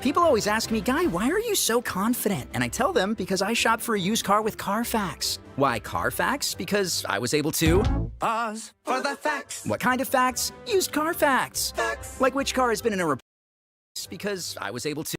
People always ask me, Guy, why are you so confident? And I tell them because I shop for a used car with Carfax. Why Carfax? Because I was able to... Pause for the facts. What kind of facts? Used car facts. Facts. Like which car has been in a... Because I was able to...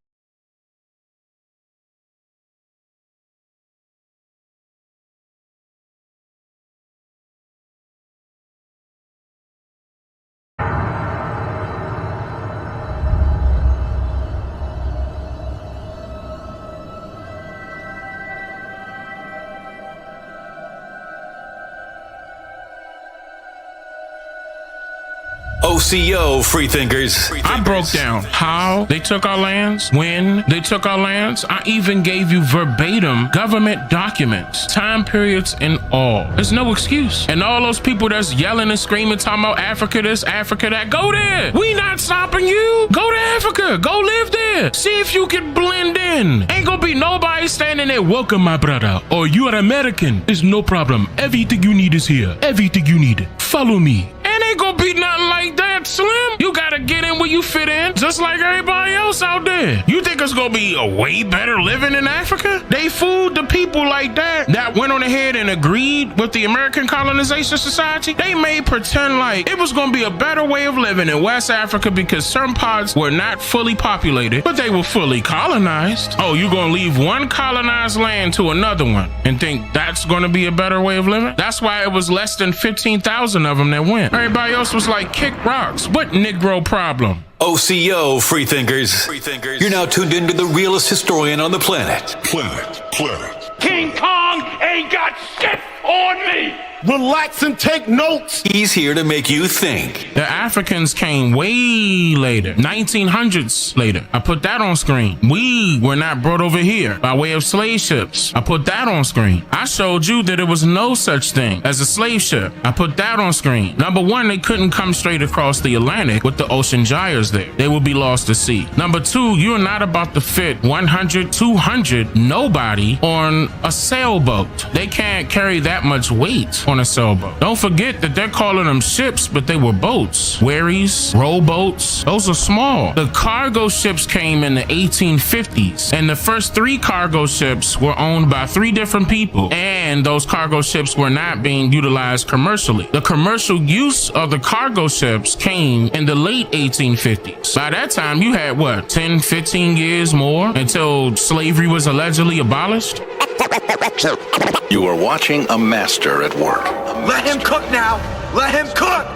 OCO Freethinkers. I broke down how they took our lands, when they took our lands. I even gave you verbatim government documents, time periods and all. There's no excuse. And all those people that's yelling and screaming, talking about Africa this, Africa that, go there. We not stopping you. Go to Africa. Go live there. See if you can blend in. Ain't gonna be nobody standing there, welcome my brother, or you are American. It's no problem. Everything you need is here. Everything you need. Follow me. Ain't gonna be nothing like that, Slim. You gotta get in where you fit in, just like everybody else out there. You think it's gonna be a way better living in Africa? They fooled the people like that went on ahead and agreed with the American Colonization Society. They made pretend like it was gonna be a better way of living in West Africa because certain parts were not fully populated, but they were fully colonized. Oh, you gonna leave one colonized land to another one and think that's gonna be a better way of living? That's why it was less than 15,000 of them that went. Everybody else was like, kick rocks. What Negro problem? OCO Freethinkers. You're now tuned into the realest historian on the planet. King Kong ain't got shit on me! Relax and take notes. He's here to make you think. The Africans came way later, 1900s later. I put that on screen. We were not brought over here by way of slave ships. I put that on screen. I showed you that there was no such thing as a slave ship. I put that on screen. Number one, they couldn't come straight across the Atlantic with the ocean gyres there. They would be lost to sea. Number two, you're not about to fit 100, 200, nobody on a sailboat. They can't carry that much weight on a sailboat. Don't forget that they're calling them ships, but they were boats. Wherries, rowboats, those are small. The cargo ships came in the 1850s, and the first 3 cargo ships were owned by 3 different people, and those cargo ships were not being utilized commercially. The commercial use of the cargo ships came in the late 1850s. By that time, you had what, 10, 15 years more until slavery was allegedly abolished? You are watching a master at work. Let him cook now! Let him cook!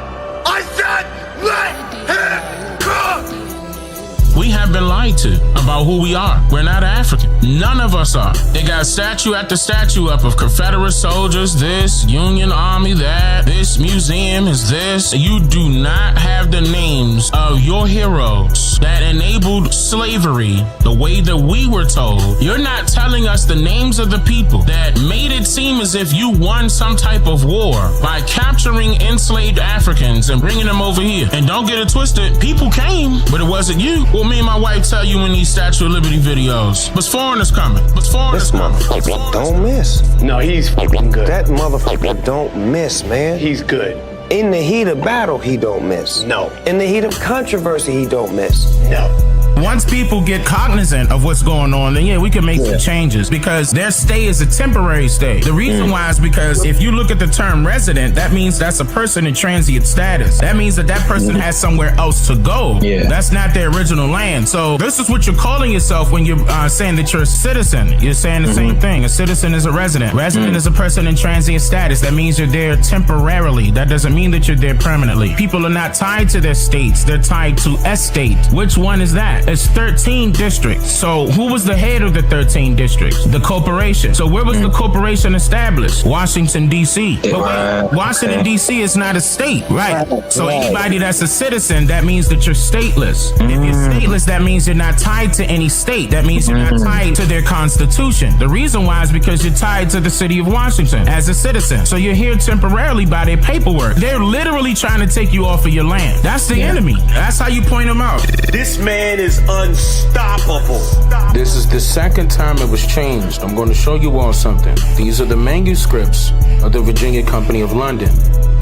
I said let him cook! We have been lied to about who we are. We're not African. None of us are. They got statue after statue up of Confederate soldiers, this, Union Army, that, this museum is this. You do not have the names of your heroes that enabled slavery the way that we were told. You're not telling us the names of the people that made it seem as if you won some type of war by capturing enslaved Africans and bringing them over here. And don't get it twisted, people came, but it wasn't you. Well, me and my wife tell you in these Statue of Liberty videos, but foreigners coming. But foreigners coming. This motherfucker don't miss. No, he's fucking good. That motherfucker don't miss, man. He's good. In the heat of battle, he don't miss. No. In the heat of controversy, he don't miss. No. Once people get cognizant of what's going on, then yeah, we can make some changes because their stay is a temporary stay. The reason why is because if you look at the term resident, that means that's a person in transient status. That means that person has somewhere else to go. Yeah. That's not their original land. So this is what you're calling yourself when you're saying that you're a citizen. You're saying the same thing. A citizen is a resident. Resident is a person in transient status. That means you're there temporarily. That doesn't mean that you're there permanently. People are not tied to their states. They're tied to a state. Which one is that? It's 13 districts. So who was the head of the 13 districts? The corporation. So where was the corporation established? Washington, D.C. But Washington, D.C. is not a state, right? So anybody that's a citizen, that means that you're stateless. If you're stateless, that means you're not tied to any state. That means you're not tied to their constitution. The reason why is because you're tied to the city of Washington as a citizen. So you're here temporarily by their paperwork. They're literally trying to take you off of your land. That's the enemy. That's how you point them out. This man is unstoppable. This is the second time it was changed. I'm going to show you all something. These are the manuscripts of the Virginia Company of London.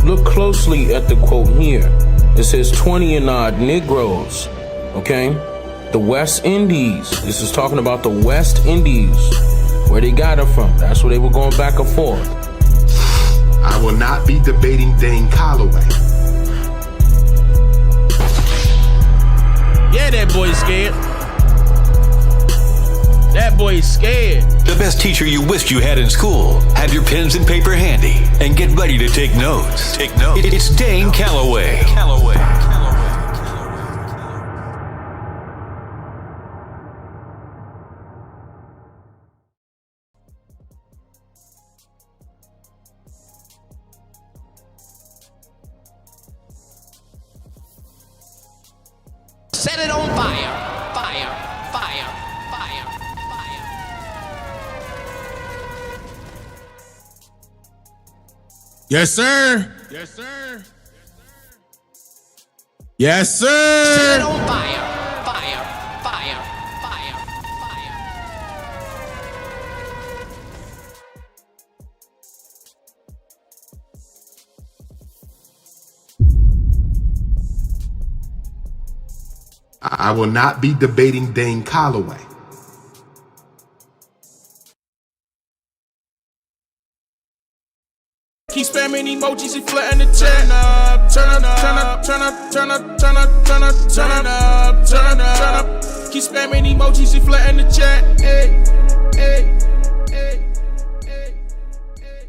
Look closely at the quote here. It says 20 and odd Negroes, okay? The West Indies. This is talking about the West Indies, where they got it from. That's where they were going back and forth. I will not be debating Dane Calloway. Yeah, that boy's scared. That boy's scared. The best teacher you wished you had in school. Have your pens and paper handy and get ready to take notes. Take notes. It's Dane Calloway. Set it on fire, fire, fire, fire, fire. Yes, sir. Yes, sir. Yes, sir. Set it on fire, fire, fire, fire, fire. I will not be debating Dane Calloway. Keep spamming emojis and flattening the chat. Turn up, turn up, turn up, turn up, turn up, turn up, turn up, turn up, turn up. Keep spamming emojis and flattening the chat. Hey, hey, hey, hey, hey.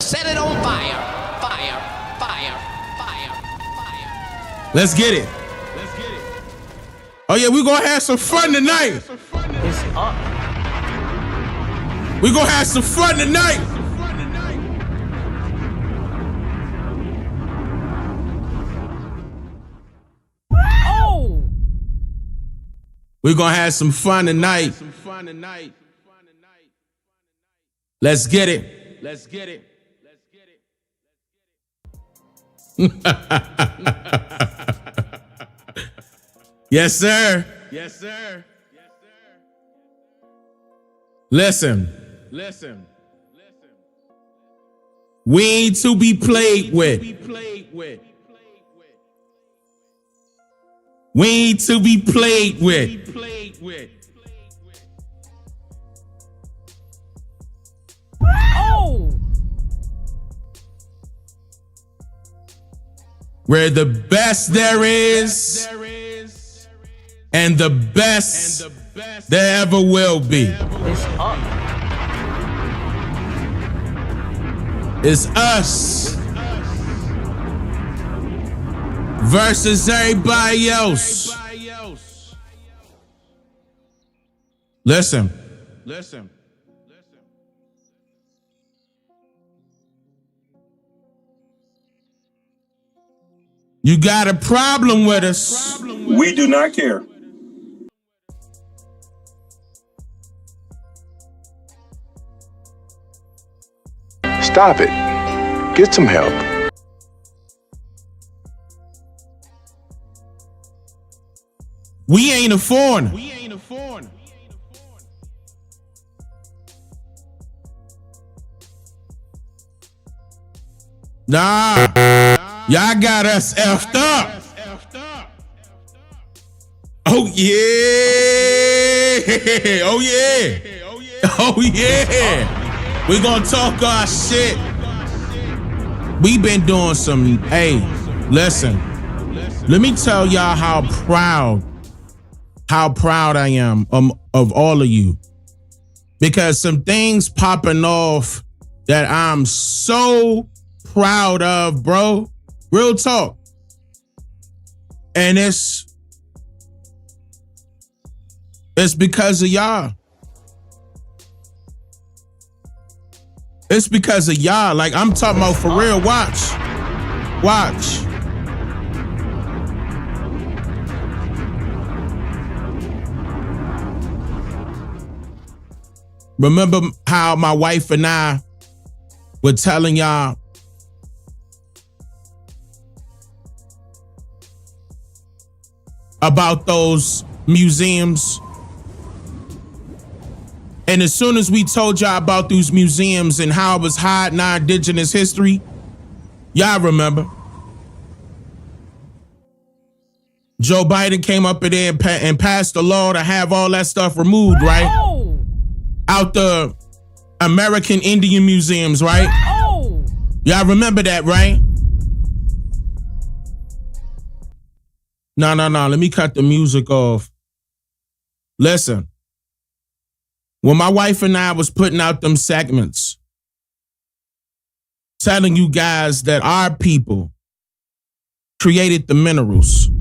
Set it on fire, fire, fire, fire, fire. Let's get it. Oh yeah, we're gonna have some fun tonight. It's up. We're gonna have some fun tonight. Oh! We're gonna have some fun tonight. Let's get it. Let's get it. Yes, sir. Yes, sir. Listen. We ain't to be played with. We ain't to be played with. Oh! We're the best there is, and the best there ever will be. It's up. It's us versus everybody else. Listen. You got a problem with us. We do not care. Stop it. Get some help. We ain't a foreigner. Nah. Y'all got us effed up. Oh yeah. Oh yeah. Oh yeah. We gonna talk our shit. We been doing some, hey, listen. Let me tell y'all how proud I am of all of you. Because some things popping off that I'm so proud of, bro. Real talk. And it's because of y'all. It's because of y'all. Like, I'm talking about for real. Watch. Remember how my wife and I were telling y'all about those museums? And as soon as we told y'all about those museums and how it was hiding our indigenous history, y'all remember. Joe Biden came up in there and passed a law to have all that stuff removed, right? Out the American Indian museums, right? Y'all remember that, right? No. Let me cut the music off. Listen. When my wife and I was putting out them segments, telling you guys that our people created the minerals,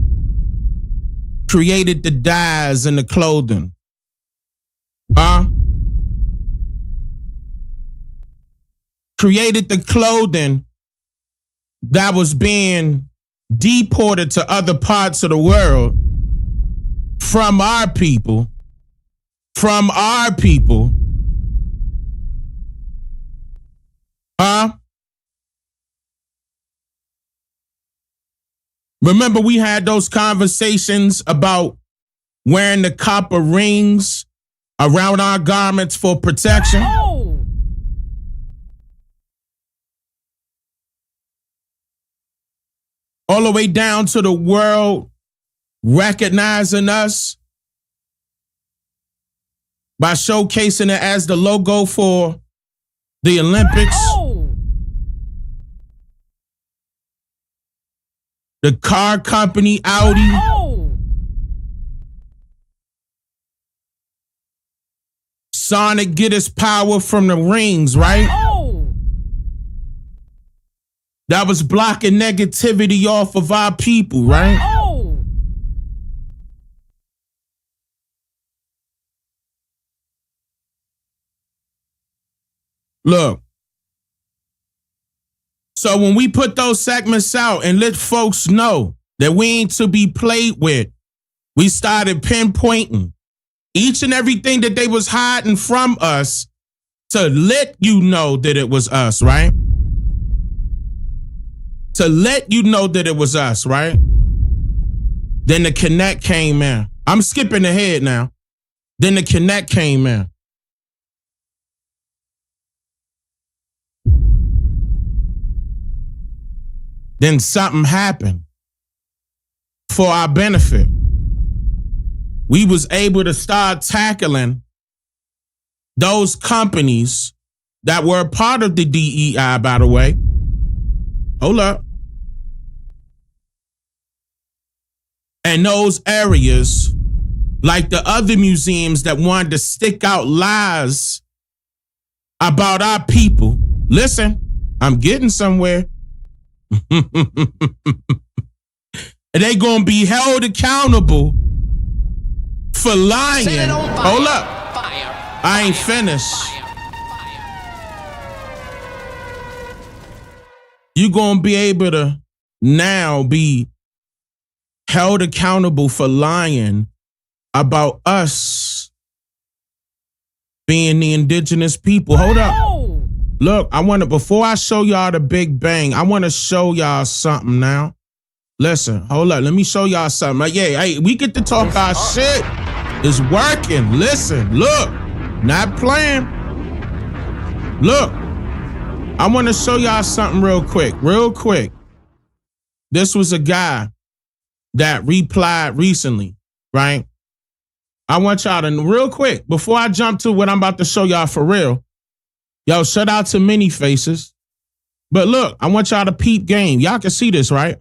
created the dyes and the clothing. Created the clothing that was being deported to other parts of the world from our people. Remember we had those conversations about wearing the copper rings around our garments for protection? All the way down to the world recognizing us by showcasing it as the logo for the Olympics. The car company Audi. Sonic get his power from the rings, right? That was blocking negativity off of our people, right? Look. So when we put those segments out and let folks know that we ain't to be played with, we started pinpointing each and everything that they was hiding from us to let you know that it was us, right? To let you know that it was us, right? Then the connect came in. I'm skipping ahead now. Then the connect came in. Then something happened for our benefit. We was able to start tackling those companies that were a part of the DEI, by the way. Hold up. And those areas, like the other museums that wanted to stick out lies about our people. Listen, I'm getting somewhere. And they gonna be held accountable for lying. Hold up. I ain't finished. You gonna be able to now be held accountable for lying about us being the indigenous people. Hold up. Look, before I show y'all the Big Bang, I want to show y'all something now. Listen, hold up. Let me show y'all something. Hey, we get to talk our shit. It's working. Listen, look, not playing. Look, I want to show y'all something real quick. This was a guy that replied recently, right? I want y'all to, real quick, before I jump to what I'm about to show y'all for real, yo, shout out to Many Faces. But look, I want y'all to peep game. Y'all can see this, right?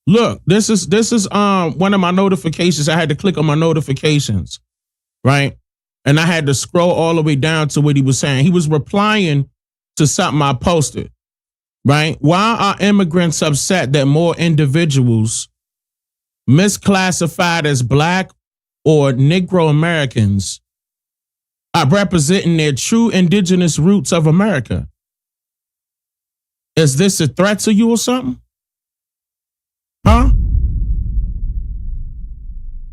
Look, this is one of my notifications. I had to click on my notifications, right? And I had to scroll all the way down to what he was saying. He was replying to something I posted, right? Why are immigrants upset that more individuals misclassified as Black or Negro Americans are representing their true indigenous roots of America? Is this a threat to you or something? Huh?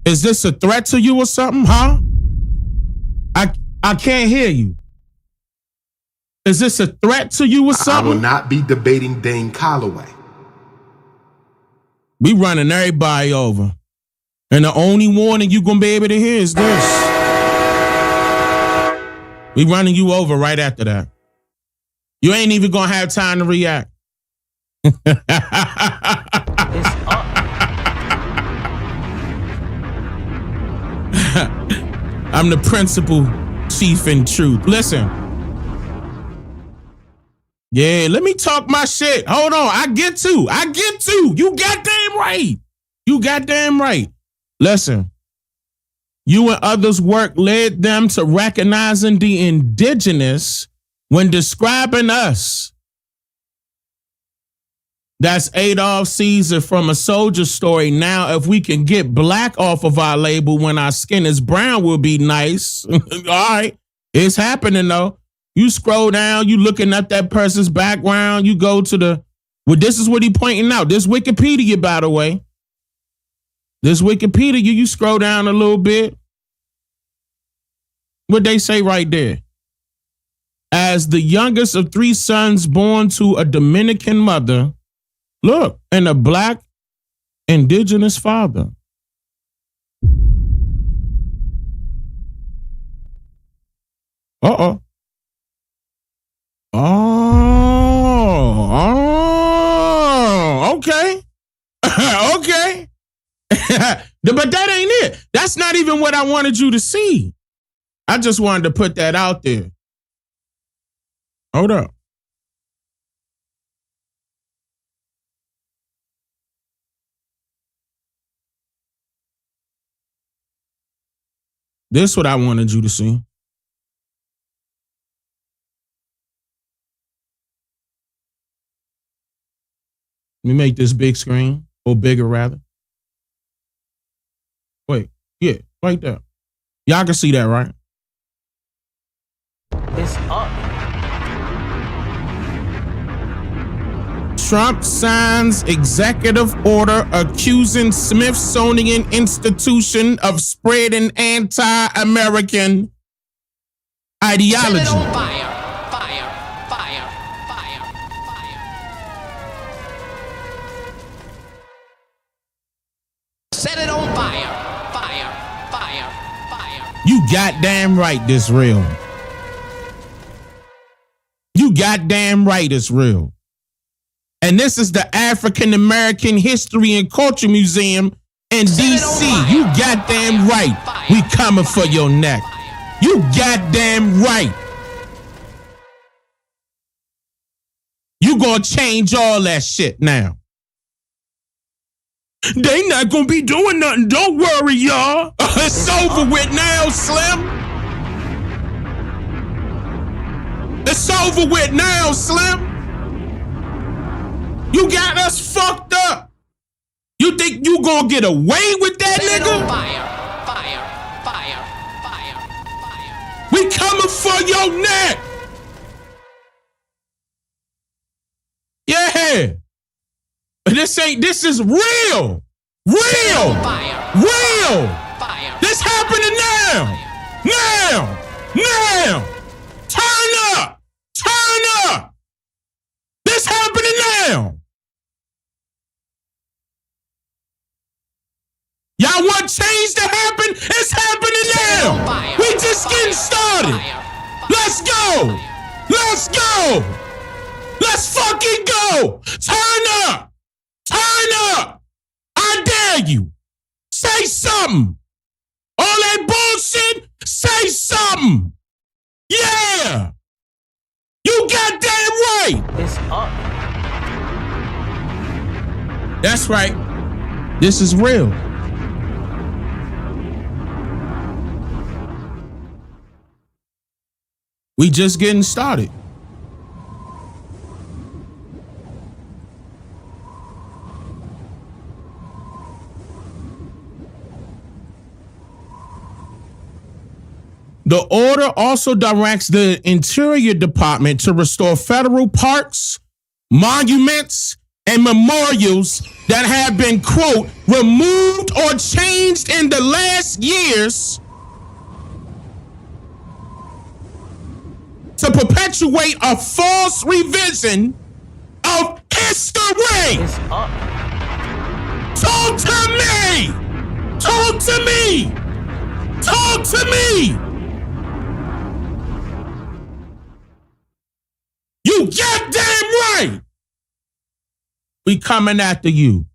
Is this a threat to you or something? Huh? I can't hear you. Is this a threat to you or something? I will not be debating Dane Calloway. We running everybody over. And the only warning you gonna be able to hear is this. We running you over right after that. You ain't even gonna have time to react. I'm the principal chief in truth. Listen. Yeah, let me talk my shit. Hold on. I get to. You goddamn right. You goddamn right. Listen. You and others' work led them to recognizing the indigenous when describing us. That's Adolf Caesar from A Soldier Story. Now, if we can get black off of our label when our skin is brown, will be nice. All right. It's happening, though. You scroll down, you looking at that person's background, you go to this is what he pointing out. This Wikipedia, by the way. This Wikipedia, you scroll down a little bit. What they say right there? As the youngest of 3 sons born to a Dominican mother, look, and a black indigenous father. Uh-oh. Oh, okay. Okay. But that ain't it. That's not even what I wanted you to see. I just wanted to put that out there. Hold up. This is what I wanted you to see. Let me make this big screen, or bigger rather. Wait, yeah, right there. Y'all can see that, right? It's up. Trump signs executive order accusing Smithsonian Institution of spreading anti-American ideology. Set it on fire. Fire. Fire. Fire. Fire. Set it on fire. Fire. Fire. Fire. You goddamn right this real. You goddamn right it's real. And this is the African American History and Culture Museum in D.C. You goddamn right. We coming for your neck. You goddamn right. You gonna change all that shit now. They not gonna be doing nothing. Don't worry, y'all. It's over with now, Slim. It's over with now, Slim. You got us fucked up. You think you gonna get away with that, nigga? Fire. Fire. Fire. Fire. Fire. We coming for your neck. Yeah. This is real. Real. Fire. Real. Fire. This happening now. Now. Now. Turn up. Turn up. This happening now. Y'all want change to happen? It's happening now. We just getting started. Let's go. Let's go. Let's fucking go. Turn up. Turn up. I dare you. Say something. All that bullshit, say something. Yeah. You goddamn right. It's up. That's right. This is real. We just getting started. The order also directs the Interior Department to restore federal parks, monuments, and memorials that have been, quote, removed or changed in the last years to perpetuate a false revision of history. It's up. Talk to me. Talk to me. Talk to me. You goddamn right. We coming after you.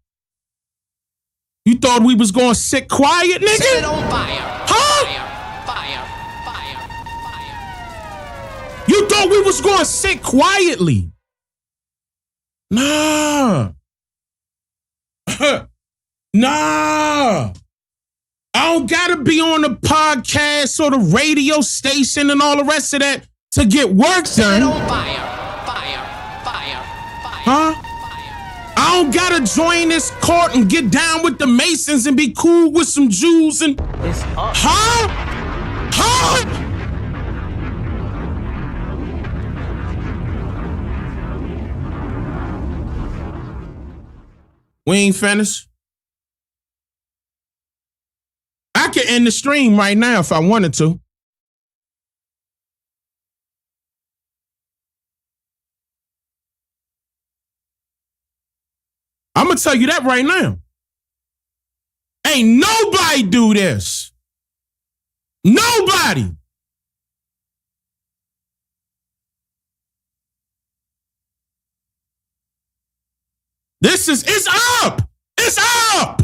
You thought we was gonna sit quiet, nigga? Set it on fire. Huh? Fire. Fire. thought we was going to sit quietly. Nah. Nah. I don't gotta be on the podcast or the radio station and all the rest of that to get work done. Huh? I don't gotta join this court and get down with the Masons and be cool with some Jews and... Huh? Huh? We ain't finished. I could end the stream right now if I wanted to. I'm going to tell you that right now. Ain't nobody do this. Nobody. It's up. It's up.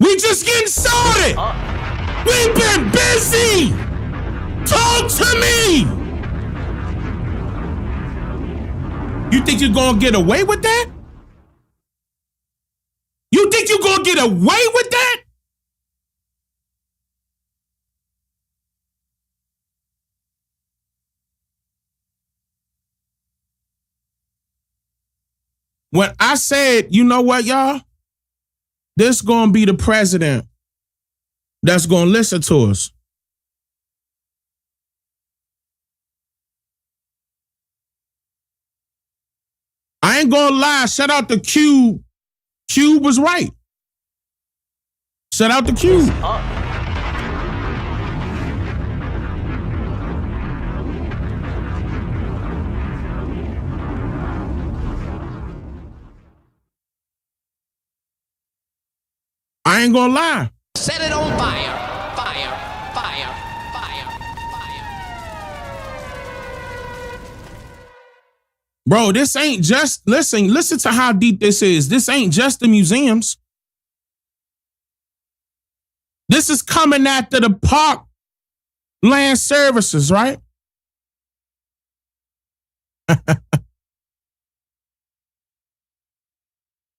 We just getting started. We've been busy. Talk to me. You think you're going to get away with that? You think you're going to get away with that? When I said, you know what, y'all? This going to be the president that's going to listen to us. I ain't going to lie. Shout out to Q. Q was right. Shout out to Q. I ain't gonna lie. Set it on fire. Fire. Fire. Fire. Fire. Bro, this ain't just, listen to how deep this is. This ain't just the museums. This is coming after the park land services, right?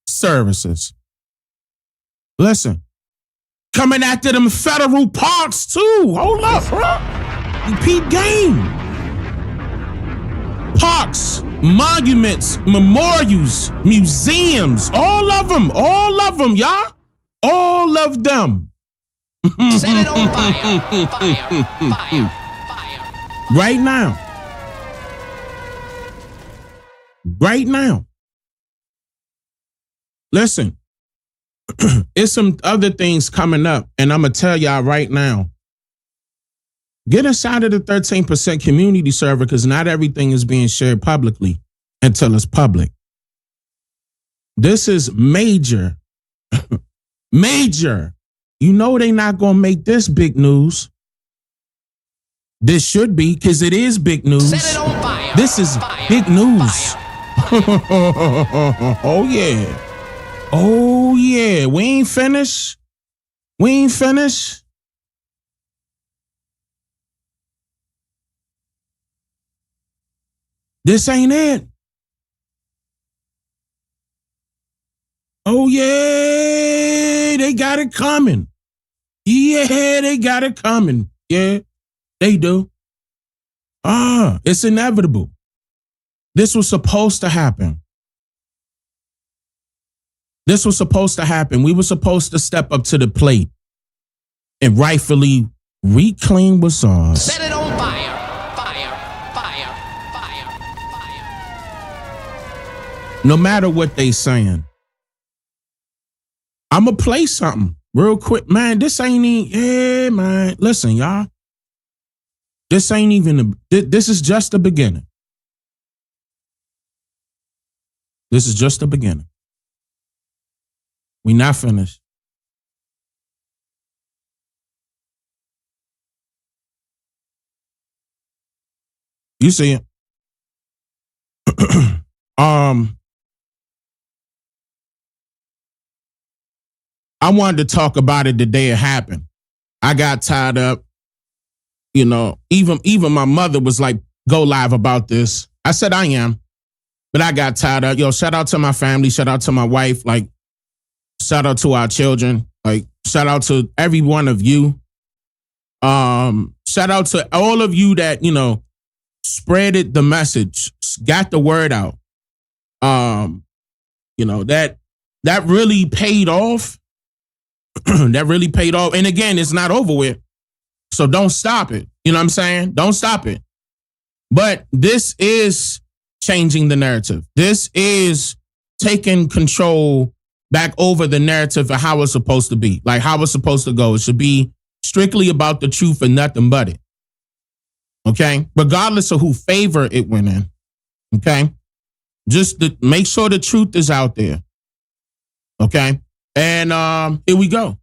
Services. Listen, coming after them federal parks too. Hold up, bro. Peep game. Parks, monuments, memorials, museums, all of them, y'all. All of them. Set it on fire. Fire. Fire. Fire. Right now. Right now. Listen. It's some other things coming up, and I'm going to tell y'all right now. Get inside of the 13% community server because not everything is being shared publicly until it's public. This is major. Major. You know they not going to make this big news. This should be because it is big news. Set it on fire. This is Fire. big news. Oh, yeah. Oh, yeah. We ain't finished. We ain't finished. This ain't it. Oh, yeah. They got it coming. Yeah, they got it coming. Yeah, they do. It's inevitable. This was supposed to happen. This was supposed to happen. We were supposed to step up to the plate and rightfully reclaim what's ours. Set it on fire. Fire. Fire. Fire. Fire. No matter what they saying. I'm going to play something real quick. Man, this ain't even, yeah, man. Listen, y'all. This ain't even, this is just the beginning. This is just the beginning. We not finished. You see it. I wanted to talk about it the day it happened. I got tied up. You know, even my mother was like, go live about this. I said I am, but I got tired of, shout out to my family, shout out to my wife, like, shout out to our children, like, shout out to every one of you. Shout out to all of you that, spreaded the message, got the word out. That really paid off. That really paid off. And again, it's not over with. So don't stop it. You know what I'm saying? Don't stop it. But this is changing the narrative. This is taking control back over the narrative of how it's supposed to be, like how it's supposed to go. It should be strictly about the truth and nothing but it. Okay? Regardless of who favor it went in. Okay? Just to make sure the truth is out there. Okay? And here we go.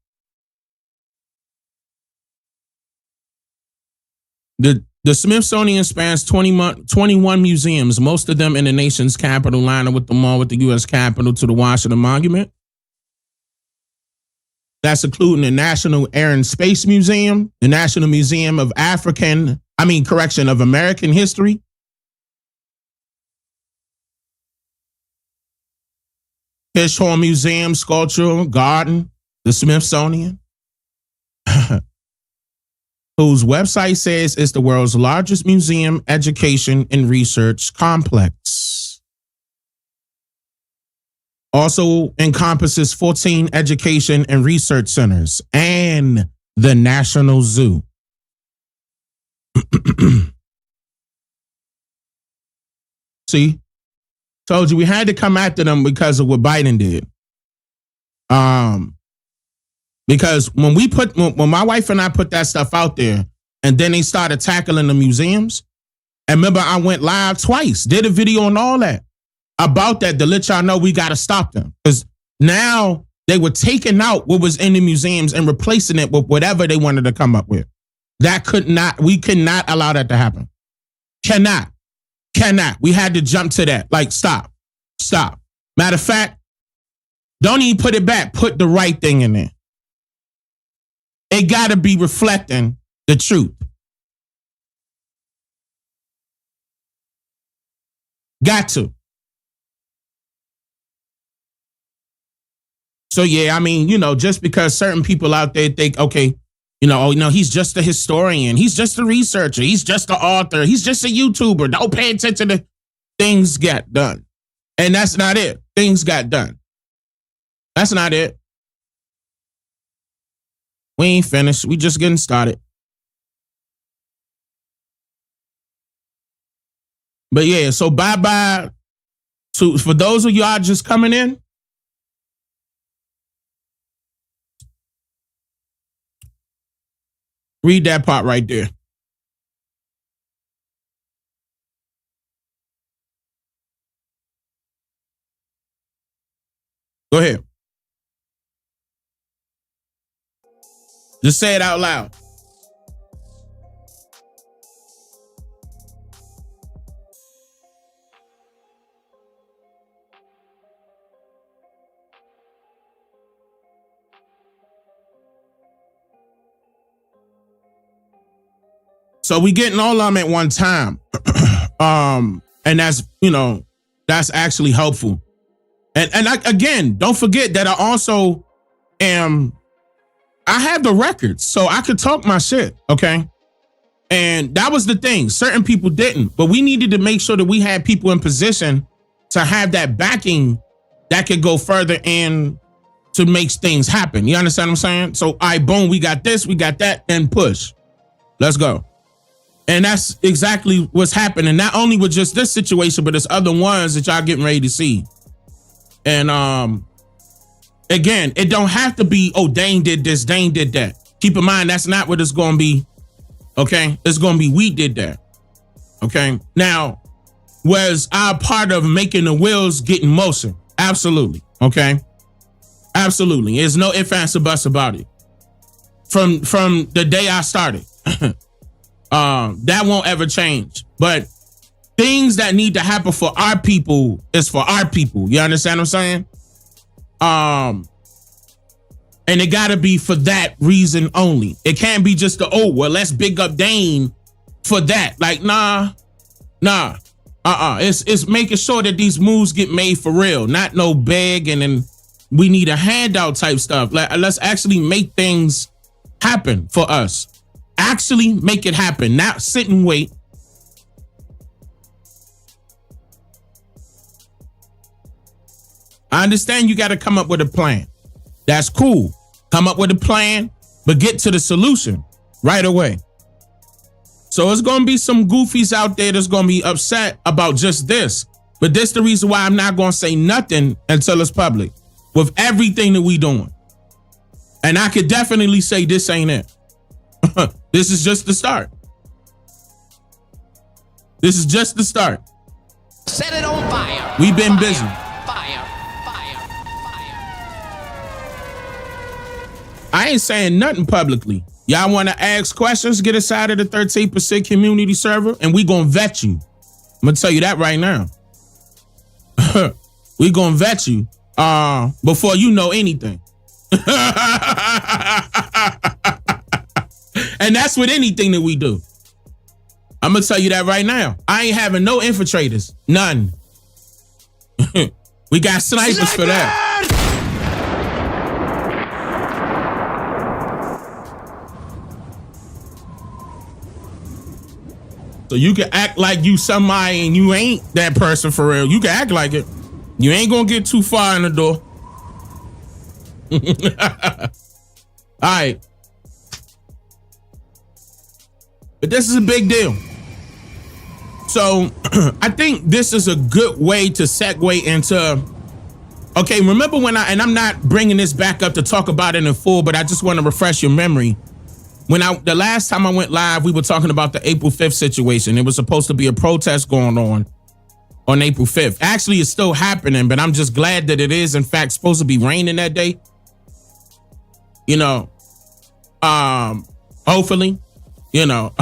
The Smithsonian spans 21 museums, most of them in the nation's capital, lining with the mall with the U.S. Capitol to the Washington Monument. That's including the National Air and Space Museum, the National Museum of American History. Hirshhorn Museum, Sculptural Garden, the Smithsonian, whose website says it's the world's largest museum, education, and research complex. Also encompasses 14 education and research centers and the National Zoo. See? Told you we had to come after them because of what Biden did. Because when my wife and I put that stuff out there, and then they started tackling the museums, and remember I went live twice, did a video and all that about that to let y'all know we got to stop them. Because now they were taking out what was in the museums and replacing it with whatever they wanted to come up with. We could not allow that to happen. Cannot. We had to jump to that. Like, stop. Matter of fact, don't even put it back. Put the right thing in there. It got to be reflecting the truth. Got to. So, yeah, I mean, just because certain people out there think, okay, he's just a historian. He's just a researcher. He's just an author. He's just a YouTuber. Don't pay attention to things get done. And that's not it. Things got done. That's not it. We ain't finished. We just getting started. But yeah, so bye-bye. So for those of y'all just coming in, read that part right there. Go ahead. Just say it out loud. So we getting all of them at one time. And that's, that's actually helpful. And again, don't forget that I also I have the records, so I could talk my shit, okay? And that was the thing. Certain people didn't, but we needed to make sure that we had people in position to have that backing that could go further in to make things happen. You understand what I'm saying? So, boom, we got this, we got that, and push. Let's go. And that's exactly what's happening. Not only with just this situation, but there's other ones that y'all getting ready to see. And again, it don't have to be, oh, Dane did this, Dane did that. Keep in mind, that's not what it's going to be. Okay? It's going to be, we did that. Okay? Now, was our part of making the wheels get in motion? Absolutely. Okay? Absolutely. There's no ifs, ands, or buts about it. From the day I started. That won't ever change. But things that need to happen for our people is for our people. You understand what I'm saying? And it gotta be for that reason only. It can't be just let's big up Dane for that. Like, nah, Nah. It's making sure that these moves get made for real, not no beg and then we need a handout type stuff. Let's actually make things happen for us. Actually make it happen, not sit and wait. I understand you got to come up with a plan. That's cool. Come up with a plan, but get to the solution right away. So it's going to be some goofies out there that's going to be upset about just this. But this the reason why I'm not going to say nothing until it's public with everything that we doing. And I could definitely say this ain't it. This is just the start. This is just the start. Set it on fire. We've been busy. Fire. I ain't saying nothing publicly. Y'all want to ask questions, get inside of the 13% community server, and we gonna vet you. I'm gonna tell you that right now. We gonna vet you before you know anything. And that's with anything that we do. I'm gonna tell you that right now. I ain't having no infiltrators. None. We got snipers for that. So you can act like you somebody and you ain't that person for real. You can act like it. You ain't gonna get too far in the door. All right. But this is a big deal. So I think this is a good way to segue into, okay, remember when I'm not bringing this back up to talk about it in full, but I just want to refresh your memory. The last time I went live, we were talking about the April 5th situation. It was supposed to be a protest going on April 5th. Actually, it's still happening, but I'm just glad that it is, in fact, supposed to be raining that day. You know, hopefully, you know,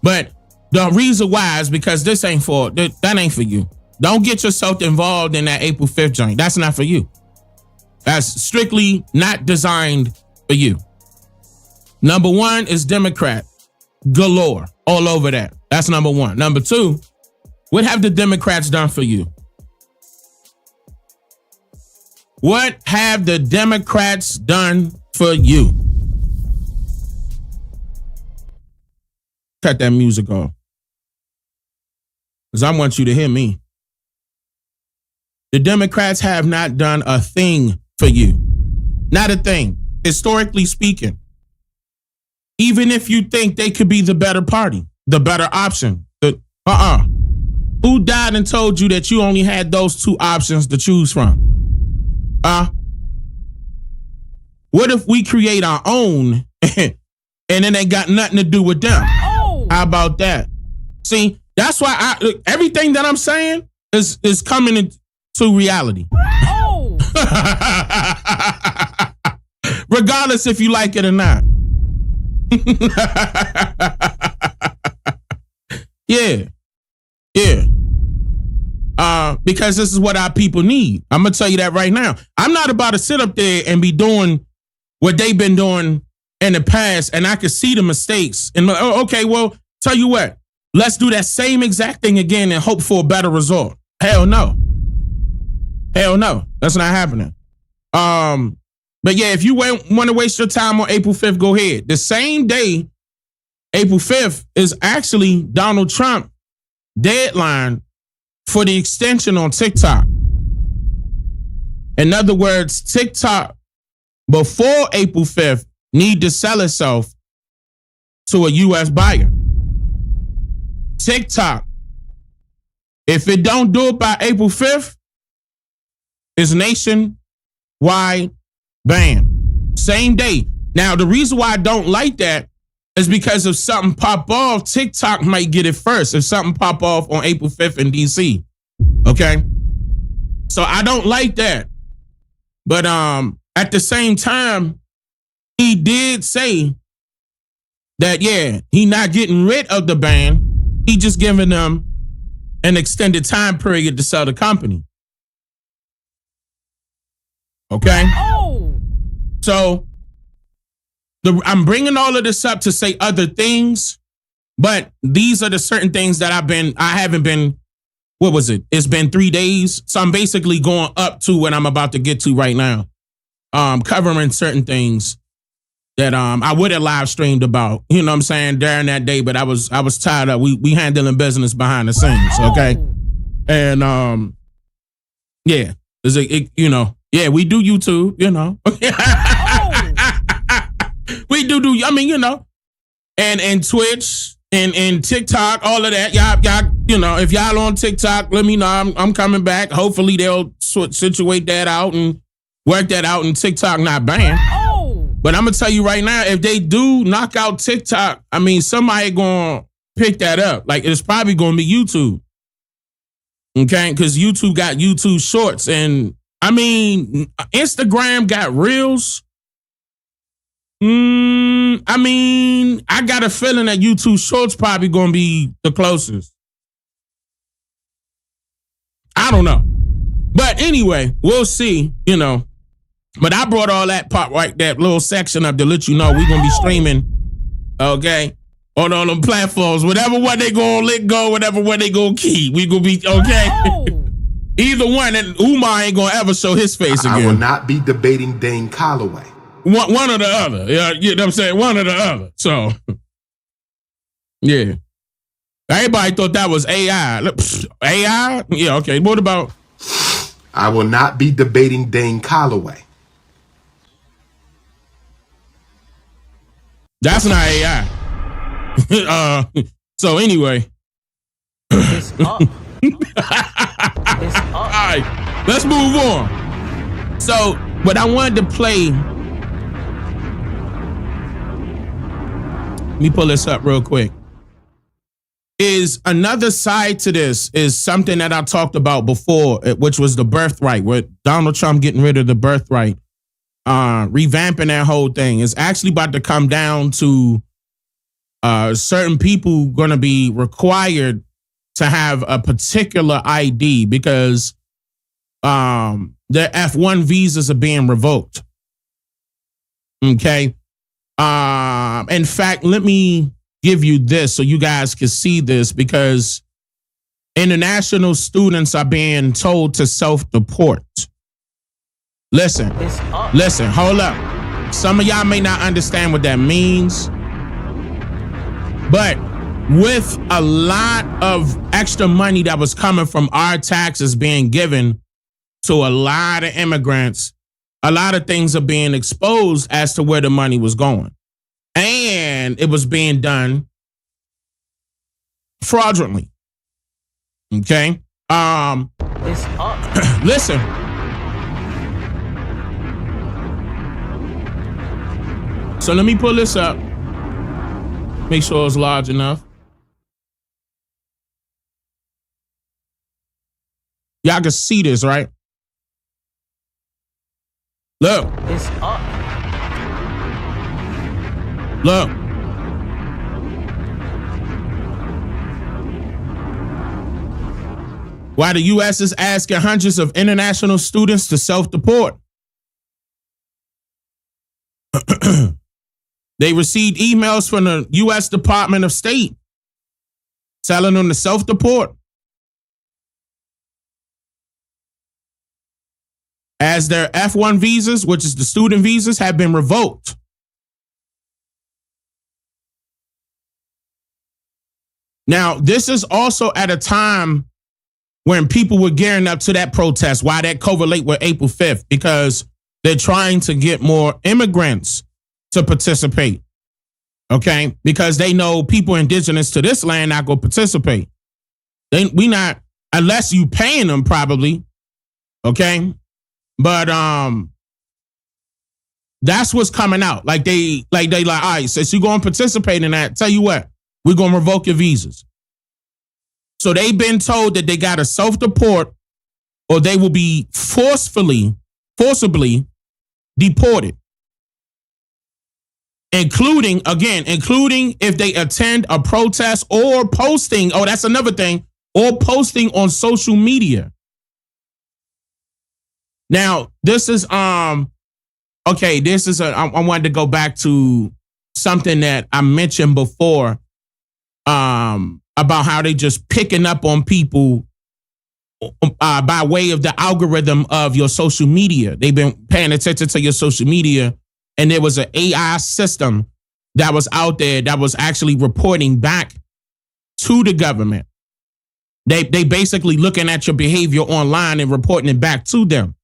but the reason why is because that ain't for you. Don't get yourself involved in that April 5th joint. That's not for you. That's strictly not designed for you. Number one is Democrat galore all over that. That's number one. Number two, what have the Democrats done for you? What have the Democrats done for you? Cut that music off. Because I want you to hear me. The Democrats have not done a thing for you. Not a thing. Historically speaking. Even if you think they could be the better party, the better option. Who died and told you that you only had those two options to choose from? What if we create our own and then they got nothing to do with them? Oh. How about that? See, that's why everything that I'm saying is coming into reality. Oh. Regardless if you like it or not. Yeah. Because this is what our people need. I'm gonna tell you that right now. I'm not about to sit up there and be doing what they've been doing in the past, and I can see the mistakes. And okay, well, tell you what, let's do that same exact thing again and hope for a better result. Hell no. That's not happening. But yeah, if you want to waste your time on April 5th, go ahead. The same day, April 5th, is actually Donald Trump deadline for the extension on TikTok. In other words, TikTok, before April 5th, need to sell itself to a U.S. buyer. TikTok, if it don't do it by April 5th, is nationwide ban. Same day. Now, the reason why I don't like that is because if something pop off, TikTok might get it first. If something pop off on April 5th in DC. Okay? So I don't like that. But at the same time, he did say that, yeah, he not getting rid of the ban. He just giving them an extended time period to sell the company. Okay? So I'm bringing all of this up to say other things But these are the certain things that I haven't been, what was it? It's been 3 days. So I'm basically going up to what I'm about to get to right now. Covering certain things that I would have live streamed about, you know what I'm saying, during that day, but I was tired of we handling business behind the scenes, okay? And yeah. You know, yeah, we do YouTube, you know. We do, I mean, you know, and Twitch and TikTok, all of that. Y'all, you know, if y'all on TikTok, let me know. I'm coming back. Hopefully they'll situate that out and work that out and TikTok not banned. But I'm gonna tell you right now, if they do knock out TikTok, I mean, somebody gonna pick that up. Like, it's probably gonna be YouTube. Okay, because YouTube got YouTube Shorts, and I mean, Instagram got Reels. I mean, I got a feeling that YouTube Shorts probably gonna be the closest. I don't know, but anyway, we'll see. You know, but I brought all that part, right, that little section up to let you know we're gonna be streaming. Okay. On all them platforms, whatever one they gonna let go, whatever one they gonna keep, we gonna be okay. Either one, and Umar ain't gonna ever show his face again. I will not be debating Dane Calloway. One or the other, yeah, you know what I'm saying, one or the other. So, yeah, everybody thought that was AI. AI, yeah, okay. What about? I will not be debating Dane Calloway. That's not AI. So anyway, it's up. It's up. All right, let's move on. So what I wanted to play, let me pull this up real quick, is another side to this, is something that I talked about before, which was the birthright, with Donald Trump getting rid of the birthright, revamping that whole thing. It's actually about to come down to certain people going to be required to have a particular ID because their F1 visas are being revoked. Okay. In fact, let me give you this so you guys can see this, because international students are being told to self-deport. Listen, hold up. Some of y'all may not understand what that means. But with a lot of extra money that was coming from our taxes being given to a lot of immigrants, a lot of things are being exposed as to where the money was going. And it was being done fraudulently. Okay? It's up. Listen. So let me pull this up. Make sure it's large enough. Y'all can see this, right? Look. It's up. Look. Why the U.S. is asking hundreds of international students to self-deport. They received emails from the U.S. Department of State telling them to self-deport as their F1 visas, which is the student visas, have been revoked. Now, this is also at a time when people were gearing up to that protest. Why that correlate with April 5th? Because they're trying to get more immigrants to participate, okay? Because they know people indigenous to this land not gonna participate. We not, unless you paying them probably, okay? But that's what's coming out. Like they like, all right, since you gonna participate in that, tell you what, we're gonna revoke your visas. So they've been told that they gotta self-deport or they will be forcibly deported. Including if they attend a protest or posting, oh, that's another thing, or posting on social media. Now, this is, I wanted to go back to something that I mentioned before about how they just picking up on people by way of the algorithm of your social media. They've been paying attention to your social media, and there was an AI system that was out there that was actually reporting back to the government. They basically looking at your behavior online and reporting it back to them.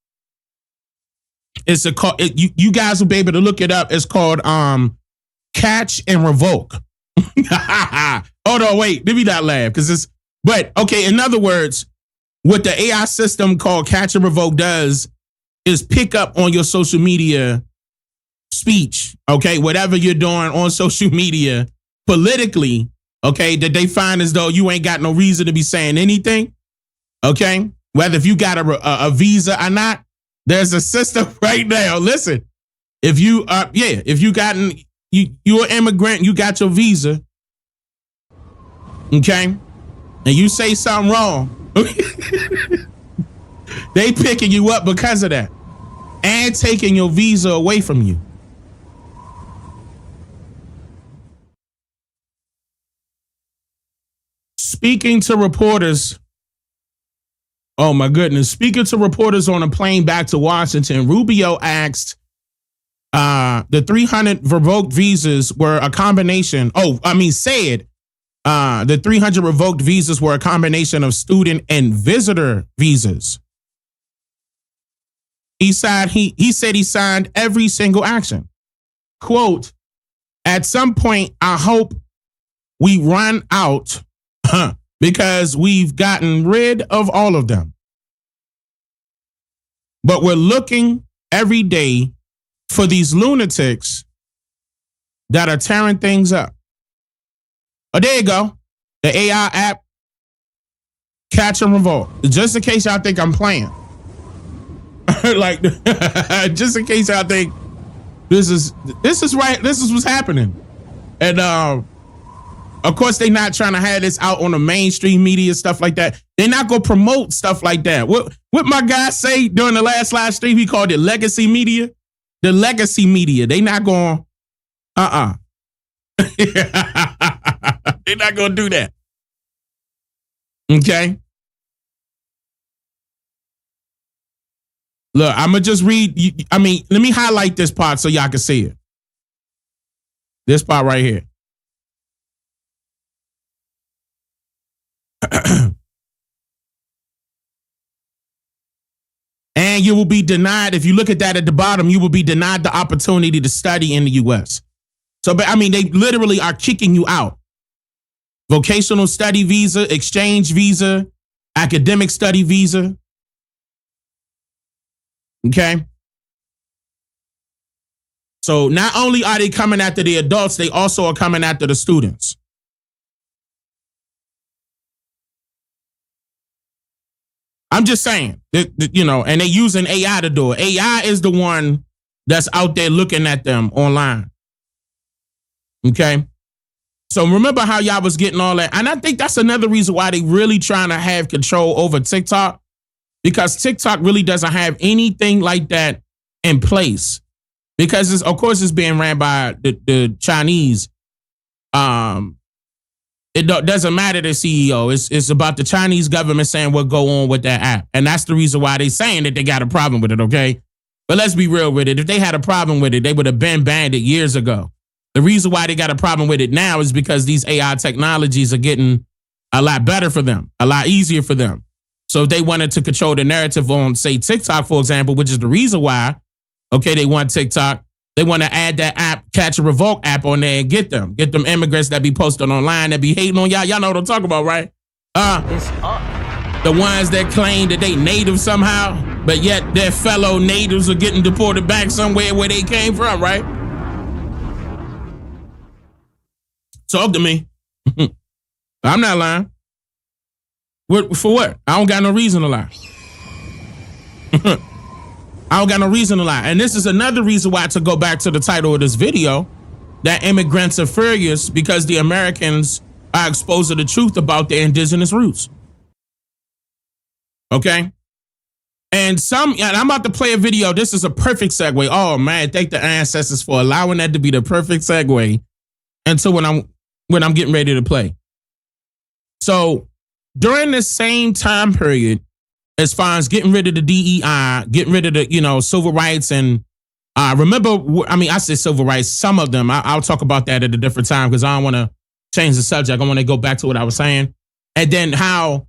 It's you guys will be able to look it up. It's called Catch and Revoke. Hold on, wait, let me not laugh but okay, in other words, what the AI system called Catch and Revoke does is pick up on your social media speech, okay, whatever you're doing on social media politically, okay, that they find as though you ain't got no reason to be saying anything, okay, whether if you got a visa or not, there's a system right now. Listen, if you you're an immigrant, you got your visa, okay, and you say something wrong, they picking you up because of that and taking your visa away from you. Speaking to reporters on a plane back to Washington, Rubio asked the 300 revoked visas were a combination. The 300 revoked visas were a combination of student and visitor visas. He said he signed every single action. Quote, at some point, I hope we run out because we've gotten rid of all of them. But we're looking every day for these lunatics that are tearing things up. Oh, there you go. The AI app, Catch and Revolt. Just in case y'all think I'm playing. Like, just in case y'all think this is right, this is what's happening. And of course, they're not trying to have this out on the mainstream media, stuff like that. They're not going to promote stuff like that. What my guy say during the last live stream, he called it legacy media. The legacy media. They not going, they're not going to do that. Okay? Look, I'm going to just read. Let me highlight this part so y'all can see it. This part right here. And you will be denied, if you look at that at the bottom, you will be denied the opportunity to study in the U.S. So, but they literally are kicking you out. Vocational study visa, exchange visa, academic study visa. Okay. So not only are they coming after the adults, they also are coming after the students. I'm just saying, and they're using AI to do it. AI is the one that's out there looking at them online. Okay. So remember how y'all was getting all that. And I think that's another reason why they really trying to have control over TikTok, because TikTok really doesn't have anything like that in place, because it's being ran by the Chinese. It doesn't matter the CEO. It's about the Chinese government saying what go on with that app. And that's the reason why they saying that they got a problem with it, okay? But let's be real with it. If they had a problem with it, they would have been banned it years ago. The reason why they got a problem with it now is because these AI technologies are getting a lot better for them, a lot easier for them. So if they wanted to control the narrative on, say, TikTok, for example, which is the reason why, okay, they want TikTok. They want to add that app, Catch and Revoke app on there and get them immigrants that be posting online that be hating on y'all. Y'all know what I'm talking about, right? It's up. The ones that claim that they native somehow, but yet their fellow natives are getting deported back somewhere where they came from, right? Talk to me. I'm not lying. For what? I don't got no reason to lie. I don't got no reason to lie. And this is another reason why, to go back to the title of this video, that immigrants are furious because the Americans are exposed to the truth about their indigenous roots. Okay? And I'm about to play a video. This is a perfect segue. Oh man, thank the ancestors for allowing that to be the perfect segue into when I'm getting ready to play. So during the same time period, as far as getting rid of the DEI, getting rid of the, civil rights and I said civil rights, some of them, I'll talk about that at a different time because I don't want to change the subject. I want to go back to what I was saying. And then how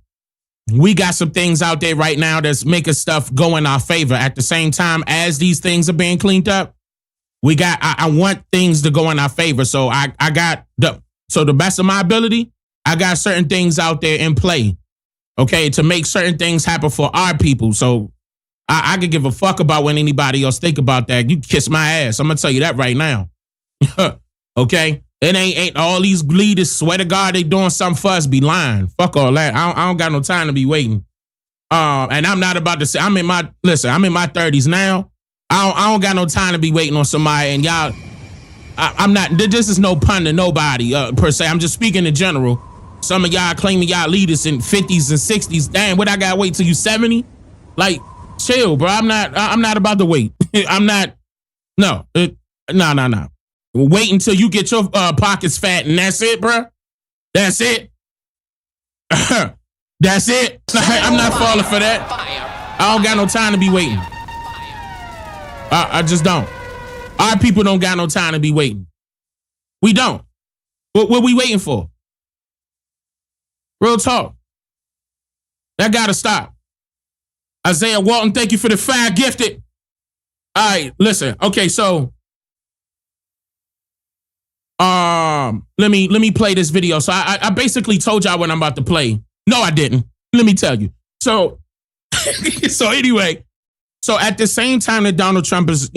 we got some things out there right now that's making stuff go in our favor. At the same time as these things are being cleaned up, I want things to go in our favor. So to the best of my ability, I got certain things out there in play, okay, to make certain things happen for our people. So I could give a fuck about what anybody else think about that. You kiss my ass. I'm going to tell you that right now. Okay? It ain't all these leaders, swear to God, they doing something for us, be lying. Fuck all that. I don't got no time to be waiting. And I'm not about to say, I'm in my 30s now. I don't got no time to be waiting on somebody. And y'all, I'm not, this is no pun to nobody per se. I'm just speaking in general. Some of y'all claiming y'all leaders in 50s and 60s. Damn, what I gotta wait till you 70? Like, chill, bro. I'm not about to wait. No. Wait until you get your pockets fat and that's it, bro. That's it. That's it. I'm not falling for that. I don't got no time to be waiting. I just don't. Our people don't got no time to be waiting. We don't. What we waiting for? Real talk. That gotta stop. Isaiah Walton, thank you for the fire gifted. All right, listen. Okay, so let me play this video. So I basically told y'all what I'm about to play. No, I didn't. Let me tell you. So anyway, so at the same time that Donald Trump is,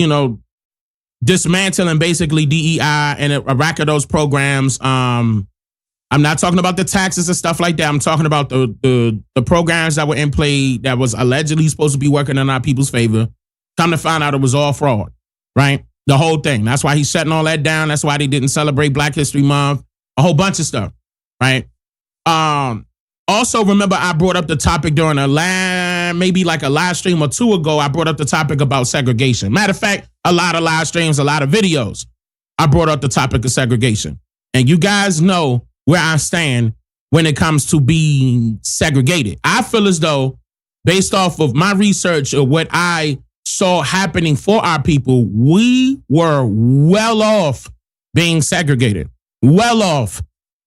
dismantling basically DEI and a rack of those programs, I'm not talking about the taxes and stuff like that. I'm talking about the programs that were in play that was allegedly supposed to be working in our people's favor. Come to find out it was all fraud, right? The whole thing. That's why he's shutting all that down. That's why they didn't celebrate Black History Month. A whole bunch of stuff, right? Also, remember I brought up the topic during maybe like a live stream or two ago. I brought up the topic about segregation. Matter of fact, a lot of live streams, a lot of videos. I brought up the topic of segregation. And you guys know where I stand when it comes to being segregated. I feel as though, based off of my research or what I saw happening for our people, we were well off being segregated. Well off.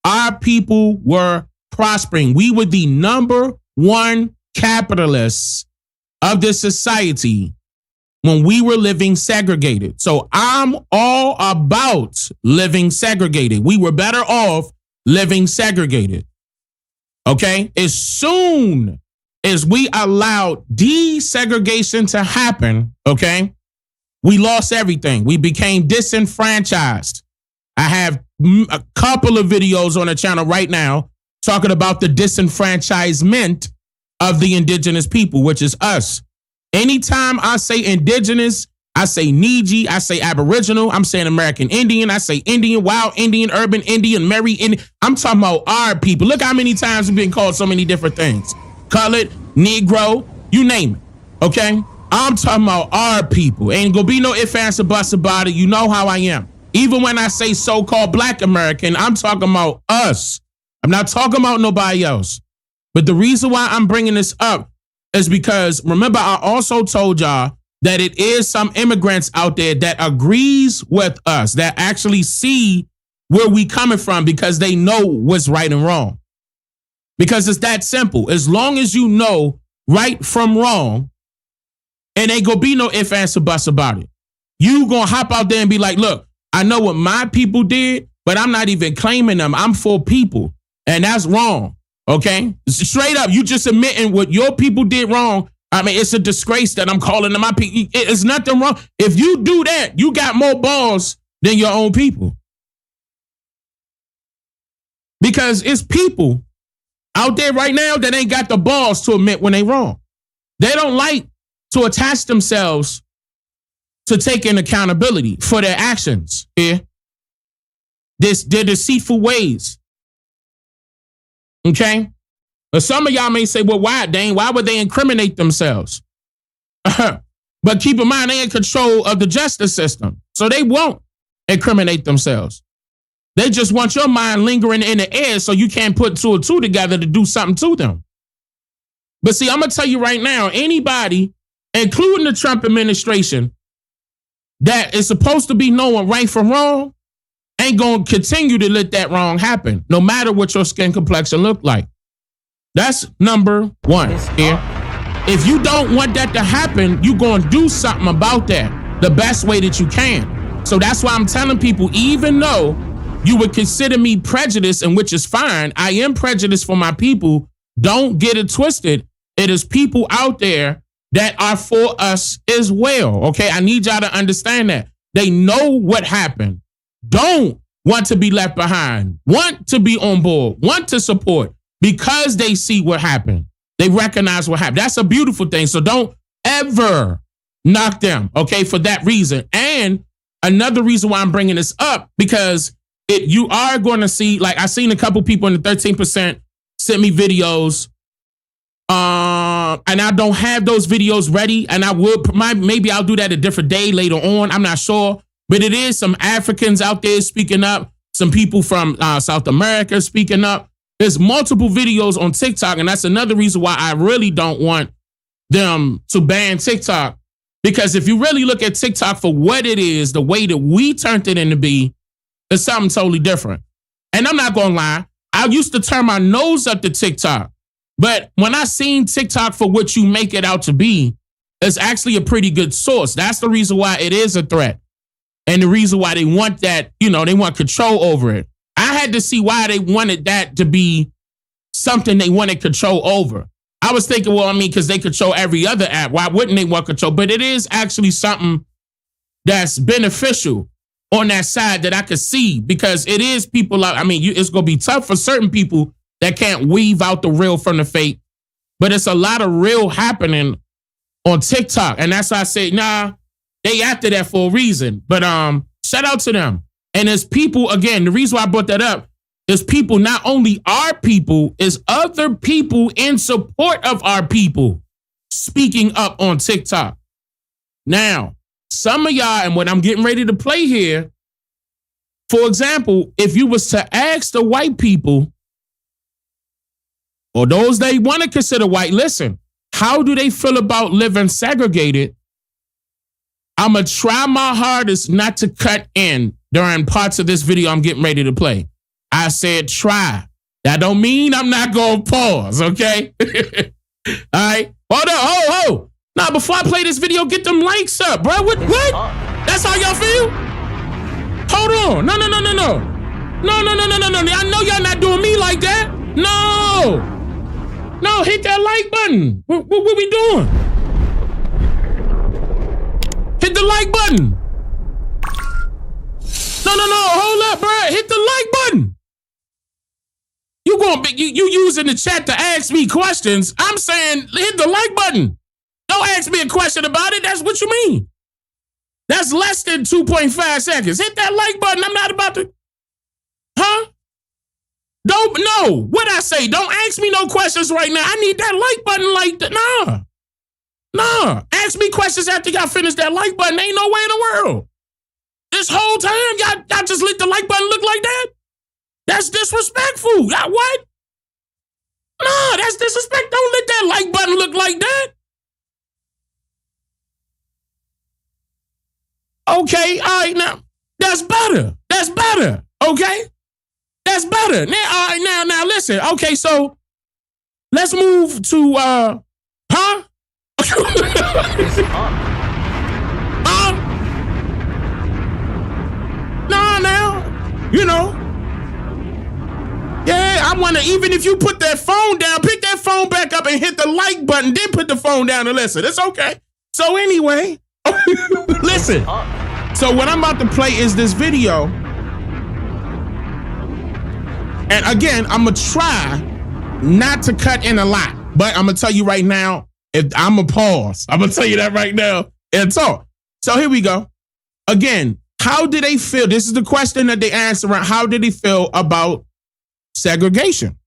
Our people were prospering. We were the number one capitalists of this society when we were living segregated. So I'm all about living segregated. We were better off living segregated. Okay? As soon as we allowed desegregation to happen, okay, we lost everything. We became disenfranchised. I have a couple of videos on the channel right now talking about the disenfranchisement of the indigenous people, which is us. Anytime I say indigenous, I say Niji, I say Aboriginal, I'm saying American Indian, I say Indian, wild Indian, urban Indian, Merry Indian. I'm talking about our people. Look how many times we've been called so many different things. Colored, Negro, you name it, okay? I'm talking about our people. Ain't gonna be no ifs, ands, or buts about it. You know how I am. Even when I say so-called Black American, I'm talking about us. I'm not talking about nobody else. But the reason why I'm bringing this up is because, remember, I also told y'all that it is some immigrants out there that agrees with us, that actually see where we coming from because they know what's right and wrong. Because it's that simple. As long as you know right from wrong, and ain't gonna be no ifs, ands, or buts about it. You gonna hop out there and be like, look, I know what my people did, but I'm not even claiming them. I'm for people. And that's wrong. Okay? Straight up, you just admitting what your people did wrong. I mean, it's a disgrace that I'm calling them my people. It's nothing wrong. If you do that, you got more balls than your own people. Because it's people out there right now that ain't got the balls to admit when they wrong. They don't like to attach themselves to taking accountability for their actions here. Their deceitful ways. Okay? But some of y'all may say, well, why, Dane? Why would they incriminate themselves? But keep in mind, they're in control of the justice system. So they won't incriminate themselves. They just want your mind lingering in the air so you can't put two or two together to do something to them. But see, I'm going to tell you right now, anybody, including the Trump administration, that is supposed to be knowing right from wrong, ain't going to continue to let that wrong happen, no matter what your skin complexion look like. That's number one. If you don't want that to happen, you're going to do something about that the best way that you can. So that's why I'm telling people, even though you would consider me prejudiced, and which is fine, I am prejudiced for my people. Don't get it twisted. It is people out there that are for us as well. Okay, I need y'all to understand that. They know what happened. Don't want to be left behind. Want to be on board. Want to support because they see what happened. They recognize what happened. That's a beautiful thing. So don't ever knock them, okay, for that reason. And another reason why I'm bringing this up, because you are going to see, like I seen a couple people in the 13% sent me videos, and I don't have those videos ready, and I would, maybe I'll do that a different day later on. I'm not sure, but it is some Africans out there speaking up, some people from South America speaking up. There's multiple videos on TikTok, and that's another reason why I really don't want them to ban TikTok, because if you really look at TikTok for what it is, the way that we turned it into be, it's something totally different. And I'm not gonna lie, I used to turn my nose up to TikTok, but when I seen TikTok for what you make it out to be, it's actually a pretty good source. That's the reason why it is a threat, and the reason why they want that, they want control over it. I had to see why they wanted that to be something they wanted control over. I was thinking, because they control every other app. Why wouldn't they want control? But it is actually something that's beneficial on that side that I could see, because it is people out. It's going to be tough for certain people that can't weave out the real from the fake. But it's a lot of real happening on TikTok. And that's why I say, nah, they after that for a reason. But shout out to them. And there's people, again, the reason why I brought that up is people, not only our people, is other people in support of our people speaking up on TikTok. Now, some of y'all, and what I'm getting ready to play here, for example, if you was to ask the white people, or those they want to consider white, listen, how do they feel about living segregated? I'm going to try my hardest not to cut in during parts of this video I'm getting ready to play. I said try. That don't mean I'm not going to pause, okay? All right? Hold on, hold. Now, before I play this video, get them likes up, bro. What? That's how y'all feel? Hold on. No. I know y'all not doing me like that. No, hit that like button. What we doing? Hit the like button. No, hold up, bro. Hit the like button. You using the chat to ask me questions. I'm saying hit the like button. Don't ask me a question about it. That's what you mean. That's less than 2.5 seconds. Hit that like button. I'm not about to. Huh? What I say? Don't ask me no questions right now. I need that like button like that. Nah. Ask me questions after y'all finish that like button. Ain't no way in the world. This whole time, y'all just let the like button look like that? That's disrespectful. Y'all what? Nah, that's disrespect. Don't let that like button look like that. Okay, all right, now. That's better. Okay? That's better. Now, all right, now listen. Okay, so let's move to huh? Now, yeah, I want to, even if you put that phone down, pick that phone back up and hit the like button, then put the phone down and listen. It's okay. So anyway, listen. So what I'm about to play is this video. And again, I'm going to try not to cut in a lot, but I'm going to tell you right now, if I'm going to pause. I'm going to tell you that right now and talk. So here we go. Again, how do they feel? This is the question that they answer around. How did they feel about segregation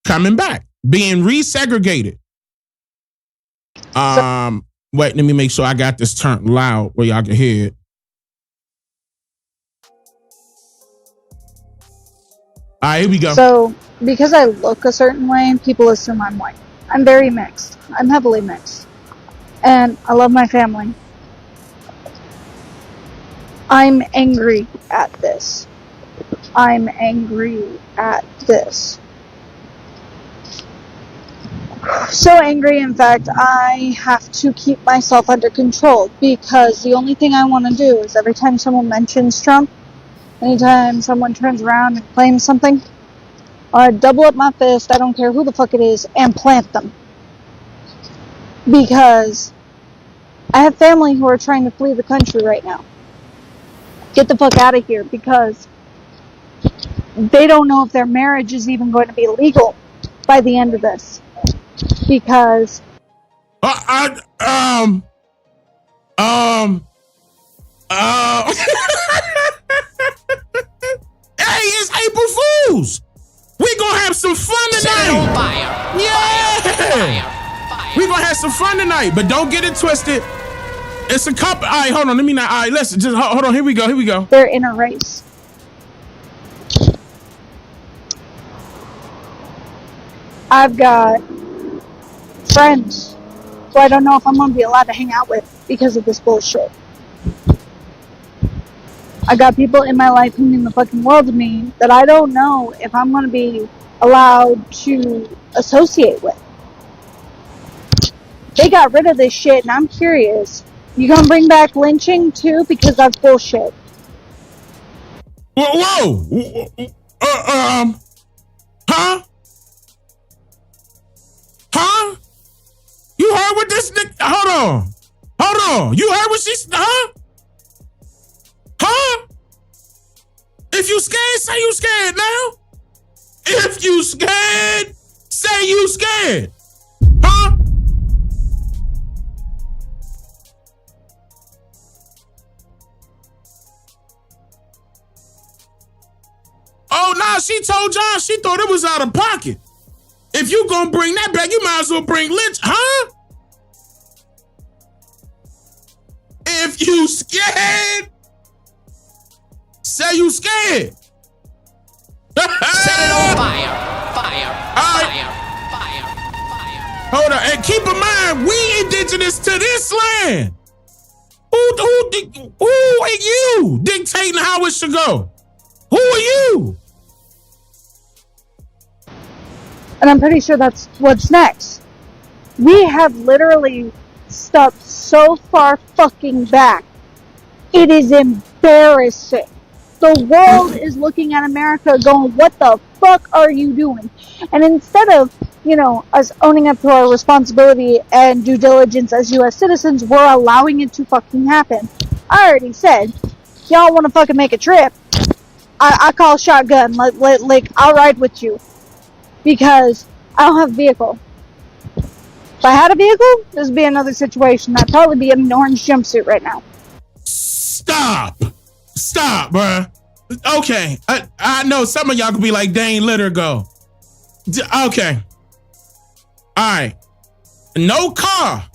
coming back, being resegregated? Wait, let me make sure I got this turned loud where y'all can hear it. All right, here we go. So, because I look a certain way, people assume I'm white. I'm very mixed. I'm heavily mixed. And I love my family. I'm angry at this. I'm angry at this. So angry, in fact, I have to keep myself under control because the only thing I want to do is every time someone mentions Trump, anytime someone turns around and claims something, I double up my fist, I don't care who the fuck it is, and plant them. Because I have family who are trying to flee the country right now. Get the fuck out of here because they don't know if their marriage is even going to be legal by the end of this. Because Hey, it's April Fools. We gonna have some fun tonight. Fire. Yeah. Fire. We gonna have some fun tonight, but don't get it twisted. It's a couple. All right, hold on. Let me not. All right, listen. Just hold on. Here we go. they're in a race. I've got friends who I don't know if I'm going to be allowed to hang out with because of this bullshit. I got people in my life who mean the fucking world to me that I don't know if I'm going to be allowed to associate with. They got rid of this shit, and I'm curious. You gonna bring back lynching too? Because that's bullshit. Whoa. Huh? You heard what this nigga? Hold on. You heard what she's? Huh? If you scared, say you scared now. If you scared, say you scared. Huh? Oh, nah, she told John she thought it was out of pocket. If you gonna bring that back, you might as well bring Lynch, huh? If you scared, say you scared. Set it on fire. Fire. Right. Fire. Hold on, and keep in mind, we indigenous to this land. Who are you dictating how it should go? Who are you? And I'm pretty sure that's what's next. We have literally stepped so far fucking back. It is embarrassing. The world is looking at America going, what the fuck are you doing? And instead of, us owning up to our responsibility and due diligence as U.S. citizens, we're allowing it to fucking happen. I already said, y'all want to fucking make a trip, I call shotgun, like, I'll ride with you. Because I don't have a vehicle. If I had a vehicle, this would be another situation. I'd probably be in an orange jumpsuit right now. Stop, bruh. Okay, I know some of y'all could be like, Dane, let her go. Okay. All right. No car,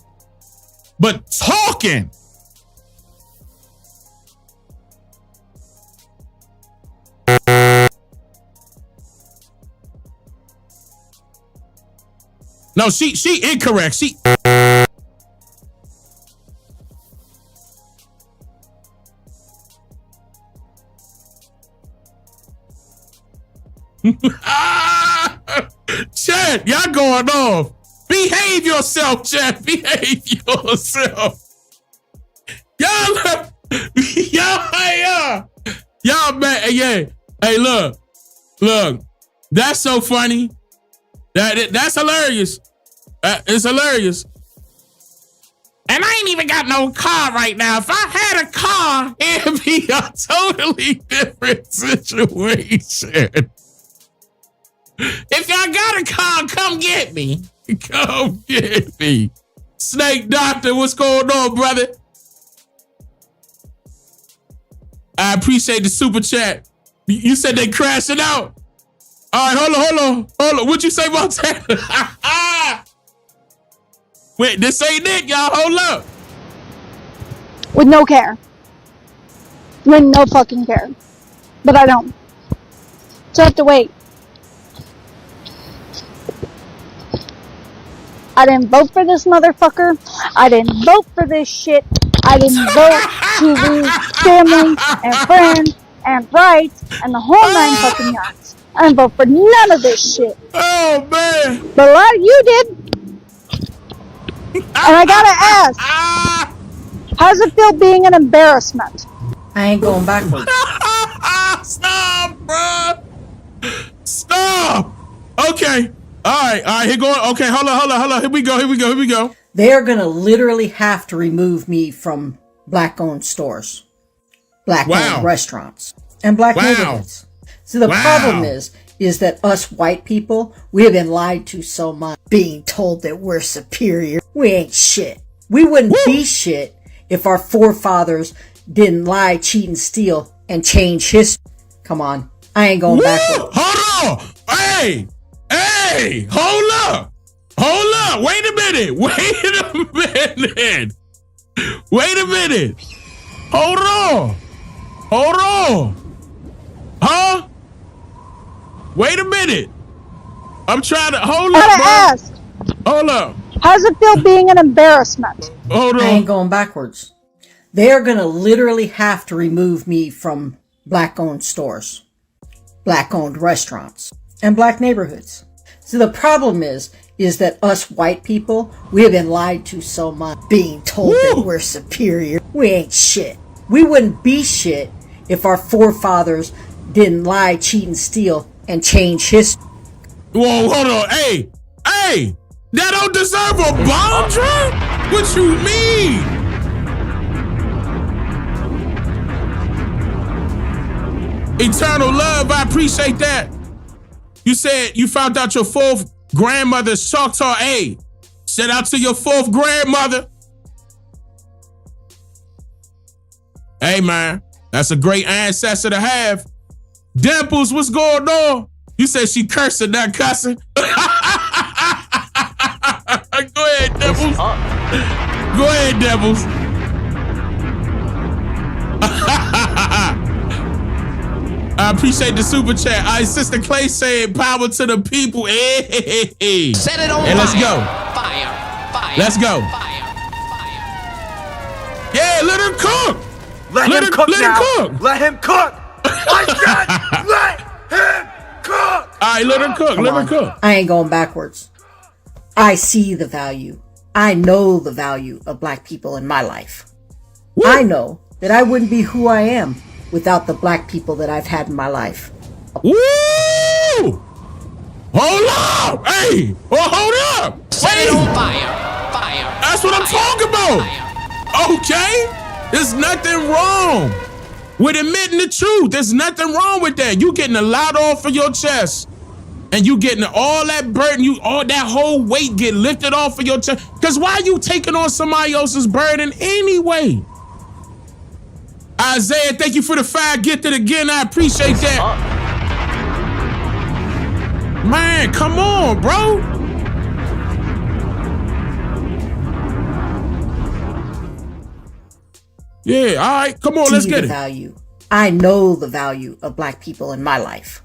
but talking. No, she incorrect. She Chad, y'all going off. Behave yourself, Chad. Behave yourself. Y'all, man. Yeah. Hey, look. That's so funny. That's hilarious. It's hilarious. And I ain't even got no car right now. If I had a car, it'd be a totally different situation. If y'all got a car, come get me. Come get me. Snake Doctor, what's going on, brother? I appreciate the super chat. You said they crashing out. All right, hold on. What'd you say, Montana? Wait, this ain't it, y'all. Hold up. With no care. With no fucking care. But I don't. So I have to wait. I didn't vote for this motherfucker. I didn't vote for this shit. I didn't vote to lose family and friends and rights and the whole 9 fucking yards. I didn't vote for none of this shit. Oh, man. But a lot of you did. And I gotta ask, how does it feel being an embarrassment? I ain't going backwards. Stop, bro. Stop. Okay. All right. Here going. Okay. Hold on. Here we go. They're gonna literally have to remove me from black-owned stores, black-owned restaurants, and black neighborhoods. So the problem is that us white people, we have been lied to so much, being told that we're superior. We ain't shit. We wouldn't be shit if our forefathers didn't lie, cheat, and steal and change history. Come on. I ain't going backwards. Hold on. Hey, hold up. Wait a minute. Hold on. Huh? Wait a minute. I'm trying to hold up, bro. Ask, hold up. how does it feel being an embarrassment? Hold on. I ain't going backwards. They're gonna literally have to remove me from black-owned stores, black-owned restaurants, and black neighborhoods. So the problem is that us white people, we have been lied to so much, being told that we're superior. We ain't shit. We wouldn't be shit if our forefathers didn't lie, cheat, and steal and change history. Whoa, hold on. Hey, that don't deserve a bomb drop? What you mean? Eternal love, I appreciate that. You said you found out your 4th grandmother's Choctaw. Hey, shout out to your 4th grandmother. Hey, man, that's a great ancestor to have. Dimples, what's going on? You said she cursing, not cussing. Go ahead, Dimples. Go ahead, Dimples. I appreciate the super chat. Sister Clay said, "Power to the people." Hey. Set it on and let's go. Fire. Let's go. Yeah, let her cook. Let him cook let now. Her cook. Let him cook. I said, let him cook. All right, let her cook. Let her cook. I ain't going backwards. I see the value. I know the value of black people in my life. Woo. I know that I wouldn't be who I am without the black people that I've had in my life. Woo! Hold up! Hey! Hold up! Set it on fire. That's what I'm talking about. Okay? There's nothing wrong with admitting the truth. There's nothing wrong with that. You getting a lot off of your chest. And you getting all that burden, all that whole weight get lifted off of your chest. Because why are you taking on somebody else's burden anyway? Isaiah, thank you for the 5 gifted again. I appreciate that. Man, come on, bro. Yeah, all right. Come on, let's get it. Value. I know the value of black people in my life.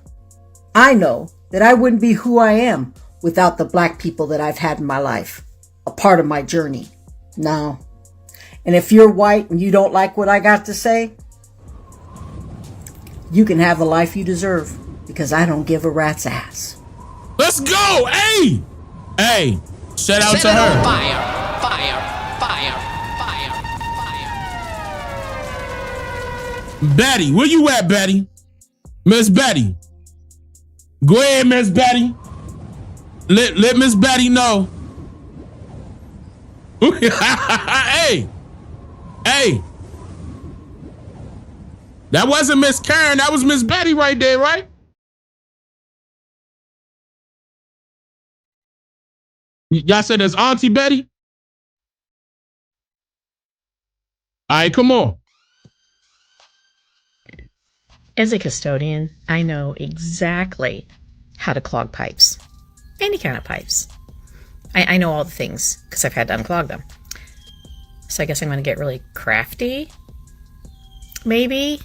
I know that I wouldn't be who I am without the black people that I've had in my life. A part of my journey. No. And if you're white and you don't like what I got to say, you can have the life you deserve because I don't give a rat's ass. Let's go. Hey. Shout out to her. Fire. Betty, where you at, Betty? Miss Betty. Go ahead, Miss Betty. Let Miss Betty know. Hey. That wasn't Miss Karen. That was Miss Betty right there, right? Y'all said there's Auntie Betty? All right, come on. As a custodian, I know exactly how to clog pipes. Any kind of pipes. I know all the things because I've had to unclog them. So I guess I'm going to get really crafty. Maybe.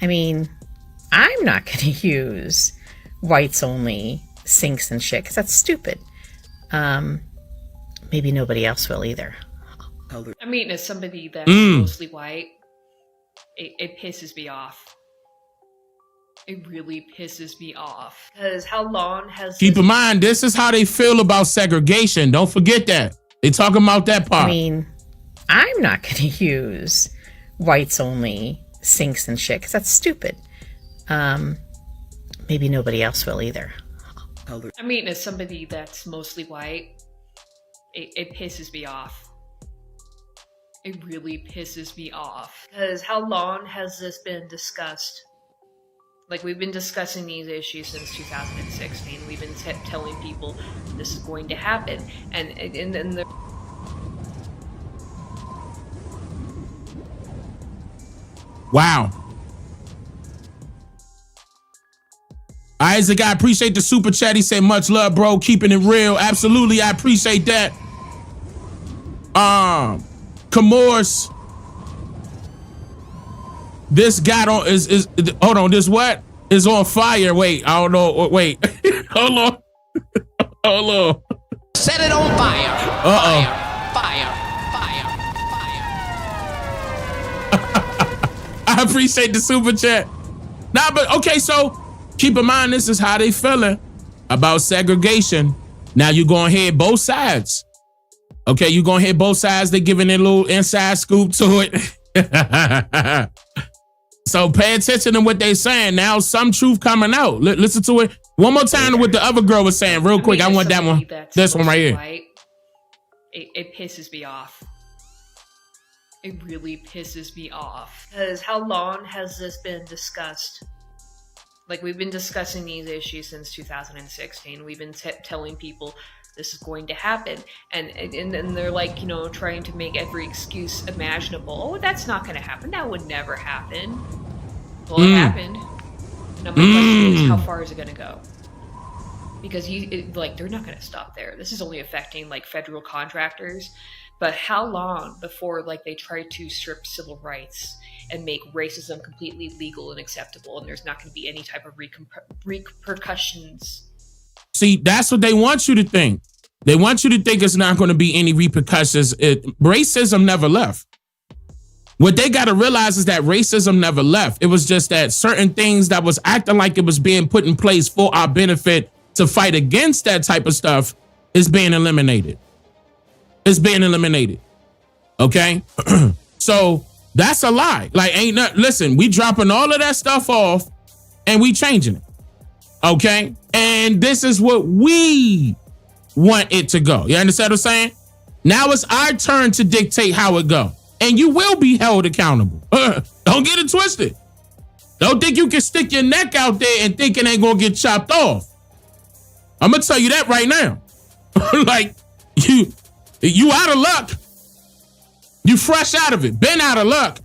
I mean, I'm not going to use whites only sinks and shit because that's stupid. Maybe nobody else will either. I mean, as somebody that's mostly white, it pisses me off. It really pisses me off. Because how long has... Keep in mind, this is how they feel about segregation. Don't forget that. They talking about that part. I mean, I'm not going to use whites only sinks and shit because that's stupid. Maybe nobody else will either. I mean, as somebody that's mostly white, it pisses me off. It really pisses me off. Because how long has this been discussed? Like, we've been discussing these issues since 2016. We've been telling people this is going to happen. And the... Wow. Isaac, I appreciate the super chat. He said, much love, bro. Keeping it real. Absolutely, I appreciate that. Camorse. This guy is hold on, this what? Is on fire. Wait, I don't know. Wait. Hold on. Hold on. Set it on fire. Uh-oh. Fire. I appreciate the super chat. Nah, but okay, so keep in mind, this is how they feeling about segregation. Now you're going to hit both sides. Okay, you're going to hit both sides. They're giving a little inside scoop to it. So pay attention to what they're saying. Now some truth coming out. Listen to it one more time to what the other girl was saying real quick. I want that one. This one right here. White, it pisses me off. It really pisses me off. Because how long has this been discussed? Like, we've been discussing these issues since 2016. We've been telling people this is going to happen. And they're like, you know, trying to make every excuse imaginable. Oh, that's not going to happen. That would never happen. Well, it happened. Now, my question is, how far is it going to go? Because they're not going to stop there. This is only affecting, like, federal contractors. But how long before, like, they try to strip civil rights and make racism completely legal and acceptable, and there's not going to be any type of repercussions? See, that's what they want you to think. They want you to think it's not going to be any repercussions. Racism never left. What they got to realize is that racism never left. It was just that certain things that was acting like it was being put in place for our benefit to fight against that type of stuff is being eliminated. It's being eliminated. Okay? So that's a lie. Like, listen, we dropping all of that stuff off and we changing it. Okay? And this is what we want it to go. You understand what I'm saying? Now it's our turn to dictate how it go. And you will be held accountable. Don't get it twisted. Don't think you can stick your neck out there and think it ain't gonna get chopped off. I'm gonna tell you that right now. Like, you out of luck. You fresh out of it. Been out of luck.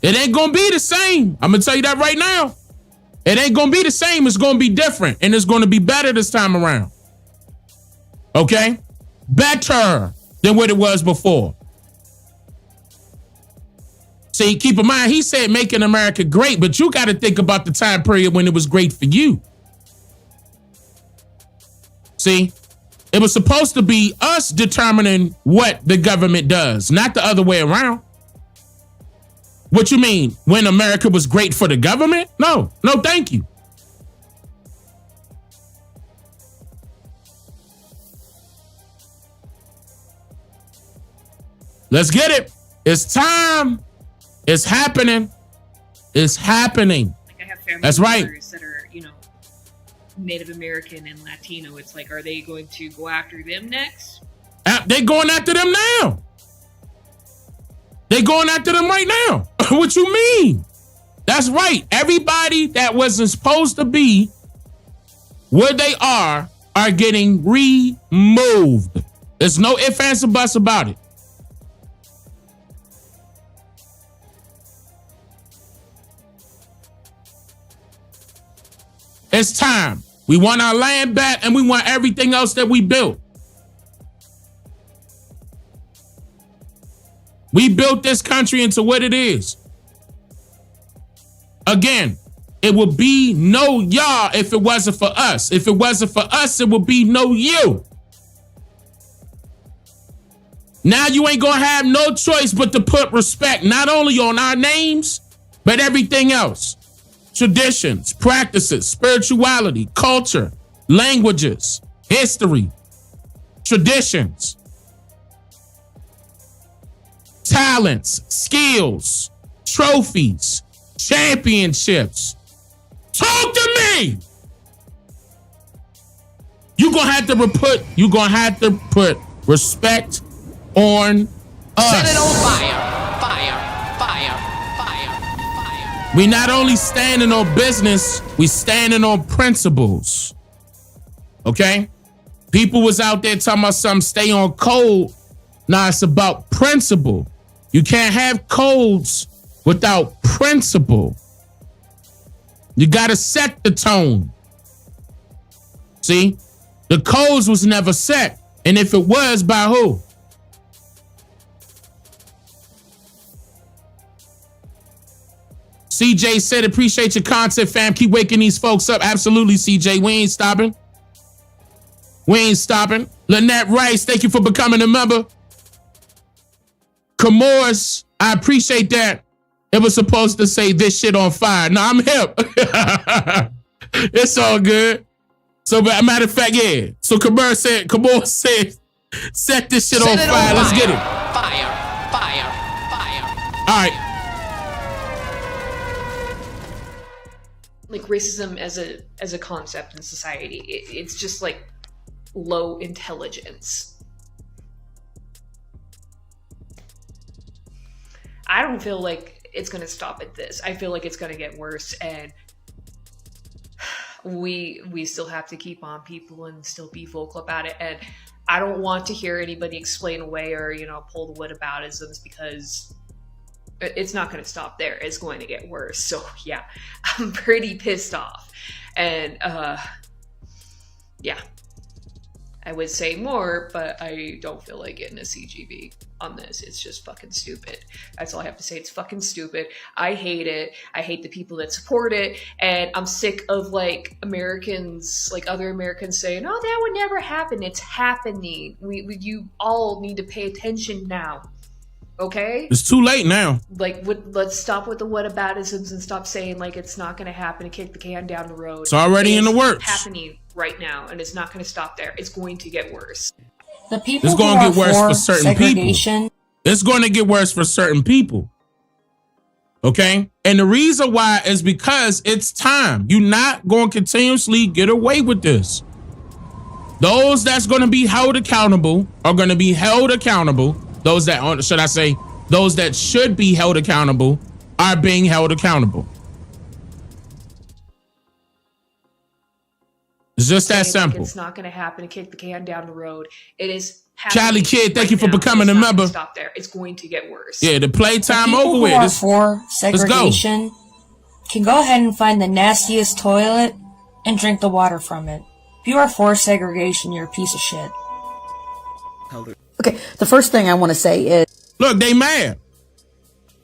It ain't gonna be the same. I'm gonna tell you that right now. It ain't gonna be the same. It's gonna be different. And it's gonna be better this time around. Okay? Better than what it was before. See, keep in mind, he said making America great, but you got to think about the time period when it was great for you. See, it was supposed to be us determining what the government does, not the other way around. What you mean? When America was great for the government? No, thank you. Let's get it. It's time. It's happening. It's happening. Like, I have family That's right. members that are, you know, Native American and Latino. It's like, are they going to go after them next? They're going after them now. They're going after them right now. What you mean? That's right. Everybody that wasn't supposed to be where they are getting removed. There's no ifs, ands, or buts about it. It's time. We want our land back and we want everything else that we built. We built this country into what it is. Again, it would be no y'all if it wasn't for us. If it wasn't for us, it would be no you. Now you ain't gonna have no choice but to put respect not only on our names, but everything else. Traditions, practices, spirituality, culture, languages, history, traditions, talents, skills, trophies, championships. Talk to me. You're gonna have to put respect on us. Set it on fire, fire, fire, fire, fire. We not only standing on business, we standing on principles. Okay? People was out there talking about something, stay on code. Nah, it's about principle. You can't have codes without principle. You gotta set the tone. See? The codes was never set. And if it was, by who? CJ said, appreciate your content, fam. Keep waking these folks up. Absolutely, CJ. We ain't stopping. We ain't stopping. Lynette Rice, thank you for becoming a member. Camorris, I appreciate that. It was supposed to say this shit on fire. No, I'm hip. It's all good. So, but a matter of fact, yeah. So Camorris said, set this shit on fire. Let's get it. Fire, fire, fire. All right. Like racism as a concept in society, it's just like low intelligence. I don't feel like it's going to stop at this. I feel like it's going to get worse, and we still have to keep on people and still be vocal about it. And I don't want to hear anybody explain away or, pull the whataboutisms, because it's not going to stop there. It's going to get worse. So yeah, I'm pretty pissed off. And yeah, I would say more, but I don't feel like getting a CGB on this. It's just fucking stupid. That's all I have to say. It's fucking stupid. I hate it. I hate the people that support it. And I'm sick of like Americans, like other Americans saying, oh, that would never happen. It's happening. You all need to pay attention now. Okay? It's too late now. Like, let's stop with the whataboutisms and stop saying like it's not going to happen and kick the can down the road. It's already in the works. It's happening right now, and it's not going to stop there. It's going to get worse. The people it's going to get worse for certain people. It's going to get worse for certain people. Okay? And the reason why is because it's time. You're not going to continuously get away with this. Those that's going to be held accountable are going to be held accountable. Those that, should I say, those that should be held accountable are being held accountable. It's just that simple. It's not going to happen to kick the can down the road. It is happening. Charlie Kidd, thank right you for now. becoming a member. Stop there. It's going to get worse. Yeah, the playtime over who with. Are for segregation can go ahead and find the nastiest toilet and drink the water from it. If you are for segregation, you're a piece of shit. Okay, the first thing I want to say is... Look, they mad.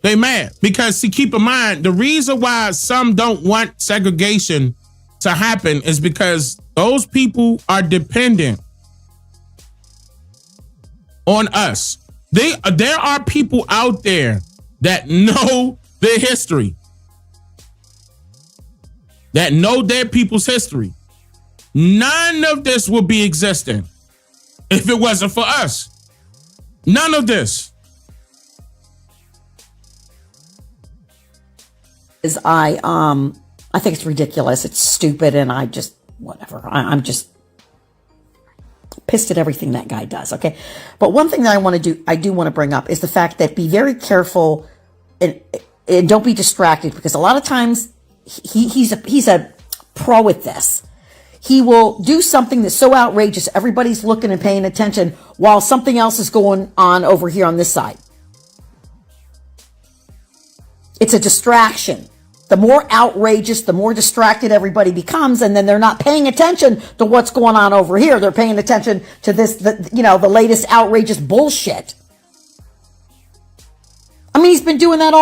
They mad. Because, see, keep in mind, the reason why some don't want segregation to happen is because those people are dependent on us. There are people out there that know their history, that know their people's history. None of this would be existing if it wasn't for us. None of this. I think it's ridiculous. It's stupid, and I just whatever. I'm just pissed at everything that guy does. Okay, but one thing that I do want to bring up is the fact that be very careful and don't be distracted, because a lot of times he's a pro at this. He will do something that's so outrageous, everybody's looking and paying attention while something else is going on over here on this side. It's a distraction. The more outrageous, the more distracted everybody becomes, and then they're not paying attention to what's going on over here. They're paying attention to this, the latest outrageous bullshit. I mean, he's been doing that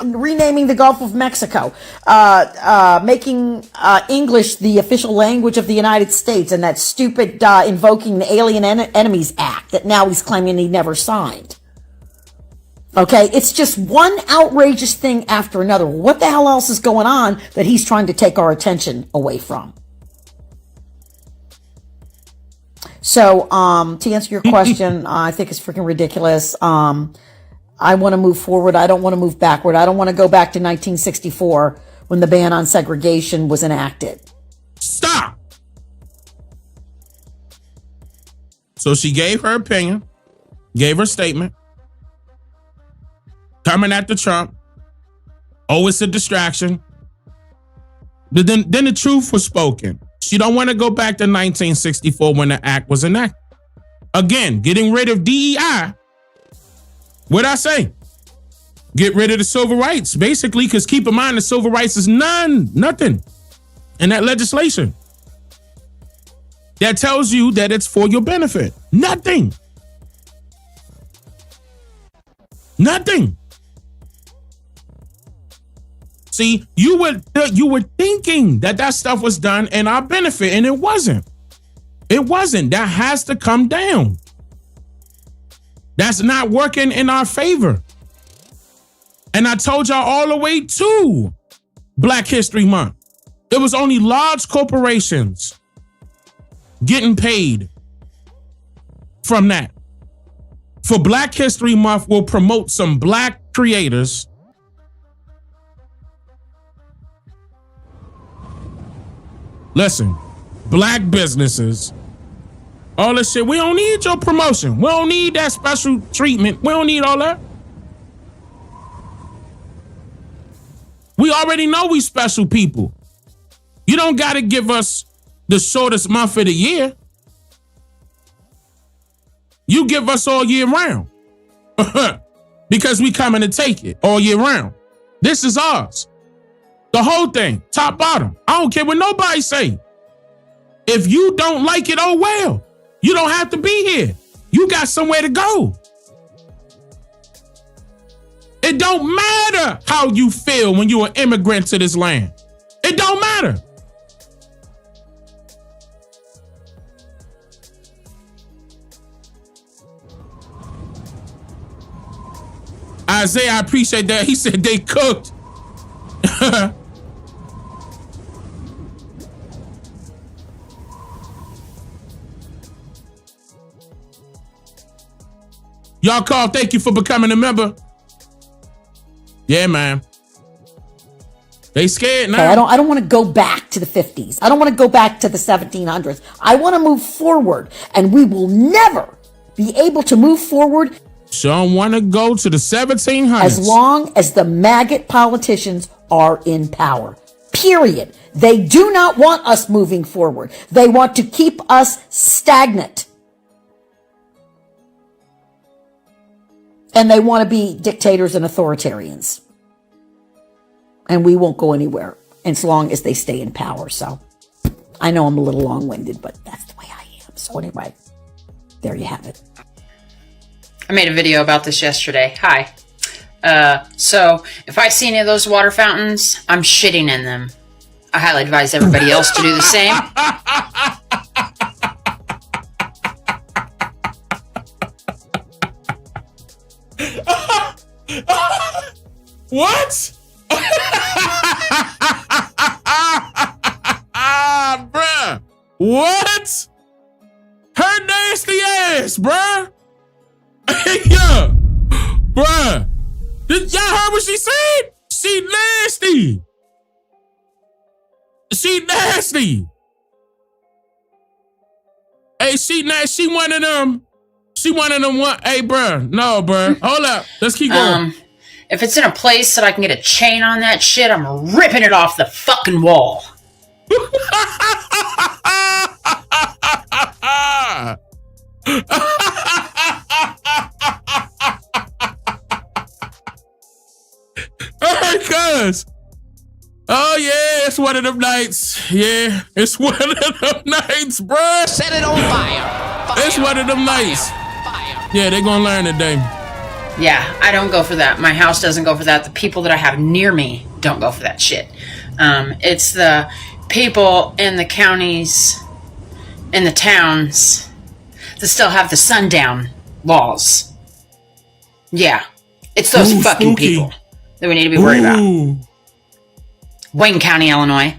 renaming the Gulf of Mexico, making English the official language of the United States, and that stupid invoking the Alien Enemies Act that now he's claiming he never signed. Okay, it's just one outrageous thing after another. What the hell else is going on that he's trying to take our attention away from? So, to answer your question, I think it's freaking ridiculous. I want to move forward. I don't want to move backward. I don't want to go back to 1964 when the ban on segregation was enacted. Stop! So she gave her opinion, gave her statement, coming after Trump. Oh, it's a distraction. But then the truth was spoken. She don't want to go back to 1964 when the act was enacted. Again, getting rid of DEI. What'd I say? Get rid of the civil rights, basically, because keep in mind the civil rights is nothing in that legislation. That tells you that it's for your benefit. Nothing. See, you were thinking that stuff was done in our benefit, and it wasn't. It wasn't. That has to come down. That's not working in our favor. And I told y'all all the way to Black History Month. It was only large corporations getting paid from that. For Black History Month, we'll promote some black creators. Listen, black businesses. All this shit, we don't need your promotion. We don't need that special treatment. We don't need all that. We already know we special people. You don't got to give us the shortest month of the year. You give us all year round. Because we coming to take it all year round. This is ours. The whole thing, top, bottom. I don't care what nobody say. If you don't like it, oh well. You don't have to be here. You got somewhere to go. It don't matter how you feel when you're an immigrant to this land. It don't matter. Isaiah, I appreciate that. He said they cooked. Y'all call, thank you for becoming a member. Yeah, man. They scared now. Okay, I don't want to go back to the 50s. I don't want to go back to the 1700s. I want to move forward, and we will never be able to move forward. So I want to go to the 1700s. As long as the maggot politicians are in power. Period. They do not want us moving forward. They want to keep us stagnant. And they want to be dictators and authoritarians. And we won't go anywhere as long as they stay in power. So I know I'm a little long-winded, but that's the way I am. So anyway, there you have it. I made a video about this yesterday. Hi. So if I see any of those water fountains, I'm shitting in them. I highly advise everybody else to do the same. What? Bruh. What? Her nasty ass, bruh. Yeah. Bruh. Y'all heard what she said? She nasty. She nasty. Hey, she one of them. She one of them. What? Hey, bruh. No, bruh. Hold up. Let's keep going. If it's in a place that I can get a chain on that shit, I'm ripping it off the fucking wall. Cuz. Oh yeah, it's one of them nights. Yeah, it's one of them nights, bruh. Set it on fire. It's one of them nights. Fire. Yeah, they gonna learn today. Yeah, I don't go for that. My house doesn't go for that. The people that I have near me don't go for that shit. It's the people in the counties, in the towns, that still have the sundown laws. Yeah, it's those fucking spooky people that we need to be worried about. Wayne County, Illinois,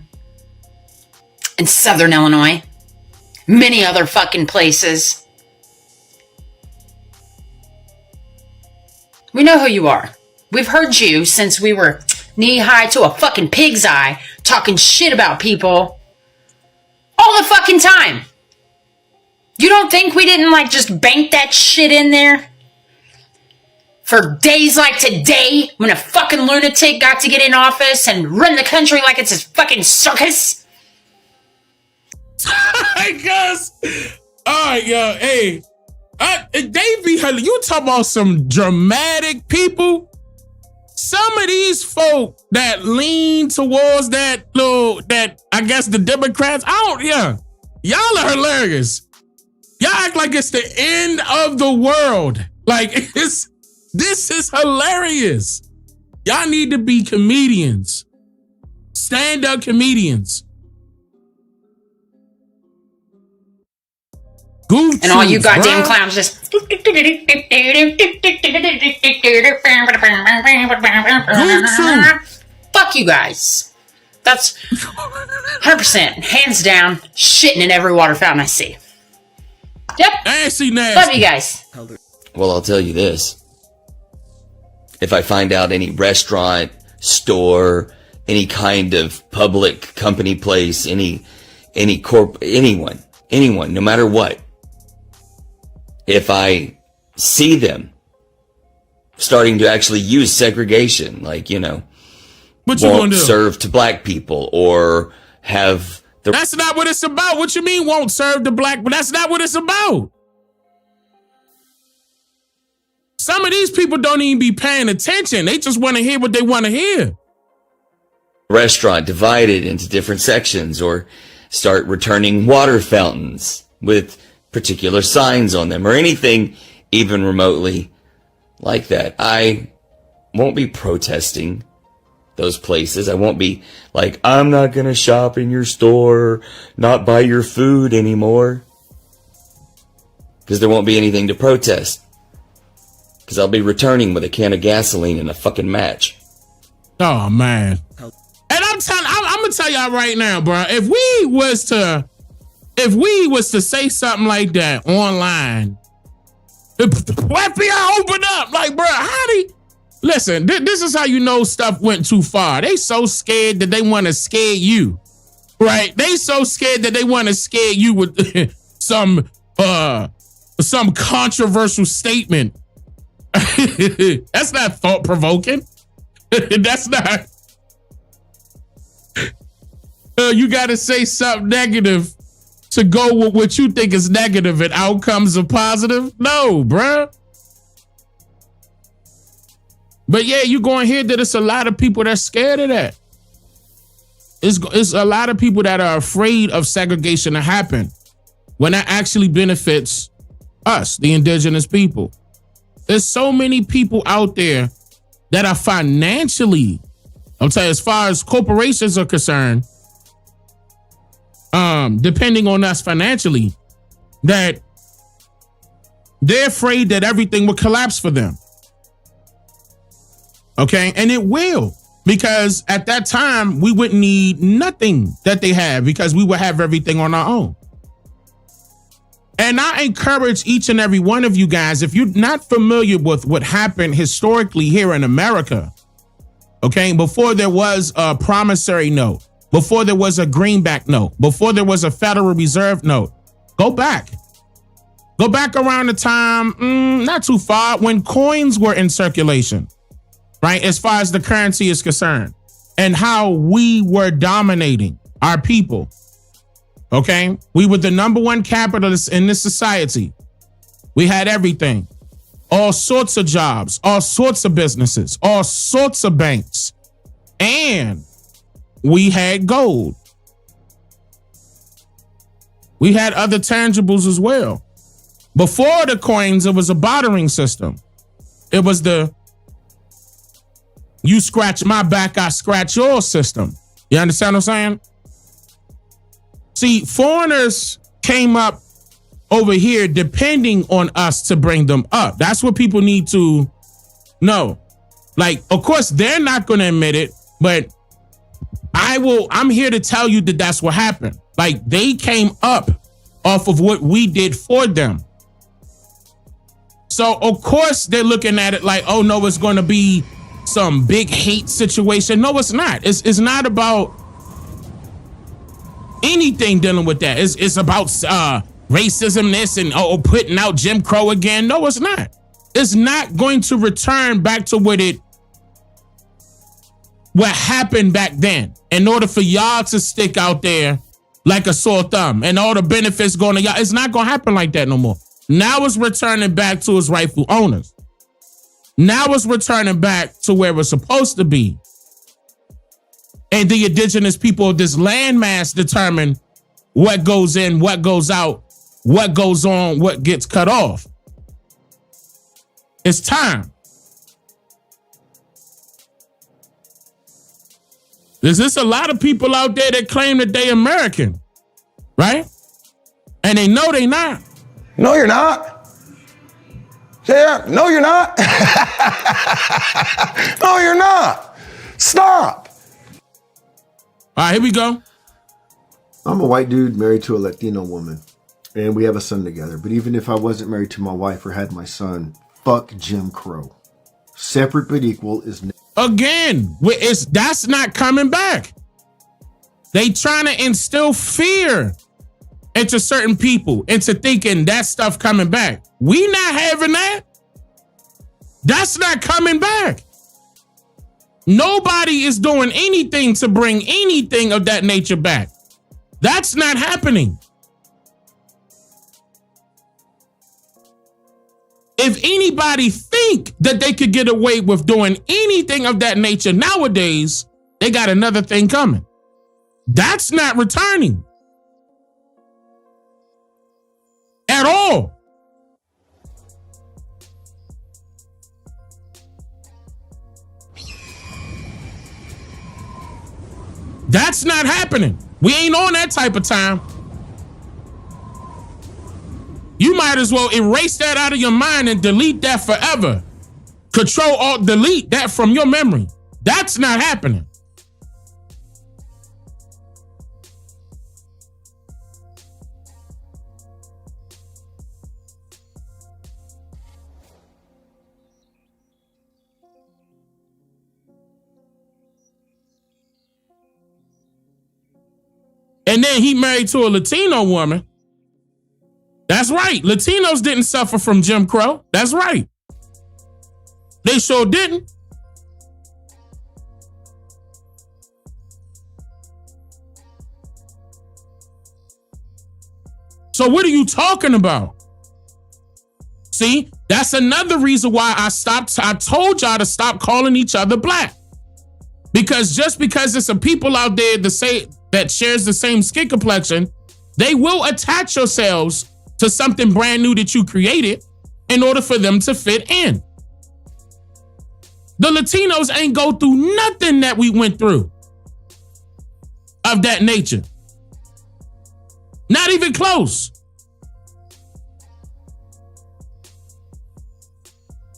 and Southern Illinois, many other fucking places. We know who you are. We've heard you since we were knee-high to a fucking pig's eye, talking shit about people all the fucking time. You don't think we didn't, like, just bank that shit in there? For days like today, when a fucking lunatic got to get in office and run the country like it's a fucking circus? I guess. All right, yo, hey. You talk about some dramatic people. Some of these folk that lean towards that I guess the Democrats, y'all are hilarious. Y'all act like it's the end of the world. Like, this is hilarious. Y'all need to be comedians. Stand-up comedians. Goof and all you goddamn bruh. clowns just... Fuck you guys. That's 100%, hands down, shitting in every water fountain I see. Yep. Nasty. Love you guys. Well, I'll tell you this. If I find out any restaurant, store, any kind of public company place, anyone, no matter what, if I see them starting to actually use segregation, like, what you won't gonna do? serve to black people or have the... That's not what it's about. What you mean won't serve the black? But that's not what it's about. Some of these people don't even be paying attention. They just want to hear what they want to hear. Restaurant divided into different sections, or start returning water fountains with particular signs on them, or anything even remotely like that. I won't be protesting those places. I won't be like, I'm not going to shop in your store, not buy your food anymore. Because there won't be anything to protest. Because I'll be returning with a can of gasoline and a fucking match. Oh, man. And I'm going to tell y'all right now, bro, if we was to say something like that online, the FBI open up, like, bro, listen, this is how you know stuff went too far. They so scared that they want to scare you, right? They so scared that they want to scare you with some controversial statement. That's not thought-provoking. That's not. You got to say something negative to go with what you think is negative and outcomes are positive. No, bruh. But yeah, you going to hear that it's a lot of people that's scared of that. It's a lot of people that are afraid of segregation to happen when that actually benefits us, the indigenous people. There's so many people out there that are financially, I'll tell you, as far as corporations are concerned, depending on us financially, that they're afraid that everything will collapse for them. Okay, and it will, because at that time we wouldn't need nothing that they have, because we would have everything on our own. And I encourage each and every one of you guys, if you're not familiar with what happened historically here in America, okay, before there was a promissory note, before there was a greenback note, before there was a Federal Reserve note, go back. Go back around the time, not too far, when coins were in circulation. Right, as far as the currency is concerned, and how we were dominating our people. Okay, we were the number one capitalists in this society. We had everything, all sorts of jobs, all sorts of businesses, all sorts of banks, and we had gold. We had other tangibles as well. Before the coins, it was a bartering system. It was the you scratch my back, I scratch your system. You understand what I'm saying? See, foreigners came up over here depending on us to bring them up. That's what people need to know. Like, of course, they're not going to admit it, but I'm here to tell you that that's what happened. Like, they came up off of what we did for them. So, of course, they're looking at it like, oh, no, it's going to be some big hate situation. No, it's not. It's not about anything dealing with that. It's about racism, this, and putting out Jim Crow again. No, it's not. It's not going to return back to what happened back then. In order for y'all to stick out there like a sore thumb and all the benefits going to y'all, it's not going to happen like that no more. Now it's returning back to its rightful owners. Now it's returning back to where it's supposed to be. And the indigenous people of this landmass determine what goes in, what goes out, what goes on, what gets cut off. It's time. There's a lot of people out there that claim that they American, right? And they know they not. No, you're not. Yeah, no, you're not. No, you're not. Stop. All right, here we go. I'm a white dude married to a Latino woman, and we have a son together. But even if I wasn't married to my wife or had my son, fuck Jim Crow. Separate but equal is... Again, that's not coming back. They trying to instill fear into certain people, into thinking that stuff coming back. We not having that. That's not coming back. Nobody is doing anything to bring anything of that nature back. That's not happening. If anybody think that they could get away with doing anything of that nature nowadays, they got another thing coming. That's not returning. At all. That's not happening. We ain't on that type of time. You might as well erase that out of your mind and delete that forever. Control Alt delete that from your memory. That's not happening. And then he married to a Latino woman. That's right. Latinos didn't suffer from Jim Crow. That's right. They sure didn't. So what are you talking about? See, that's another reason why I told y'all to stop calling each other black. Because just because it's a people out there that shares the same skin complexion, they will attach yourselves to something brand new that you created in order for them to fit in. The Latinos ain't go through nothing that we went through of that nature. Not even close.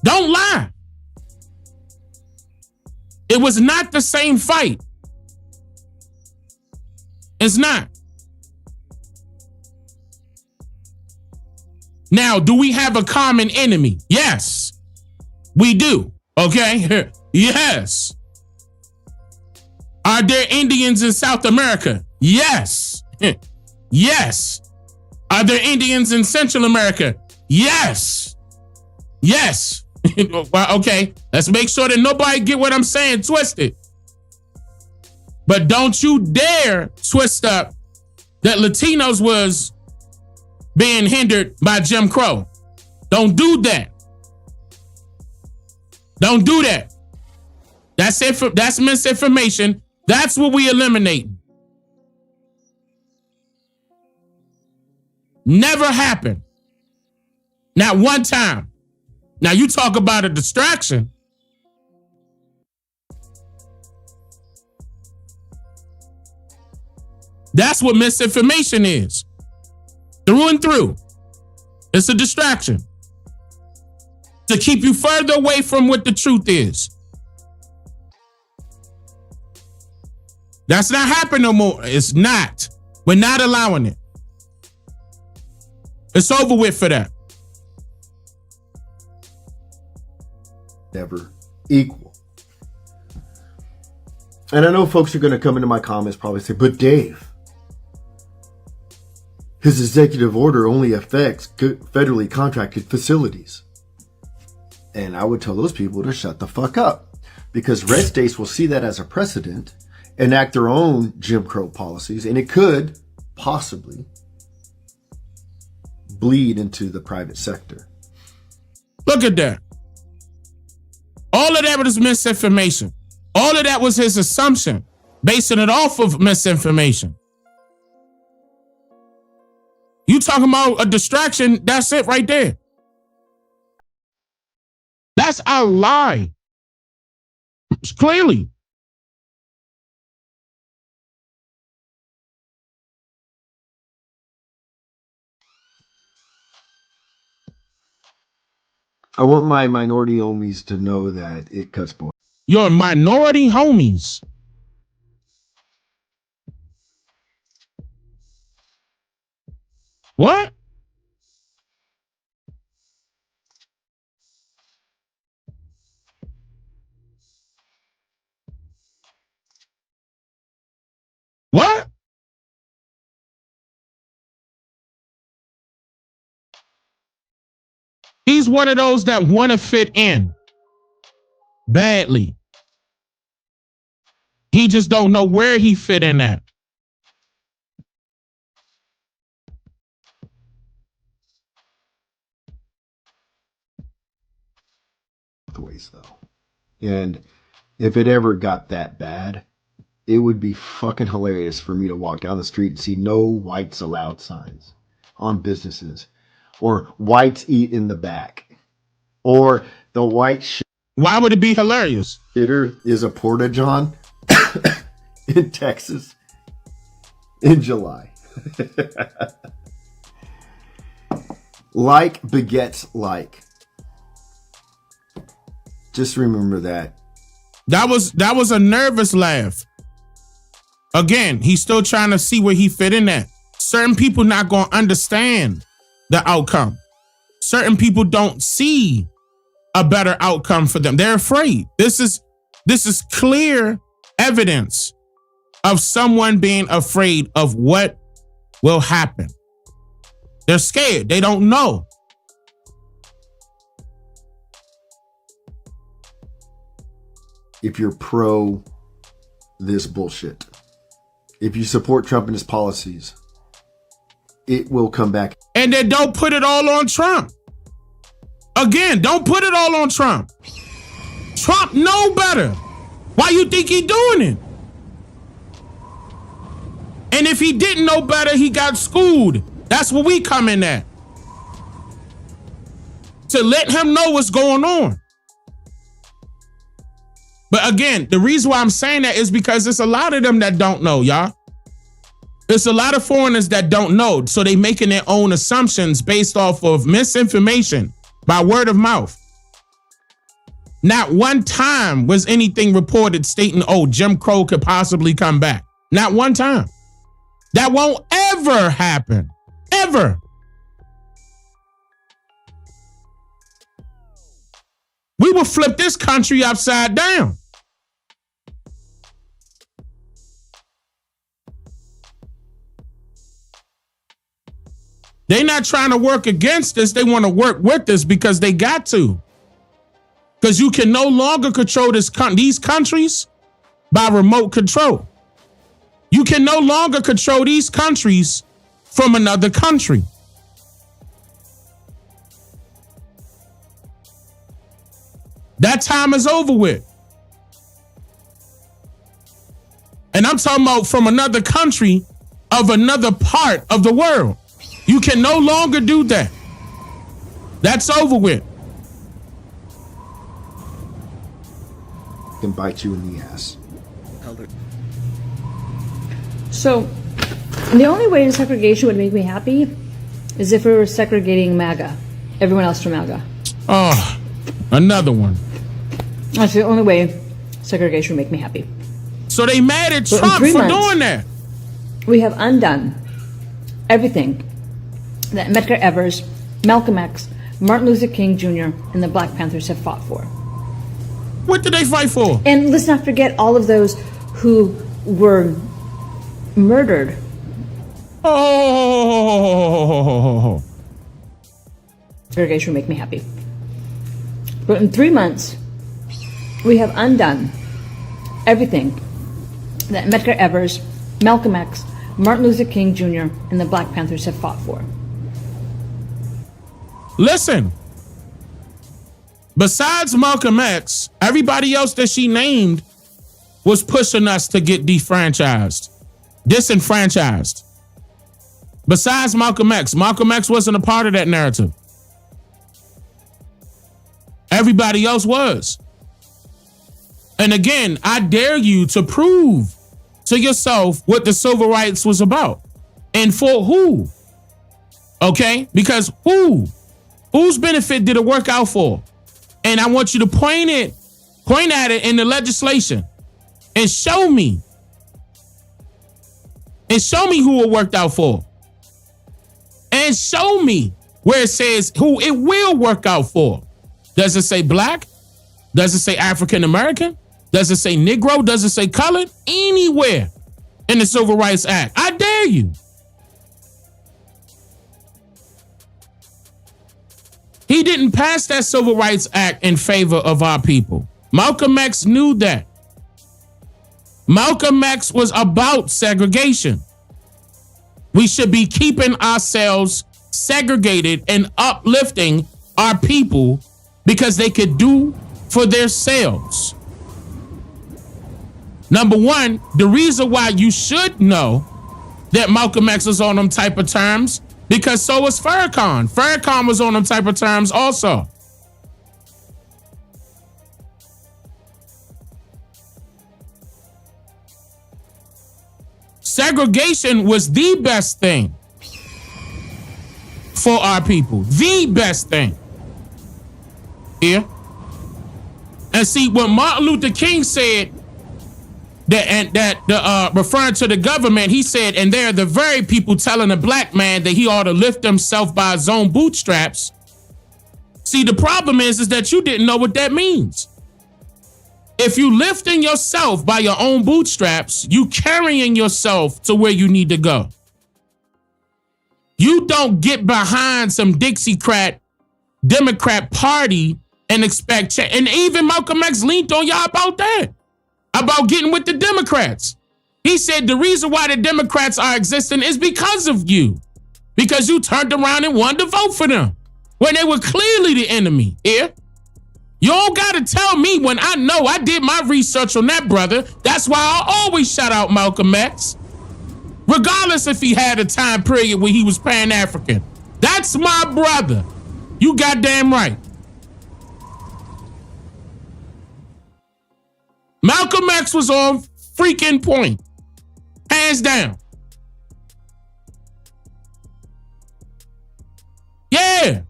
Don't lie. It was not the same fight. It's not. Now, do we have a common enemy? Yes, we do. Okay? Yes. Are there Indians in South America? Yes. Yes. Are there Indians in Central America? Yes. Yes. Well, okay, let's make sure that nobody get what I'm saying twisted. But don't you dare twist up that Latinos was being hindered by Jim Crow. Don't do that. Don't do that. That's misinformation. That's what we eliminate. Never happened. Not one time. Now you talk about a distraction. That's what misinformation is. Through and through. It's a distraction. To keep you further away from what the truth is. That's not happening no more. It's not. We're not allowing it. It's over with for that. Never equal. And I know folks are going to come into my comments probably say, but Dave, his executive order only affects federally contracted facilities. And I would tell those people to shut the fuck up, because red states will see that as a precedent, enact their own Jim Crow policies, and it could possibly bleed into the private sector. Look at that. All of that was misinformation. All of that was his assumption, basing it off of misinformation. You talking about a distraction, that's it right there. That's a lie. Clearly. I want my minority homies to know that it cuts both. Your minority homies. What? What? He's one of those that want to fit in badly. He just don't know where he fit in at. Ways though. And if it ever got that bad, it would be fucking hilarious for me to walk down the street and see no whites allowed signs on businesses, or whites eat in the back, or the white shit. Why would it be hilarious? Shitter is a porta john in Texas in July. Like begets like. Just remember that. That was a nervous laugh. Again, he's still trying to see where he fit in at. Certain people not going to understand the outcome. Certain people don't see a better outcome for them. They're afraid. This is clear evidence of someone being afraid of what will happen. They're scared. They don't know. If you're pro this bullshit, if you support Trump and his policies, it will come back. And then don't put it all on Trump. Again, don't put it all on Trump. Trump know better. Why you think he doing it? And if he didn't know better, he got schooled. That's what we come in at. To let him know what's going on. But again, the reason why I'm saying that is because there's a lot of them that don't know, y'all. There's a lot of foreigners that don't know. So they making their own assumptions based off of misinformation by word of mouth. Not one time was anything reported stating, oh, Jim Crow could possibly come back. Not one time. That won't ever happen. Ever. We will flip this country upside down. They're not trying to work against us. They want to work with us because they got to. Because you can no longer control these countries by remote control. You can no longer control these countries from another country. That time is over with. And I'm talking about from another country of another part of the world. You can no longer do that. That's over with. fucking bite you in the ass. So, the only way segregation would make me happy is if we were segregating MAGA, everyone else from MAGA. Oh, another one. That's the only way segregation would make me happy. So they mad at Trump for doing that. We have undone everything that Medgar Evers, Malcolm X, Martin Luther King Jr., and the Black Panthers have fought for. What did they fight for? And let's not forget all of those who were murdered. Oh. Segregation would make me happy. But in 3 months, we have undone everything that Medgar Evers, Malcolm X, Martin Luther King Jr., and the Black Panthers have fought for. Listen, besides Malcolm X, everybody else that she named was pushing us to get disenfranchised. Besides Malcolm X wasn't a part of that narrative. Everybody else was. And again, I dare you to prove to yourself what the civil rights was about. And for who? Okay? Because whose benefit did it work out for? And I want you to point at it in the legislation and show me. And show me who it worked out for. And show me where it says who it will work out for. Does it say black? Does it say African American? Does it say Negro? Does it say colored? Anywhere in the Civil Rights Act. I dare you. He didn't pass that Civil Rights Act in favor of our people. Malcolm X knew that. Malcolm X was about segregation. We should be keeping ourselves segregated and uplifting our people because they could do for themselves. Number one, the reason why you should know that Malcolm X was on them type of terms, because so was Farrakhan. Farrakhan was on them type of terms also. Segregation was the best thing for our people. The best thing. Yeah. And see, when Martin Luther King said that referring to the government, he said, and they're the very people telling a black man that he ought to lift himself by his own bootstraps. See, the problem is that you didn't know what that means. If you lifting yourself by your own bootstraps, you carrying yourself to where you need to go. You don't get behind some Dixiecrat Democrat party and expect change. And even Malcolm X leaned on y'all about that, about getting with the Democrats. He said the reason why the Democrats are existing is because of you, because you turned around and wanted to vote for them when they were clearly the enemy. Yeah. You don't got to tell me when I know I did my research on that brother. That's why I always shout out Malcolm X, regardless if he had a time period when he was Pan-African. That's my brother. You goddamn right. Malcolm X was on freaking point. Hands down. Yeah.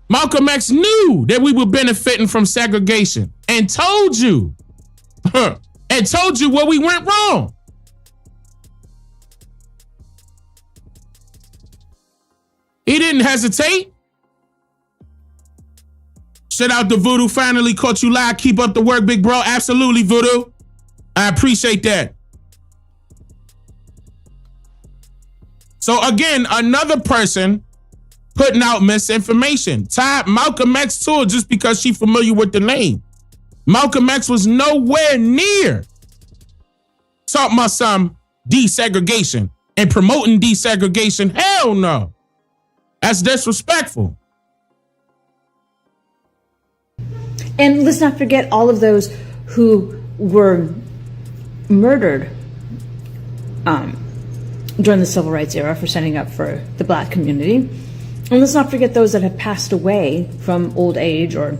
Malcolm X knew that we were benefiting from segregation and told you where we went wrong. He didn't hesitate. Shout out to Voodoo, finally caught you live. Keep up the work, big bro. Absolutely, Voodoo. I appreciate that. So again, another person putting out misinformation. Tied Malcolm X to it just because she's familiar with the name. Malcolm X was nowhere near talking about some desegregation and promoting desegregation. Hell no. That's disrespectful. And let's not forget all of those who were murdered during the Civil Rights era for standing up for the black community. And let's not forget those that have passed away from old age or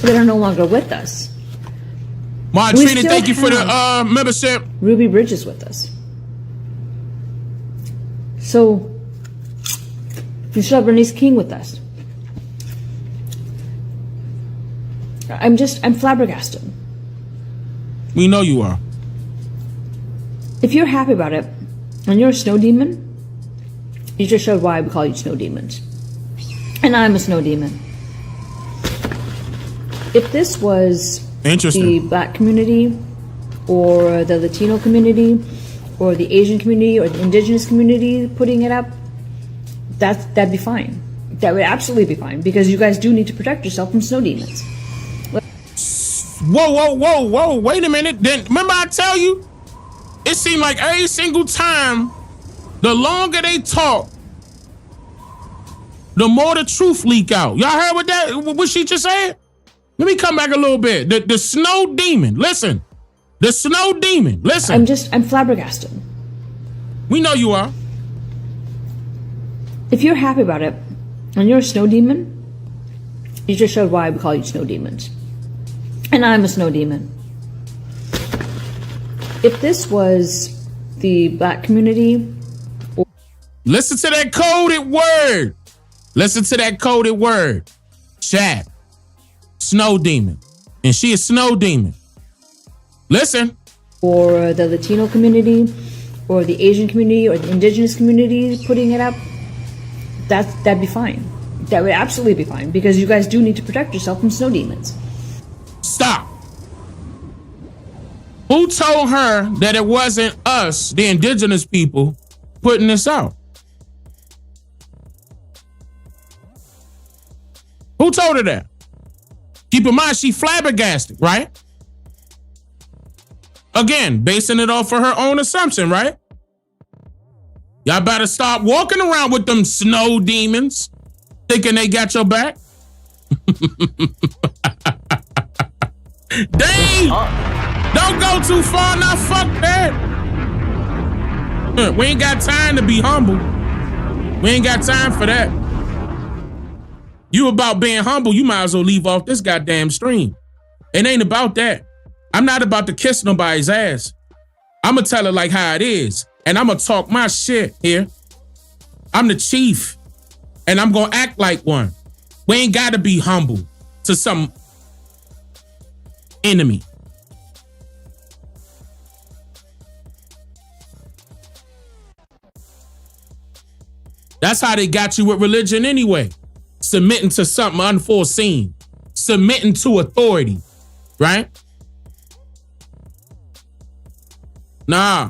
that are no longer with us. Martrina, thank you for the membership. Ruby Bridges with us. So you still have Bernice King with us. I'm flabbergasted. We know you are. If you're happy about it, and you're a snow demon, you just showed why we call you snow demons. And I'm a snow demon. If this was the Black community, or the Latino community, or the Asian community, or the Indigenous community putting it up, that'd be fine. That would absolutely be fine, because you guys do need to protect yourself from snow demons. Whoa, wait a minute. Then remember I tell you, it seemed like every single time, the longer they talk, the more the truth leak out. Y'all heard what she just said? Let me come back a little bit. The snow demon, listen. The snow demon, listen. I'm flabbergasted. We know you are. If you're happy about it, and you're a snow demon, you just showed why we call you snow demons. And I'm a snow demon. If this was the Black community... Listen to that coded word. Listen to that coded word. Chat. Snow demon. And she is snow demon. Listen. Or the Latino community, or the Asian community, or the Indigenous community putting it up, that'd be fine. That would absolutely be fine, because you guys do need to protect yourself from snow demons. Stop. Who told her that it wasn't us, the indigenous people, putting this out? Who told her that? Keep in mind, she flabbergasted, right? Again, basing it off of her own assumption, right? Y'all better stop walking around with them snow demons, thinking they got your back. Dane, don't go too far now. Fuck that. We ain't got time to be humble. We ain't got time for that. You about being humble, you might as well leave off this goddamn stream. It ain't about that. I'm not about to kiss nobody's ass. I'm gonna tell it like how it is. And I'm gonna talk my shit here. I'm the chief. And I'm gonna act like one. We ain't gotta be humble to some enemy. That's how they got you with religion anyway. Submitting to something unforeseen. Submitting to authority. Right? Nah.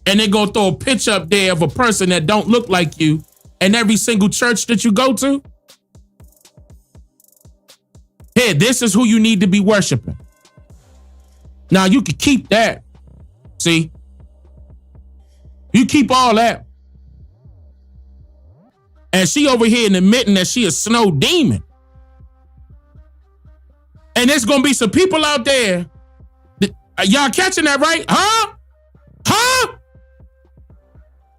And they gonna throw a picture up there of a person that don't look like you in every single church that you go to. Hey, this is who you need to be worshiping. Now you can keep that. See? You keep all that. And she over here and admitting that she a snow demon. And there's gonna be some people out there. Y'all catching that, right? Huh? Huh?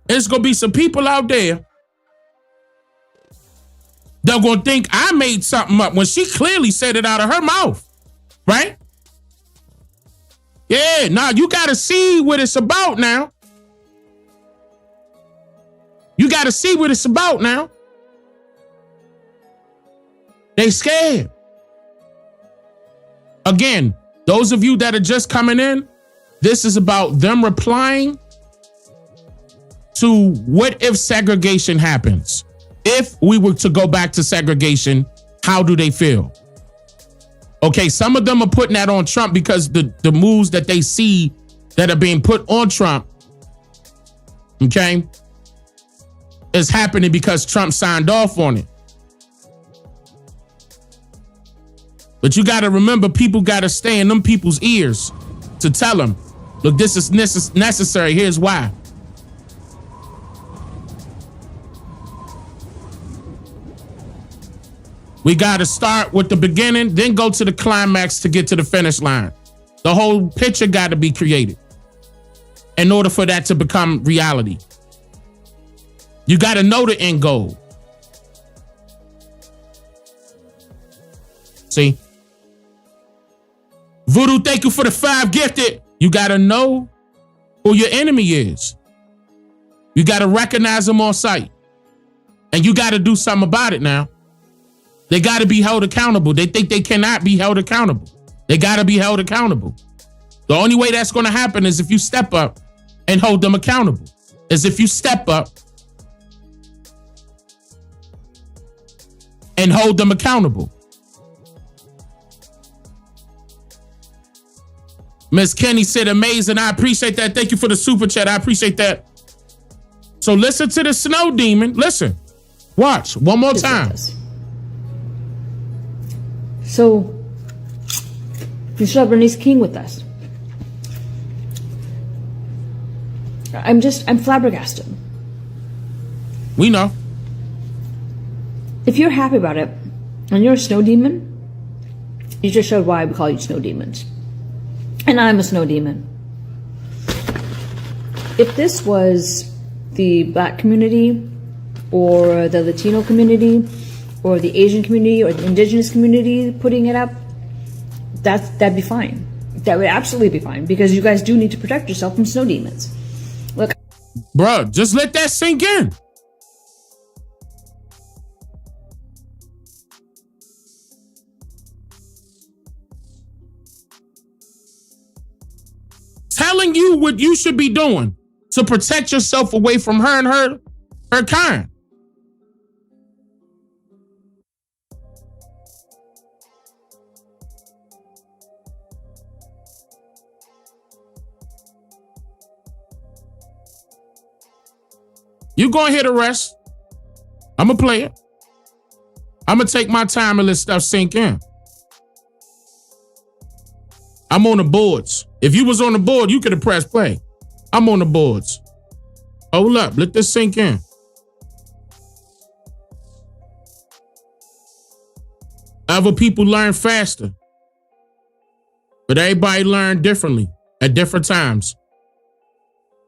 There's gonna be some people out there that gonna think I made something up when she clearly said it out of her mouth. Right? Yeah, now you gotta see what it's about now. You gotta see what it's about now. They scared. Again, those of you that are just coming in, this is about them replying to what if segregation happens? If we were to go back to segregation, how do they feel? Okay, some of them are putting that on Trump because the moves that they see that are being put on Trump, okay, is happening because Trump signed off on it. But you got to remember, people got to stay in them people's ears to tell them, look, this is necessary. Here's why. We got to start with the beginning, then go to the climax to get to the finish line. The whole picture got to be created in order for that to become reality. You got to know the end goal. See? Voodoo, thank you for the 5 gifted. You got to know who your enemy is. You got to recognize them on sight. And you got to do something about it now. They got to be held accountable. They think they cannot be held accountable. They got to be held accountable. The only way that's going to happen is if you step up and hold them accountable. Is if you step up and hold them accountable. Miss Kenny said, amazing. I appreciate that. Thank you for the super chat. I appreciate that. So listen to the snow demon. Listen. Watch. One more time. So, you still have Bernice King with us. I'm flabbergasted. We know. If you're happy about it, and you're a snow demon, you just showed why we call you snow demons. And I'm a snow demon. If this was the Black community, or the Latino community, or the Asian community, or the Indigenous community putting it up, that'd be fine. That would absolutely be fine, because you guys do need to protect yourself from snow demons. Look, bruh, just let that sink in. Telling you what you should be doing to protect yourself away from her and her kind. You go ahead and rest. I'm going to play it. I'm going to take my time and let stuff sink in. I'm on the boards. If you was on the board, you could have pressed play. I'm on the boards. Hold up. Let this sink in. Other people learn faster. But everybody learn differently at different times.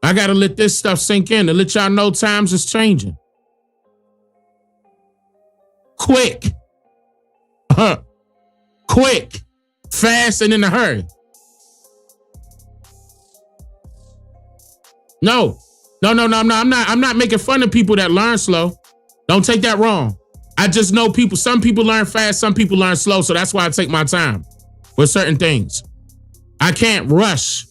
I got to let this stuff sink in to let y'all know times is changing. Quick. Quick. Fast and in a hurry. No. I'm not making fun of people that learn slow. Don't take that wrong. I just know some people learn fast, some people learn slow. So that's why I take my time with certain things. I can't rush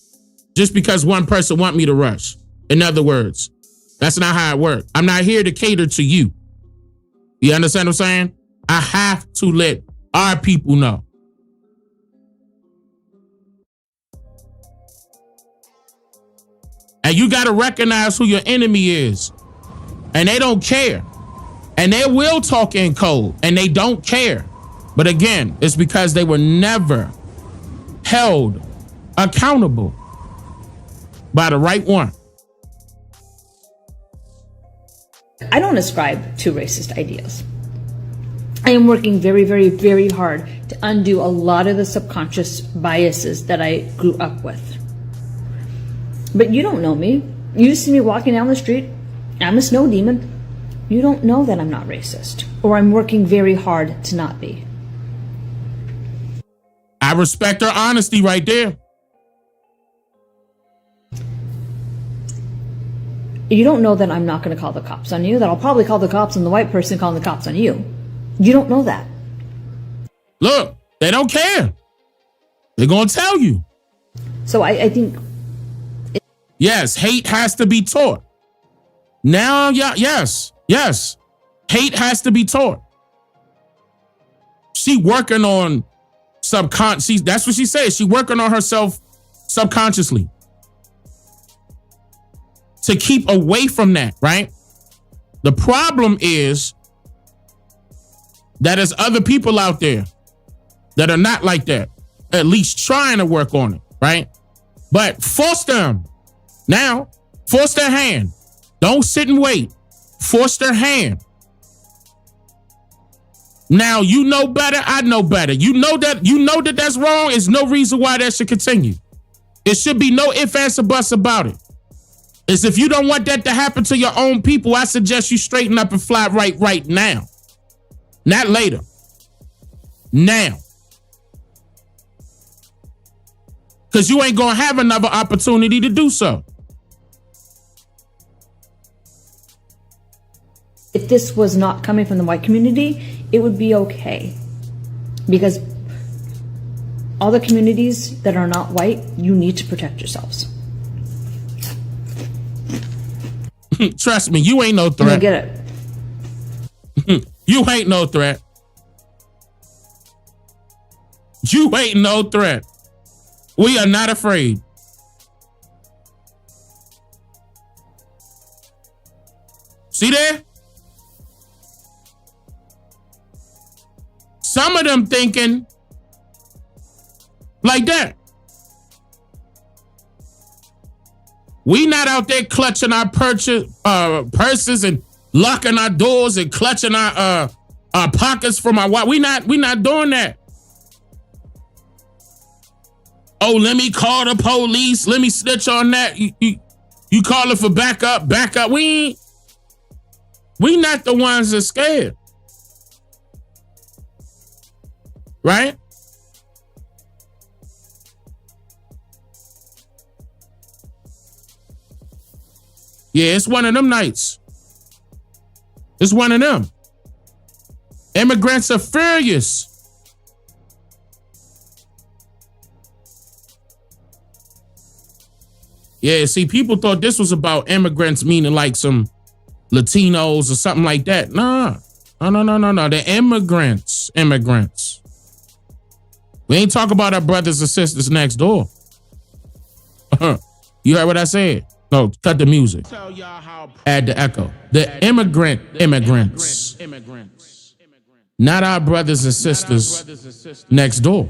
just because one person want me to rush. In other words, that's not how it works. I'm not here to cater to you. You understand what I'm saying? I have to let our people know. And you got to recognize who your enemy is. And they don't care. And they will talk in code. And they don't care. But again, it's because they were never held accountable by the right one. I don't ascribe to racist ideas. I am working very, very, very hard to undo a lot of the subconscious biases that I grew up with. But you don't know me. You see me walking down the street. I'm a snow demon. You don't know that I'm not racist, or I'm working very hard to not be. I respect her honesty right there. You don't know that I'm not going to call the cops on you, that I'll probably call the cops on the white person calling the cops on you. You don't know that. Look, they don't care. They're going to tell you. So I think... Yes, hate has to be taught. Now, yeah, yes. Hate has to be taught. She working on subconscious. That's what she says. She working on herself subconsciously to keep away from that, right? The problem is that there's other people out there that are not like that, at least trying to work on it, right? But force them. Now, force their hand. Don't sit and wait. Force their hand. Now, you know better, I know better. You know that that's wrong. There's no reason why that should continue. It should be no ifs, ands, or buts about it. It's if you don't want that to happen to your own people, I suggest you straighten up and fly right now. Not later. Now. Because you ain't going to have another opportunity to do so. If this was not coming from the white community, it would be okay. Because all the communities that are not white, you need to protect yourselves. Trust me, you ain't no threat. You get it. You ain't no threat. You ain't no threat. We are not afraid. See there? Some of them thinking like that. We not out there clutching our purses and locking our doors and clutching our pockets from our wife. We not doing that. Oh, let me call the police. Let me snitch on that. You calling for backup. We not the ones that scared. Right? Yeah, it's one of them nights. It's one of them. Immigrants are furious. Yeah, see, people thought this was about immigrants, meaning like some Latinos or something like that. No. They're immigrants. We ain't talk about our brothers and sisters next door. You heard what I said? No, cut the music. Add the echo. The immigrants. Not our brothers and sisters next door.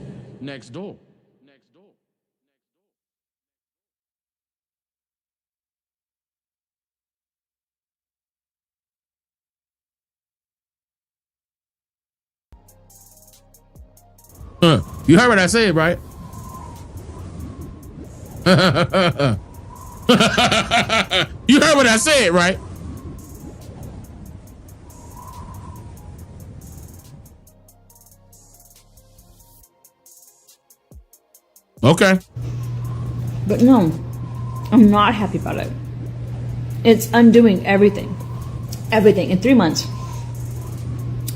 You heard what I said, right? You heard what I said, right? Okay. But no, I'm not happy about it. It's undoing everything. Everything. In 3 months,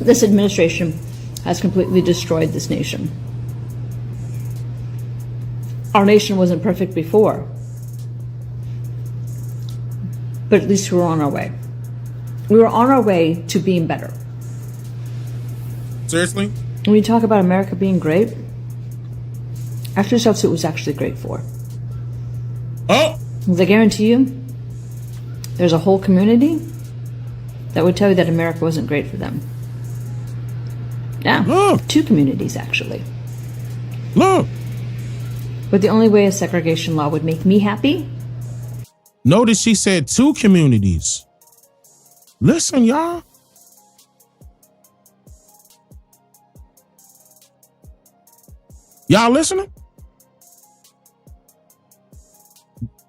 this administration has completely destroyed this nation. Our nation wasn't perfect before, but at least we were on our way. We were on our way to being better. Seriously? When you talk about America being great, ask yourself who it was actually great for. Oh! Because I guarantee you, there's a whole community that would tell you that America wasn't great for them. Yeah, 2 communities actually. Look. But the only way a segregation law would make me happy. Notice she said 2 communities. Listen, y'all. Y'all listening?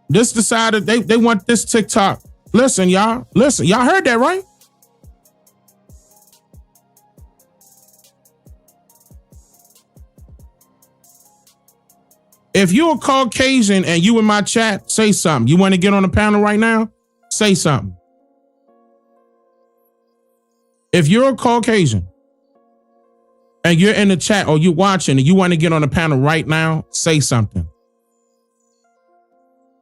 This decided they want this TikTok. Listen, y'all. Listen, y'all heard that, right? If you're a Caucasian and you in my chat, say something. You want to get on the panel right now? Say something. If you're a Caucasian and you're in the chat or you're watching and you want to get on the panel right now, say something.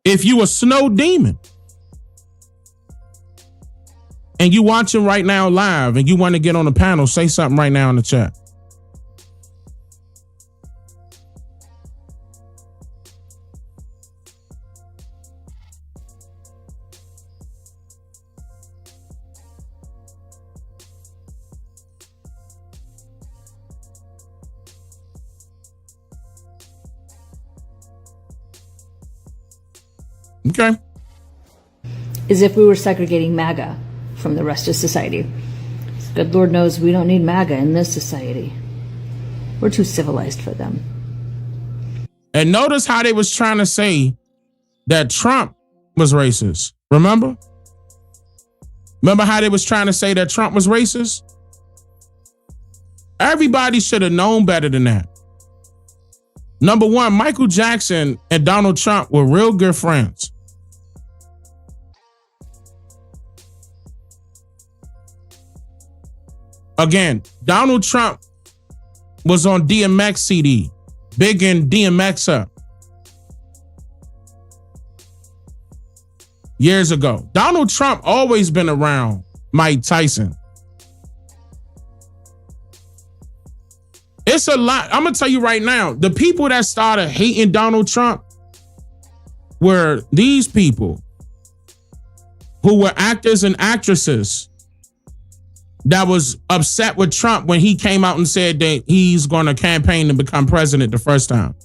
If you a snow demon and you watching right now live and you want to get on the panel, say something right now in the chat. Okay. As if we were segregating MAGA from the rest of society. Good Lord knows we don't need MAGA in this society. We're too civilized for them. And notice how they was trying to say that Trump was racist. Remember? Remember how they was trying to say that Trump was racist? Everybody should have known better than that. Number one, Michael Jackson and Donald Trump were real good friends. Again, Donald Trump was on DMX CD, big in DMX years ago. Donald Trump always been around Mike Tyson. It's a lot. I'm going to tell you right now, the people that started hating Donald Trump were these people who were actors and actresses that was upset with Trump when he came out and said that he's going to campaign to become president the first time.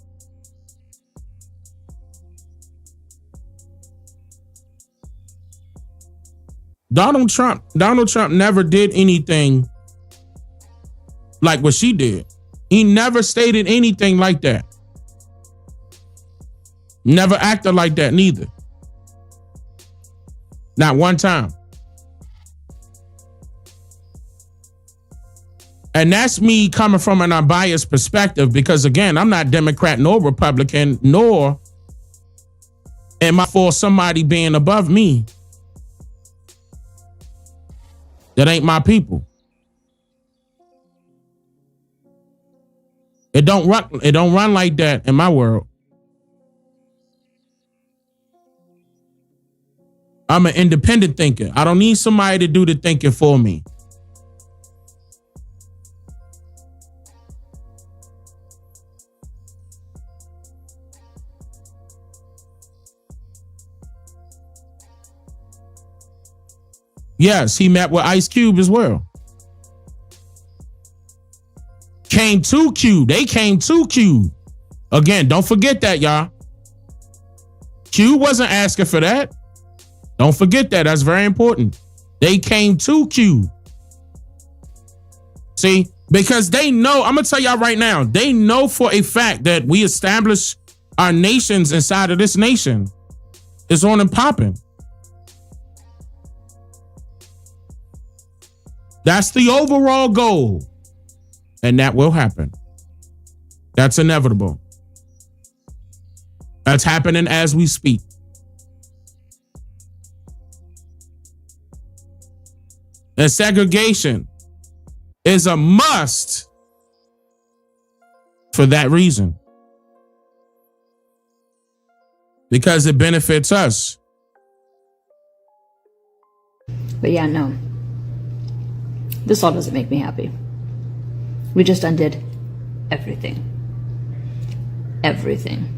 Donald Trump never did anything like what she did. He never stated anything like that. Never acted like that neither. Not one time. And that's me coming from an unbiased perspective because, again, I'm not Democrat nor Republican, nor am I for somebody being above me. That ain't my people. It don't run like that in my world. I'm an independent thinker. I don't need somebody to do the thinking for me. Yes, he met with Ice Cube as well. Came to Q. They came to Q. Again, don't forget that, y'all. Q wasn't asking for that. Don't forget that. That's very important. They came to Q. See, because they know, I'm going to tell y'all right now, they know for a fact that we establish our nations inside of this nation. It's on and popping. That's the overall goal. And that will happen. That's inevitable. That's happening as we speak. And segregation is a must for that reason. Because it benefits us. But yeah, no. This all doesn't make me happy. We just undid everything. Everything.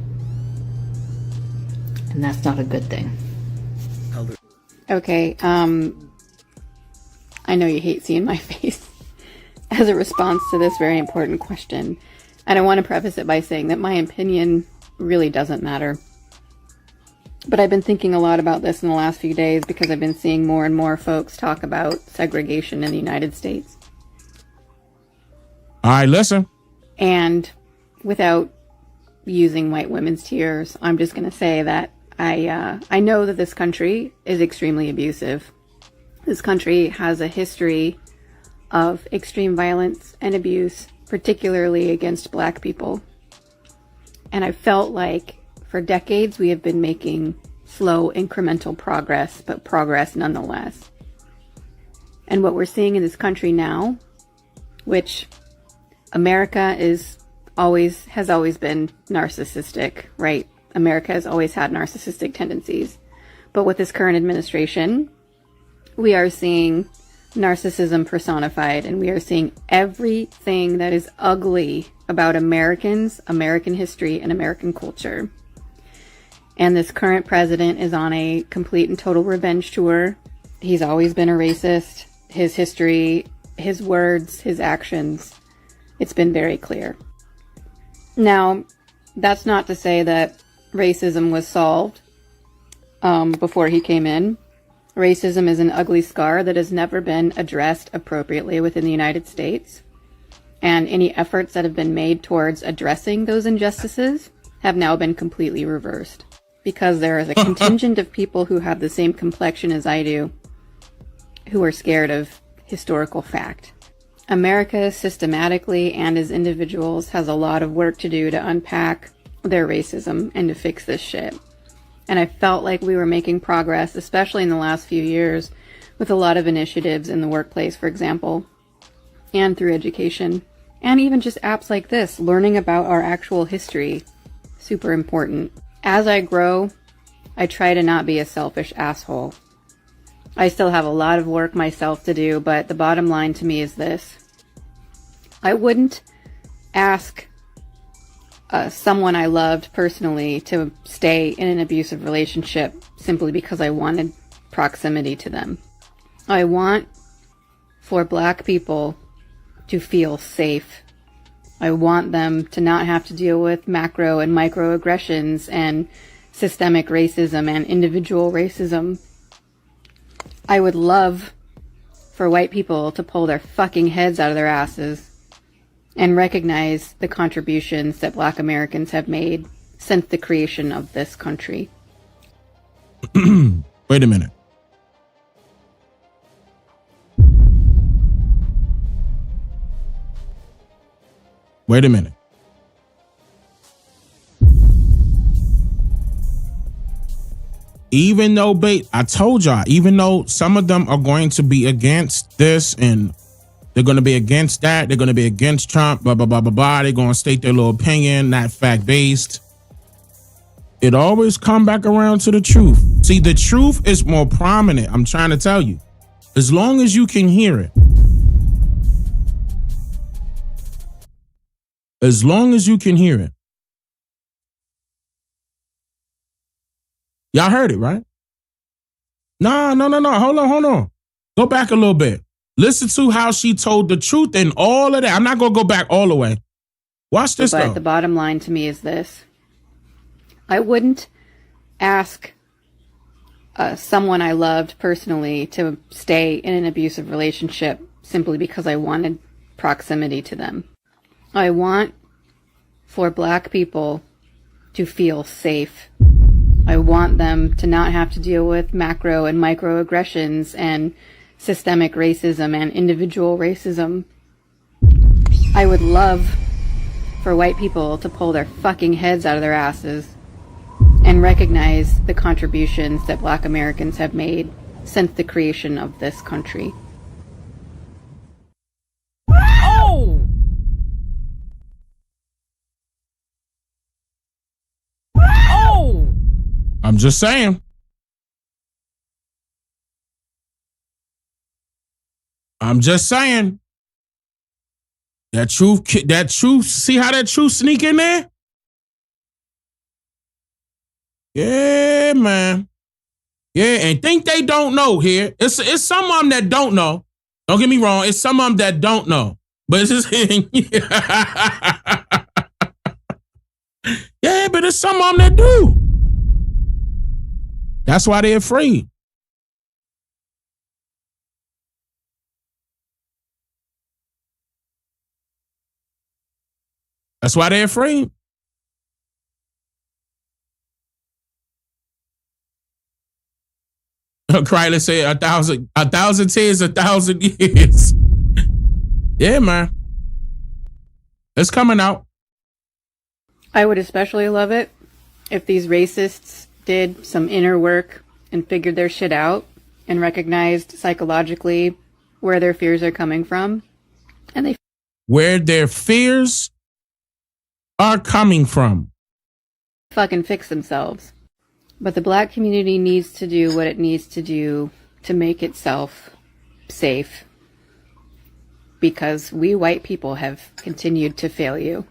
And that's not a good thing. Okay, I know you hate seeing my face as a response to this very important question. And I want to preface it by saying that my opinion really doesn't matter. But I've been thinking a lot about this in the last few days because I've been seeing more and more folks talk about segregation in the United States. All right, listen. And without using white women's tears, I'm just going to say that I know that this country is extremely abusive. This country has a history of extreme violence and abuse, particularly against Black people. And I felt like for decades we have been making slow, incremental progress, but progress nonetheless. And what we're seeing in this country now, which America has always been narcissistic, right? America has always had narcissistic tendencies. But with this current administration, we are seeing narcissism personified, and we are seeing everything that is ugly about Americans, American history, and American culture. And this current president is on a complete and total revenge tour. He's always been a racist. His history, his words, his actions, it's been very clear. Now, that's not to say that racism was solved before he came in. Racism is an ugly scar that has never been addressed appropriately within the United States. And any efforts that have been made towards addressing those injustices have now been completely reversed. Because there is a contingent of people who have the same complexion as I do, who are scared of historical fact. America systematically and as individuals has a lot of work to do to unpack their racism and to fix this shit. And I felt like we were making progress, especially in the last few years, with a lot of initiatives in the workplace, for example, and through education, and even just apps like this, learning about our actual history. Super important. As I grow, I try to not be a selfish asshole. I still have a lot of work myself to do, but the bottom line to me is this. I wouldn't ask someone I loved personally to stay in an abusive relationship simply because I wanted proximity to them. I want for Black people to feel safe. I want them to not have to deal with macro and microaggressions and systemic racism and individual racism. I would love for white people to pull their fucking heads out of their asses and recognize the contributions that Black Americans have made since the creation of this country. Wait a minute. Wait a minute. Even though, I told y'all, even though some of them are going to be against this and they're going to be against that, they're going to be against Trump, blah, blah, blah, blah, blah. They're going to state their little opinion, not fact-based. It always come back around to the truth. See, the truth is more prominent, I'm trying to tell you. As long as you can hear it. As long as you can hear it. Y'all heard it, right? No. Hold on. Go back a little bit. Listen to how she told the truth and all of that. I'm not going to go back all the way. Watch this, But though. the bottom line to me is this. I wouldn't ask someone I loved personally to stay in an abusive relationship simply because I wanted proximity to them. I want for Black people to feel safe. I want them to not have to deal with macro and microaggressions and systemic racism and individual racism. I would love for white people to pull their fucking heads out of their asses and recognize the contributions that Black Americans have made since the creation of this country. Oh! Oh! I'm just saying. That truth, see how that truth sneak in there? Yeah, man. Yeah, and think they don't know here. It's some of them that don't know. Don't get me wrong. It's some of them that don't know. But it's just, yeah, but it's some of them that do. That's why they're afraid. That's why they're afraid. Kryler said 1,000 tears, 1,000 years. Yeah, man. It's coming out. I would especially love it if these racists did some inner work and figured their shit out and recognized psychologically where their fears are coming from. And they where their fears are coming from. Fucking fix themselves. But the Black community needs to do what it needs to do to make itself safe. Because we white people have continued to fail you.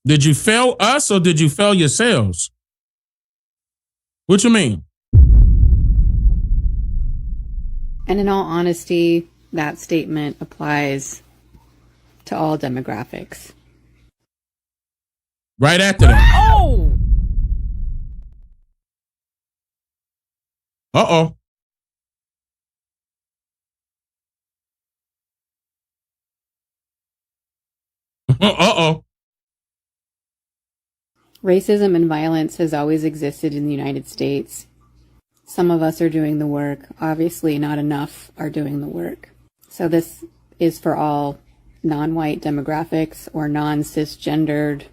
Did you fail us or did you fail yourselves? What you mean? And in all honesty, that statement applies to all demographics. Right after that. Oh! Uh-oh. Uh-oh. Racism and violence has always existed in the United States. Some of us are doing the work. Obviously, not enough are doing the work. So this is for all non-white demographics or non-cisgendered,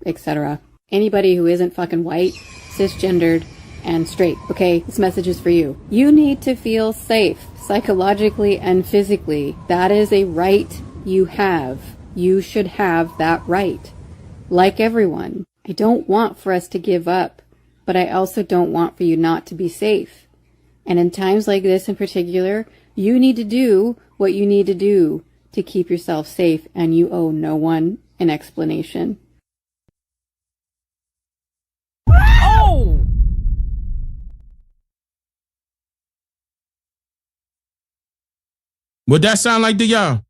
etc. Anybody who isn't fucking white, cisgendered, and straight. Okay, this message is for you. You need to feel safe, psychologically and physically. That is a right you have. You should have that right. Like everyone. I don't want for us to give up, but I also don't want for you not to be safe. And in times like this in particular, you need to do what you need to do to keep yourself safe, and you owe no one an explanation. Oh! Would that sound like to y'all?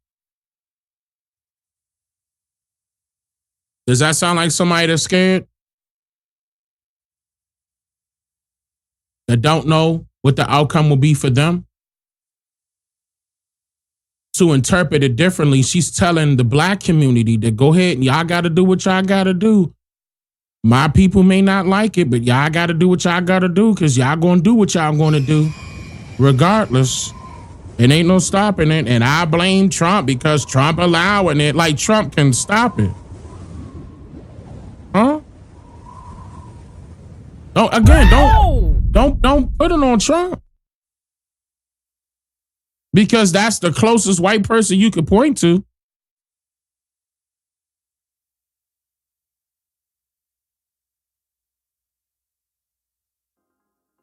Does that sound like somebody that's scared? That don't know what the outcome will be for them? To interpret it differently, she's telling the black community that go ahead and y'all got to do what y'all got to do. My people may not like it, but y'all got to do what y'all got to do because y'all going to do what y'all going to do regardless. It ain't no stopping it. And I blame Trump because Trump allowing it. Like Trump can stop it. Huh? Don't put it on Trump. Because that's the closest white person you could point to.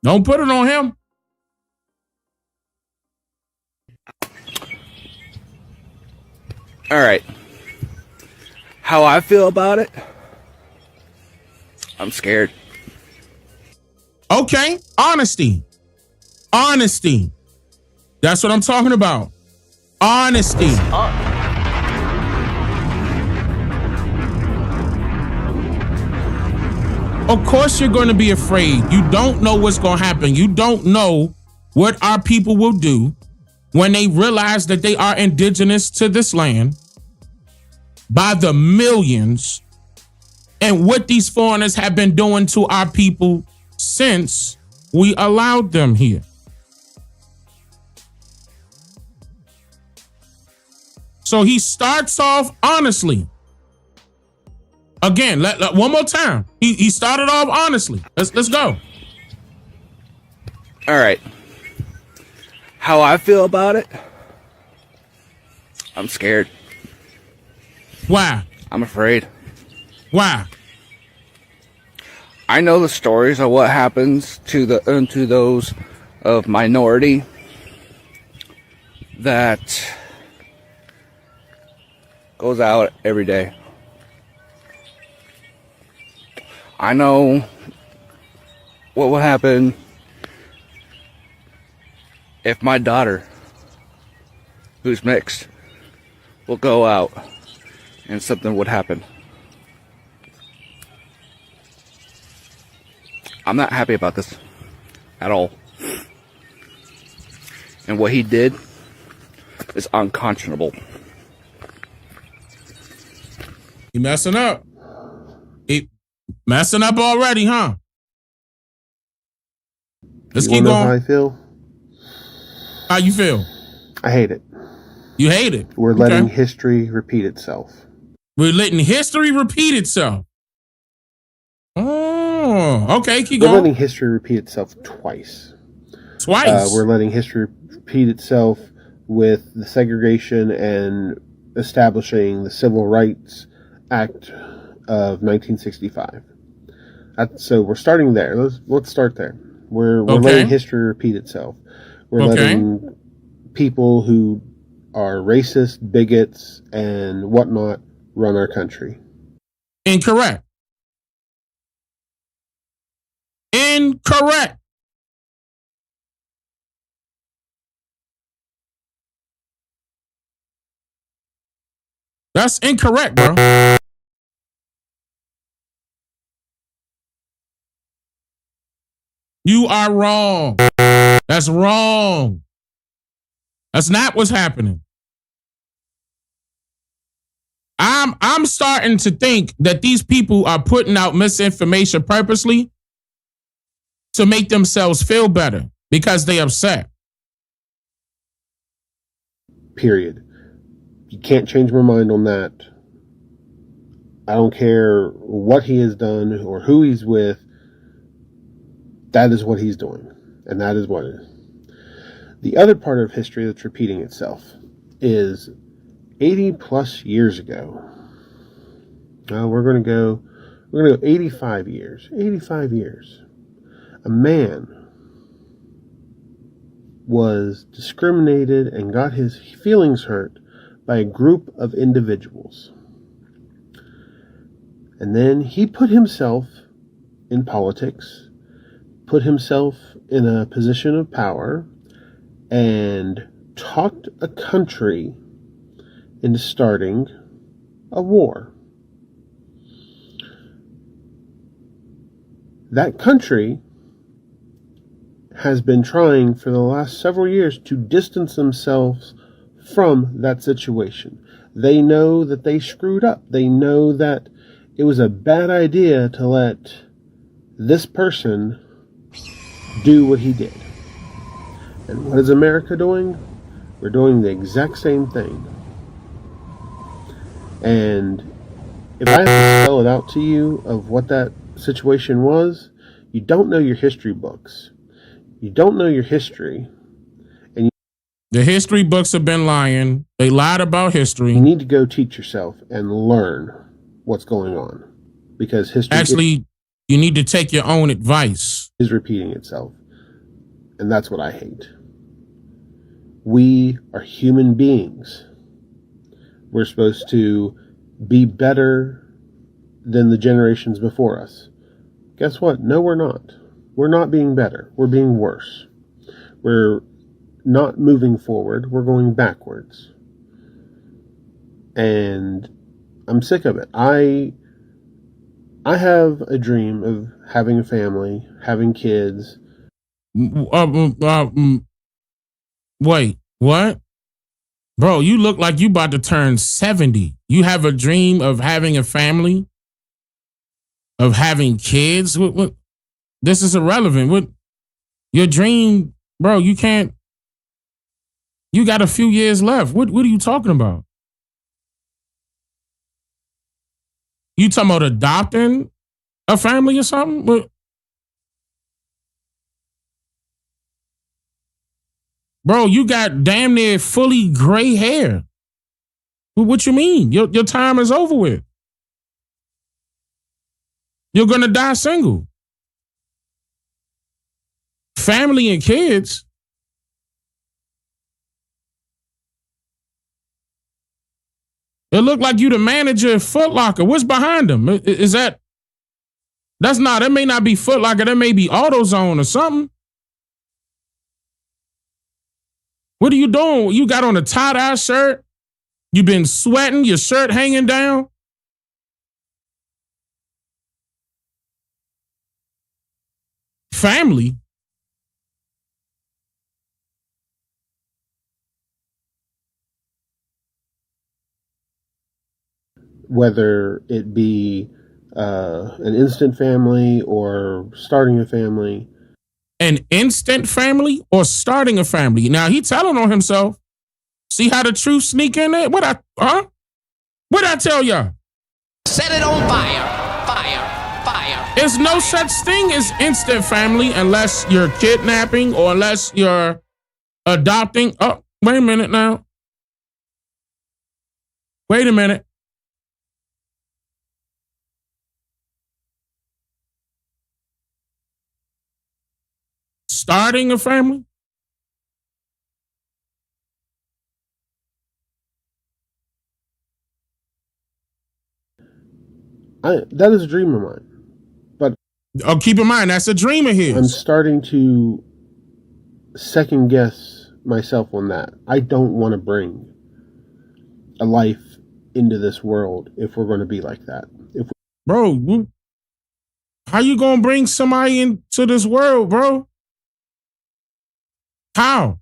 Don't put it on him. All right. How I feel about it? I'm scared. Okay. Honesty. Honesty. That's what I'm talking about. Honesty. Of course you're going to be afraid. You don't know what's going to happen. You don't know what our people will do when they realize that they are indigenous to this land by the millions, and what these foreigners have been doing to our people since we allowed them here. So he starts off honestly. Again, one more time. He started off honestly. Let's go. All right. How I feel about it? I'm scared. Why? I'm afraid. Why? I know the stories of what happens to those of minority that goes out every day. I know what would happen if my daughter, who's mixed, will go out and something would happen. I'm not happy about this at all. And what he did is unconscionable. He messing up. He messing up already, huh? Let's keep going. How I feel? How you feel? I hate it. You hate it? We're letting history repeat itself. We're letting history repeat itself. Oh, okay. Keep We're going. letting history repeat itself twice. Twice? We're letting history repeat itself with the segregation and establishing the Civil Rights Act of 1965. So we're starting there. Let's start there. We're letting history repeat itself. We're letting people who are racist, bigots, and whatnot run our country. Incorrect. Incorrect. That's incorrect, bro. You are wrong. That's wrong. That's not what's happening. I'm starting to think that these people are putting out misinformation purposely to make themselves feel better because they upset. Period. You can't change my mind on that. I don't care what he has done or who he's with. That is what he's doing. And that is what it is. The other part of history that's repeating itself is 80 plus years ago. We're going to go 85 years. 85 years. A man was discriminated and got his feelings hurt by a group of individuals. And then he put himself in politics, put himself in a position of power, and talked a country into starting a war. That country has been trying for the last several years to distance themselves from that situation. They know that they screwed up. They know that it was a bad idea to let this person do what he did. And what is America doing? We're doing the exact same thing. And if I have to spell it out to you of what that situation was, you don't know your history books. You don't know your history. And the history books have been lying. They lied about history. You need to go teach yourself and learn what's going on. Because history... Actually, you need to take your own advice. ...is repeating itself. And that's what I hate. We are human beings. We're supposed to be better than the generations before us. Guess what? No, we're not. We're not being better. We're being worse. We're not moving forward. We're going backwards. And I'm sick of it. I have a dream of having a family, having kids. Wait, what? Bro, you look like you about to turn 70. You have a dream of having a family? Of having kids? What? This is irrelevant. What? Your dream, bro, you can't. You got a few years left. What are you talking about? You talking about adopting a family or something? What? Bro, you got damn near fully gray hair. What you mean? Your time is over with. You're going to die single. Family and kids. It looked like you the manager of Foot Locker. What's behind them? Is that... That may not be Foot Locker. That may be AutoZone or something. What are you doing? You got on a tie-dye shirt. You been sweating. Your shirt hanging down. Family. Whether it be an instant family or starting a family. An instant family or starting a family? Now he telling on himself. See how the truth sneak in there? What I tell y'all? Set it on fire. Fire. Fire. There's no such thing as instant family unless you're kidnapping or unless you're adopting. Oh, wait a minute now. Wait a minute. Starting a family? That is a dream of mine. But keep in mind, that's a dream of his. I'm starting to second guess myself on that. I don't want to bring a life into this world if we're going to be like that. Bro, how you going to bring somebody into this world, bro? How?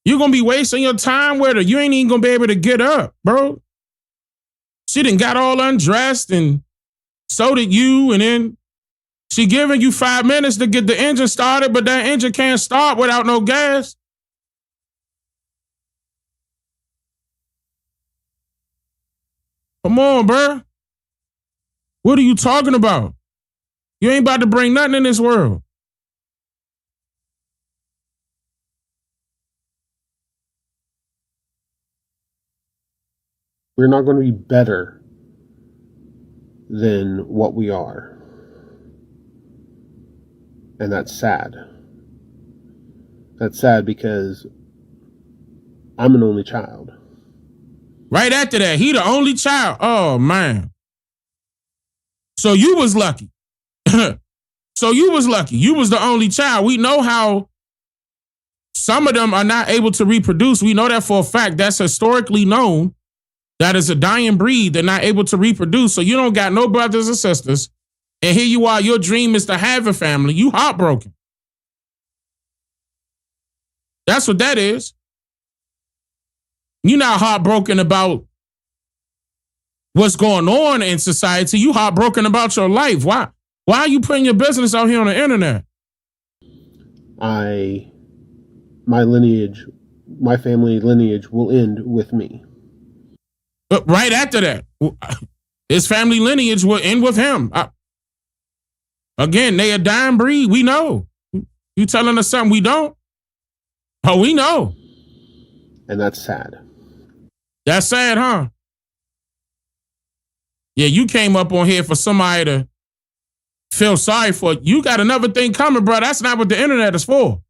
You're going to be wasting your time with her. You ain't even going to be able to get up, bro. She done got all undressed and so did you. And then she giving you 5 minutes to get the engine started, but that engine can't start without no gas. Come on, bro. What are you talking about? You ain't about to bring nothing in this world. We're not going to be better than what we are. And that's sad. That's sad because I'm an only child. Right after that, he the only child. Oh, man. So you was lucky. So you was lucky. You was the only child. We know how some of them are not able to reproduce. We know that for a fact. That's historically known. That is a dying breed. They're not able to reproduce. So you don't got no brothers or sisters. And here you are. Your dream is to have a family. You heartbroken. That's what that is. You're not heartbroken about what's going on in society. You heartbroken about your life. Why are you putting your business out here on the internet? My lineage, my family lineage will end with me. But right after that, his family lineage will end with him. Again, they a dying breed. We know. You telling us something we don't? Oh, we know. And that's sad. That's sad, huh? Yeah, you came up on here for somebody to feel sorry for. You got another thing coming, bro. That's not what the internet is for.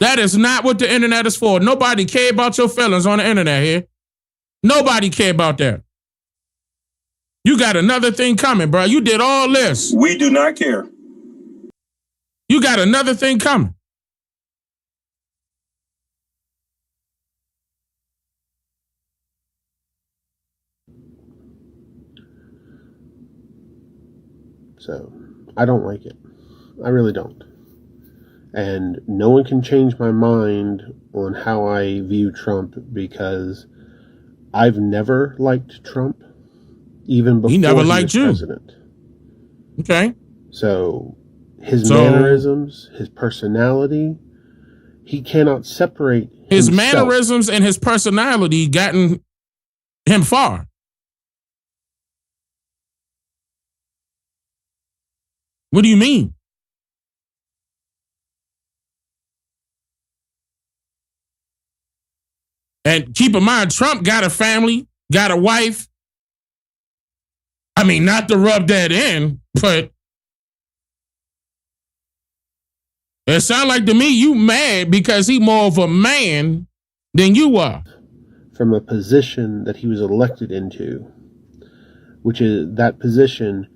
That is not what the internet is for. Nobody care about your feelings on the internet here. Nobody care about that. You got another thing coming, bro. You did all this. We do not care. You got another thing coming. So, I don't like it. I really don't. And no one can change my mind on how I view Trump because I've never liked Trump, even before he never liked you. President. Okay. So, his mannerisms, his personality, he cannot separate his himself. mannerisms and his personality gotten him far. What do you mean? And keep in mind, Trump got a family, got a wife. I mean, not to rub that in, but it sounds like to me you mad because he more of a man than you are. From a position that he was elected into, which is that position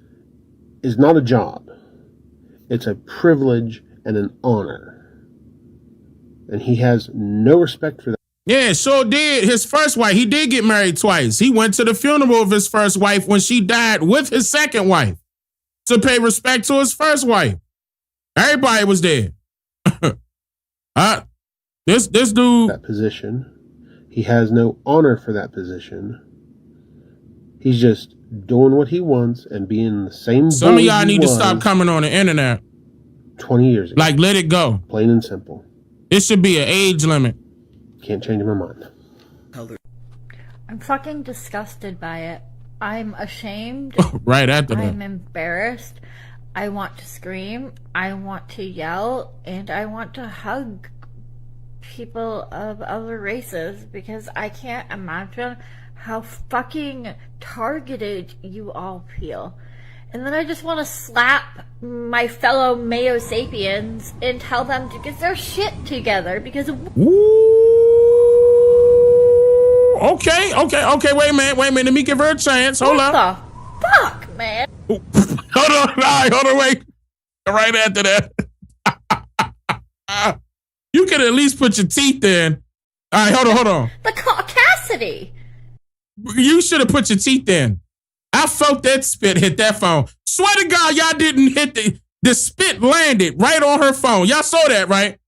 is not a job. It's a privilege and an honor. And he has no respect for that. Yeah, sure did. His first wife, he did get married twice. He went to the funeral of his first wife when she died with his second wife to pay respect to his first wife. Everybody was there. This dude. That position. He has no honor for that position. He's just doing what he wants and being the same. Some of y'all need to stop coming on the internet. 20 years ago. Like, let it go. Plain and simple. It should be an age limit. Can't change my mind. I'm fucking disgusted by it. I'm ashamed. Right after that. I'm embarrassed. I want to scream. I want to yell. And I want to hug people of other races because I can't imagine how fucking targeted you all feel. And then I just want to slap my fellow Mayo Sapiens and tell them to get their shit together because... Okay, wait a minute. Let me give her a chance. Hold up. What the fuck, man? Hold on, wait. Right after that. You could at least put your teeth in. All right, hold on. The Cassidy. You should have put your teeth in. I felt that spit hit that phone. Swear to God, y'all didn't hit the spit landed right on her phone. Y'all saw that, right?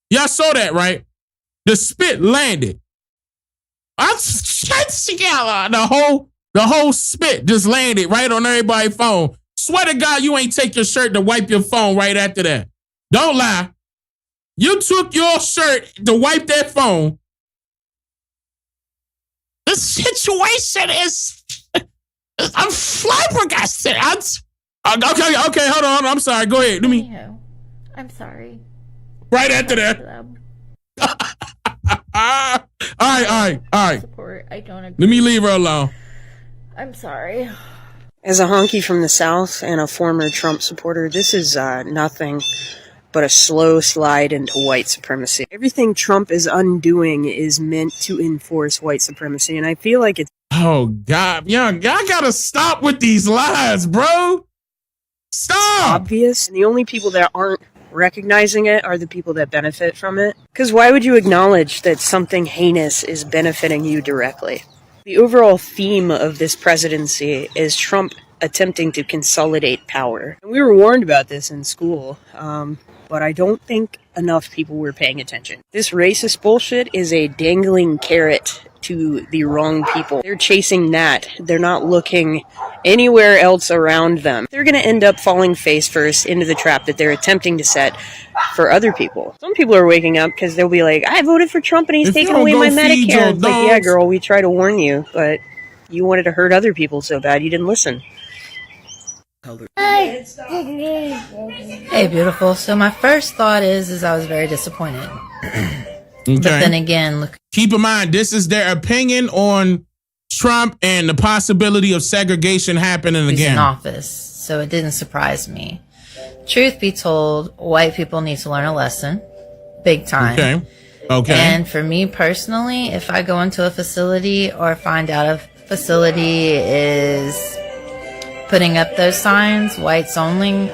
Y'all saw that, right? The spit landed. The whole spit just landed right on everybody's phone. Swear to God, you ain't take your shirt to wipe your phone right after that. Don't lie. You took your shirt to wipe that phone. The situation is... I'm flabbergasted. Okay, hold on. I'm sorry. Go ahead. I'm sorry. Right after that. All right. Support. I don't agree. Let me leave her alone. I'm sorry. As a honky from the South and a former Trump supporter, this is nothing but a slow slide into white supremacy. Everything Trump is undoing is meant to enforce white supremacy, and I feel like it's... Oh, God. Y'all gotta stop with these lies, bro. Stop! Obvious, and the only people that aren't recognizing it are the people that benefit from it. Because why would you acknowledge that something heinous is benefiting you directly? The overall theme of this presidency is Trump attempting to consolidate power. And we were warned about this in school, but I don't think enough people were paying attention. This racist bullshit is a dangling carrot to the wrong people. They're chasing that. They're not looking anywhere else around them. They're going to end up falling face first into the trap that they're attempting to set for other people. Some people are waking up because they'll be like, I voted for Trump and he's taking away my Medicare. It's like, yeah, girl, we try to warn you, but you wanted to hurt other people so bad you didn't listen. Hey, beautiful. So my first thought is I was very disappointed. Okay. But then again, look. Keep in mind, this is their opinion on Trump and the possibility of segregation happening He's again. in office, so it didn't surprise me. Truth be told, white people need to learn a lesson, big time. Okay. And for me personally, if I go into a facility or find out a facility is putting up those signs, whites only,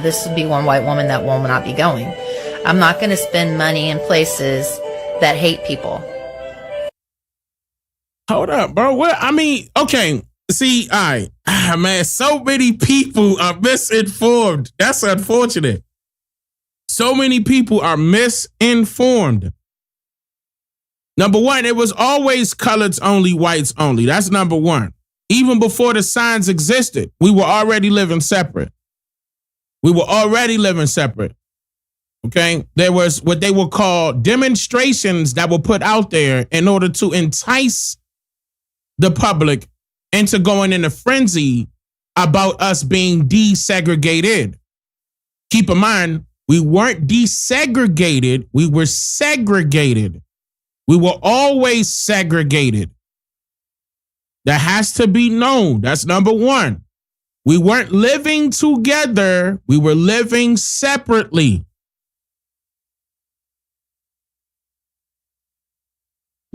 this would be one white woman that will not be going. I'm not going to spend money in places that hate people. Hold up, bro. What? I mean, okay. See, all right. Man, so many people are misinformed. That's unfortunate. So many people are misinformed. Number one, it was always coloreds only, whites only. That's number one. Even before the signs existed, we were already living separate. Okay? There was what they would call demonstrations that were put out there in order to entice the public into going in a frenzy about us being desegregated. Keep in mind, we weren't desegregated, we were segregated. We were always segregated. That has to be known. That's number one. We weren't living together, we were living separately.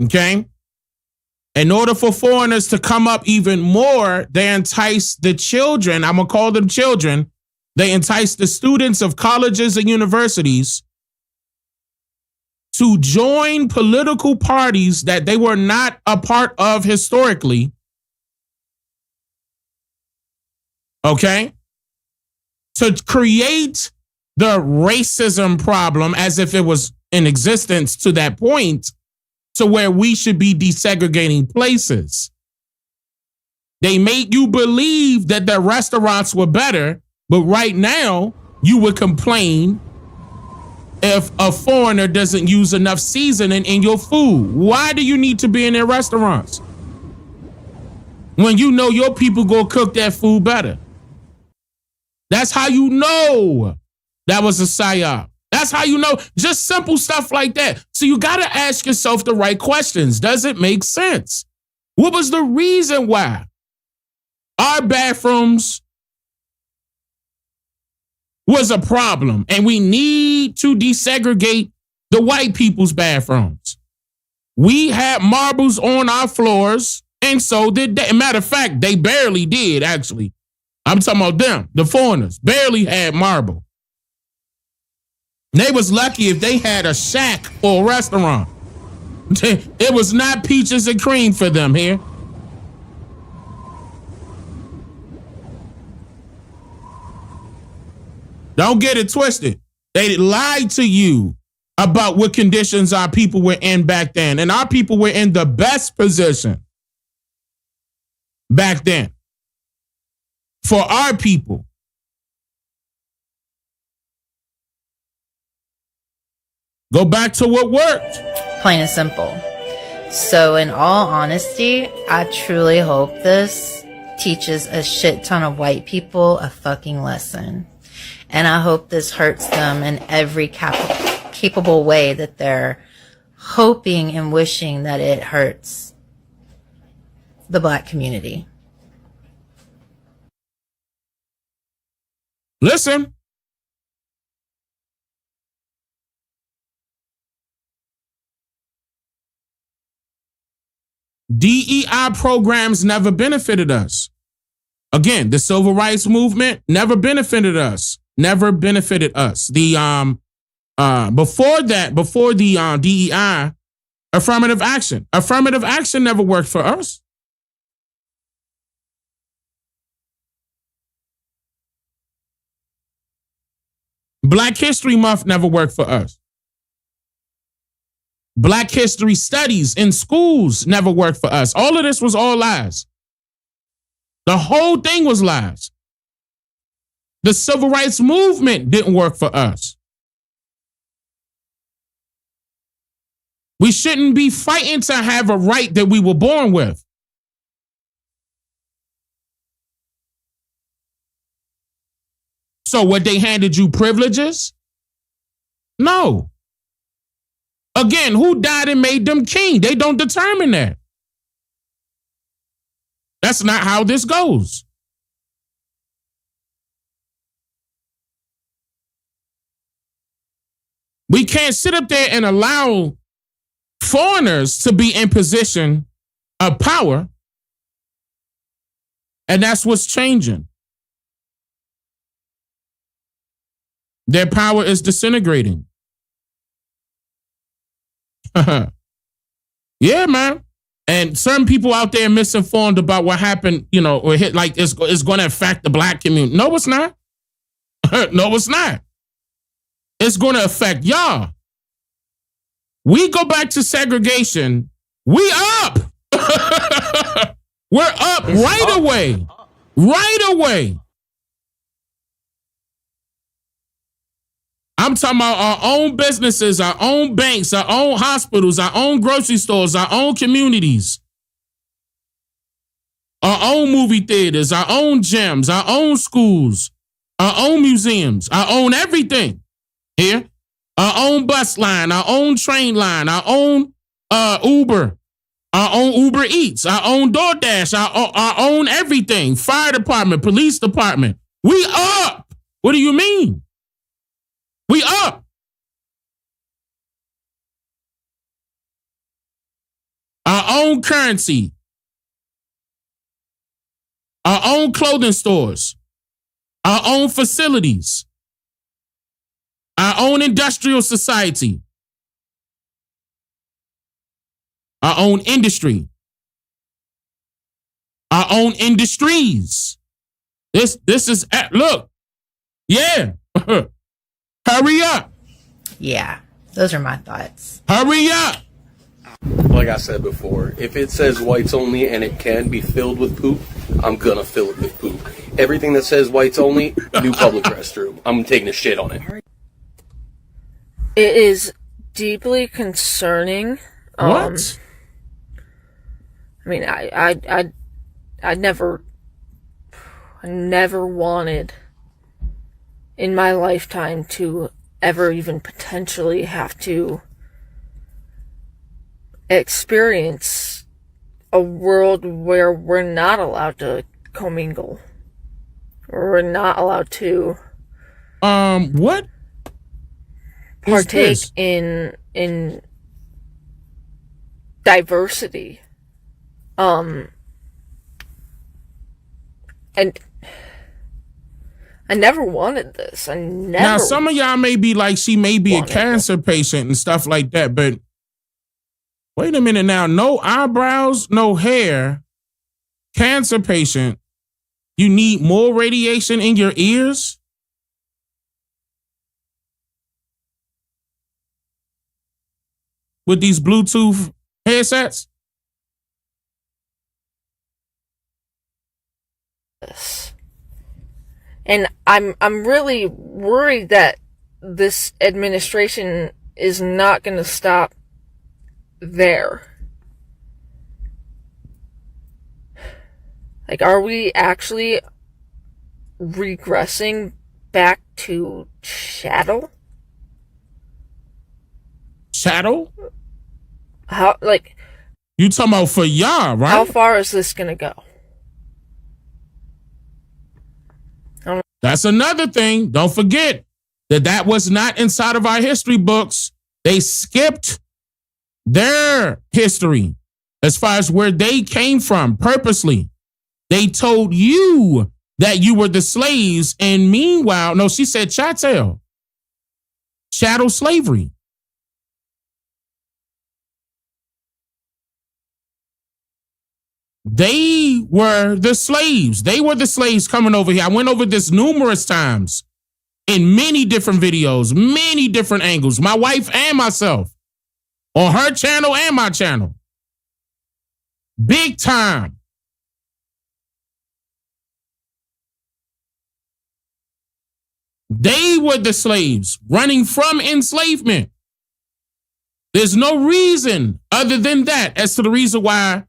Okay? In order for foreigners to come up even more, they entice the children, I'm going to call them children, they entice the students of colleges and universities to join political parties that they were not a part of historically. Okay? To create the racism problem as if it was in existence to that point, to where we should be desegregating places. They made you believe that the restaurants were better, but right now you would complain if a foreigner doesn't use enough seasoning in your food. Why do you need to be in their restaurants when you know your people go cook that food better? That's how you know that was a psyop. That's how you know, just simple stuff like that. So you got to ask yourself the right questions. Does it make sense? What was the reason why our bathrooms was a problem and we need to desegregate the white people's bathrooms? We had marbles on our floors, and so did they. Matter of fact, they barely did, actually. I'm talking about them, the foreigners, barely had marble. They was lucky if they had a shack or a restaurant. It was not peaches and cream for them here. Don't get it twisted. They lied to you about what conditions our people were in back then. And our people were in the best position back then for our people. Go back to what worked. Plain and simple. So in all honesty, I truly hope this teaches a shit ton of white people a fucking lesson. And I hope this hurts them in every capable way that they're hoping and wishing that it hurts the black community. Listen. DEI programs never benefited us. Again, the civil rights movement never benefited us. Never benefited us. The before the DEI, affirmative action. Affirmative action never worked for us. Black History Month never worked for us. Black history studies in schools never worked for us. All of this was all lies. The whole thing was lies. The civil rights movement didn't work for us. We shouldn't be fighting to have a right that we were born with. So what, they handed you privileges? No. Again, who died and made them king? They don't determine that. That's not how this goes. We can't sit up there and allow foreigners to be in position of power. And that's what's changing. Their power is disintegrating. Yeah, man. And certain people out there misinformed about what happened, or hit like it's going to affect the black community. No, it's not. No, it's not. It's going to affect y'all. We go back to segregation. We up. We're up right away. Right away. I'm talking about our own businesses, our own banks, our own hospitals, our own grocery stores, our own communities, our own movie theaters, our own gyms, our own schools, our own museums, our own everything here, our own bus line, our own train line, our own Uber, our own Uber Eats, our own DoorDash, our own everything, fire department, police department. We up. What do you mean? We up. Our own currency. Our own clothing stores. Our own facilities. Our own industrial society. Our own industry. Our own industries. This is, look. Yeah. Hurry up. Yeah, those are my thoughts. Hurry up. Like I said before, if it says whites only and it can be filled with poop, I'm gonna fill it with poop. Everything that says whites only, new public restroom. I'm taking a shit on it. It is deeply concerning. What? I mean, I never wanted in my lifetime to ever even potentially have to experience a world where we're not allowed to commingle. Or we're not allowed to what? partake in diversity. And I never wanted this. Now, some of y'all may be like, she may be a cancer patient and stuff like that, but wait a minute now. No eyebrows, no hair, cancer patient. You need more radiation in your ears? with these Bluetooth headsets? And I'm really worried that this administration is not going to stop there. Like, are we actually regressing back to chattel? Chattel? How, like... You talking about for y'all, right? How far is this going to go? That's another thing. Don't forget that was not inside of our history books. They skipped their history as far as where they came from purposely. They told you that you were the slaves, and meanwhile, no, she said chattel. Chattel slavery. They were the slaves. They were the slaves coming over here. I went over this numerous times in many different videos, many different angles. My wife and myself on her channel and my channel. Big time. They were the slaves running from enslavement. There's no reason other than that as to the reason why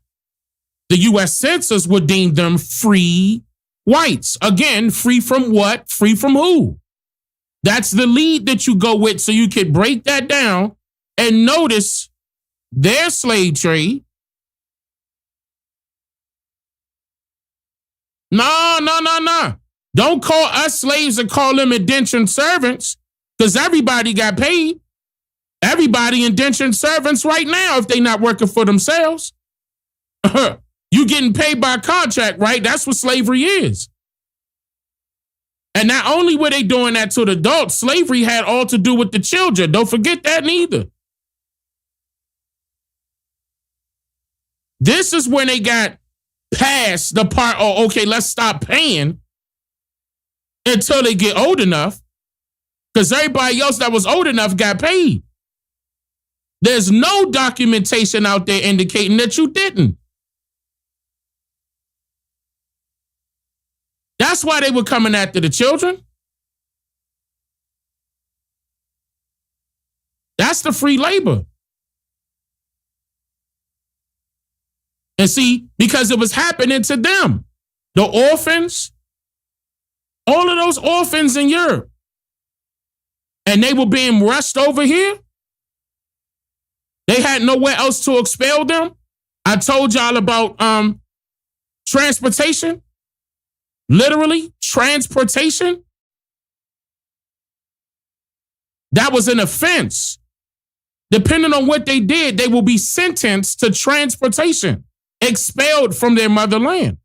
the U.S. Census would deem them free whites. Again, free from what? Free from who? That's the lead that you go with so you can break that down and notice their slave trade. No. Don't call us slaves and call them indentured servants because everybody got paid. Everybody indentured servants right now if they not working for themselves. You getting paid by contract, right? That's what slavery is. And not only were they doing that to the adults, slavery had all to do with the children. Don't forget that neither. This is when they got past the part, oh, okay, let's stop paying until they get old enough. Because everybody else that was old enough got paid. There's no documentation out there indicating that you didn't. That's why they were coming after the children. That's the free labor. And see, because it was happening to them. The orphans, all of those orphans in Europe. And they were being rushed over here. They had nowhere else to expel them. I told y'all about transportation. Literally, transportation. That was an offense. Depending on what they did, they will be sentenced to transportation, expelled from their motherland.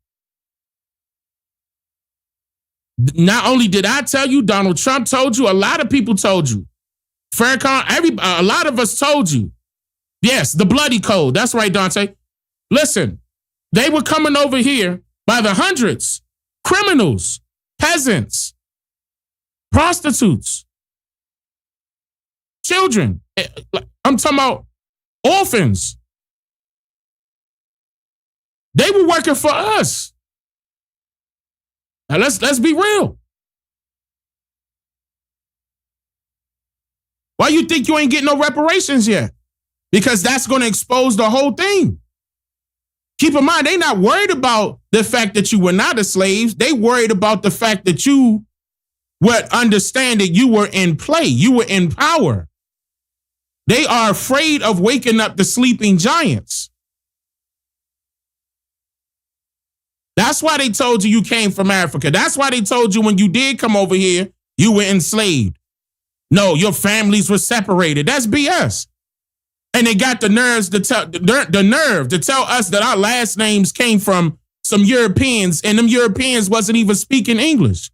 Not only did I tell you, Donald Trump told you, a lot of people told you. Farrakhan, a lot of us told you. Yes, the bloody code. That's right, Dante. Listen, they were coming over here by the hundreds. Criminals, peasants, prostitutes, children. I'm talking about orphans. They were working for us. Now let's be real. Why you think you ain't getting no reparations yet? Because that's going to expose the whole thing. Keep in mind, they not worried about the fact that you were not a slave. They worried about the fact that you would understand that you were in play. You were in power. They are afraid of waking up the sleeping giants. That's why they told you came from Africa. That's why they told you when you did come over here, you were enslaved. No, your families were separated. That's BS. And they got the nerve to tell us that our last names came from some Europeans, and them Europeans wasn't even speaking English.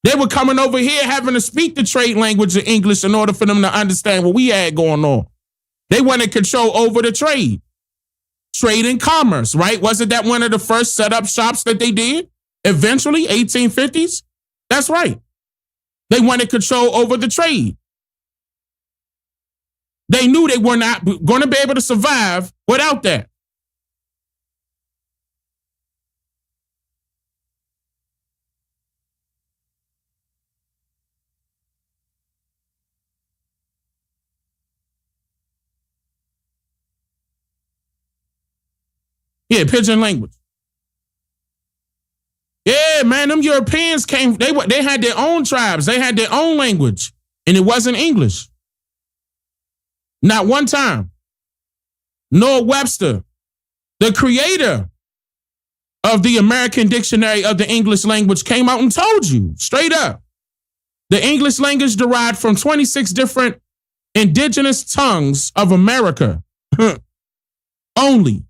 They were coming over here having to speak the trade language of English in order for them to understand what we had going on. They wanted control over the trade. Trade and commerce, right? Wasn't that one of the first set up shops that they did? Eventually, 1850s? That's right. They wanted control over the trade. They knew they were not going to be able to survive without that. Yeah, pidgin language. Yeah, man, them Europeans came, they had their own tribes. They had their own language, and it wasn't English. Not one time. Noah Webster, the creator of the American Dictionary of the English Language, came out and told you straight up. The English language derived from 26 different indigenous tongues of America only.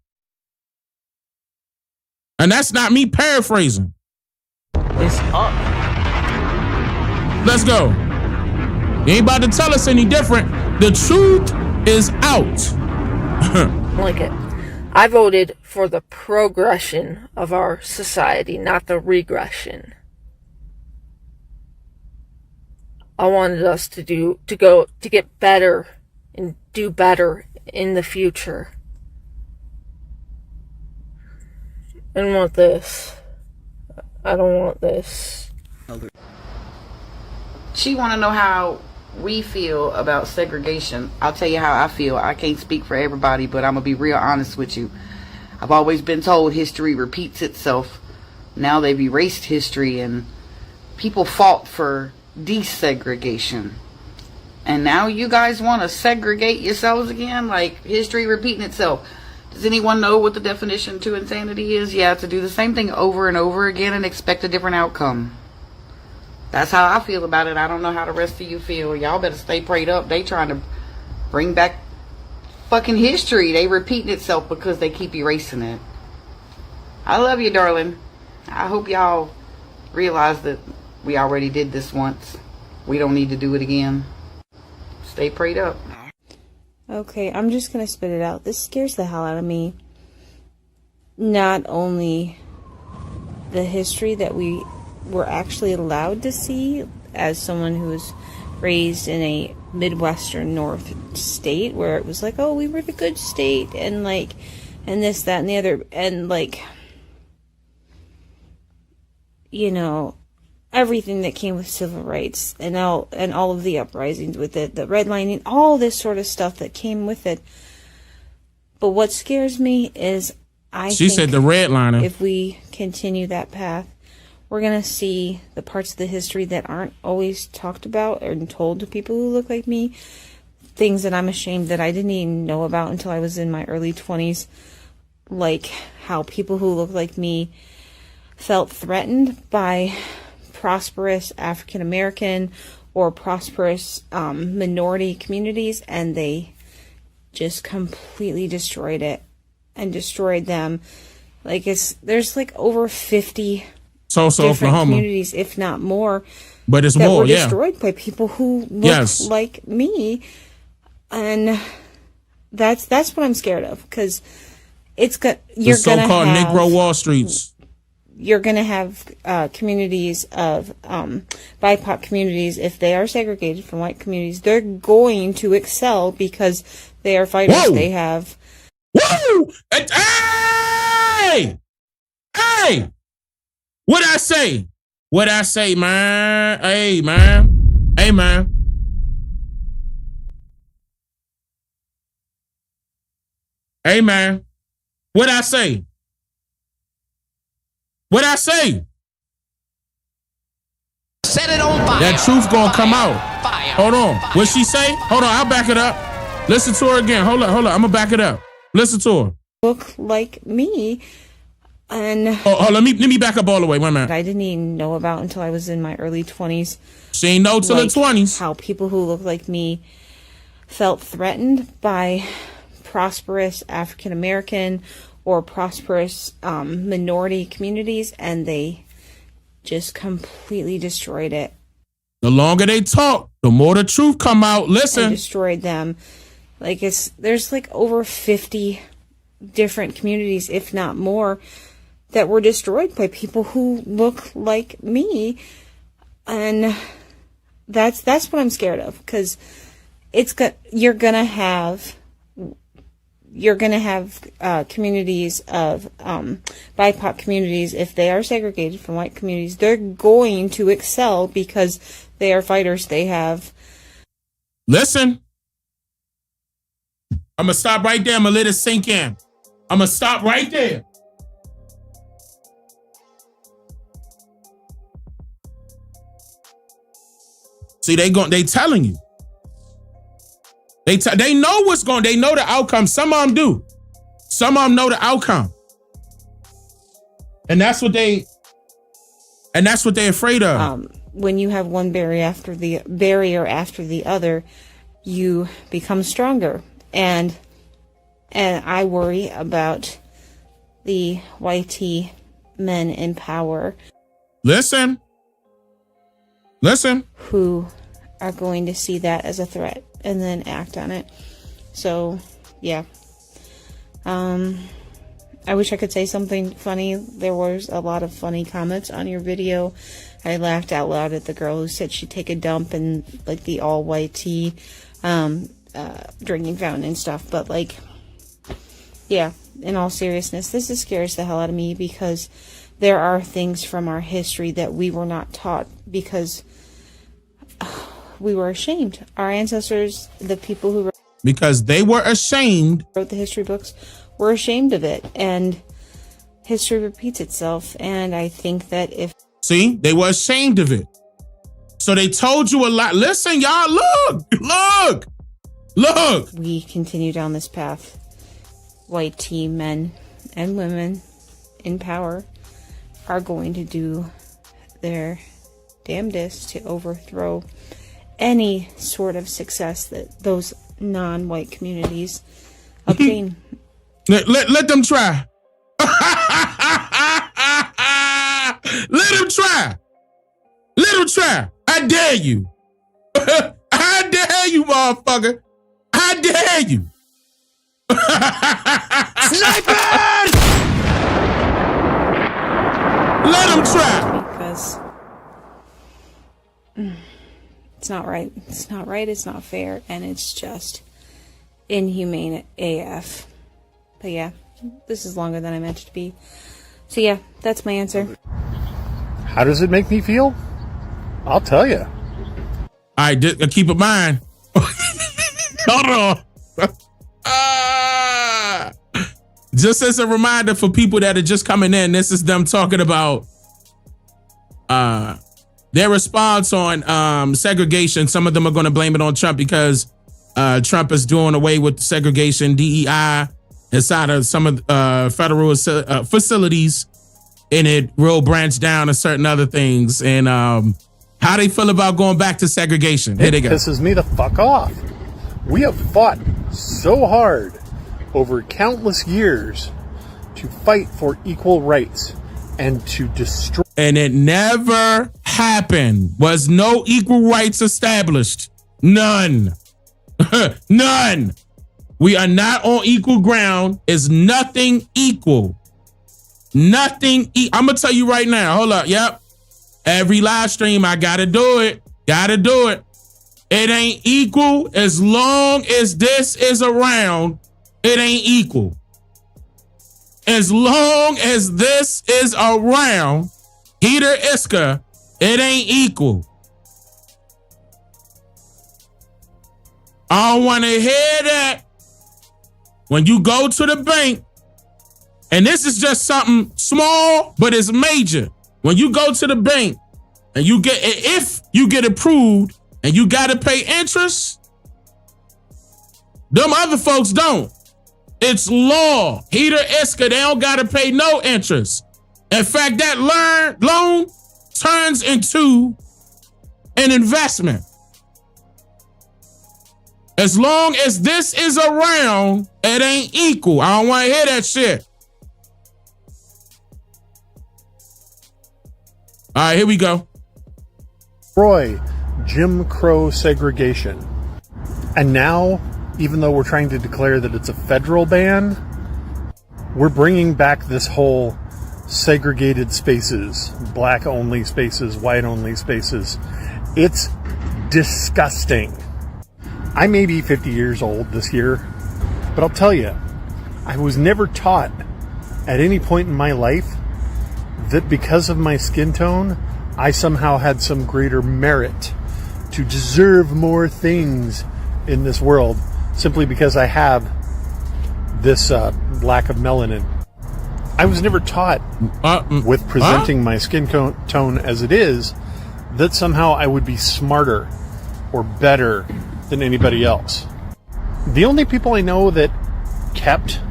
And that's not me paraphrasing. It's up. Let's go. You ain't about to tell us any different. The truth is out. Like it. I voted for the progression of our society, not the regression. I wanted us to get better and do better in the future. I don't want this. I don't want this. She want to know how we feel about segregation. I'll tell you how I feel. I can't speak for everybody, but I'm going to be real honest with you. I've always been told history repeats itself. Now they've erased history and people fought for desegregation. And now you guys want to segregate yourselves again? Like history repeating itself. Does anyone know what the definition to insanity is? Yeah, to do the same thing over and over again and expect a different outcome. That's how I feel about it. I don't know how the rest of you feel. Y'all better stay prayed up. They trying to bring back fucking history. They repeating itself because they keep erasing it. I love you, darling. I hope y'all realize that we already did this once. We don't need to do it again. Stay prayed up. Okay, I'm just gonna spit it out. This scares the hell out of me. Not only the history that we were actually allowed to see as someone who was raised in a Midwestern North state where it was like, oh, we were the good state and like, and this, that, and the other, and like, you know, everything that came with civil rights and all of the uprisings with it, the redlining, all this sort of stuff that came with it. But what scares me is She said the redliner. If we continue that path, we're going to see the parts of the history that aren't always talked about and told to people who look like me. Things that I'm ashamed that I didn't even know about until I was in my early 20s. Like how people who look like me felt threatened by prosperous African American or prosperous minority communities, and they just completely destroyed it and destroyed them. Like there's like over 50 different Oklahoma communities, if not more, but it's that more, were yeah, destroyed by people who look like me, and that's what I'm scared of, because it's got the so-called Negro Wall Streets. You're going to have communities of BIPOC communities, if they are segregated from white communities, they're going to excel because they are fighters. Whoa. They have. Woo! Hey! Hey! What'd I say? What'd I say, man? Hey, man. Hey, man. Hey, man. What'd I say? What'd I say? Set it on fire. That truth gonna come out. Fire. Hold on. What'd she say? Hold on, I'll back it up. Listen to her again. Hold on. I'm gonna back it up. Listen to her. Look like me, and let me back up all the way. One minute. I didn't even know about until I was in my early 20s. She ain't know till her 20s. How people who look like me felt threatened by prosperous African American or prosperous minority communities, and they just completely destroyed it. The longer they talk, the more the truth come out. Listen. And destroyed them. Like there's like over 50 different communities, if not more, that were destroyed by people who look like me. And that's what I'm scared of, because you're gonna have communities of BIPOC communities. If they are segregated from white communities, they're going to excel because they are fighters. They have. Listen, I'm gonna stop right there. I'm gonna let it sink in. I'm gonna stop right there. See, they telling you. They know what's going. They know the outcome. Some of them do. Some of them know the outcome, and that's what they're afraid of. When you have one barrier after the other, you become stronger, and I worry about the YT men in power. Listen. Who are going to see that as a threat and then act on it. So, yeah. I wish I could say something funny. There was a lot of funny comments on your video. I laughed out loud at the girl who said she'd take a dump in, like, the all-white tea, drinking fountain and stuff. But, like, yeah, in all seriousness, this scares the hell out of me because there are things from our history that we were not taught because we were ashamed. Our ancestors, the people who because they were ashamed, wrote the history books, were ashamed of it, and history repeats itself. And I think that they were ashamed of it, so they told you a lot. Listen, y'all, look. We continue down this path. White tea men and women in power are going to do their damnedest to overthrow any sort of success that those non-white communities obtain. Let them try. Let them try. I dare you. I dare you, motherfucker. I dare you. Snipers! Let them try. Because it's not right. It's not right. It's not fair. And it's just inhumane AF. But yeah, this is longer than I meant it to be. So yeah, that's my answer. How does it make me feel? I'll tell you. All right, keep in mind. Hold on. Just as a reminder for people that are just coming in, this is them talking about their response on segregation. Some of them are going to blame it on Trump because Trump is doing away with segregation, DEI, inside of some of federal facilities, and it will branch down to certain other things. And how they feel about going back to segregation. Here they go. It pisses me the fuck off. We have fought so hard over countless years to fight for equal rights and to destroy. And it never happened. Was no equal rights established. None. None. We are not on equal ground. Is nothing equal. Nothing. I'm going to tell you right now. Hold up. Yep. Every live stream, I got to do it. Got to do it. It ain't equal as long as this is around. It ain't equal. As long as this is around, Heater Iska, it ain't equal. I don't want to hear that. When you go to the bank, and this is just something small, but it's major. When you go to the bank and you get, if you get approved and you got to pay interest, them other folks don't. It's law. Heater Iska, they don't got to pay no interest. In fact, that loan turns into an investment. As long as this is around, it ain't equal. I don't want to hear that shit. All right, here we go. Destroy Jim Crow segregation. And now, even though we're trying to declare that it's a federal ban, we're bringing back this whole segregated spaces, black only spaces, white only spaces. It's disgusting. I may be 50 years old this year, but I'll tell you, I was never taught at any point in my life that because of my skin tone, I somehow had some greater merit to deserve more things in this world simply because I have this lack of melanin. I was never taught with presenting my skin tone as it is that somehow I would be smarter or better than anybody else. The only people I know that kept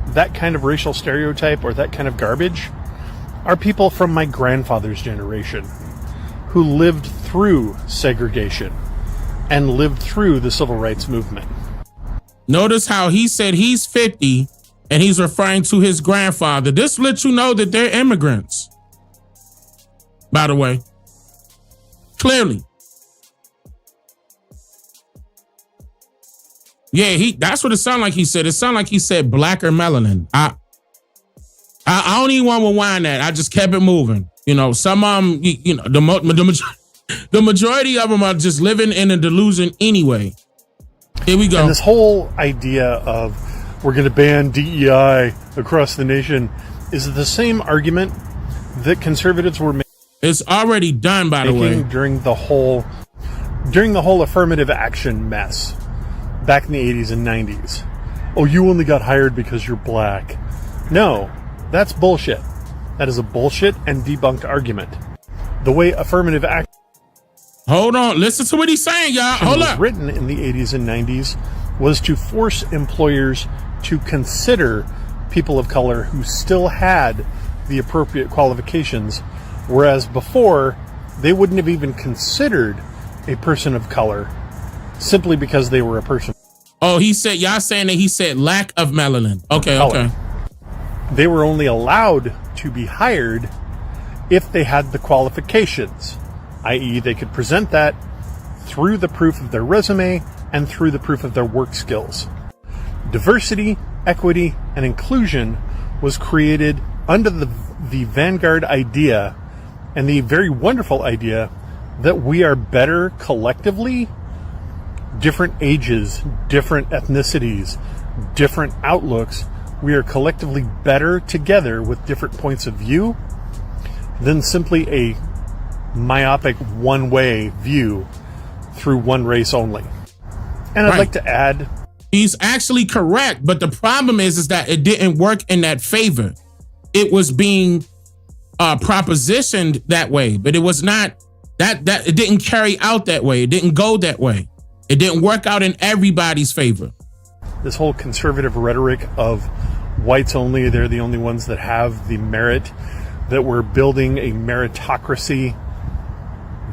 that kind of racial stereotype or that kind of garbage are people from my grandfather's generation who lived through segregation and lived through the civil rights movement. Notice how he said he's 50 and he's referring to his grandfather. This lets you know that they're immigrants, by the way. Clearly. Yeah, that's what it sounded like he said. It sounded like he said black or melanin. I don't even want to rewind that. I just kept it moving. You know, some the majority of them are just living in a delusion anyway. Here we go. And this whole idea of we're going to ban DEI across the nation is the same argument that conservatives were making. It's already done, by the way. During the whole affirmative action mess back in the 80s and 90s. Oh, you only got hired because you're black. No, that's bullshit. That is a bullshit and debunked argument. The way affirmative action... Hold on, listen to what he's saying, y'all. Hold up. ...written in the 80s and 90s was to force employers to consider people of color who still had the appropriate qualifications, whereas before, they wouldn't have even considered a person of color simply because they were a person. Oh, he said, y'all saying that he said lack of melanin. Okay, okay. They were only allowed to be hired if they had the qualifications, i.e. they could present that through the proof of their resume and through the proof of their work skills. Diversity, equity, and inclusion was created under the vanguard idea and the very wonderful idea that we are better collectively. Different ages, different ethnicities, different outlooks, we are collectively better together with different points of view than simply a myopic one-way view through one race only. And I'd like to add... He's actually correct, but the problem is that it didn't work in that favor. It was being propositioned that way, but it was not... that it didn't carry out that way. It didn't go that way. It didn't work out in everybody's favor. This whole conservative rhetoric of whites only, they're the only ones that have the merit, that we're building a meritocracy,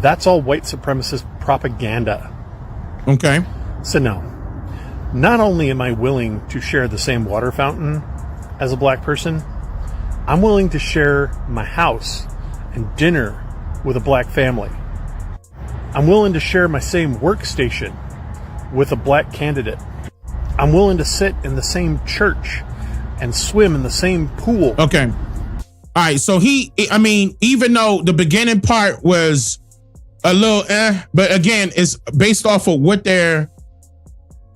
that's all white supremacist propaganda. Okay. So no, not only am I willing to share the same water fountain as a black person, I'm willing to share my house and dinner with a black family. I'm willing to share my same workstation with a black candidate. I'm willing to sit in the same church and swim in the same pool. Okay. All right. So even though the beginning part was a little but again, it's based off of what they're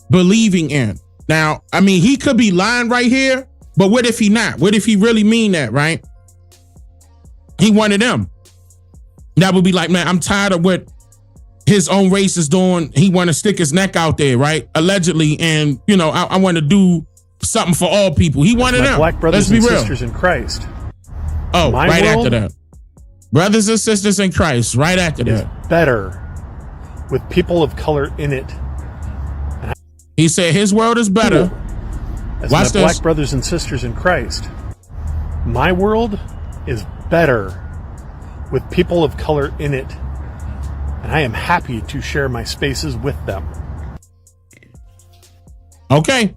believing in. Now, he could be lying right here, but what if he not? What if he really mean that, right? He one of them. That would be like, man, I'm tired of what his own race is doing. He want to stick his neck out there, right? Allegedly. And, I want to do something for all people. He wanted them. Black brothers and sisters in Christ. Oh, right after that. Brothers and sisters in Christ, right after that. Better with people of color in it. He said his world is better. As my black brothers and sisters in Christ. My world is better with people of color in it. And I am happy to share my spaces with them. Okay.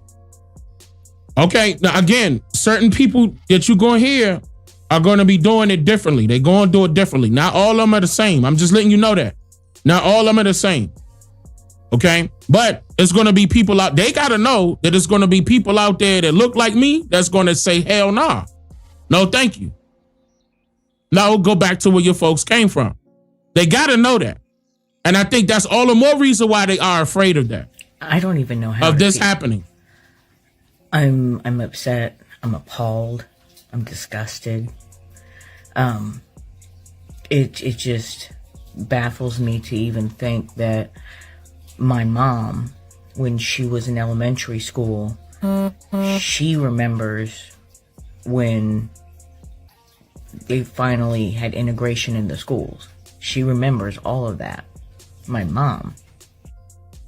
Now, again, certain people that you're going to hear are going to be doing it differently. They're going to do it differently. Not all of them are the same. I'm just letting you know that. Not all of them are the same. Okay? But it's going to be people out. They got to know that it's going to be people out there that look like me that's going to say, hell nah. No, thank you. No, go back to where your folks came from. They got to know that. And I think that's all the more reason why they are afraid of that. I don't even know how of to this feel. happening? I'm upset. I'm appalled. I'm disgusted. It just baffles me to even think that my mom, when she was in elementary school, she remembers when they finally had integration in the schools. She remembers all of that. My mom.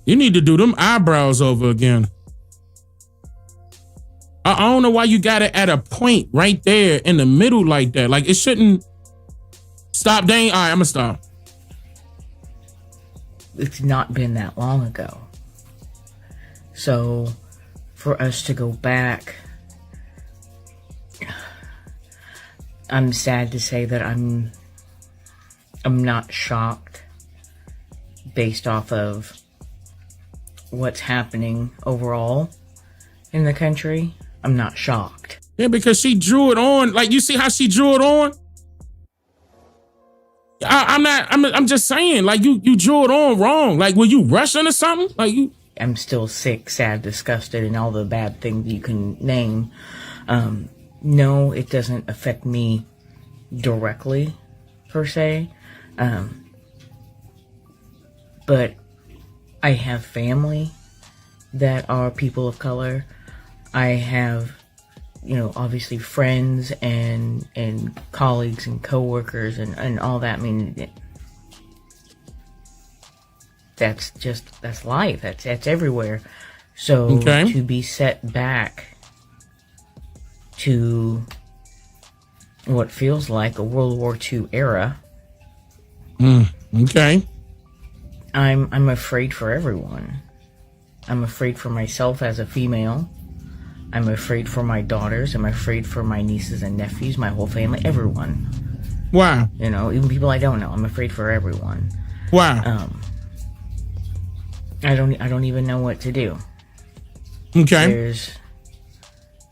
You need to do them eyebrows over again. I don't know why you got it at a point right there in the middle like that. Like, it shouldn't. Stop, Dane. All right, I'm going to stop. It's not been that long ago. So, for us to go back, I'm sad to say that I'm not shocked based off of what's happening overall in the country. I'm not shocked. Yeah, because she drew it on. Like, you see how she drew it on? I'm just saying, like, you drew it on wrong. Like, were you rushing or something? Like, you. I'm still sick, sad, disgusted, and all the bad things you can name. No, it doesn't affect me directly, per se. But I have family that are people of color. I have, obviously friends and colleagues and coworkers and all that. I mean, that's life. That's everywhere. So to be set back to what feels like a World War II era. Okay. I'm afraid for everyone. I'm afraid for myself as a female. I'm afraid for my daughters. I'm afraid for my nieces and nephews, my whole family, everyone. Wow. Even people I don't know. I'm afraid for everyone. Wow. I don't even know what to do. Okay. There's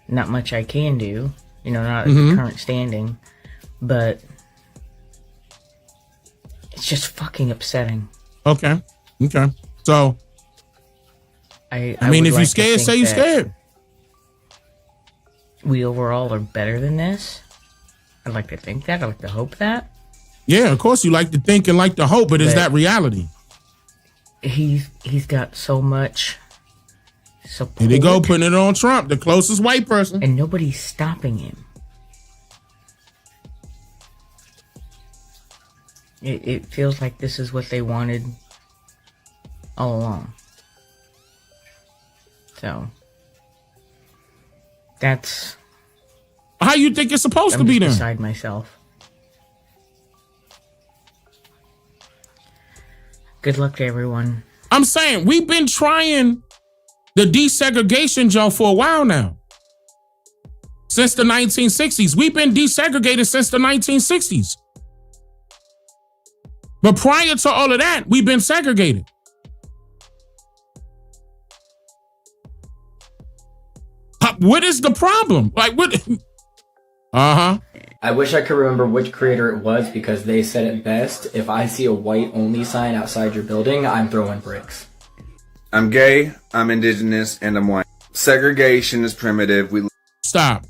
not much I can do, not at the current standing, but it's just fucking upsetting. Okay. So, I mean, would if like you're to scared, think say you're that scared. We overall are better than this. I'd like to think that. I'd like to hope that. Yeah, of course you like to think and like to hope, but is that reality? He's got so much support. Here they go, putting it on Trump, the closest white person. And nobody's stopping him. It feels like this is what they wanted all along. So, that's... How you think it's supposed to be then? I'm beside myself. Good luck to everyone. I'm saying, we've been trying the desegregation joke for a while now. Since the 1960s. We've been desegregated since the 1960s. But prior to all of that, we've been segregated. What is the problem? Like, what? I wish I could remember which creator it was because they said it best. If I see a white-only sign outside your building, I'm throwing bricks. I'm gay, I'm indigenous, and I'm white. Segregation is primitive. Stop.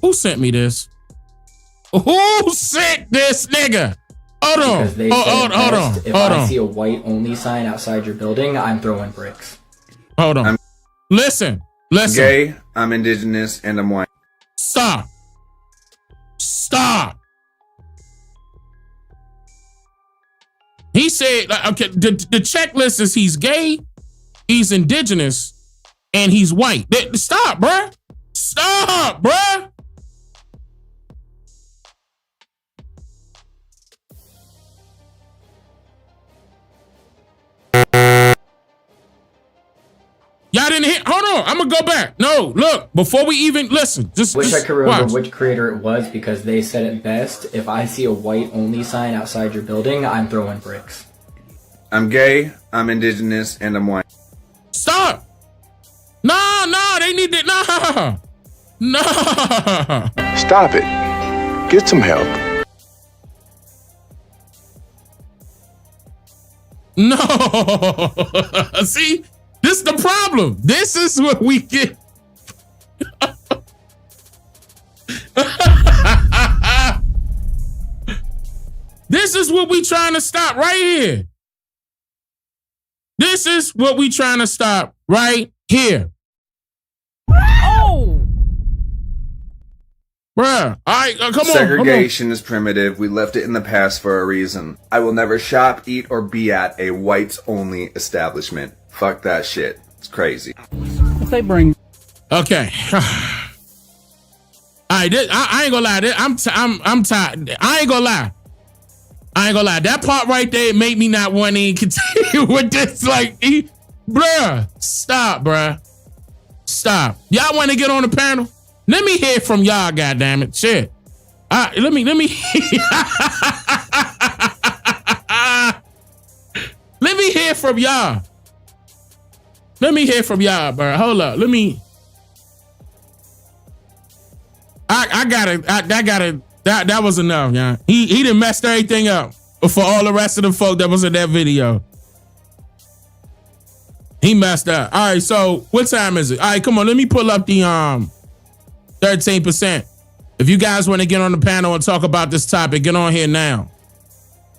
Who sent me this? Who sent this nigga? Hold on. Hold on. If I see a white-only sign outside your building, I'm throwing bricks. Hold on. Listen. I'm gay, I'm indigenous, and I'm white. Stop. He said, okay, the checklist is he's gay, he's indigenous, and he's white. Stop, bruh. Y'all didn't hear? Hold on, I'm gonna go back. No, look, before we even listen, just I could remember watch. which creator it was because they said it best. If I see a white-only sign outside your building, I'm throwing bricks. I'm gay, I'm indigenous, and I'm white. Stop! No, they need to, no. Stop it. Get some help. No. See, this is the problem. This is what we get. This is what we trying to stop right here. This is what we trying to stop right here. Oh! Bruh, all right, come on. Segregation is primitive. We left it in the past for a reason. I will never shop, eat, or be at a whites-only establishment. Fuck that shit. It's crazy. If they bring... Okay. All right, I ain't gonna lie. I'm tired. I ain't gonna lie. That part right there made me not want to continue with this. Like, bruh, stop, bruh. Stop. Y'all want to get on the panel? Let me hear from y'all, goddammit. Shit. Let me. Let me hear from y'all. Let me hear from y'all, bro. Hold up. Let me. That was enough, yeah. He done messed everything up for all the rest of the folk that was in that video. He messed up. All right, so what time is it? All right, come on. Let me pull up the 13%. If you guys want to get on the panel and talk about this topic, get on here now.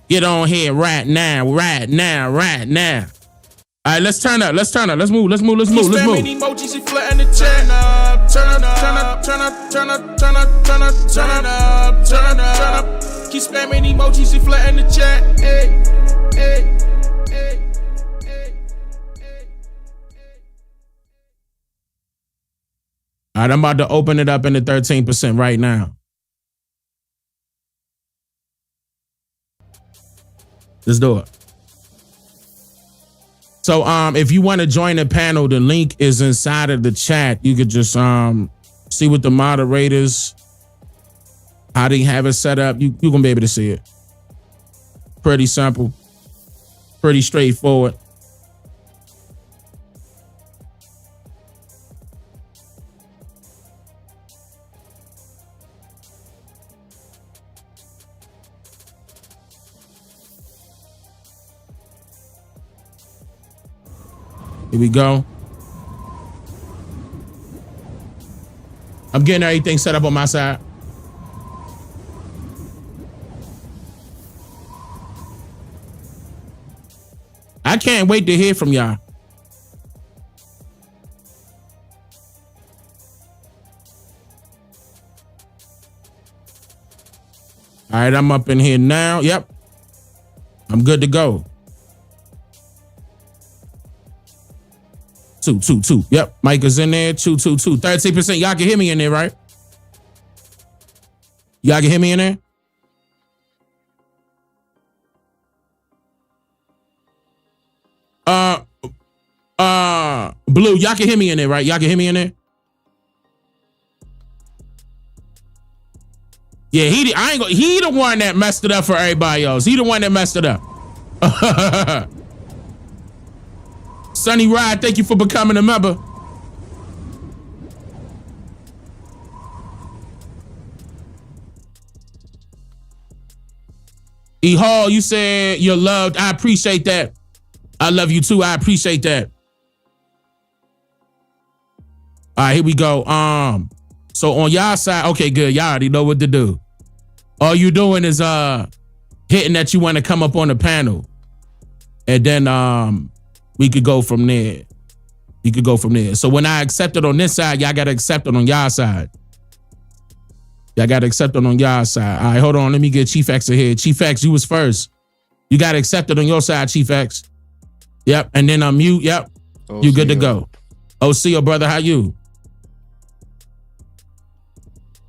Get on here right now. All right, let's turn up. Let's move. Keep spamming emojis and flatten the chat. Turn up. Keep spamming emojis and flatten the chat. Hey. All right, I'm about to open it up in the 13% right now. Let's do it. So if you want to join the panel, the link is inside of the chat. You could just see what the moderators, how they have it set up. You're going to be able to see it. Pretty simple. Pretty straightforward. Here we go. I'm getting everything set up on my side. I can't wait to hear from y'all. All right, I'm up in here now. Yep. I'm good to go. 2. Yep. Mike is in there. 2. 13%. Y'all can hear me in there, right? Y'all can hear me in there? Blue, y'all can hear me in there, right? Y'all can hear me in there? Yeah, he the one that messed it up for everybody else. He the one that messed it up. Sunny Ride, thank you for becoming a member. E Hall, you said you're loved. I appreciate that. I love you too. I appreciate that. All right, here we go. So on y'all side, okay, good. Y'all already know what to do. All you doing is hitting that you want to come up on the panel. And then we could go from there. So when I accept it on this side, y'all got to accept it on y'all side. All right, hold on. Let me get Chief X in here. Chief X, you was first. You got to accept it on your side, Chief X. Yep. And then unmute. Yep. You good to go. OCO, brother, how you?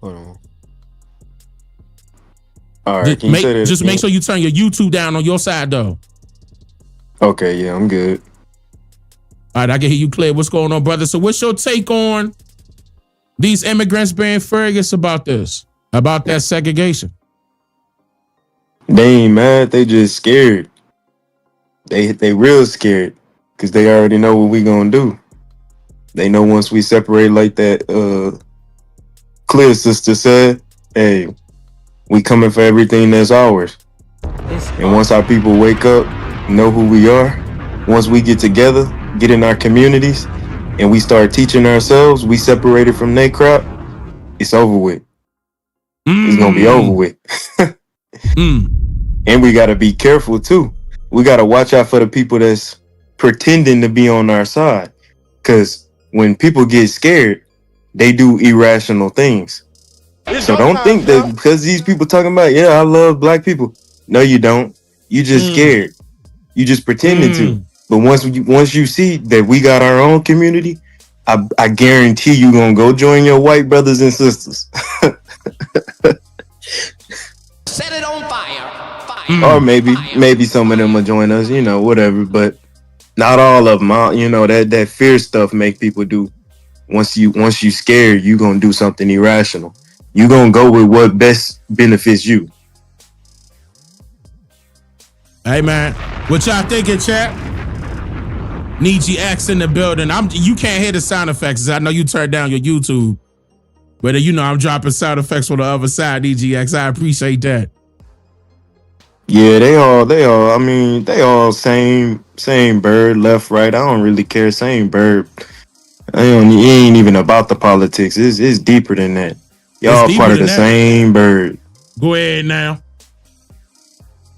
Hold on. All right. Just make sure you turn your YouTube down on your side, though. Okay. Yeah, I'm good. All right, I can hear you clear. What's going on, brother? So what's your take on these immigrants being furious about this, about that segregation? They ain't mad. They just scared. They real scared because they already know what we gonna do. They know once we separate like that, Clear sister said, hey, we coming for everything that's ours. And once our people wake up, know who we are, once we get together, get in our communities, and we start teaching ourselves, we separated from that crap, it's over with. It's gonna be over with. And we gotta be careful too. We gotta watch out for the people that's pretending to be on our side. Cause when people get scared, they do irrational things. So don't think that because these people talking about, yeah, I love black people. No, you don't. You just scared. You just pretending to. But once you see that we got our own community, I guarantee you gonna go join your white brothers and sisters. Set it on fire. Or maybe some of them will join us, whatever. But not all of them. That fear stuff make people do. Once you scared, you gonna do something irrational. You gonna go with what best benefits you. Hey man, what y'all thinking, chat? Nietzsche X in the building. You can't hear the sound effects. I know you turned down your YouTube, but I'm dropping sound effects on the other side. Nietzsche X, I appreciate that. Yeah, they all. I mean, they all same bird, left, right. I don't really care. Same bird. It ain't even about the politics. It's deeper than that. Y'all part of the same bird. Go ahead now.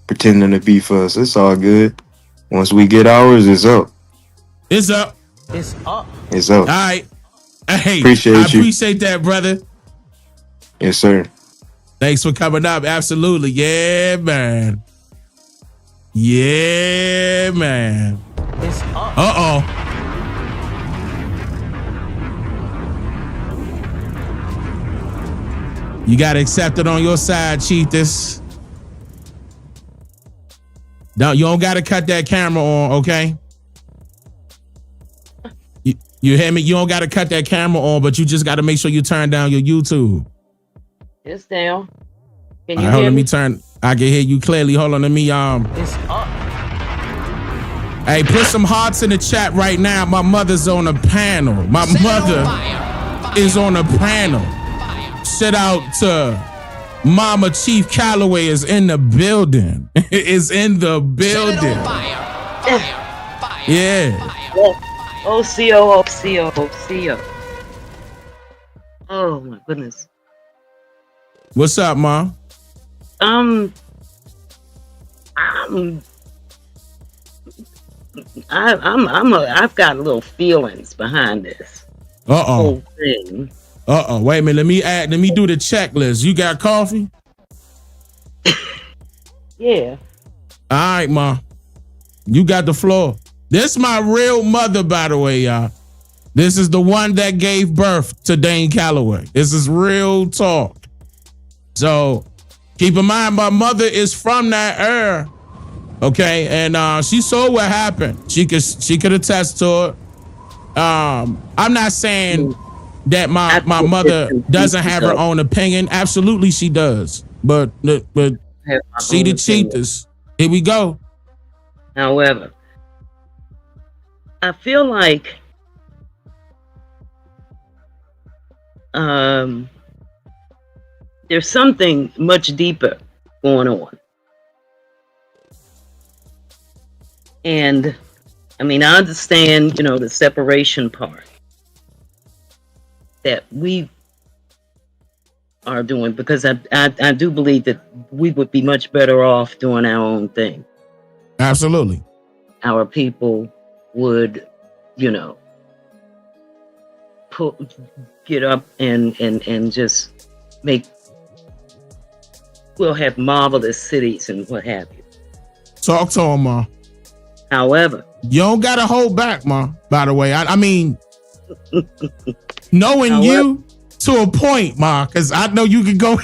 Pretending to be for us. It's all good. Once we get ours, it's up. It's up. It's up. It's up. All right. Hey, appreciate I appreciate that, brother. Yes, sir. Thanks for coming up. Absolutely. Yeah, man. Yeah, man. It's up. Uh-oh. You got to accept it on your side, Cheetahs. You don't got to cut that camera on, okay? You hear me? You don't got to cut that camera on, but you just got to make sure you turn down your YouTube. It's down. Can All you right, hear let me? me turn. I can hear you clearly. Hold on, let me It's up. Hey, put some hearts in the chat right now. My mother's on a panel. My mother is on a panel. Shout out to Mama Chief Calloway is in the building. Is in the building. Yeah. OCO. Oh my goodness. What's up, Mom? I've got little feelings behind this whole thing. Wait a minute. Let me do the checklist. You got coffee? Yeah. All right, Ma. You got the floor. This my real mother, by the way, y'all. This is the one that gave birth to Dane Calloway. This is real talk. So keep in mind, my mother is from that era. Okay, and she saw what happened. She could attest to it. I'm not saying that my mother doesn't have her own opinion. Absolutely, she does. But see the Cheetahs. Here we go. However, I feel like there's something much deeper going on. And I mean, I understand, the separation part that we are doing, because I do believe that we would be much better off doing our own thing. Absolutely. Our people would, get up and just we'll have marvelous cities and what have you. Talk to him, Ma. However, you don't gotta hold back, Ma. By the way, I mean, knowing you to a point, Ma, because I know you can go.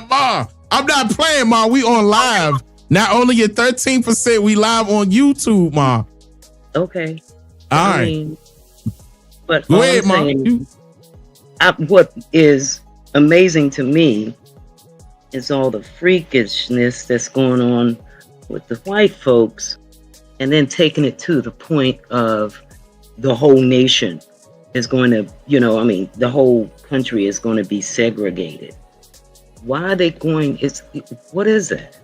Ma, I'm not playing, Ma. We on live. Not only at 13%, we live on YouTube, Ma. Okay. All right. But go ahead, Ma. What is amazing to me is all the freakishness that's going on with the white folks, and then taking it to the point of the whole nation is going to, the whole country is going to be segregated. Why are they going? What is it?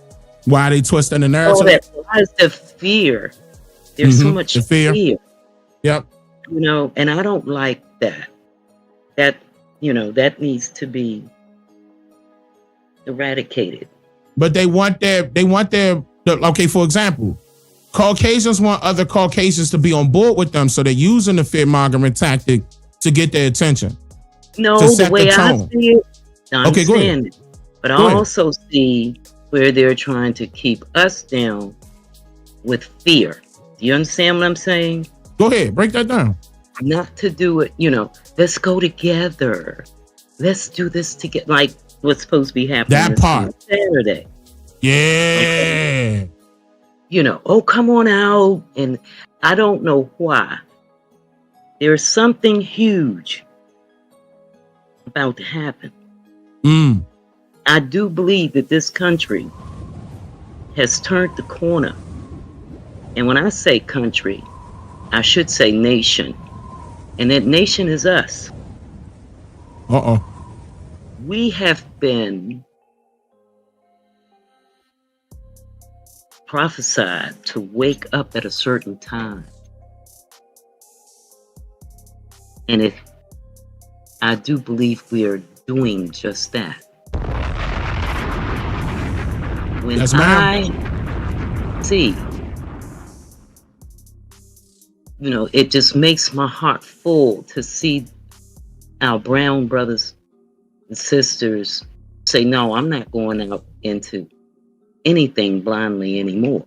Why they twisting the narrative? Oh, that lies the fear. There's so much The fear. Yep. You know, and I don't like that. That, you know, that needs to be eradicated. But they want their okay, for example, Caucasians want other Caucasians to be on board with them, so they're using the fear-mongering tactic to get their attention. No, to the set way I tone. see it, I Okay, go ahead. understand it. But I Go ahead. also see where they're trying to keep us down with fear. Do you understand what I'm saying? Go ahead, break that down. Not to do it, you know, let's go together. Let's do this together. Like what's supposed to be happening That this part. Saturday. Yeah. You know, oh, come on out. And I don't know why. There's something huge about to happen. I do believe that this country has turned the corner. And when I say country, I should say nation. And that nation is us. We have been prophesied to wake up at a certain time. And I do believe we are doing just that. When Yes, I ma'am. see, you know, it just makes my heart full to see our brown brothers and sisters say, no, I'm not going out into anything blindly anymore.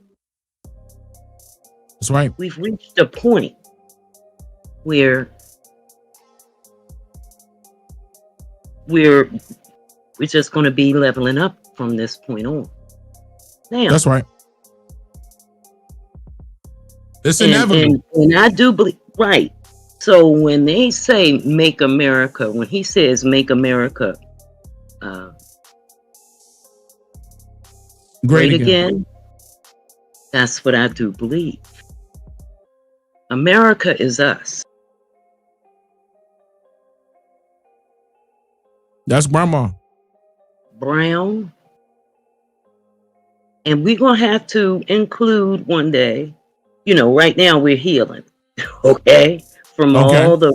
That's right. We've reached a point where we're just going to be leveling up from this point on. Now, That's right. It's inevitable. And I do believe, right. So when they say make America, when he says make America great again, that's what I do believe. America is us. That's grandma. Brown. And we're going to have to include one day, you know, right now we're healing, okay? From all the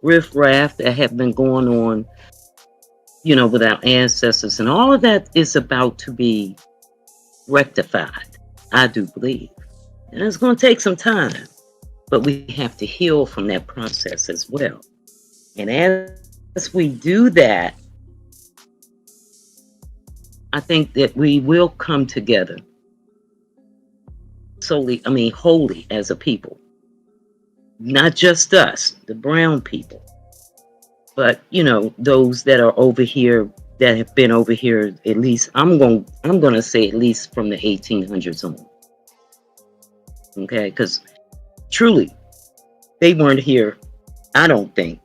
riffraff that have been going on, you know, with our ancestors. And all of that is about to be rectified, I do believe. And it's going to take some time, but we have to heal from that process as well. And as we do that, I think that we will come together wholly as a people. Not just us, the brown people, but, you know, those that are over here, that have been over here, at least, I'm going to say at least from the 1800s on. Okay, because truly, they weren't here, I don't think,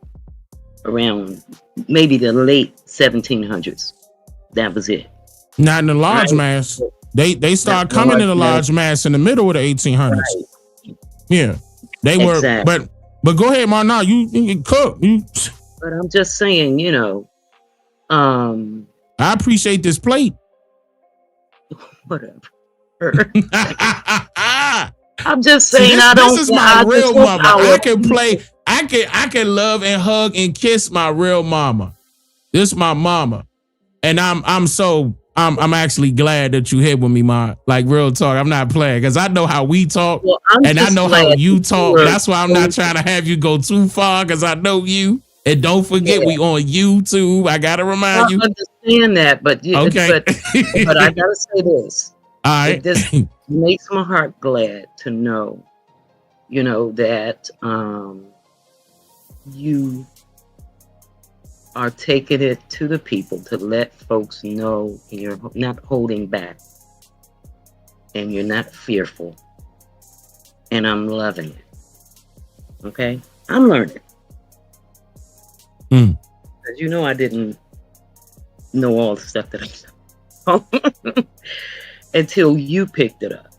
around maybe the late 1700s. That was it. Not in the large mass. They started coming in the large mass in the middle of the 1800s. Right. Yeah, they were. But go ahead, man. Now you cook. But I'm just saying, you know. I appreciate this plate. Whatever. I'm just saying. This is my real mama. I can play. I can love and hug and kiss my real mama. This is my mama, and I'm actually glad that you here with me, Ma. Like, real talk. I'm not playing because I know how we talk, and I know how you talk. That's why I'm not trying to have you go too far because I know you. And don't forget, we on YouTube. I gotta remind you. I understand that, but okay. but I gotta say this. All right. This makes my heart glad to know, you know, that you are taking it to the people to let folks know you're not holding back and you're not fearful. And I'm loving it. Okay? I'm learning. Because you know I didn't know all the stuff that I know until you picked it up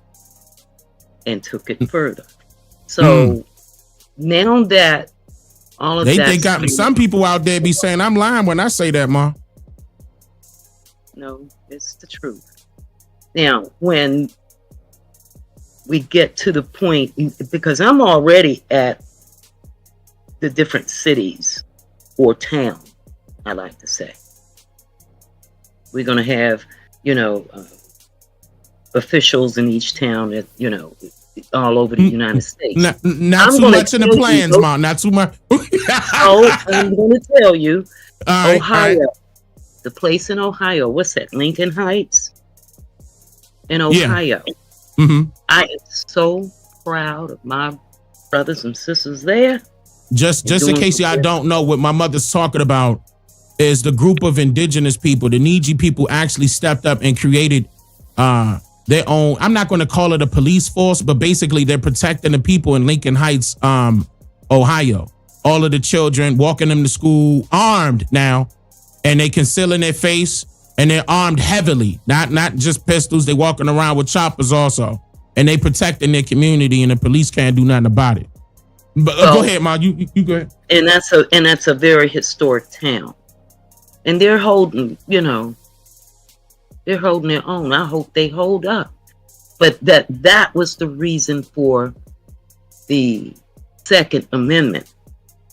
and took it further. So now that all of that, they got some people out there be saying I'm lying when I say that, Ma. No, it's the truth. Now, when we get to the point, because I'm already at the different cities or town, I like to say. We're going to have, officials in each town that, all over the United States. Not too much in the plans, Mom. Not too much. I'm going to tell you, Ohio. Ohio, the place in Ohio, what's that? Lincoln Heights in Ohio. Yeah. Mm-hmm. I am so proud of my brothers and sisters there. Just in case y'all don't know, what my mother's talking about is the group of indigenous people, the Niji people, actually stepped up and created their own. I'm not going to call it a police force, but basically they're protecting the people in Lincoln Heights, Ohio. All of the children, walking them to school armed now, and they concealing their face, and they're armed heavily, not just pistols. They walking around with choppers also, and they protecting their community, and the police can't do nothing about it. But go ahead, Ma. You go ahead. And that's a very historic town, and they're holding, they're holding their own. I hope they hold up. But that was the reason for the Second Amendment.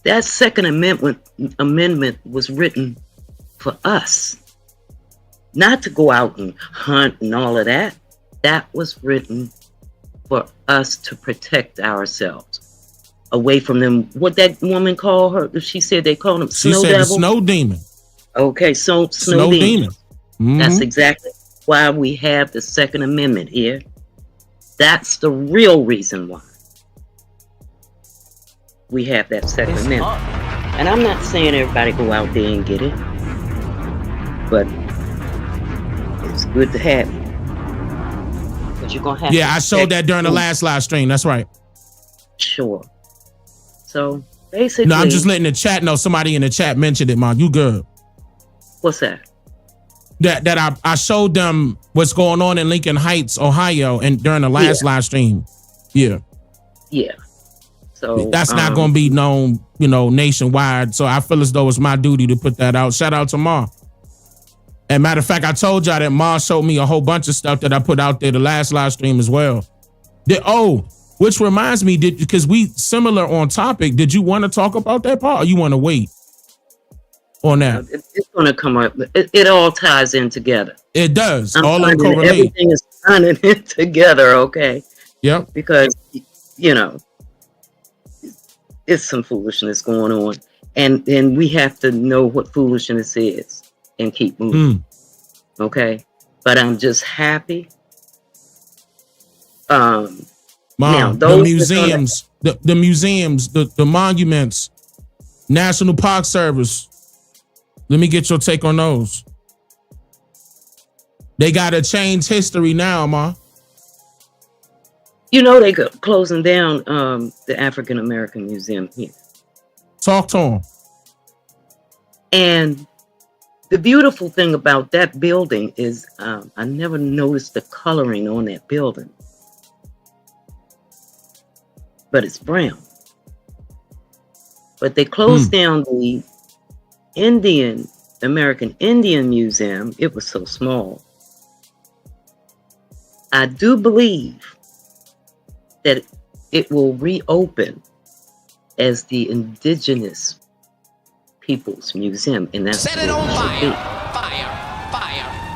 That Second Amendment was written for us, not to go out and hunt and all of that. That was written for us to protect ourselves away from them. What that woman called her? She said they called them snow devil. The snow demon. Okay, so snow demon. Mm-hmm. That's exactly why we have the Second Amendment here. That's the real reason why we have that Second Amendment. And I'm not saying everybody go out there and get it, but it's good to have it. But you're gonna have. Yeah, I showed that during the last live stream. That's right. Sure. So basically, no, I'm just letting the chat know. Somebody in the chat mentioned it, Mom. You good? What's that? That I showed them what's going on in Lincoln Heights, Ohio, and during the last live stream. Yeah. Yeah. So that's not going to be known, nationwide. So I feel as though it's my duty to put that out. Shout out to Ma. And matter of fact, I told y'all that Ma showed me a whole bunch of stuff that I put out there the last live stream as well. Which reminds me, because we similar on topic, did you want to talk about that part or you want to wait on that? It's going to come up. It all ties in together. It does. All of them correlate. Everything is tying in together, okay? Yep. Because, it's some foolishness going on. And we have to know what foolishness is and keep moving. Okay? But I'm just happy. Mom, now, the museums, the museums, the monuments, National Park Service. Let me get your take on those. They got to change history now, Ma. They go closing down the African American Museum here. Talk to them. And the beautiful thing about that building is I never noticed the coloring on that building. But it's brown. But they closed down the American Indian Museum. It was so small. I do believe that it will reopen as the Indigenous Peoples Museum, and that's Set it on fire.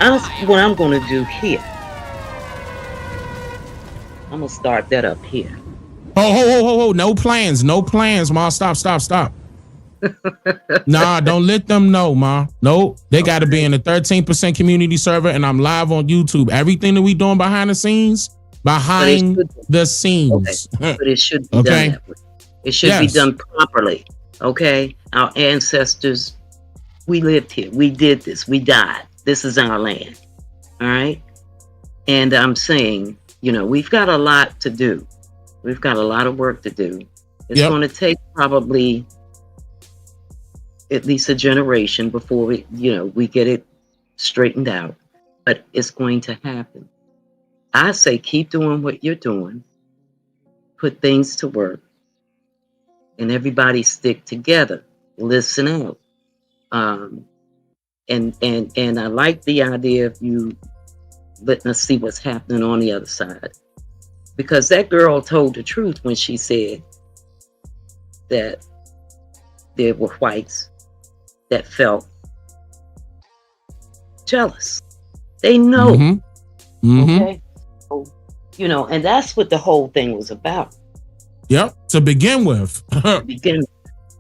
That's what I'm going to do here. I'm going to start that up here. Oh, no plans, Ma. Stop. Nah, don't let them know, Ma. No, they got to be in the 13% community server, and I'm live on YouTube. Everything that we doing behind the scenes. Okay. But it should be done that way. It should be done properly. Okay? Our ancestors, we lived here. We did this. We died. This is our land. All right? And I'm saying, we've got a lot to do. We've got a lot of work to do. It's going to take probably at least a generation before we get it straightened out. But it's going to happen. I say keep doing what you're doing. Put things to work. And everybody stick together. Listen out. And I like the idea of you let's see what's happening on the other side. Because that girl told the truth when she said that there were whites that felt jealous. They know. Okay? So, you know, and that's what the whole thing was about. Yep, to begin with.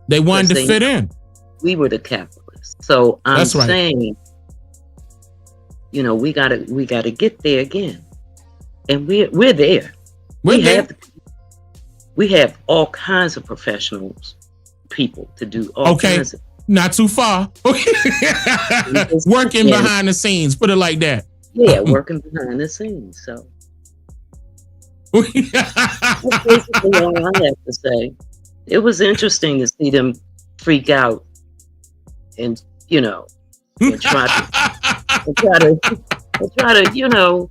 They wanted to fit in. We were the capitalists. So I'm That's right. saying, you know, we gotta get there again. And we're there. We have all kinds of professionals, people to do all kinds of. Not too far. Working behind the scenes, put it like that. Yeah, working behind the scenes. So that's basically all I have to say. It was interesting to see them freak out and, you know, and try to, you know,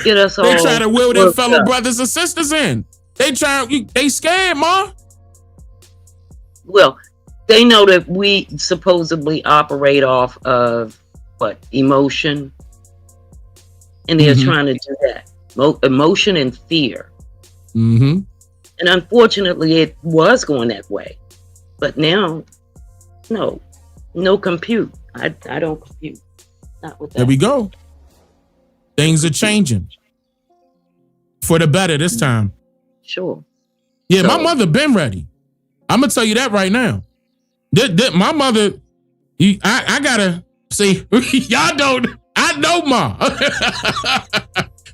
get us all. They try to will their fellow brothers and sisters in. They scared, Ma. Well, they know that we supposedly operate off of emotion, and they're trying to do that. Emotion and fear. And unfortunately, it was going that way. But now, no compute. I don't compute. Not with that. There we go. Things are changing for the better this time. Sure. Yeah, my mother been ready. I'm gonna tell you that right now. My mother, I gotta see. Y'all don't. I know Ma.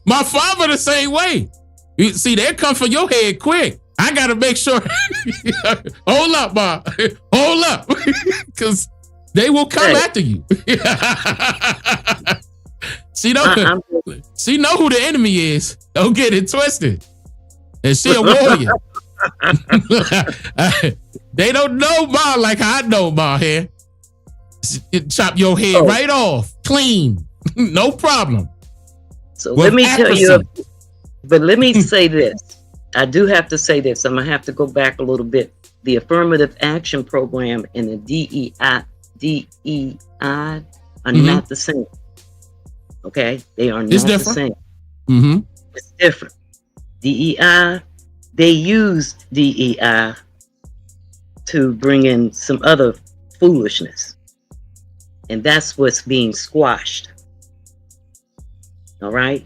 My father the same way. You see, they come for your head quick. I gotta make sure. Hold up, Ma. Hold up, because they will come after you. She know who the enemy is. Don't get it twisted. And she a warrior. They don't know Ma like I know Ma here. Chop your head right off, clean, no problem. So let me tell you, but let me say this. I do have to say this. I'm gonna have to go back a little bit. The affirmative action program and the DEI are not the same. Okay, they are not the same. It's different. DEI, they used DEI to bring in some other foolishness, and that's what's being squashed. All right,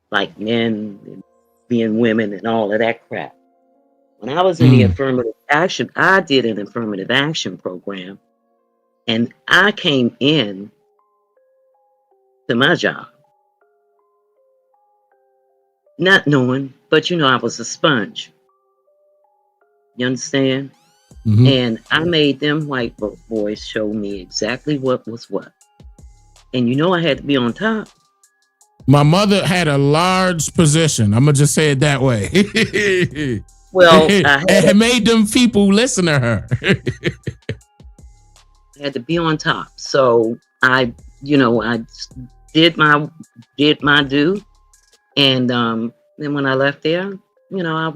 like men being women and all of that crap. When I was in the affirmative action, I did an affirmative action program, and I came in to my job not knowing, but you know, I was a sponge. You understand? And I made them white boys show me exactly what was what. And you know, I had to be on top. My mother had a large position. I'm gonna just say it that way. Well, it made them people listen to her. I had to be on top. So I did my due, and then when I left there, you know, I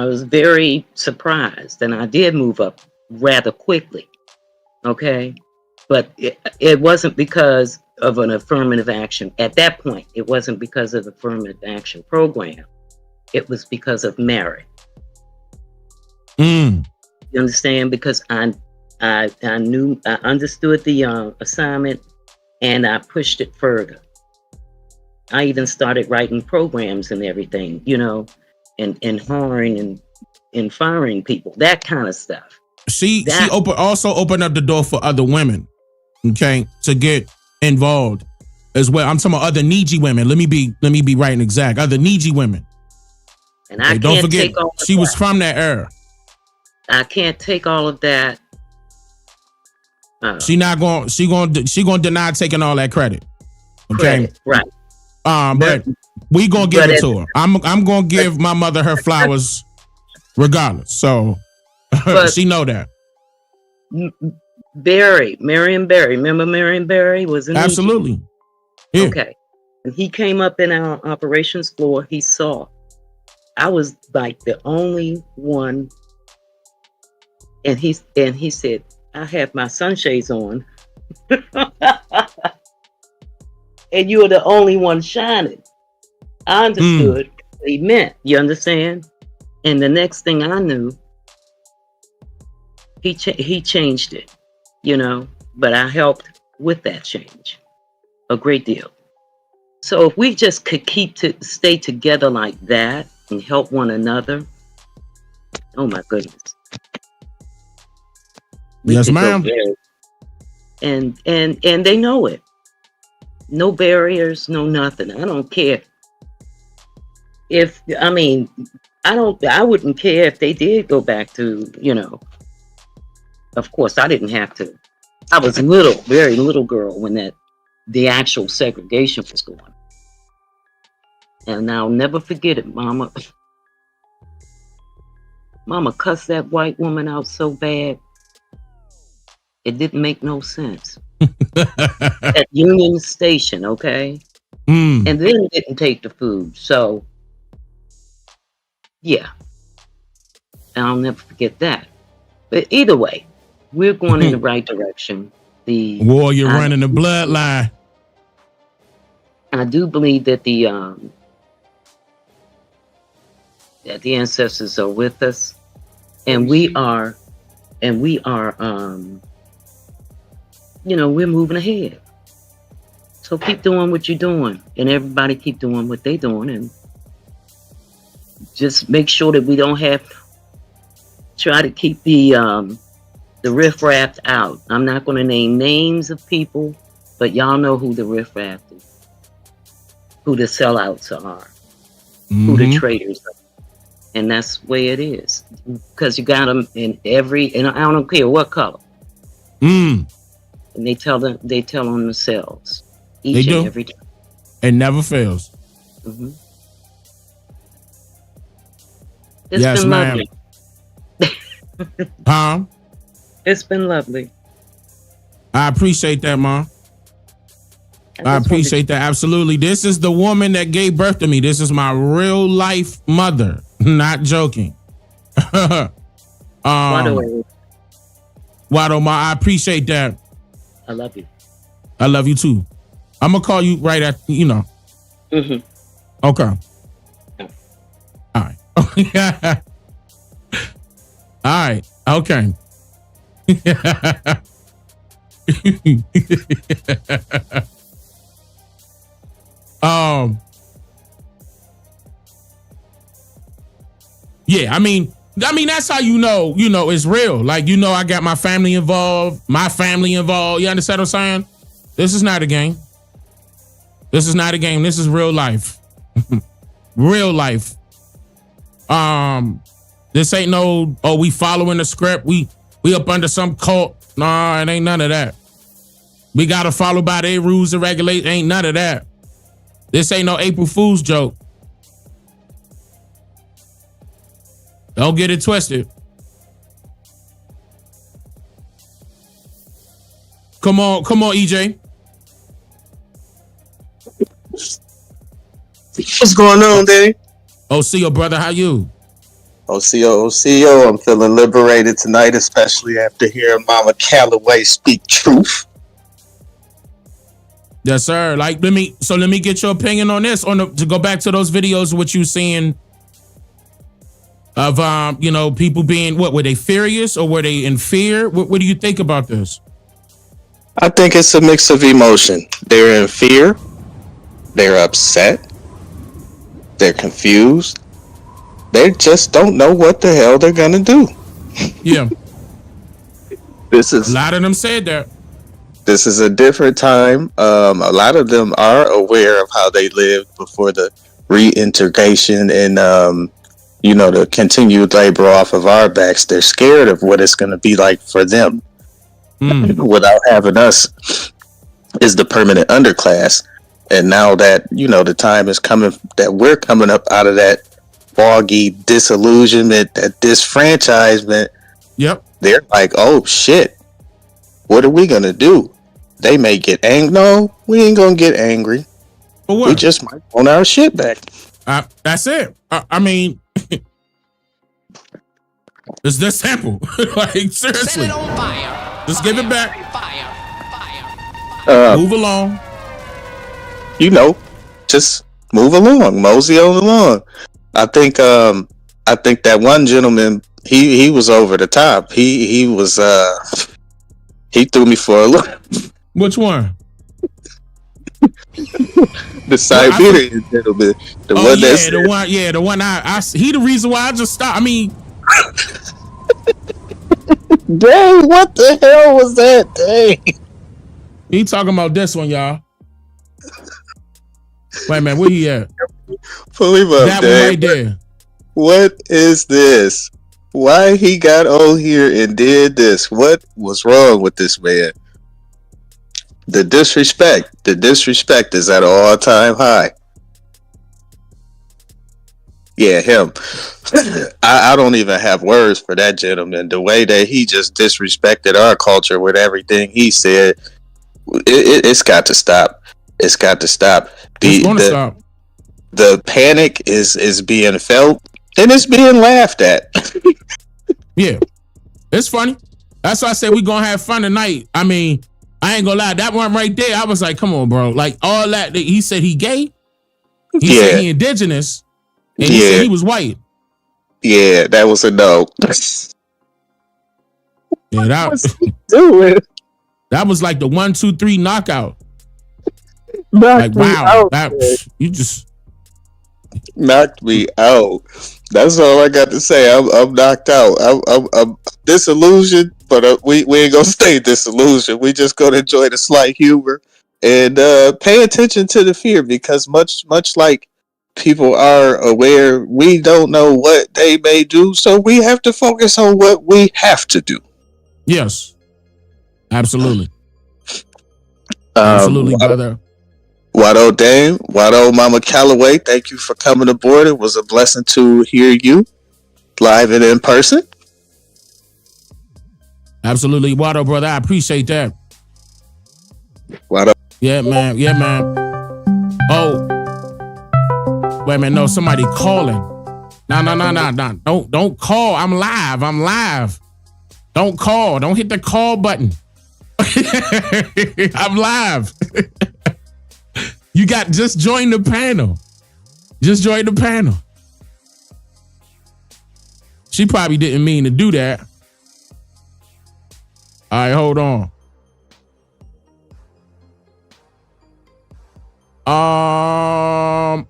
was very surprised, and I did move up rather quickly. Okay, but it wasn't because of an affirmative action at that point. It wasn't because of the affirmative action program. It was because of merit. You understand? Because I understood the assignment, and I pushed it further. I even started writing programs and everything, you know, and hiring and firing people, that kind of stuff. She also opened up the door for other women, okay, to get involved as well. I'm talking about other Niji women. Let me be right and exact. Other Niji women. And I don't forget, take all she was from that era. I can't take all of that. She gonna deny taking all that credit. Okay, credit, right? But we gonna give it to her. I'm gonna give my mother her flowers, regardless. So she know that. Marion Barry. Remember Marion Barry was in absolutely. Yeah. Okay, and he came up in our operations floor. He saw. I was like the only one, and he said, "I have my sunshades on." and you were the only one shining. I understood what he meant. You understand? And the next thing I knew, he changed it, you know. But I helped with that change a great deal. So if we just could stay together like that and help one another, oh my goodness. Yes, ma'am. And they know it. No barriers, no nothing. I don't care. I wouldn't care if they did go back to, you know, of course I didn't have to. I was very little girl when the actual segregation was going on. And I'll never forget it, Mama. Mama cussed that white woman out so bad, it didn't make no sense. At Union Station, okay? And then didn't take the food. So, yeah. I'll never forget that. But either way, we're going in the right direction. Warrior running the bloodline. I do believe that the ancestors are with us, and we are, you know, we're moving ahead. So keep doing what you're doing, and everybody keep doing what they're doing, and just make sure that we don't try to keep the riffraff out. I'm not going to name names of people, but y'all know who the riffraff is, who the sellouts are, who the traitors are. And that's the way it is. Because you got them in and I don't care what color. And they tell on themselves each and every time. It never fails. It's been lovely. Huh? It's been lovely. I appreciate that, Mom. I appreciate that. Absolutely. This is the woman that gave birth to me. This is my real life mother. Not joking. Wado, Ma, I appreciate that. I love you. I love you too. I'm gonna call you right after, you know. Okay. All right. All right. Okay. Yeah, I mean that's how you know it's real. Like, you know, I got my family involved. You understand what I'm saying? This is not a game. This is not a game. This is real life. Real life. This ain't no, we following the script. We up under some cult. Nah, it ain't none of that. We gotta follow by their rules and regulations. Ain't none of that. This ain't no April Fool's joke. Don't get it twisted. Come on, EJ. What's going on, Danny? OCO, brother, how you? OCO, I'm feeling liberated tonight, especially after hearing Mama Calloway speak truth. Yes, sir. Like, let me get your opinion on this. To go back to those videos, what you seeing of people being, what were they, furious or were they in fear? What do you think about this? I think it's a mix of emotion. They're in fear, they're upset, they're confused. They just don't know what the hell they're gonna do. Yeah. A lot of them said that. This is a different time. A lot of them are aware of how they lived before the reintegration and the continued labor off of our backs. They're scared of what it's gonna be like for them without having us as the permanent underclass. And now that, the time is coming that we're coming up out of that foggy disillusionment, that disfranchisement. Yep. They're like, oh shit, what are we gonna do? They may get angry. No, we ain't gonna get angry. For what? We just might want our shit back. That's it. I mean, it's this simple. Like, seriously. Set it on fire. Just give it back. Fire. Move along. just move along, mosey on along. I think that one gentleman, he was over the top. He was he threw me for a loop. Which one? The Siberian gentleman, the one that's the one I he the reason why I just stopped. I mean, dang, what the hell was that? Dang. He talking about this one, y'all. Wait a minute, where he at? Pull him up, that dang. one right there. What is this? Why he got on here and did this? What was wrong with this man? The disrespect is at an all-time high. Yeah, him. I don't even have words for that gentleman. The way that he just disrespected our culture with everything he said, it's got to stop. It's got to stop. Stop. The panic is being felt and it's being laughed at. Yeah, it's funny. That's why I said we gonna have fun tonight. I mean, I ain't gonna lie, that one right there, I was like, come on, bro. Like all that, he said he gay. He said he indigenous. And he said he was white. Yeah, that was a no. Yeah, that was like the 1, 2, 3 knockout. Like wow, you just knocked me out. That's all I got to say. I'm knocked out. I'm disillusioned, but we ain't gonna stay disillusioned. We just gonna enjoy the slight humor and pay attention to the fear, because much like people are aware, we don't know what they may do, so we have to focus on what we have to do. Yes, absolutely. Absolutely, brother. Wado Dane, Wado Mama Calloway, thank you for coming aboard. It was a blessing to hear you live and in person. Absolutely, Wado, brother. I appreciate that. Wado. Yeah, man. Yeah, man. Oh, wait a minute. No, somebody calling. No. Don't call. I'm live. Don't call. Don't hit the call button. I'm live. You got just join the panel. Just join the panel. She probably didn't mean to do that. All right, hold on.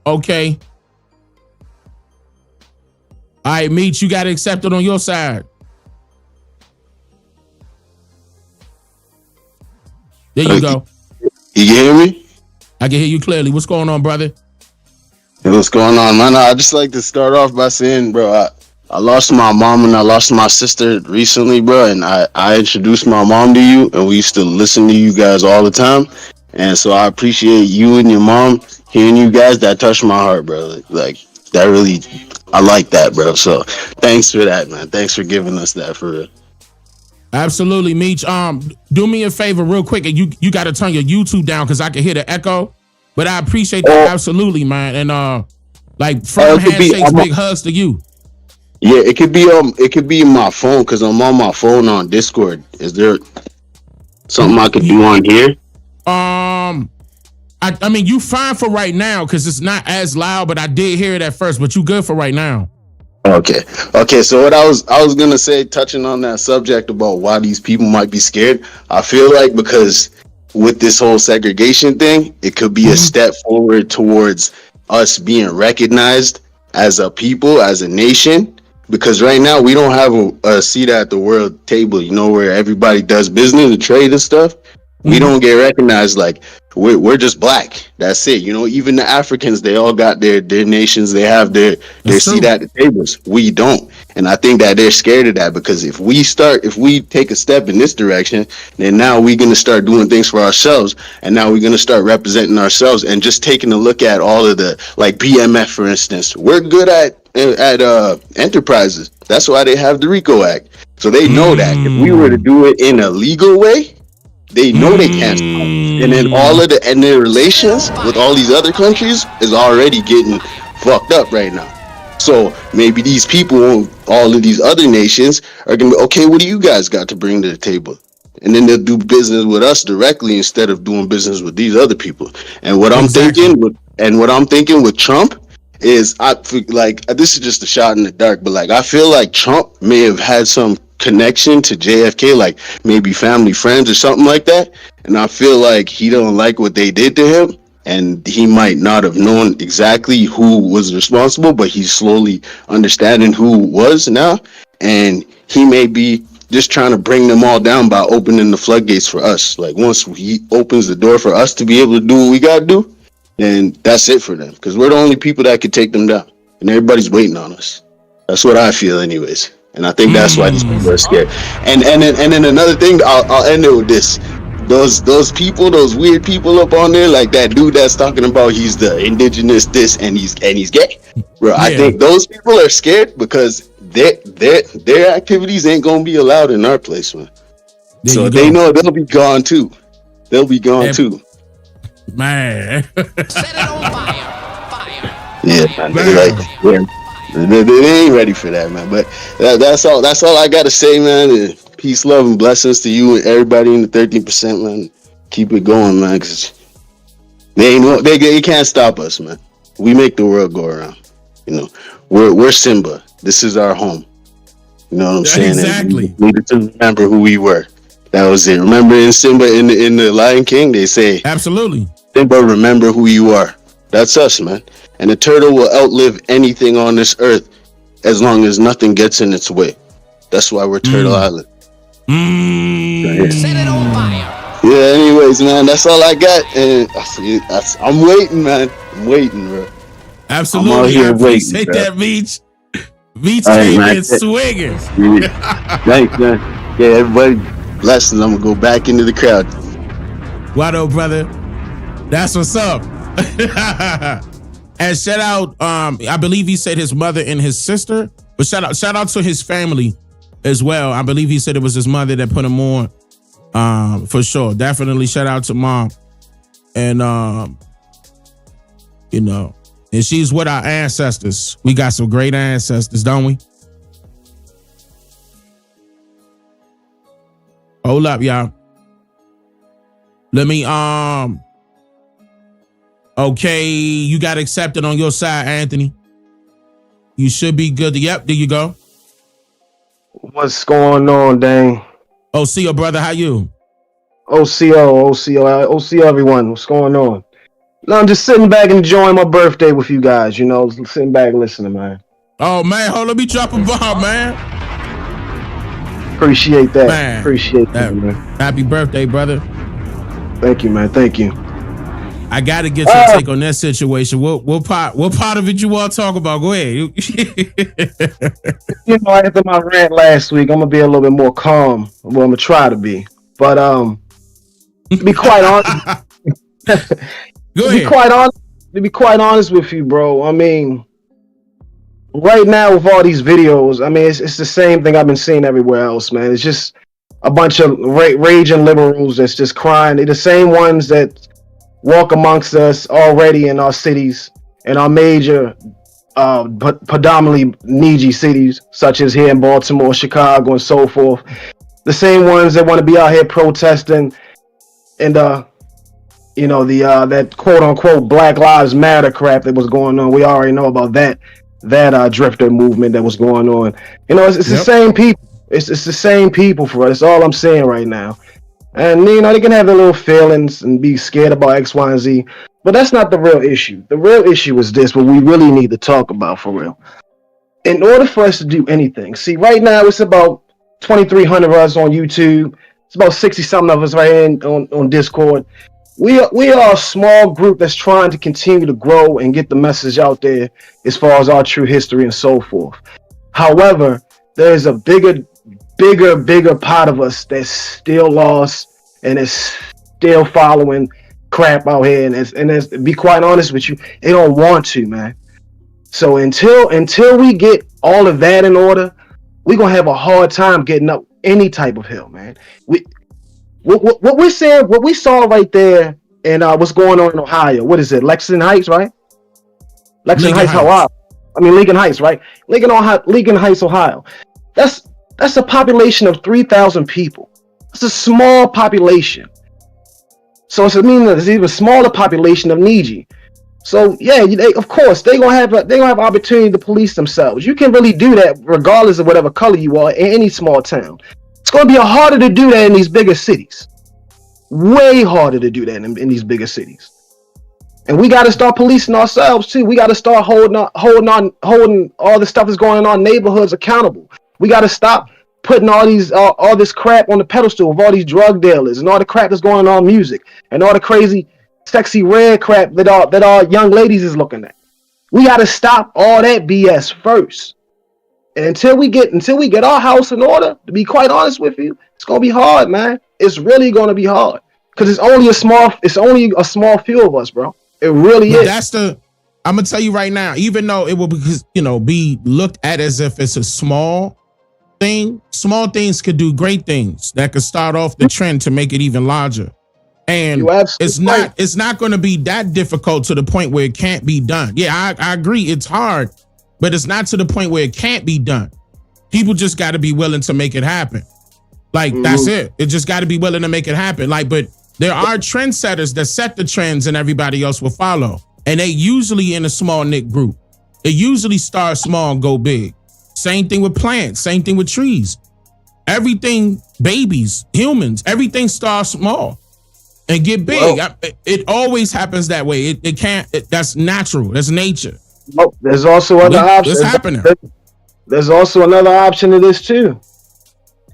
Okay. All right, Meech, you got to accept it on your side. There you go. You can hear me? I can hear you clearly. What's going on, brother? Hey, what's going on, man? I just like to start off by saying, bro, I lost my mom and I lost my sister recently, bro, and I introduced my mom to you, and we used to listen to you guys all the time, and so I appreciate you and your mom. Hearing you guys, that touched my heart, bro. Like, that really, I like that, bro. So thanks for that, man. Thanks for giving us that, for real. Absolutely, Meech. Do me a favor real quick, and you got to turn your YouTube down because I can hear the echo. But I appreciate that absolutely, man. And like firm handshakes, big hugs to you. Yeah, it could be my phone because I'm on my phone on Discord. Is there something I could do on here? I mean, you fine for right now because it's not as loud, but I did hear it at first. But you good for right now. Okay. So what I was gonna say, touching on that subject about why these people might be scared, I feel like because with this whole segregation thing, it could be a step forward towards us being recognized as a people, as a nation. Because right now we don't have a seat at the world table, you know, where everybody does business and trade and stuff. We don't get recognized. Like we're just black. That's it. You know, even the Africans, they all got their nations. They have their seat at the tables. We don't. And I think that they're scared of that, because if we take a step in this direction, then now we're going to start doing things for ourselves. And now we're going to start representing ourselves and just taking a look at all of the, like BMF, for instance. We're good at enterprises. That's why they have the RICO Act. So they know that if we were to do it in a legal way, they know they can't stop. And then and their relations with all these other countries is already getting fucked up right now. So maybe these people, all of these other nations, are gonna be, okay, what do you guys got to bring to the table? and then they'll do business with us directly instead of doing business with these other people. And what I'm thinking with Trump is, like, this is just a shot in the dark, but like, I feel like Trump may have had some connection to JFK, like maybe family, friends, or something like that. And I feel like he don't like what they did to him, and he might not have known exactly who was responsible, but he's slowly understanding who was now, and he may be just trying to bring them all down by opening the floodgates for us. Like, once he opens the door for us to be able to do what we gotta do, then that's it for them, because we're the only people that could take them down, and everybody's waiting on us. That's what I feel, anyways. And I think that's why these people are scared. And then another thing, I'll end it with this. Those people, those weird people up on there, like that dude that's talking about he's the indigenous this and he's gay. Bro, I think those people are scared because their activities ain't gonna be allowed in our place, man. So they know they'll be gone too. They'll be gone too. Man. Yeah, man. They ain't ready for that, man. But that's all I gotta say, man. Peace, love, and blessings to you and everybody in the 13%, man. Keep it going, man, because they can't stop us, man. We make the world go around. You know, we're Simba. This is our home. You know what I'm saying? Exactly. We needed to remember who we were. That was it. Remember in Simba, in the Lion King, they say, absolutely, Simba, remember who you are. That's us, man. And the turtle will outlive anything on this earth as long as nothing gets in its way. That's why we're Turtle Island. Set it on fire. Yeah, anyways, man, that's all I got. And I'm waiting, man. I'm waiting, bro. Absolutely. I'm out here I appreciate waiting, that, Beach. Beach All right, came man. in swinging. Thanks, man. Yeah, everybody, blessings. I'm going to go back into the crowd. Why though, brother? That's what's up. And shout out, I believe he said his mother and his sister, but shout out to his family as well. I believe he said it was his mother that put him on, for sure. Definitely shout out to mom. And, you know, and she's with our ancestors. We got some great ancestors, don't we? Hold up, y'all. Let me, okay, you got accepted on your side, Anthony. You should be good. Yep, there you go. What's going on, Dane? OCO, brother, how you? OCO, everyone. What's going on? No, I'm just sitting back and enjoying my birthday with you guys, you know, sitting back listening, man. Oh, man, hold on, let me drop a bomb, man. Appreciate that. Appreciate that, man. Happy birthday, brother. Thank you, man. Thank you. I got to get your take on that situation. What part of it you want to talk about? Go ahead. You know, after my rant last week, I'm going to be a little bit more calm. Well, I'm going to try to be. But, to be quite honest, to be quite honest with you, bro, I mean, right now with all these videos, I mean, it's the same thing I've been seeing everywhere else, man. It's just a bunch of raging liberals that's just crying. They're the same ones that walk amongst us already in our cities, in our major, predominantly needy cities, such as here in Baltimore, Chicago, and so forth. The same ones that want to be out here protesting and, you know, that quote unquote Black Lives Matter crap that was going on. We already know about that drifter movement that was going on. You know, it's the same people. It's the same people for us. That's all I'm saying right now. And, you know, they can have their little feelings and be scared about X, Y, and Z. But that's not the real issue. The real issue is this, what we really need to talk about for real. In order for us to do anything, see, right now it's about 2,300 of us on YouTube. It's about 60-something of us right here on Discord. We are a small group that's trying to continue to grow and get the message out there as far as our true history and so forth. However, there's a bigger part of us that's still lost and is still following crap out here. And to be quite honest with you, they don't want to, man. So until we get all of that in order, we're gonna have a hard time getting up any type of hill, man. What we're saying, what we saw right there, and what's going on in Ohio. What is it, Lexington Heights, right? Lincoln Heights, Ohio. Lincoln Heights, right? Lincoln Heights, Ohio. That's a population of 3,000 people. It's a small population. So it's meaning that there's even smaller population of Niji. So yeah, of course they're gonna have opportunity to police themselves. You can really do that regardless of whatever color you are in any small town. It's gonna be harder to do that in these bigger cities. Way harder to do that in these bigger cities. And we got to start policing ourselves too. We got to start holding all the stuff that's going on in neighborhoods accountable. We got to stop putting all this crap on the pedestal of all these drug dealers and all the crap that's going on in music and all the crazy, sexy red crap that all young ladies is looking at. We got to stop all that BS first. And until we get our house in order, to be quite honest with you, it's gonna be hard, man. It's really gonna be hard because it's only a small few of us, bro. It really is. I'm gonna tell you right now, even though it will be looked at as if it's a small thing, small things could do great things that could start off the trend to make it even larger. And it's not going to be that difficult to the point where it can't be done. Yeah, I agree. It's hard, but it's not to the point where it can't be done. People just got to be willing to make it happen. Like, that's it. It just got to be willing to make it happen. Like, but there are trendsetters that set the trends and everybody else will follow. And they usually in a small knit group. They usually start small and go big. Same thing with plants. Same thing with trees. Everything, babies, humans, everything starts small and get big. It always happens that way. It can't. That's natural. That's nature. Oh, there's also other options. It's happening. There's also another option to this too.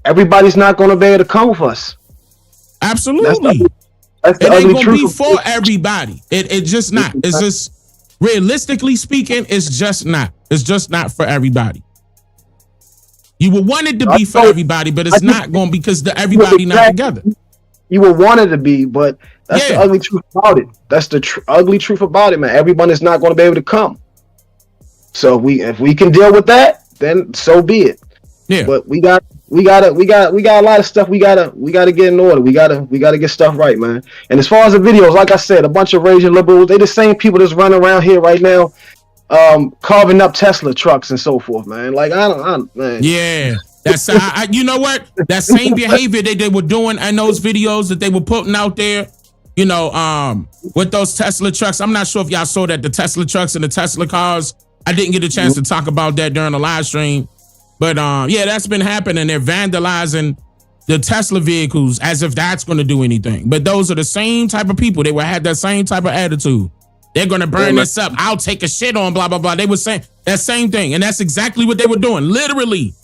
Everybody's not going to be able to come with us. Absolutely. That's the it ain't ugly gonna truth. be for everybody. It's just not. It's just, realistically speaking, it's just not. It's just not for everybody. You would want it to be for everybody, but it's not going because everybody not together. You would want it to be, but that's the ugly truth about it. That's the ugly truth about it, man. Everyone is not going to be able to come. So if we can deal with that, then so be it. Yeah. But we got a lot of stuff we gotta get in order. We gotta get stuff right, man. And as far as the videos, like I said, a bunch of raging liberals, they the same people that's running around here right now, carving up Tesla trucks and so forth, man. Like man. Yeah. That's you know what? That same behavior they were doing in those videos that they were putting out there, with those Tesla trucks. I'm not sure if y'all saw that, the Tesla trucks and the Tesla cars. I didn't get a chance to talk about that during the live stream. But yeah, that's been happening. They're vandalizing the Tesla vehicles as if that's going to do anything. But those are the same type of people. They had that same type of attitude. They're going to burn this up. I'll take a shit on blah, blah, blah. They were saying that same thing. And that's exactly what they were doing. Literally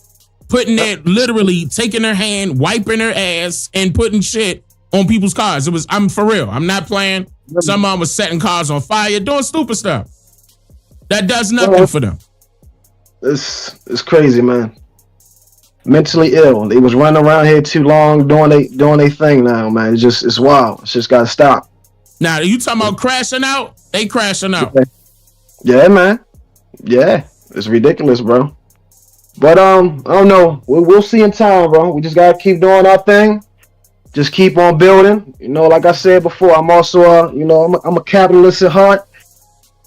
taking their hand, wiping their ass and putting shit on people's cars. I'm for real. I'm not playing. Someone was setting cars on fire, doing stupid stuff. That does nothing for them. It's crazy, man. Mentally ill. They was running around here too long doing their thing now, man. It's wild. It's just gotta stop. Now, you talking about crashing out? They crashing out. Yeah, man. Yeah, it's ridiculous, bro. But I don't know. We'll see in time, bro. We just gotta keep doing our thing. Just keep on building. Like I said before, I'm also I'm a capitalist at heart.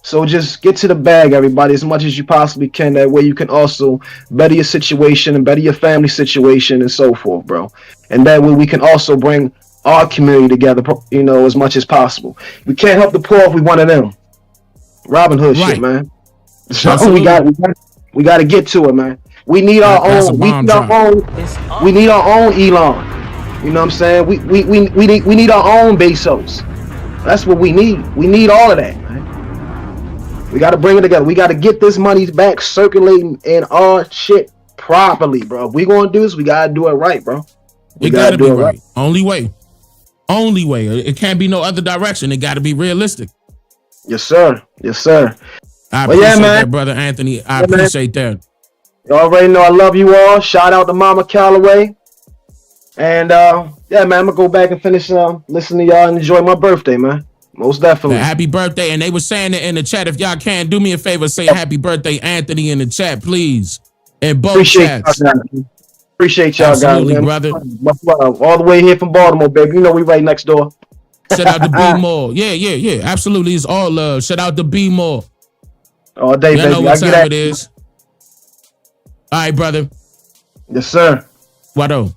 So just get to the bag, everybody, as much as you possibly can. That way you can also better your situation and better your family situation and so forth, bro. And that way we can also bring our community together, as much as possible. We can't help the poor if we one of them. Robin Hood shit, man. So we got to get to it, man. We need our own. We need our own Elon. You know what I'm saying? We need our own Bezos. That's what we need. We need all of that, man. We got to bring it together. We got to get this money back circulating in our shit properly, bro. If we going to do this, we got to do it right, bro. We got to do it right. Only way. It can't be no other direction. It got to be realistic. Yes, sir. I appreciate that, brother Anthony. I appreciate that. You already know I love you all. Shout out to Mama Calloway. And man, I'm going to go back and finish listening to y'all and enjoy my birthday, man. Most definitely. Happy birthday. And they were saying it in the chat. If y'all can, do me a favor, say happy birthday, Anthony, in the chat, please. And both chats. Appreciate y'all, absolutely, guys, brother. All the way here from Baltimore, baby. We right next door. Shout out to B More. Yeah. Absolutely. It's all love. Shout out to B More. All day, baby. Know what time it is. All right, brother. Yes, sir. What up?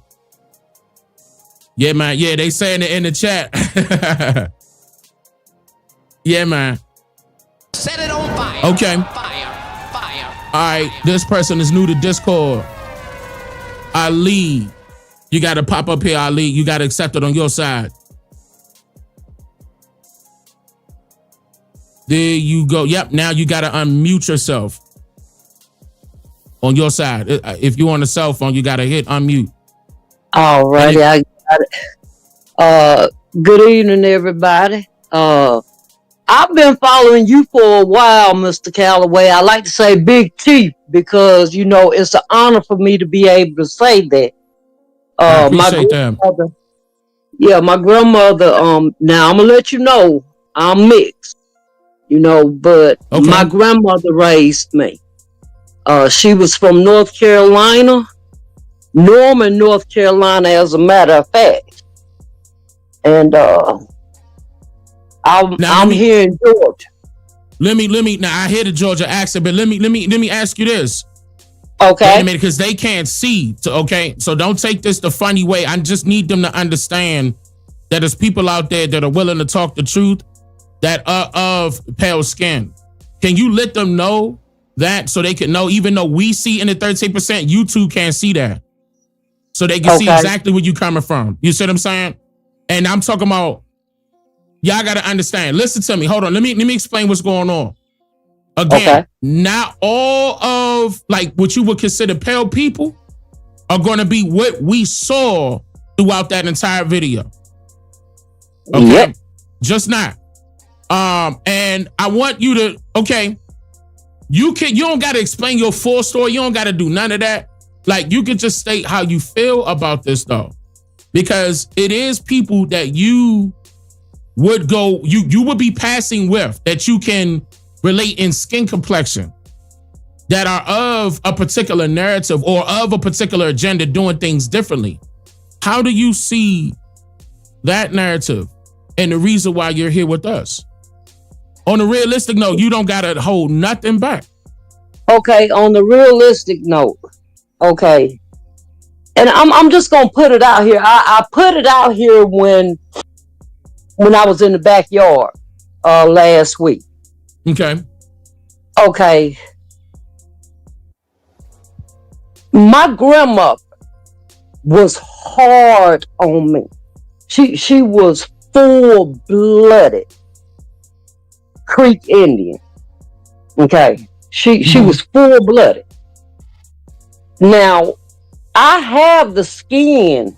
Yeah, man. Yeah, they saying it in the chat. Yeah, man. Set it on fire. Okay. All right, this person is new to Discord. Ali. You got to pop up here, Ali. You got to accept it on your side. There you go. Yep, now you got to unmute yourself on your side. If you're on the cell phone, you got to hit unmute. All righty, I got it. Good evening, everybody. I've been following you for a while, Mr. Calloway. I like to say Big Chief because, you know, it's an honor for me to be able to say that. I appreciate that. Yeah, my grandmother, now I'm going to let you know, I'm mixed, you know, but my grandmother raised me. She was from North Carolina, Norman, North Carolina, as a matter of fact. And I'm here in Georgia. Let me. Now I hear the Georgia accent, but let me ask you this. Okay. Wait a minute, because they can't see. So don't take this the funny way. I just need them to understand that there's people out there that are willing to talk the truth that are of pale skin. Can you let them know that so they can know, even though we see in the 13%, you too can't see that. So they can see exactly where you coming from. You see what I'm saying? And I'm talking about, y'all got to understand. Listen to me. Hold on. Let me explain what's going on. Again, not all of like what you would consider pale people are going to be what we saw throughout that entire video. Okay. Yep. Just not. And I want you to, you don't got to explain your full story. You don't got to do none of that. Like, you can just state how you feel about this though, because it is people that you would go, you would be passing with, that you can relate in skin complexion, that are of a particular narrative or of a particular agenda doing things differently. How do you see that narrative and the reason why you're here with us? On a realistic note, you don't got to hold nothing back. Okay, on the realistic note, okay. And I'm just going to put it out here. I put it out here when I was in the backyard last week. Okay. Okay. My grandmother was hard on me. She was full-blooded Creek Indian. Okay. She was full-blooded. Now, I have the skin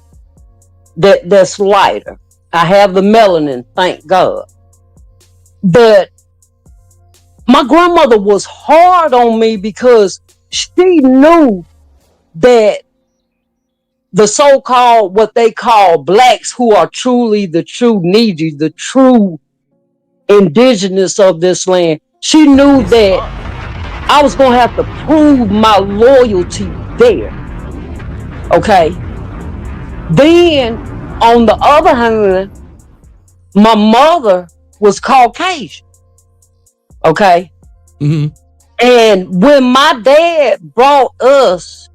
that's lighter. I have the melanin, thank God. But my grandmother was hard on me because she knew that the so-called, what they call blacks, who are truly the true Needy, the true indigenous of this land, she knew that I was going to have to prove my loyalty there. Okay. Then, on the other hand, my mother was Caucasian. Okay. Mm-hmm. And when my dad brought us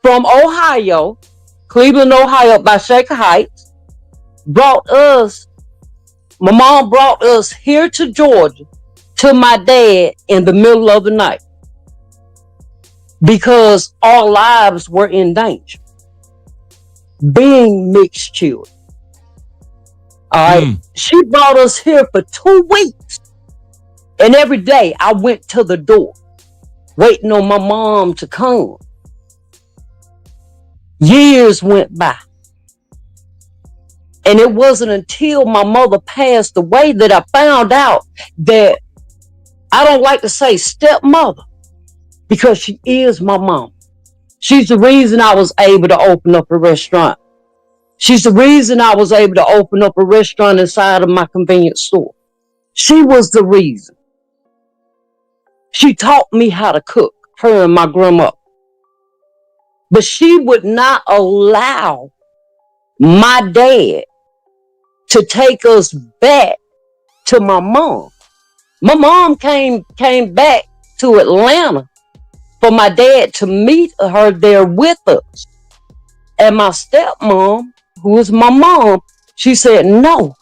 from Ohio, Cleveland, Ohio, by Shaker Heights, my mom brought us here to Georgia to my dad in the middle of the night because our lives were in danger, being mixed children. All right. She brought us here for 2 weeks. And every day I went to the door waiting on my mom to come. Years went by. And it wasn't until my mother passed away that I found out that I don't like to say stepmother because she is my mom. She's the reason I was able to open up a restaurant. She's the reason I was able to open up a restaurant inside of my convenience store. She was the reason. She taught me how to cook, her and my grandma. But she would not allow my dad to take us back to my mom. My mom came back to Atlanta for my dad to meet her there with us. And my stepmom, who is my mom, she said, no.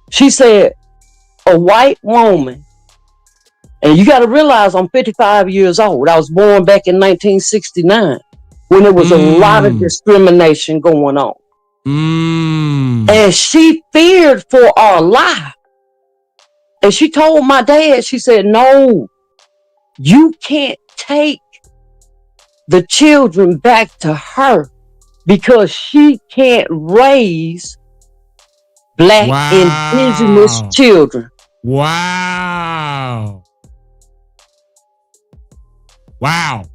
She said, a white woman, and you got to realize I'm 55 years old. I was born back in 1969 when there was a lot of discrimination going on. And she feared for our life. And she told my dad, she said, no, you can't take the children back to her because she can't raise Black indigenous children. Wow. Wow.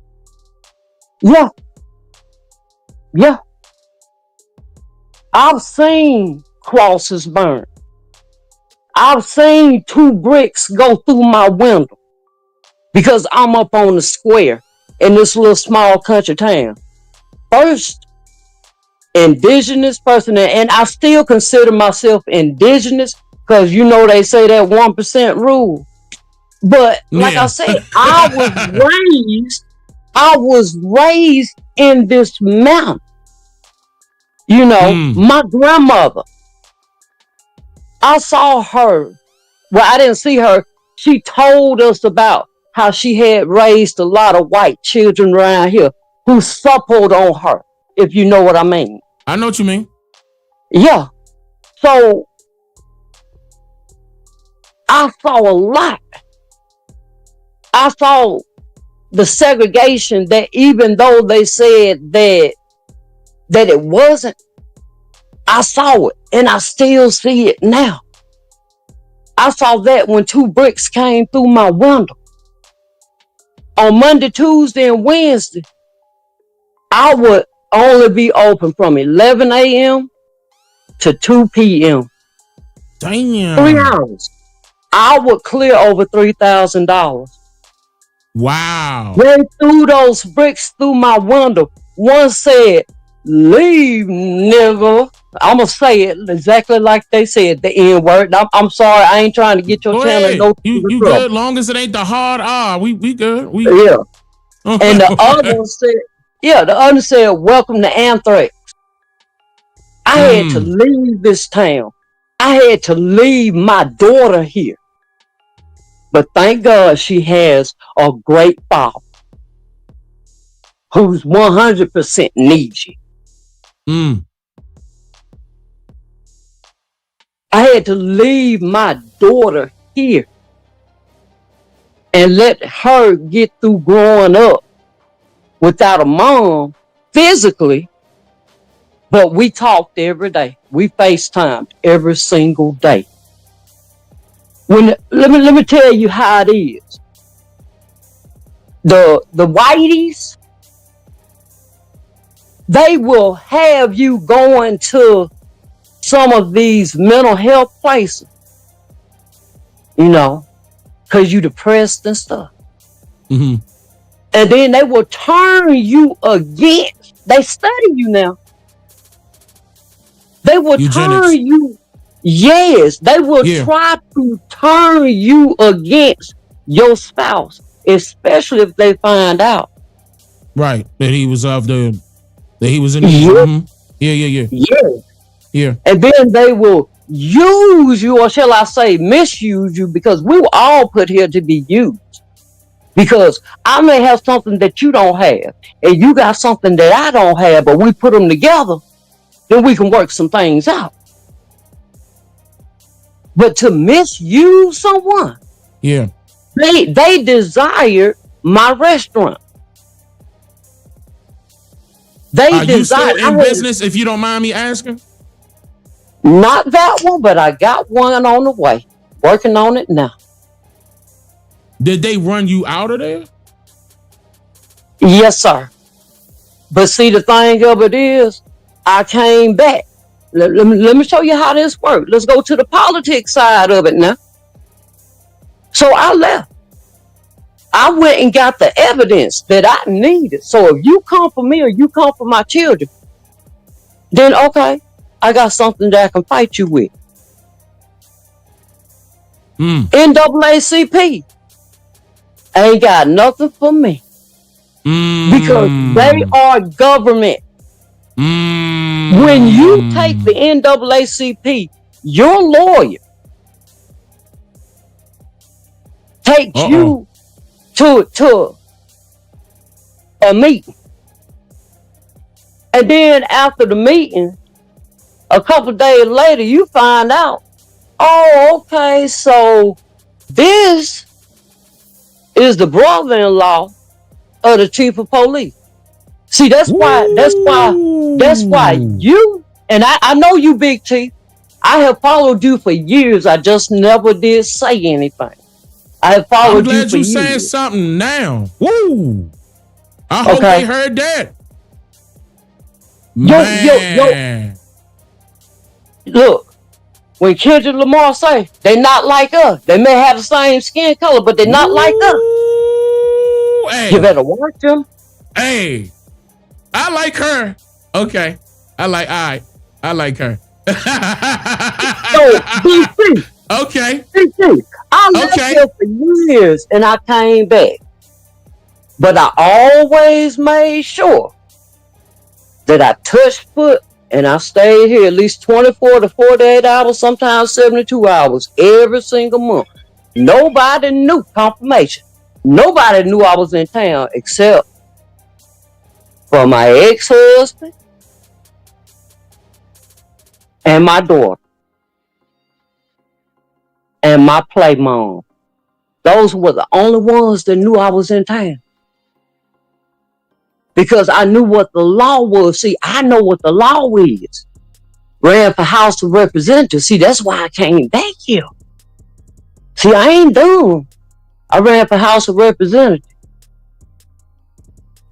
Yeah. Yeah. I've seen crosses burn. I've seen 2 bricks go through my window because I'm up on the square in this little small country town. First indigenous person, and I still consider myself indigenous because you know they say that 1% rule. But like I said, I was raised in this mountain. You know, my grandmother, I saw her. Well, I didn't see her. She told us about how she had raised a lot of white children around here who suppled on her, if you know what I mean. I know what you mean. Yeah. So I saw a lot. I saw the segregation that even though they said that it wasn't, I saw it and I still see it now. I saw that when 2 bricks came through my window. On Monday, Tuesday, and Wednesday, I would only be open from 11 a.m. to 2 p.m. Damn. 3 hours. I would clear over $3,000. Wow. They threw those bricks through my window. One said, leave, nigga. I'm going to say it exactly like they said, the N word. I'm sorry, I ain't trying to get your channel. You good, long as it ain't the hard R. We good. Yeah. And the other said, welcome to Anthrax. I had to leave this town. I had to leave my daughter here. But thank God she has a great father who's 100% needs you. I had to leave my daughter here and let her get through growing up without a mom physically, but we talked every day. We FaceTimed every single day. Let me tell you how it is. The whiteys, they will have you going to some of these mental health places, you know, because you depressed and stuff. And then they will turn you against. They study you now. They will turn you. Yes, they will try to turn you against your spouse, especially if they find out. Right, that he was in the Yeah. And then they will use you, or shall I say misuse you, because we were all put here to be used. Because I may have something that you don't have, and you got something that I don't have, but we put them together, then we can work some things out. But to misuse someone, they desire my restaurant. Are you still in business, if you don't mind me asking? Not that one, but I got one on the way. Working on it now. Did they run you out of there? Yes, sir. But see, the thing of it is, I came back. Let me show you how this works. Let's go to the politics side of it now. So I left. I went and got the evidence that I needed. So if you come for me or you come for my children, then okay, I got something that I can fight you with. NAACP ain't got nothing for me. Because they are government. When you take the NAACP, your lawyer takes you to a meeting. And then after the meeting, a couple of days later, you find out, oh, okay, so this is the brother-in-law of the chief of police. See, that's why you, and I know you, Big Chief. I have followed you for years. I just never did say anything. I have followed I'm glad you you for saying years. something now. Woo! I hope they heard that. Man. Look, when Kendrick Lamar say they not like us, they may have the same skin color, but they're not like us. Hey. You better watch them. Hey, I like her. Okay, I like her. So, DC. Okay. DC. I lived here for years and I came back. But I always made sure that I touched foot and I stayed here at least 24 to 48 hours, sometimes 72 hours every single month. Nobody knew confirmation. Nobody knew I was in town except for my ex-husband and my daughter and my play mom. Those were the only ones that knew I was in town. Because I knew what the law was. See, I know what the law is. Ran for House of Representatives. See, that's why I came back here. See, I ain't dumb. I ran for House of Representatives.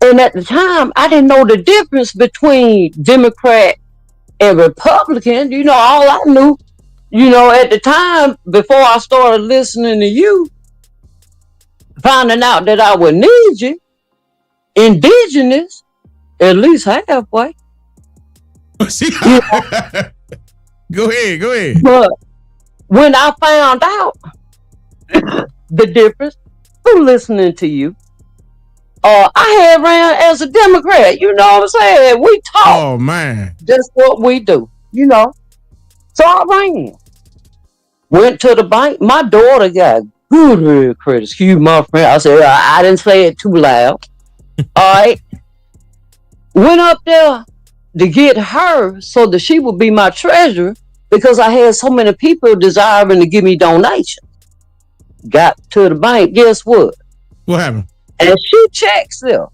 And at the time, I didn't know the difference between Democrat and Republican. You know, all I knew, you know, at the time, before I started listening to you, finding out that I would need you, Indigenous, at least halfway. Go ahead. But when I found out the difference through listening to you, I had ran as a Democrat. You know what I'm saying? We talk. Oh man, that's what we do. You know, so I ran. Went to the bank. My daughter got good credit. Excuse my friend. I said I didn't say it too loud. All right. Went up there to get her so that she would be my treasurer because I had so many people desiring to give me donations. Got to the bank. Guess what? What happened? And she checks them.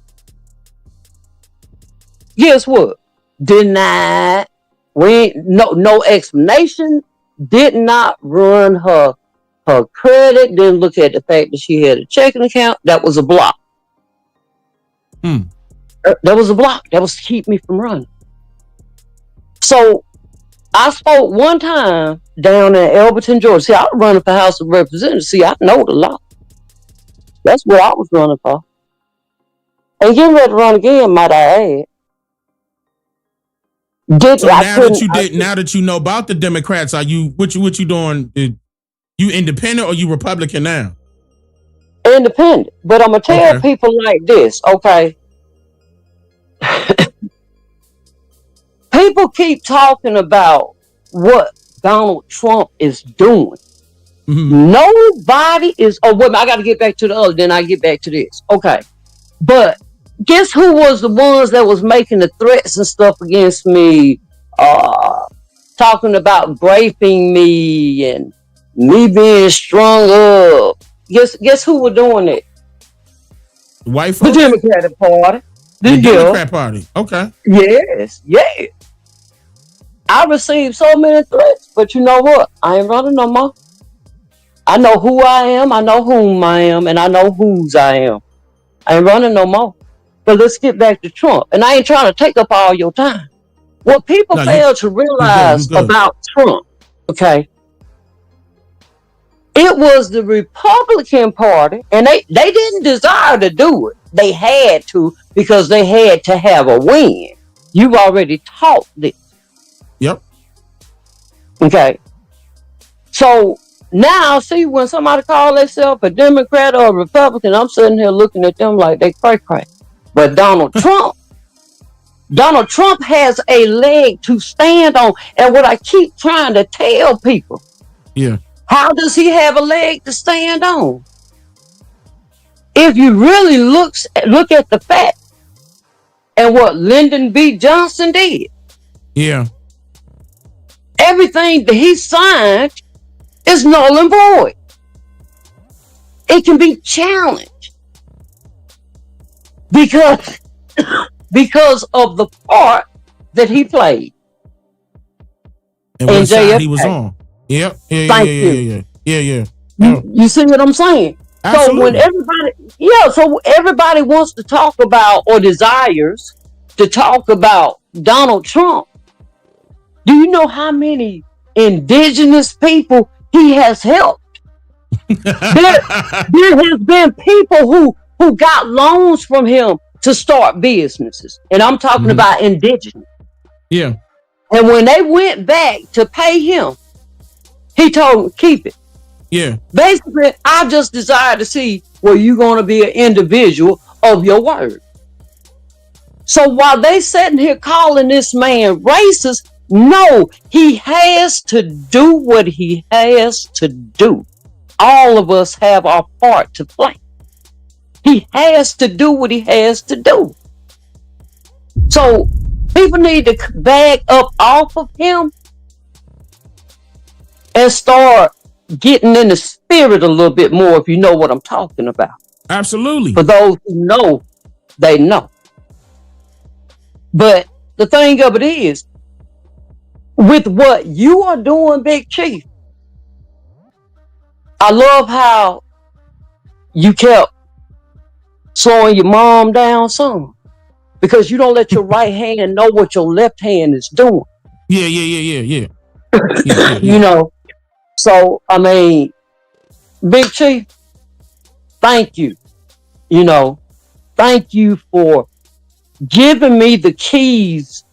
Guess what? Denied. We ain't, no explanation. Did not run her credit. Didn't look at the fact that she had a checking account. That was a block. That was a block. That was to keep me from running. So I spoke one time down in Elberton, Georgia. See, I was running for House of Representatives. See, I know the law. That's what I was running for. And getting ready to run again, might I add. So now that you know about the Democrats, are you what you doing? You independent or you Republican now? Independent. But I'm gonna tell people like this, okay? People keep talking about what Donald Trump is doing. Nobody is. Oh, wait, I got to get back to the other. Then I get back to this. Okay, but guess who was the ones that was making the threats and stuff against me? Talking about raping me and me being strung up. Guess who were doing it? White folks? The Democratic Party. The Democrat Party. Okay. Yes. I received so many threats, but you know what? I ain't running no more. I know who I am, I know whom I am, and I know whose I am. I ain't running no more. But let's get back to Trump. And I ain't trying to take up all your time. What people fail to realize about Trump, okay? It was the Republican Party, and they didn't desire to do it. They had to because they had to have a win. You've already taught this. Yep. Okay. So now, see, when somebody calls themselves a Democrat or a Republican, I'm sitting here looking at them like they cray. But Donald Trump Donald Trump has a leg to stand on. And what I keep trying to tell people, Yeah. how does he have a leg to stand on? If you really look at the fact and what Lyndon B. Johnson did, Yeah. everything that he signed is null and void. It can be challenged because of the part that he played. And what side he was on. Yep. Yeah. Thank Yeah. you. Yeah. You see what I'm saying? Absolutely. So everybody wants to talk about or desires to talk about Donald Trump. Do you know how many indigenous people he has helped? there has been people who got loans from him to start businesses. And I'm talking about indigenous. Yeah. And when they went back to pay him, he told them, keep it. Yeah. Basically, I just desire to see where you're going to be an individual of your word. So while they sitting here calling this man racist, no, he has to do what he has to do. All of us have our part to play. He has to do what he has to do. So people need to back up off of him and start getting in the spirit a little bit more, if you know what I'm talking about. Absolutely. For those who know, they know. But the thing of it is, with what you are doing, Big Chief, I love how you kept slowing your mom down some, because you don't let your right hand know what your left hand is doing. Yeah. You know, so I mean, Big Chief, thank you. You know, thank you for giving me the keys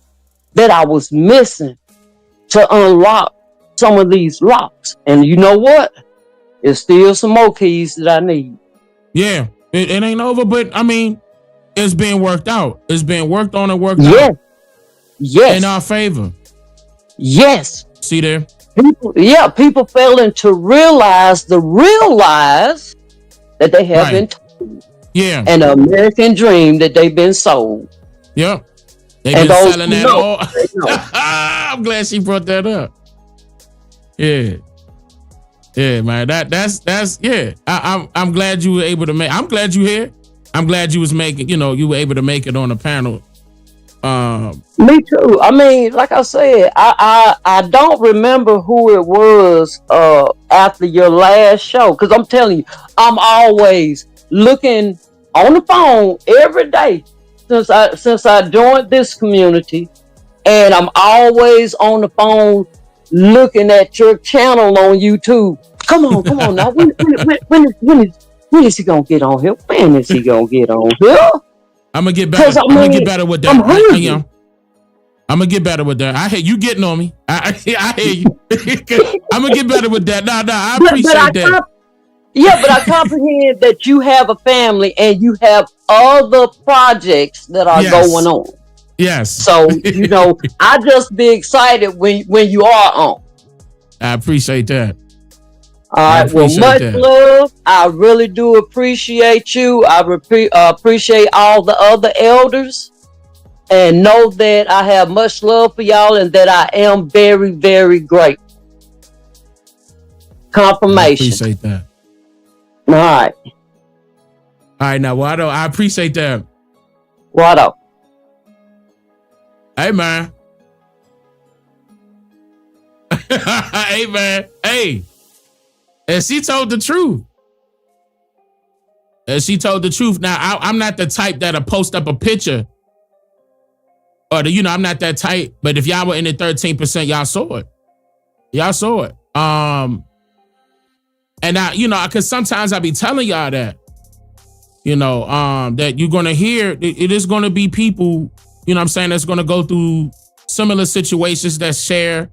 that I was missing to unlock some of these locks. And you know what? There's still some more keys that I need. Yeah, it ain't over, but I mean, it's being worked out. It's being worked on and worked out. Yes. In our favor. Yes. See there? People failing to realize the real lies that they have been told. Yeah. And the American dream that they've been sold. Yep. They've And been those selling who that know, all. they know. I'm glad she brought that up. Yeah. Yeah, man. That's yeah. I'm glad you were able to make. I'm glad you here. I'm glad you was making. You were able to make it on the panel. Me too. I mean, like I said, I don't remember who it was after your last show, because I'm telling you, I'm always looking on the phone every day since I joined this community, and I'm always on the phone looking at your channel on YouTube. Come on now. When is he gonna get on here? When is he gonna get on here? I'm gonna get better. I'm gonna get better with that. I'm gonna get better with that. I hear you getting on me. I hear you. I'm gonna get better with that. Nah, I appreciate that. But I comprehend that you have a family and you have other projects that are going on. Yes. So I just be excited when you are on. I appreciate that. All right. Well, much love. I really do appreciate you. I appreciate all the other elders, and know that I have much love for y'all and that I am very, very grateful. Confirmation. I appreciate that. All right. All right. Now, Wado, I appreciate that. Wado. Hey, man. Hey, man. Hey. And she told the truth. Now, I'm not the type that'll post up a picture. Or, I'm not that type. But if y'all were in the 13%, y'all saw it. And because sometimes I be telling y'all that, that you're going to hear, it is going to be people, that's going to go through similar situations that share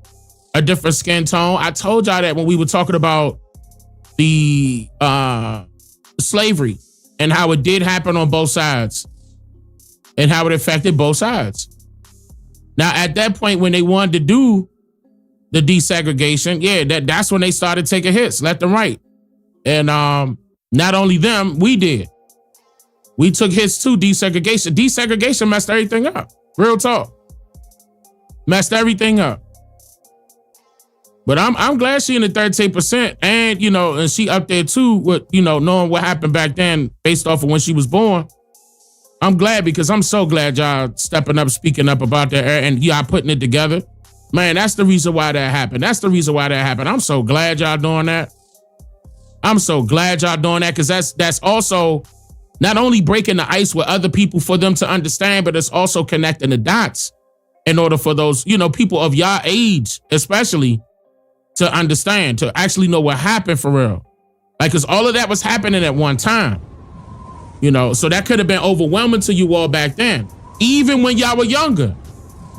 a different skin tone. I told y'all that when we were talking about the slavery and how it did happen on both sides and how it affected both sides. Now, at that point, when they wanted to do the desegregation, that's when they started taking hits left and right. And not only them, we did. We took hits too, desegregation. Desegregation messed everything up. Real talk. Messed everything up. But I'm glad she in the 13%. And, and she up there too with, knowing what happened back then based off of when she was born. I'm glad because I'm so glad y'all stepping up, speaking up about that and y'all putting it together. Man, that's the reason why that happened. I'm so glad y'all doing that. Because that's also not only breaking the ice with other people for them to understand, but it's also connecting the dots in order for those, people of y'all age, especially, to understand, to actually know what happened for real. Like, because all of that was happening at one time. So that could have been overwhelming to you all back then, even when y'all were younger.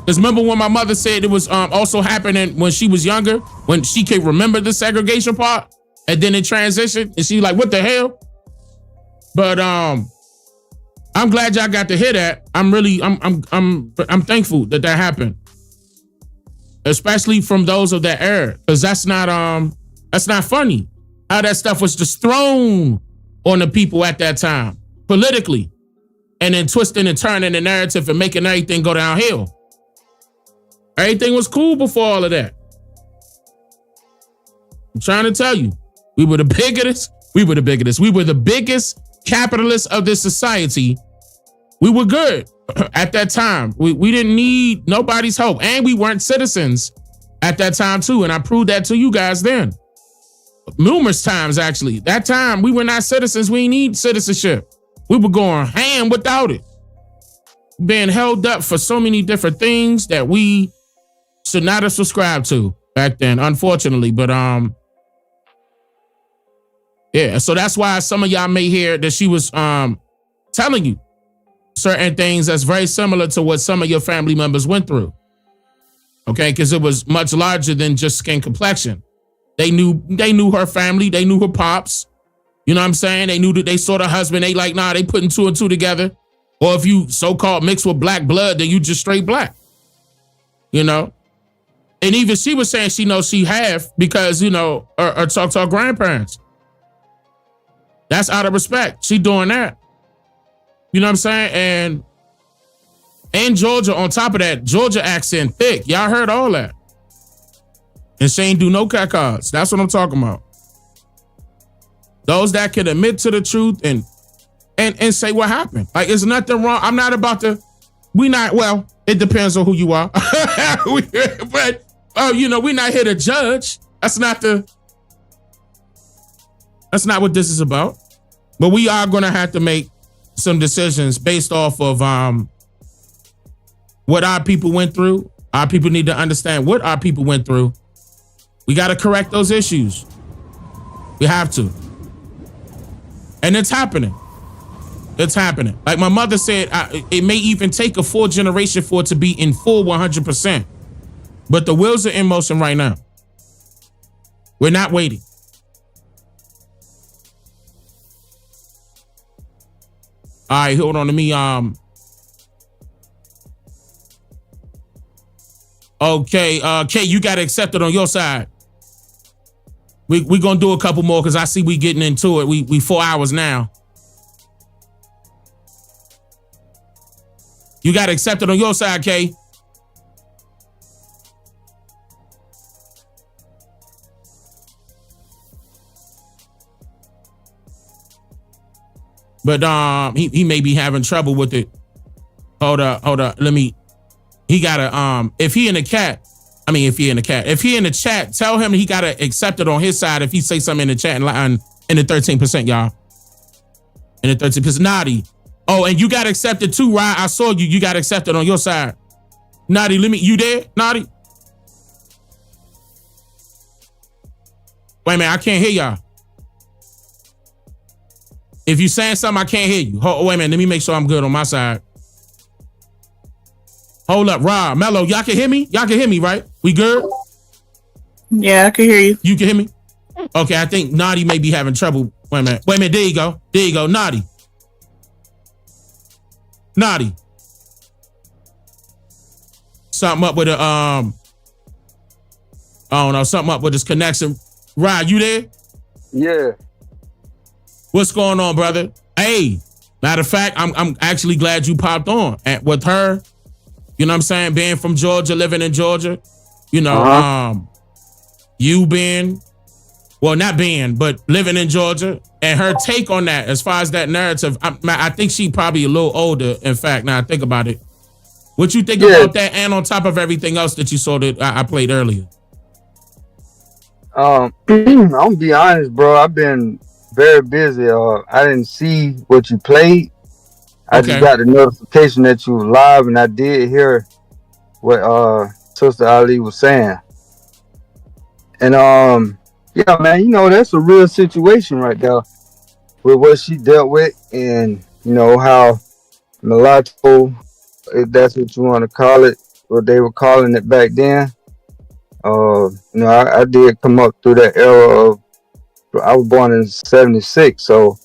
Because remember when my mother said it was also happening when she was younger, when she could remember the segregation part, and then it transitioned, and she like, what the hell? But I'm glad y'all got to hear that. I'm thankful that happened, especially from those of that era, because that's not funny how that stuff was just thrown on the people at that time politically, and then twisting and turning the narrative and making everything go downhill. Everything was cool before all of that. I'm trying to tell you, we were the biggest. We were the biggest capitalists of this society. We were good at that time. We didn't need nobody's help. And we weren't citizens at that time too. And I proved that to you guys then. Numerous times, actually. That time, we were not citizens. We didn't need citizenship. We were going ham without it. Being held up for so many different things that we should not have subscribed to back then, unfortunately. But so that's why some of y'all may hear that she was telling you certain things that's very similar to what some of your family members went through. Okay, because it was much larger than just skin complexion. They knew her family, they knew her pops. You know what I'm saying? They knew that they saw the husband, they like, nah, they putting two and two together. Or if you so-called mixed with black blood, then you just straight black. And even she was saying she knows she half because, or talk to her grandparents. That's out of respect. She doing that. You know what I'm saying? And Georgia, on top of that, Georgia accent thick. Y'all heard all that. And she ain't do no cacards. That's what I'm talking about. Those that can admit to the truth and say what happened. Like, there's nothing wrong. I'm not about to, it depends on who you are. But, we're not here to judge. That's not what this is about. But we are going to have to make some decisions based off of what our people went through. Our people need to understand what our people went through. We got to correct those issues. We have to. And it's happening. It's happening. Like my mother said, it may even take a full generation for it to be in full 100%. But the wheels are in motion right now. We're not waiting. All right, hold on to me. Okay, Kay, you got to accept it on your side. We gonna do a couple more because I see we getting into it. We 4 hours now. You got to accept it on your side, Kay. But he may be having trouble with it. Hold up. He gotta if he in the chat, tell him he gotta accept it on his side if he say something in the chat in the 13%, y'all. In the 13%. Naughty. Oh, and you gotta accept it too, right? I saw you. You gotta accept it on your side. Naughty, you there? Naughty? Wait a minute, I can't hear y'all. If you saying something, I can't hear you. Wait a minute, let me make sure I'm good on my side. Hold up, Rob, Mello, y'all can hear me? Y'all can hear me, right? We good? Yeah, I can hear you. You can hear me? Okay, I think Naughty may be having trouble. Wait a minute, there you go. Naughty. something up with a I don't know, something up with his connection. Rod, you there? Yeah. What's going on, brother? Hey, matter of fact, I'm actually glad you popped on. And with her, you know what I'm saying, being from Georgia, living in Georgia, you know, you being, well, not being, but living in Georgia, and her take on that, as far as that narrative, I think she probably a little older, in fact, now I think about it. What you think about that, and on top of everything else that you saw that I played earlier? I'm gonna be honest, bro. I've been very busy. I didn't see what you played. I just got the notification that you were live, and I did hear what Sister Ali was saying. And yeah, man, you know, that's a real situation right there with what she dealt with, and you know how mulatto, if that's what you want to call it, what they were calling it back then. You know, I did come up through that era of, I was born in 76, so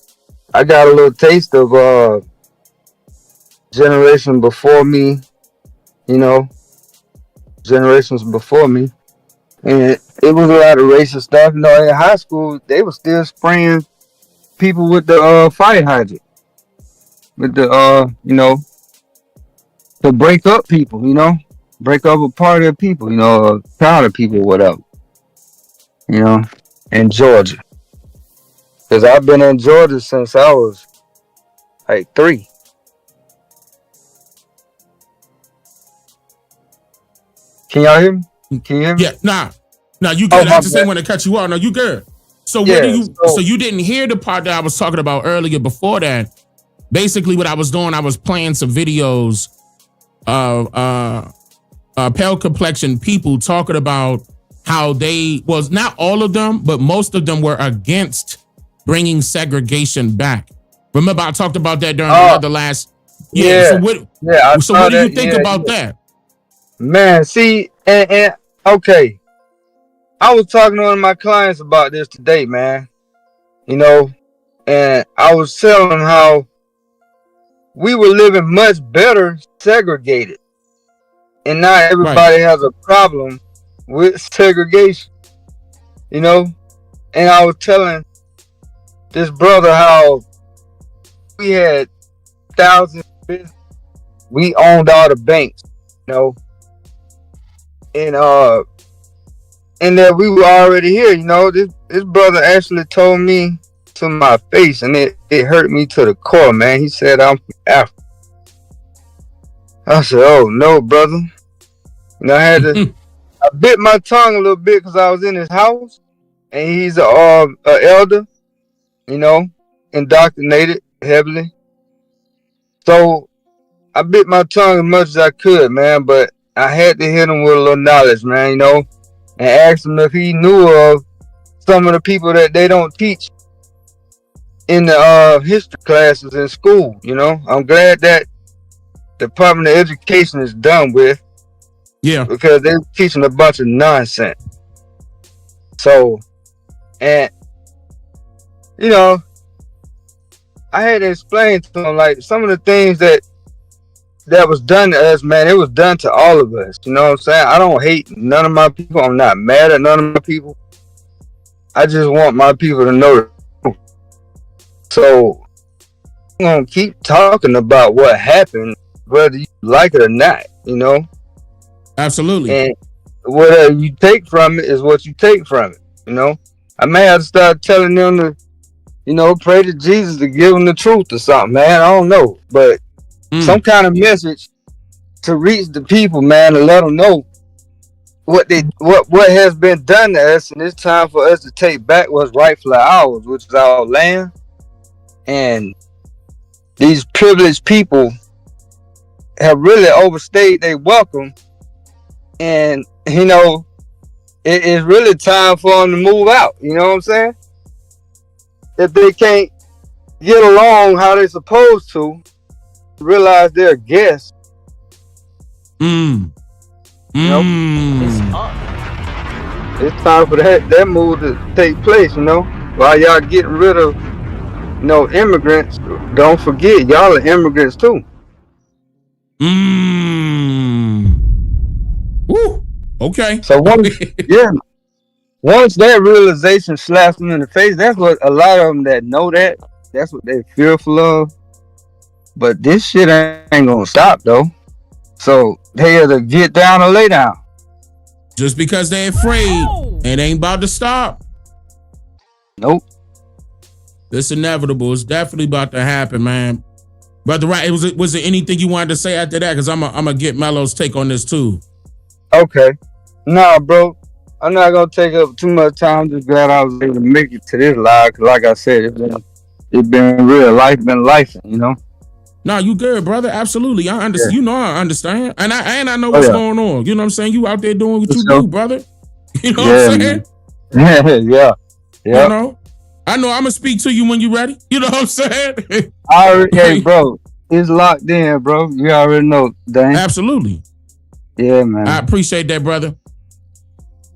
I got a little taste of generation before me, you know, generations before me. And it was a lot of racist stuff. You know, in high school, they were still spraying people with the fire hydrant. With the, you know, to break up people, you know, break up a party of people, you know, a crowd of people, whatever, you know, in Georgia. Because I've been in Georgia since I was like 3. Can y'all hear me? Can you hear me? Yeah, nah, you good. I just didn't want to cut you off. No, you good. So what do you? So you didn't hear the part that I was talking about earlier. Before that, basically what I was doing, I was playing some videos of pale complexion people talking about how they was, not all of them, but most of them were against bringing segregation back. Remember, I talked about that during the last. Yeah. So what do you think about that? Man, see, and okay, I was talking to one of my clients about this today, man. You know, and I was telling them how we were living much better segregated, and now everybody has a problem with segregation. You know, and I was telling this brother how we had thousands of businesses. We owned all the banks, you know. And that we were already here, you know. This brother actually told me to my face, and it hurt me to the core, man. He said, I'm from Africa. I said, oh no, brother. And I had to I bit my tongue a little bit because I was in his house, and he's a elder, you know, indoctrinated heavily. So I bit my tongue as much as I could, man, but I had to hit him with a little knowledge, man, you know, and ask him if he knew of some of the people that they don't teach in the history classes in school, you know. I'm glad that Department of Education is done with. Yeah. Because they're teaching a bunch of nonsense. So, and, you know, I had to explain to him, like, some of the things that was done to us, man, it was done to all of us. You know what I'm saying? I don't hate none of my people. I'm not mad at none of my people. I just want my people to know the truth. So I'm gonna keep talking about what happened, whether you like it or not, you know? Absolutely. And whatever you take from it is what you take from it, you know? I may have to start telling them to, you know, pray to Jesus to give them the truth or something, man. I don't know. But some kind of message to reach the people, man, and let them know what has been done to us, and it's time for us to take back what's rightfully ours, which is our land. And these privileged people have really overstayed their welcome, and you know, it is really time for them to move out. You know what I'm saying? If they can't get along how they're supposed to, realize they're guests. You know? It's time for that move to take place, you know. While y'all getting rid of, you know, immigrants, don't forget y'all are immigrants too. Okay. So once that realization slaps them in the face, that's what a lot of them that know that's what they're fearful of. But this shit ain't gonna stop though. So they either get down or lay down. Just because they're afraid, it ain't about to stop. Nope. It's inevitable. It's definitely about to happen, man. Brother, right? Was there anything you wanted to say after that? Because I'm gonna get Mello's take on this too. Okay. Nah, bro. I'm not gonna take up too much time. Just glad I was able to make it to this live. Cause like I said, it's been real. Life been life, you know. No, you good, brother. Absolutely. I understand. Yeah. You know I understand. And I know what's going on. You know what I'm saying? You out there doing what you do, brother. You know what I'm saying? Yeah. You know? I know I'm gonna speak to you when you're ready. You know what I'm saying? Hey, bro. It's locked in, bro. You already know, Dane. Absolutely. Yeah, man. I appreciate that, brother.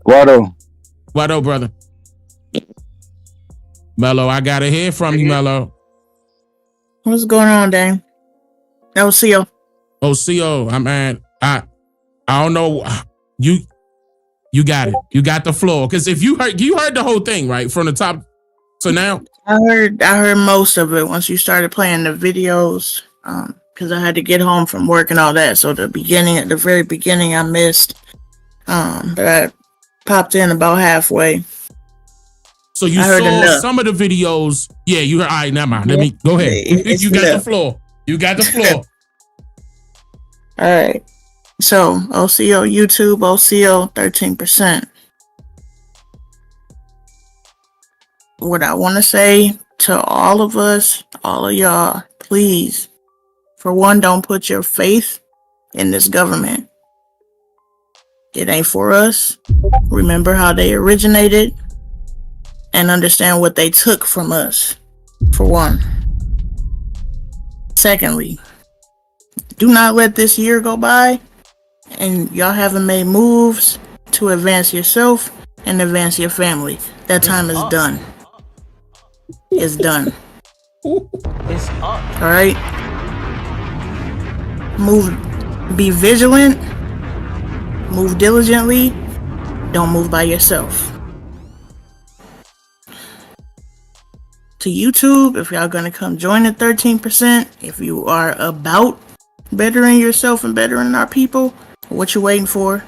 Wado, brother. Mello, I gotta hear from you, Mello. What's going on, Dane? That was CO. Oh, CO. I don't know. You got it. You got the floor. Because if you heard the whole thing, right? From the top to now? I heard most of it once you started playing the videos. Because I had to get home from work and all that. So at the very beginning I missed. But I popped in about halfway. So you saw some of the videos. Yeah, you heard. All right, never mind. Let me go ahead. You got the floor. You got the floor. All right. So OCO YouTube, OCO 13%. What I want to say to all of us, all of y'all, please, for one, don't put your faith in this government. It ain't for us. Remember how they originated and understand what they took from us, for one. Secondly, do not let this year go by and y'all haven't made moves to advance yourself and advance your family. That time is done. It's done. It's up. All right? Be vigilant. Move diligently. Don't move by yourself. To YouTube, if y'all gonna come join the 13%, if you are about bettering yourself and bettering our people, what you waiting for?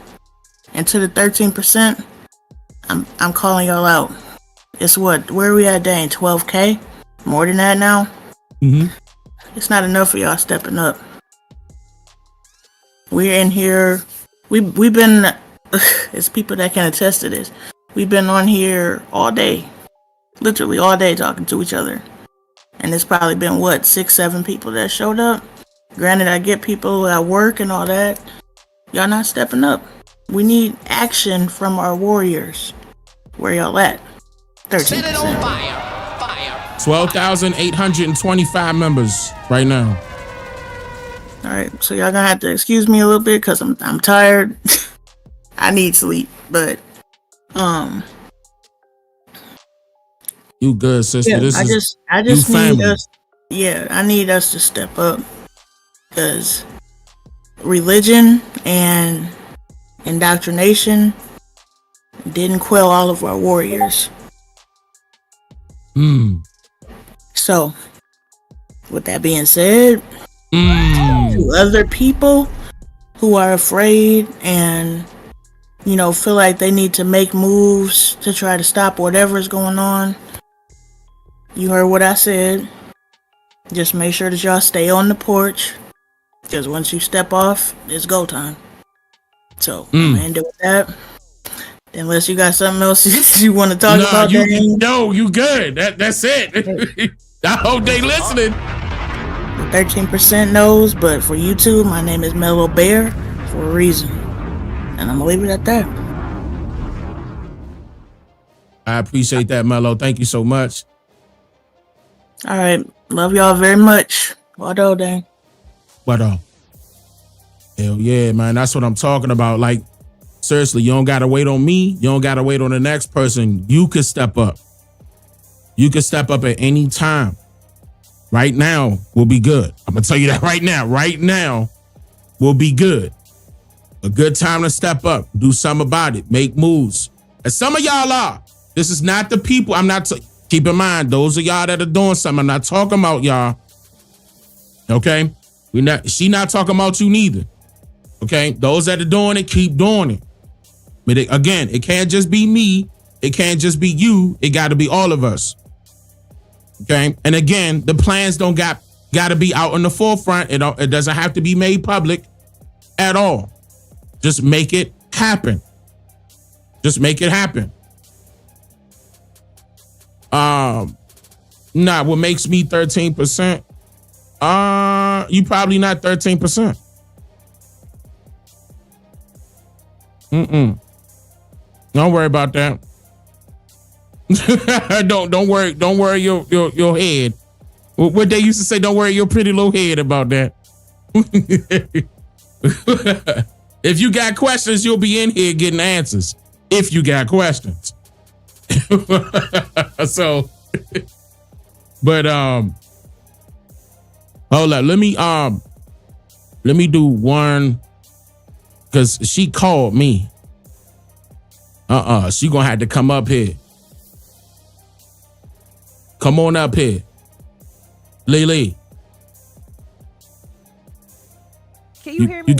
And to the 13%, I'm calling y'all out. It's what? Where are we at, Dane? 12K? More than that now? Mm-hmm. It's not enough for y'all stepping up. We're in here. We've been. It's people that can attest to this. We've been on here all day, literally all day, talking to each other. And it's probably been what, 6-7 people that showed up. Granted, I get people at work and all that. Y'all not stepping up. We need action from our warriors. Where y'all at? 13%. Set it on fire. 12,825 members right now. All right, so y'all gonna have to excuse me a little bit because I'm tired. I need sleep, but you good, sister? Yeah, This I is just need family. us. Yeah, I need us to step up because religion and indoctrination didn't quell all of our warriors. So, with that being said, to other people who are afraid and feel like they need to make moves to try to stop whatever's going on, you heard what I said. Just make sure that y'all stay on the porch, because once you step off, it's go time. So I'm gonna end it with that. Unless you got something else you want to talk about. You good. That's it. I hope they listening. 13% knows, but for YouTube, my name is Mellow Bear for a reason. And I'm gonna leave it at that. I appreciate that, Mello. Thank you so much. All right. Love y'all very much. What up, Dane? What up? Hell yeah, man. That's what I'm talking about. Like, seriously, you don't gotta wait on me. You don't gotta wait on the next person. You could step up. You could step up at any time. Right now will be good. I'm gonna tell you that right now. Right now will be good. a good time to step up, do something about it, make moves. And some of y'all are. This is not the people. I'm not. Keep in mind, those of y'all that are doing something. I'm not talking about y'all. Okay, She not talking about you neither. Okay, those that are doing it, keep doing it. But again, it can't just be me. It can't just be you. It got to be all of us. Okay, and again, the plans don't got to be out in the forefront. It doesn't have to be made public at all. Just make it happen. Just make it happen. What makes me 13%? You probably not 13%. Don't worry about that. don't worry your head. What they used to say, don't worry your pretty little head about that. If you got questions, you'll be in here getting answers. If you got questions. So, but hold up. Let me do one, because she called me. She gonna have to come up here. Come on up here, Lily. Can you hear me?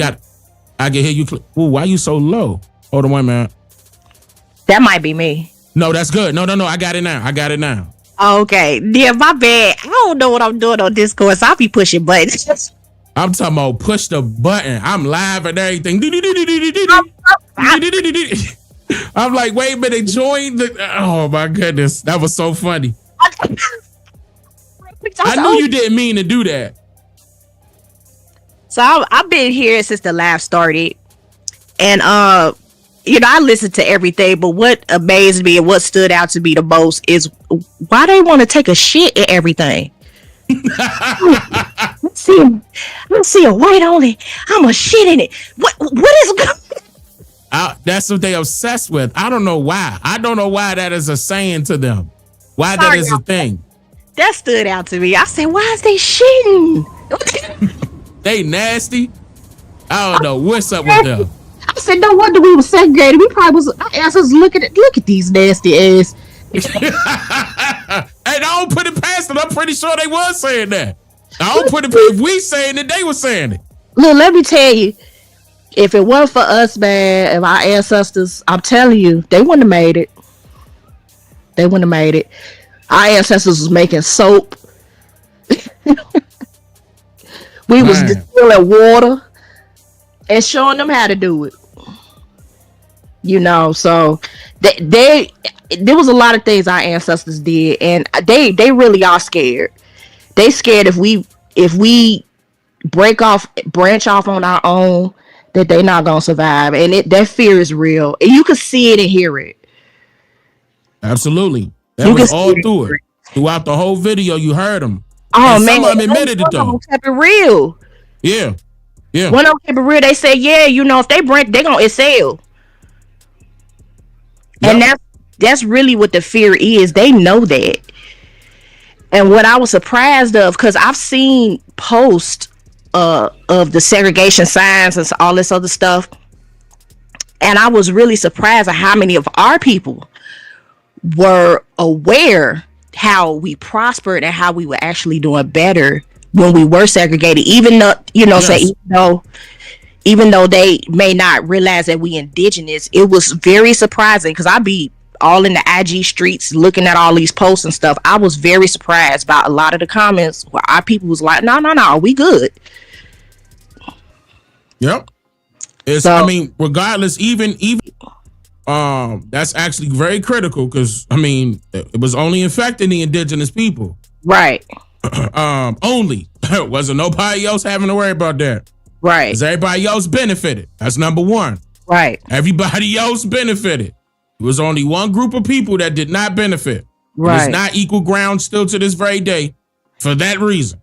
I can hear you. Ooh, why you so low? Hold on, 1 minute. That might be me. No, that's good. No. I got it now. Okay. Yeah, my bad. I don't know what I'm doing on Discord, so I'll be pushing buttons. I'm talking about push the button. I'm live and everything. I'm like, wait a minute, join the. Oh my goodness, that was so funny. I knew you didn't mean to do that. So I've been here since the live started, and I listen to everything. But what amazed me and what stood out to me the most is why they want to take a shit at everything. I see a white only. I'm a shit in it. What is? That's what they obsessed with. I don't know why. I don't know why that is a saying to them. Why that is a thing. That stood out to me. I said, why is they shitting? They nasty. I don't know what's up with them. I said, no wonder we were segregated. We probably was. Our asses look at these nasty ass. And I don't put it past them. I'm pretty sure they was saying that. I don't put it. If we saying it, they were saying it. Look, let me tell you. If it weren't for us, man, and our ancestors, I'm telling you, they wouldn't have made it. They wouldn't have made it. Our ancestors was making soap. We was distilling water and showing them how to do it. So there was a lot of things our ancestors did, and they really are scared. They scared if we branch off on our own, that they're not gonna survive, and that fear is real, and you can see it and hear it. Absolutely, that was all through it. Throughout the whole video, you heard them. Oh and man, some of them admitted it though. Kept it real. Yeah. One of them kept it real. They said, yeah, if they branch, they gonna excel. Yep. And that's really what the fear is. They know that. And what I was surprised of, because I've seen posts of the segregation signs and all this other stuff, and I was really surprised at how many of our people were aware how we prospered and how we were actually doing better when we were segregated, even though even though they may not realize that we indigenous. It was very surprising, because I be all in the IG streets looking at all these posts and stuff. I was very surprised by a lot of the comments where our people was like, no, we good. Yep. Regardless, even that's actually very critical, because it was only affecting the indigenous people. Right. Only. Wasn't nobody else having to worry about that. Right. Because everybody else benefited. That's number one. Right. Everybody else benefited. It was only one group of people that did not benefit. Right. It's not equal ground still to this very day for that reason.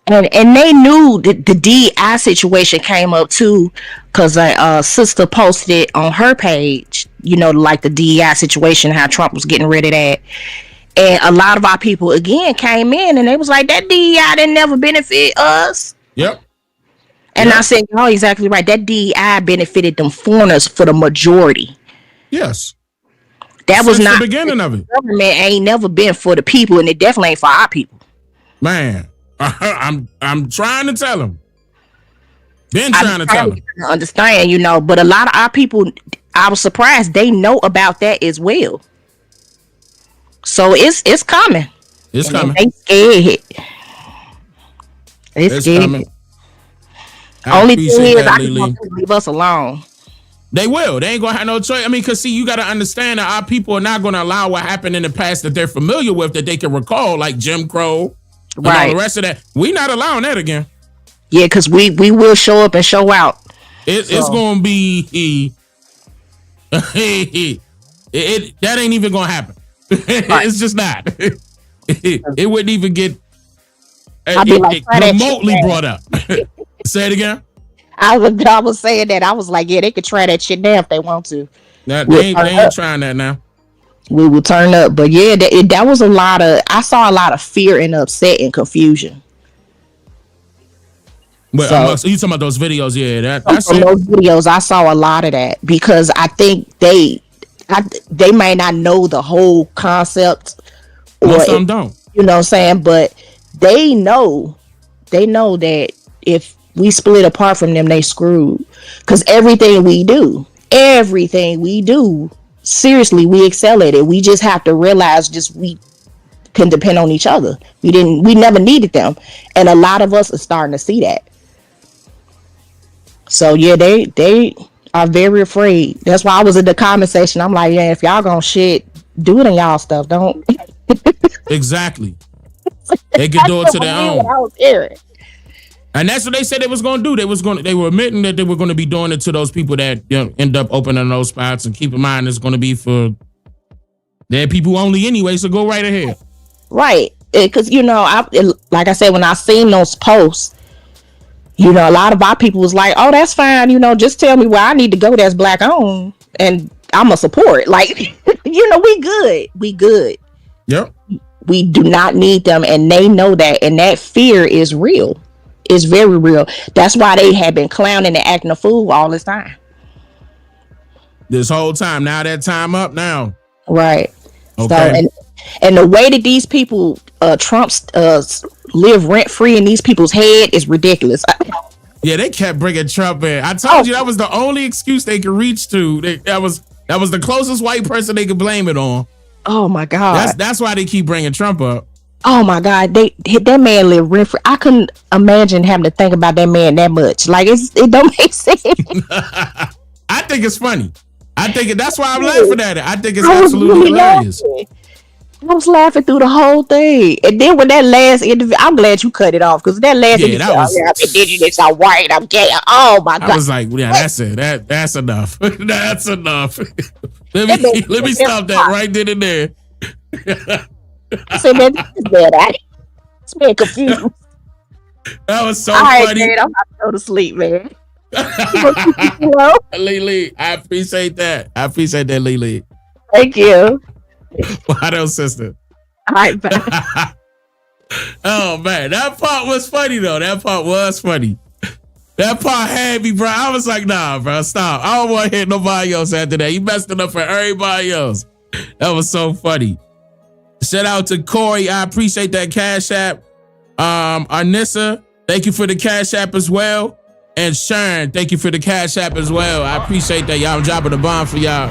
And they knew that the DEI situation came up too, because a sister posted it on her page, like the DEI situation, how Trump was getting rid of that. And a lot of our people again came in and they was like, that DEI didn't never benefit us. Yep. And I said, y'all exactly right. That DEI benefited them foreigners for the majority. Yes. That was Since not the beginning of it. Government ain't never been for the people, and it definitely ain't for our people. Man, I'm trying to tell him. Been trying to tell him. Understand, but a lot of our people, I was surprised they know about that as well. So it's coming. It's coming. They scared. It's scared. coming. Only thing is, I just want to leave us alone. They will. They ain't gonna have no choice. I mean, cause see, you gotta understand that our people are not gonna allow what happened in the past that they're familiar with, that they can recall, like Jim Crow, and all the rest of that. We not allowing that again. Yeah, cause we will show up and show out. It's gonna be that ain't even gonna happen. It's just not. It wouldn't even get remotely brought up. Say it again. I was saying that. I was like, yeah, they could try that shit now if they want to. They ain't trying that now. We will turn up. But yeah, that was I saw a lot of fear and upset and confusion. But you talking about those videos? Yeah, that's from those videos. I saw a lot of that because I think they may not know the whole concept. Most of them don't. You know what I'm saying? But they know that if we split apart from them, they screwed. Because everything we do, seriously, we excel at it. We just have to realize we can depend on each other. We never needed them. And a lot of us are starting to see that. So yeah, they are very afraid. That's why I was in the comment section. I'm like, yeah, if y'all gonna shit, do it in y'all stuff. Don't. Exactly. They can do it to their own. I was hearing. And that's what they said they was going to do. They were admitting that they were going to be doing it to those people that end up opening those spots. And keep in mind, it's going to be for their people only anyway. So go right ahead. Right, because like I said, when I seen those posts, a lot of our people was like, "Oh, that's fine. Just tell me where I need to go. That's black owned, and I'm a support." Like, we good. Yep. We do not need them, and they know that, and that fear is real. It's very real. That's why they have been clowning and acting a fool all this time. This whole time. Now that time up now. Right. Okay. So, and the way that these people, Trump's live rent free in these people's head is ridiculous. Yeah, they kept bringing Trump in. I told you that was the only excuse they could reach to. That was the closest white person they could blame it on. Oh my God. That's why they keep bringing Trump up. Oh my God, that man lived rent free. I couldn't imagine having to think about that man that much. Like it don't make sense. I think it's funny. That's why I'm laughing at it. I think it's absolutely hilarious. I was laughing through the whole thing, and then when that last interview, I'm glad you cut it off because that last interview, I'm indigenous, I'm white, I'm gay. Oh my God! I was like, yeah, that's it. That's enough. That's enough. let me stop that right then and there. I said, man, this is bad. It's been confused. That was so funny. Right, man, I'm about to go to sleep, man. Lily, I appreciate that. Lily. Thank you. Why else, sister? All right, bye. Oh man, that part was funny though. That part had me, bro. I was like, nah, bro, stop. I don't want to hit nobody else after that. You messed it up for everybody else. That was so funny. Shout out to Corey. I appreciate that Cash App. Arnissa, thank you for the Cash App as well. And Sharon, thank you for the Cash App as well. I appreciate that, y'all. I'm dropping the bomb for y'all.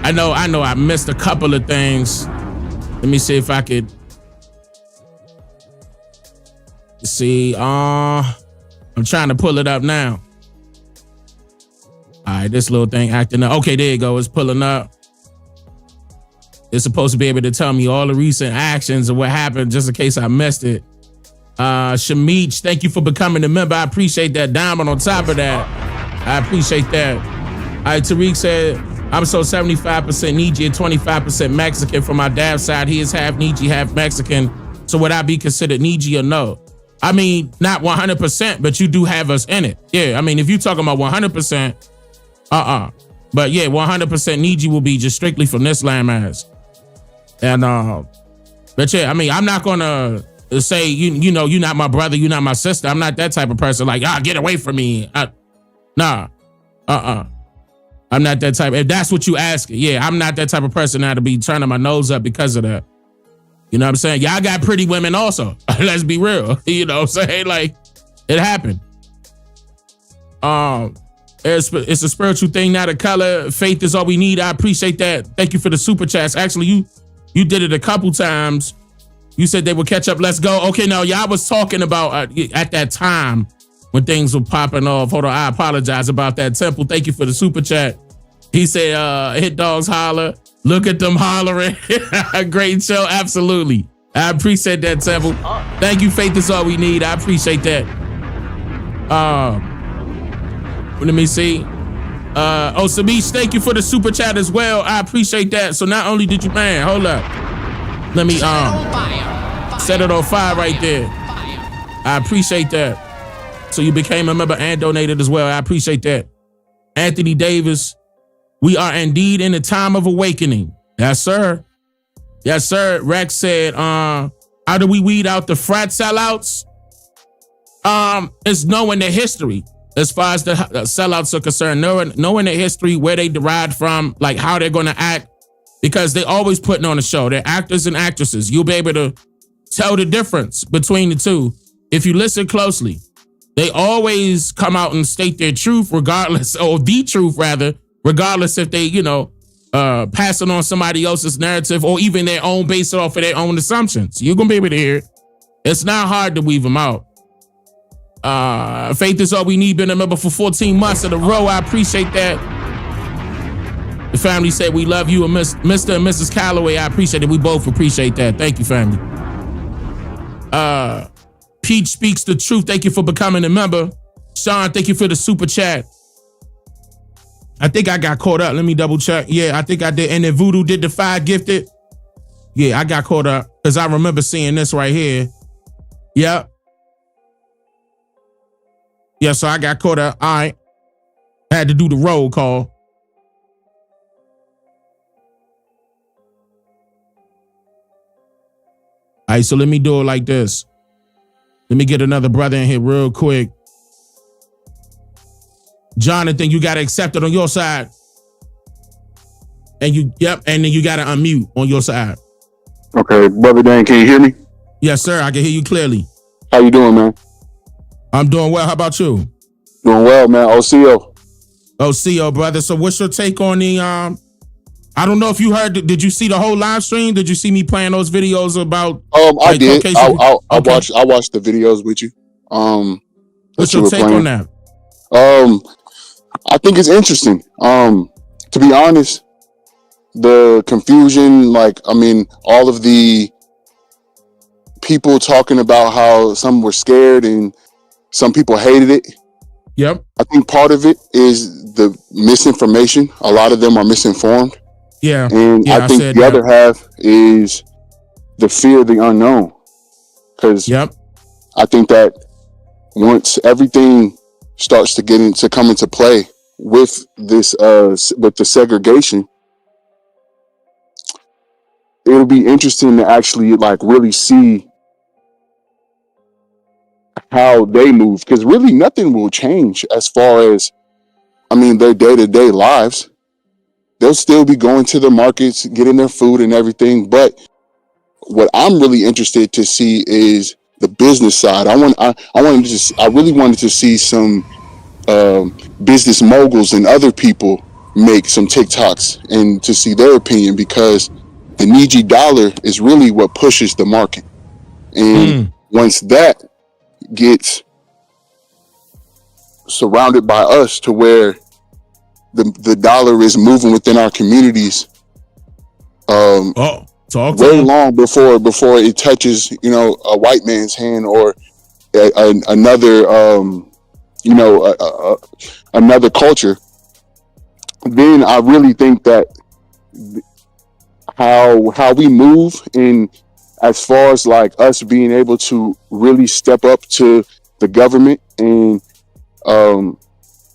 I know I missed a couple of things. Let me see if I could see. I'm trying to pull it up now. All right, this little thing acting up. Okay, there you go. It's pulling up. It's supposed to be able to tell me all the recent actions and what happened, just in case I missed it. Shamich, thank you for becoming a member. I appreciate that. Diamond on top of that. I appreciate that. All right, Tariq said, I'm so 75% Niji and 25% Mexican. From my dad's side, he is half Niji, half Mexican. So would I be considered Niji or no? I mean, not 100%, but you do have us in it. Yeah, I mean, if you're talking about 100%, But yeah, 100% Niji will be just strictly from this landmass. And but yeah, I mean, I'm not gonna say you know you're not my brother, you're not my sister. I'm not that type of person. Like, get away from me. Nah. I'm not that type. If that's what you ask, yeah, I'm not that type of person now to be turning my nose up because of that. You know what I'm saying? Y'all got pretty women also. Let's be real. You know what I'm saying? Like, it happened. It's a spiritual thing, not a color. Faith is all we need. I appreciate that. Thank you for the super chats. Actually, you did it a couple times. You said they would catch up. Let's go. Okay, now y'all was talking about at that time when things were popping off. Hold on, I apologize about that. Temple, thank you for the super chat. He said, hit dogs holler. Look at them hollering. Great show. Absolutely. I appreciate that, Temple. Thank you. Faith is all we need. I appreciate that. Let me see. Samish, thank you for the super chat as well. I appreciate that. So not only did you, man, hold up. Let me set it on fire right there. I appreciate that. So you became a member and donated as well. I appreciate that. Anthony Davis, we are indeed in a time of awakening. Yes, sir. Yes, sir. Rex said, how do we weed out the frat sellouts? It's knowing their history. As far as the sellouts are concerned, knowing their history, where they derived from, like how they're going to act, because they're always putting on a show. They're actors and actresses. You'll be able to tell the difference between the two if you listen closely. They always come out and state their truth, regardless, or the truth rather, regardless if they, passing on somebody else's narrative or even their own based off of their own assumptions. You're going to be able to hear it. It's not hard to weave them out. Faith is all we need. Been a member for 14 months in a row. I appreciate that. The family said we love you, and Mr. and Mrs. Calloway. I appreciate it. We both appreciate that. Thank you, family. Peach speaks the truth. Thank you for becoming a member. Sean, thank you for the super chat. I think I got caught up. Let me double check. Yeah, I think I did. And then Voodoo did the 5 gifted. Yeah, I got caught up because I remember seeing this right here. Yep. Yeah, so I got caught up. All right. I had to do the roll call. All right, so let me do it like this. Let me get another brother in here real quick. Jonathan, you got to accept it on your side. And and then you got to unmute on your side. Okay, Brother Dan, can you hear me? Yes, sir, I can hear you clearly. How you doing, man? I'm doing well. How about you? Doing well, man. OCO. OCO, brother. So what's your take on the, I don't know if you heard, did you see the whole live stream? Did you see me playing those videos about? I did. I watched the videos with you. What's your take on that? I think it's interesting. To be honest, the confusion, all of the people talking about how some were scared and some people hated it. Yep. I think part of it is the misinformation. A lot of them are misinformed. Yeah. And I think the other half is the fear of the unknown. Because I think that once everything starts to come into play with this, with the segregation, it'll be interesting to actually really see how they move, because really nothing will change as far as, their day-to-day lives. They'll still be going to the markets, getting their food and everything. But what I'm really interested to see is the business side. I really wanted to see some business moguls and other people make some TikToks and to see their opinion, because the Niji dollar is really what pushes the market. And once that gets surrounded by us to where the dollar is moving within our communities, long before it touches, a white man's hand or another, another culture, then I really think that how we move in, as far as us being able to really step up to the government and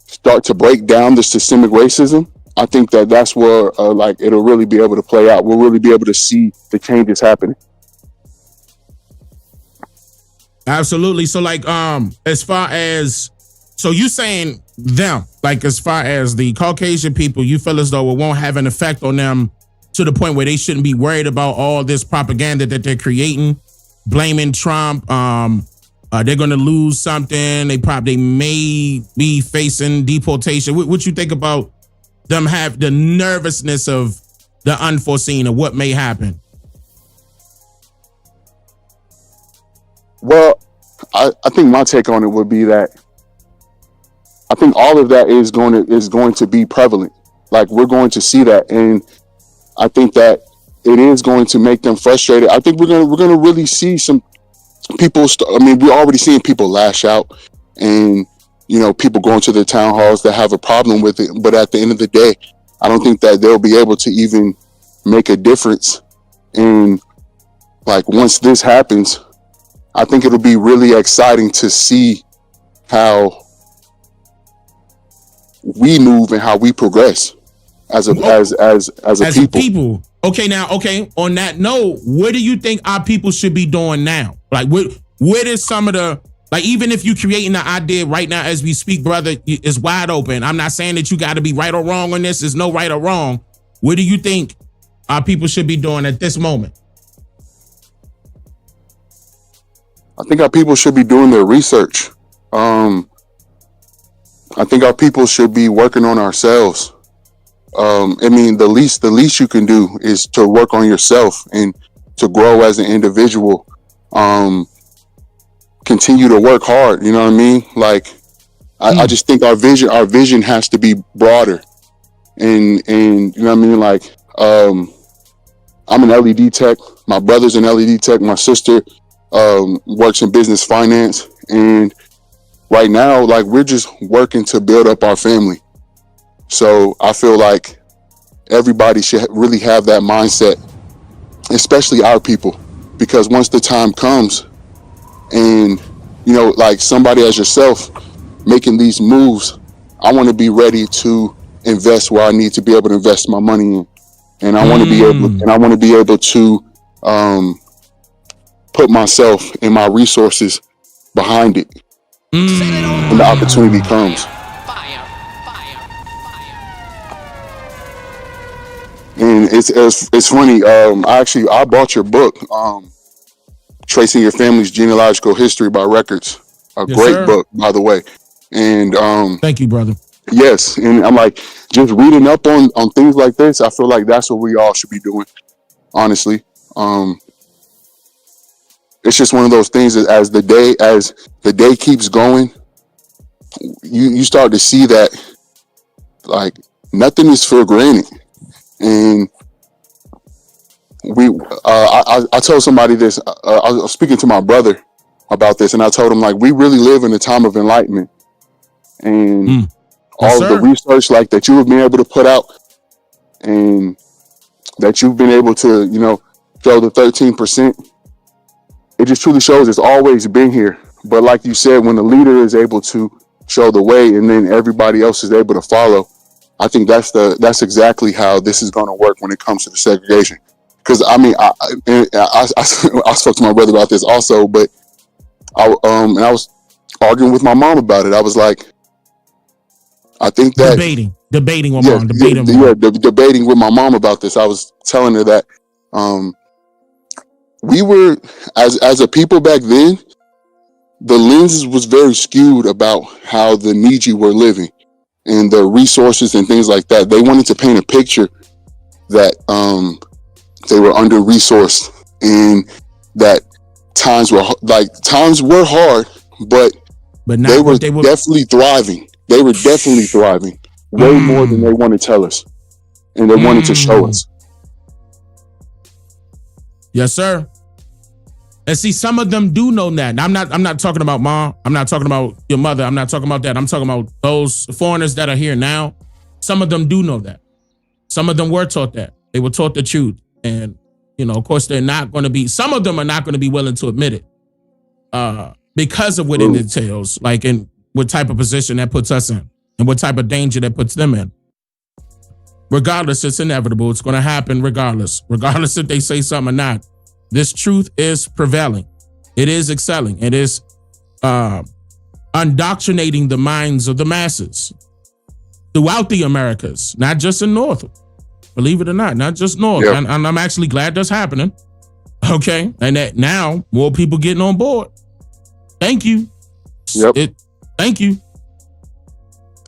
start to break down the systemic racism, I think that's where it'll really be able to play out. We'll really be able to see the changes happening. Absolutely. So like, as far as, so you saying them, like as far as the Caucasian people, you feel as though it won't have an effect on them to the point where they shouldn't be worried about all this propaganda that they're creating, blaming Trump. They're going to lose something. They may be facing deportation. What you think about them have the nervousness of the unforeseen or what may happen? Well, I think my take on it would be that I think all of that is going to be prevalent. Like, we're going to see that, and I think that it is going to make them frustrated. I think we're gonna really see some people. We're already seeing people lash out, and people going to their town halls that have a problem with it. But at the end of the day, I don't think that they'll be able to even make a difference. And like, once this happens, I think it'll be really exciting to see how we move and how we progress as a people. Okay, now, on that note, what do you think our people should be doing now? Like, what is some of the, like, even if you're creating the idea right now as we speak, brother, it's wide open. I'm not saying that you got to be right or wrong on this. There's no right or wrong. What do you think our people should be doing at this moment? I think our people should be doing their research. I think our people should be working on ourselves. The least you can do is to work on yourself and to grow as an individual. Continue to work hard. You know what I mean? Like, I just think our vision has to be broader. And you know what I mean? Like, I'm an LED tech. My brother's an LED tech. My sister works in business finance. And right now, like, we're just working to build up our family. So I feel like everybody should really have that mindset, especially our people, because once the time comes and, like somebody as yourself making these moves, I want to be ready to invest where I need to be able to invest my money in. And I want to be able to put myself and my resources behind it when the opportunity comes. And it's funny. I bought your book, Tracing Your Family's Genealogical History by Records. Great book, by the way. And thank you, brother. Yes, and I'm like, just reading up on things like this. I feel like that's what we all should be doing. Honestly, it's just one of those things that as the day keeps going, you start to see that, like, nothing is for granted. And I told somebody this. I was speaking to my brother about this, and I told him, like, we really live in a time of enlightenment, and all of the research, like, that you have been able to put out, and that you've been able to, show the 13%. It just truly shows it's always been here. But like you said, when the leader is able to show the way, and then everybody else is able to follow, I think that's exactly how this is going to work when it comes to the segregation. Because I spoke to my brother about this also, but I was arguing with my mom about it. I was like, I think that debating with mom, debating with my mom about this. I was telling her that we were as a people back then, the lenses was very skewed about how the Niji were living and the resources and things like that. They wanted to paint a picture that they were under resourced, and that times were hard, but they were definitely thriving. They were definitely thriving way more than they want to tell us, and they wanted to show us. Yes, sir. And see, some of them do know that. I'm not talking about mom. I'm not talking about your mother. I'm not talking about that. I'm talking about those foreigners that are here now. Some of them do know that. Some of them were taught that. They were taught the truth. And, of course, some of them are not going to be willing to admit it because of what it entails, like, in what type of position that puts us in and what type of danger that puts them in. Regardless, it's inevitable. It's going to happen regardless if they say something or not. This truth is prevailing. It is excelling. It is indoctrinating the minds of the masses throughout the Americas, not just in North. Believe it or not just North. Yeah. And I'm actually glad that's happening. Okay. And that now more people getting on board. Thank you. Yep. Thank you.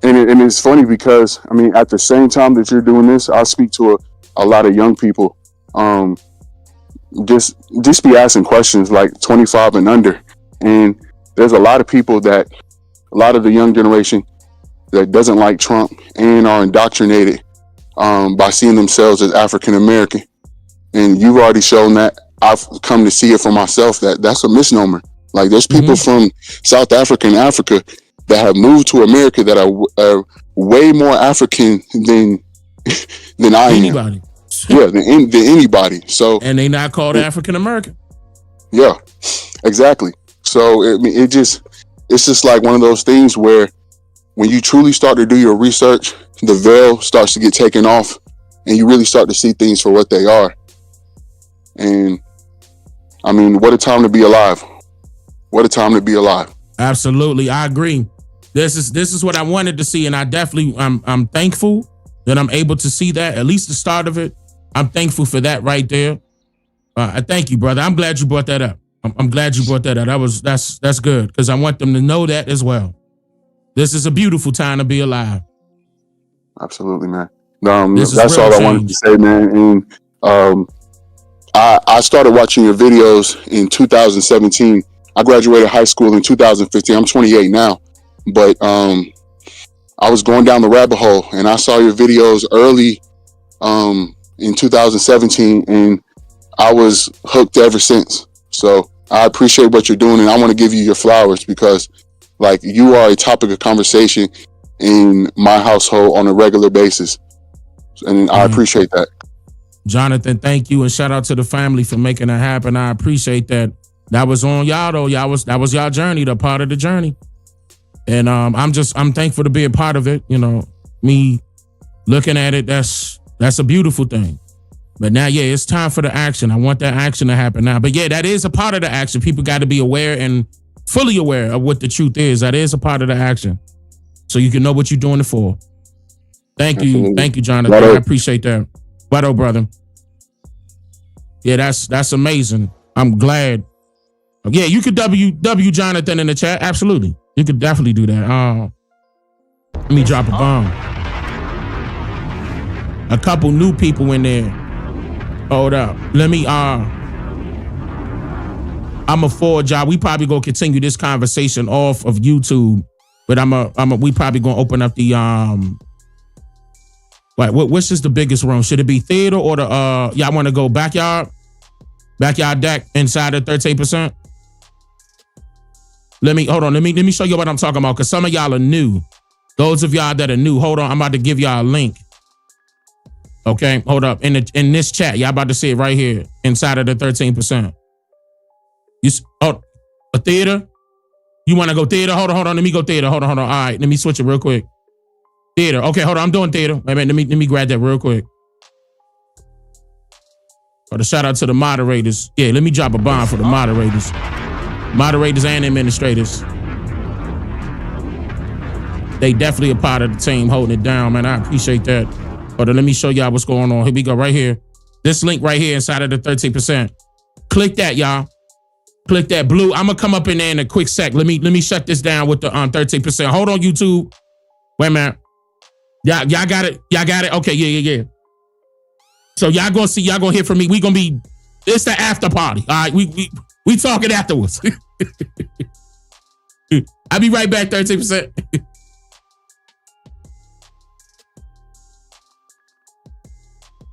And it's funny because, I mean, at the same time that you're doing this, I speak to a lot of young people. Just be asking questions like 25 and under. And there's a lot of people a lot of the young generation that doesn't like Trump and are indoctrinated by seeing themselves as African American. And you've already shown that. I've come to see it for myself that's a misnomer. Like there's people from South Africa and Africa that have moved to America that are way more African than I Anybody. am. Yeah, than anybody. So and they not called African American. Yeah, exactly. So it's just like one of those things where when you truly start to do your research, the veil starts to get taken off, and you really start to see things for what they are. And I mean, what a time to be alive! What a time to be alive! Absolutely, I agree. This is what I wanted to see, and I definitely I'm thankful that I'm able to see that, at least the start of it. I'm thankful for that right there. I thank you, brother. I'm glad you brought that up. I'm glad you brought that up. That's good, because I want them to know that as well. This is a beautiful time to be alive. Absolutely, man. That's all I wanted to say, man. And I started watching your videos in 2017. I graduated high school in 2015. I'm 28 now, but I was going down the rabbit hole, and I saw your videos early in 2017, and I was hooked ever since. So I appreciate what you're doing, and I want to give you your flowers because, like, you are a topic of conversation in my household on a regular basis, and I appreciate that. Jonathan, thank you, and shout out to the family for making that happen. I appreciate that. That was on y'all though. That was y'all journey, the part of the journey. And I'm thankful to be a part of it. You know, me looking at it, that's a beautiful thing. But now, yeah, it's time for the action. I want that action to happen now. But yeah, that is a part of the action. People got to be aware and fully aware of what the truth is. That is a part of the action. So you can know what you're doing it for. Thank you. Absolutely. Thank you, Jonathan. I appreciate that. What brother? Yeah, that's amazing. I'm glad. Yeah, you could W Jonathan in the chat. Absolutely. You could definitely do that. Let me drop a bomb. A couple new people in there. Hold up. Let me I'm a forward y'all. We probably gonna continue this conversation off of YouTube, but we probably gonna open up the what's just the biggest room? Should it be theater or the y'all wanna go backyard deck inside of 13%? Let me show you what I'm talking about, because some of y'all are new. Those of y'all that are new, hold on, I'm about to give y'all a link. Okay, hold up. In this chat, y'all about to see it right here inside of the 13%. A theater? You want to go theater? Hold on. Let me go theater. Hold on. All right, let me switch it real quick. Theater. Okay, hold on. I'm doing theater. Wait a minute. Let me grab that real quick. Or the shout out to the moderators. Yeah, let me drop a bomb for the moderators. Moderators and administrators. They definitely a part of the team holding it down, man. I appreciate that. Hold on, let me show y'all what's going on. Here we go, right here. This link right here inside of the 13%. Click that, y'all. Click that blue. I'm gonna come up in there in a quick sec. Let me shut this down with the 13%. Hold on, YouTube. Wait a minute. Y'all got it. Y'all got it. Okay, yeah. So y'all gonna hear from me. It's the after party. All right, we talking afterwards. I'll be right back. 13%.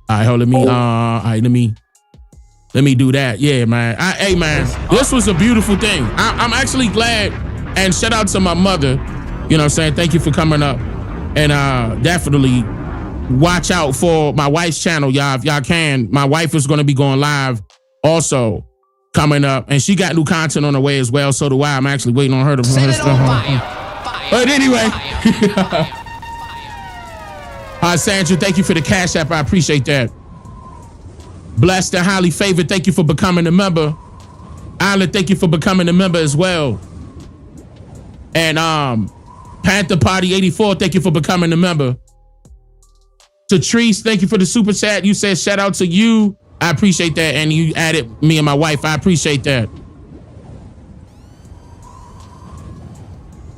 All right, let me do that. Yeah, man. Hey, man, this was a beautiful thing. I'm actually glad, and shout out to my mother. You know what I'm saying? Thank you for coming up, and definitely watch out for my wife's channel, y'all. If y'all can, my wife is going to be going live also coming up, and she got new content on the way as well. So do I. I'm actually waiting on her to put her stuff. But anyway. Sandra, thank you for the Cash App. I appreciate that. Blessed and highly favored. Thank you for becoming a member. Isla, thank you for becoming a member as well. And Panther Party 84, thank you for becoming a member. Tatrice, thank you for the super chat. You said shout out to you. I appreciate that. And you added me and my wife. I appreciate that.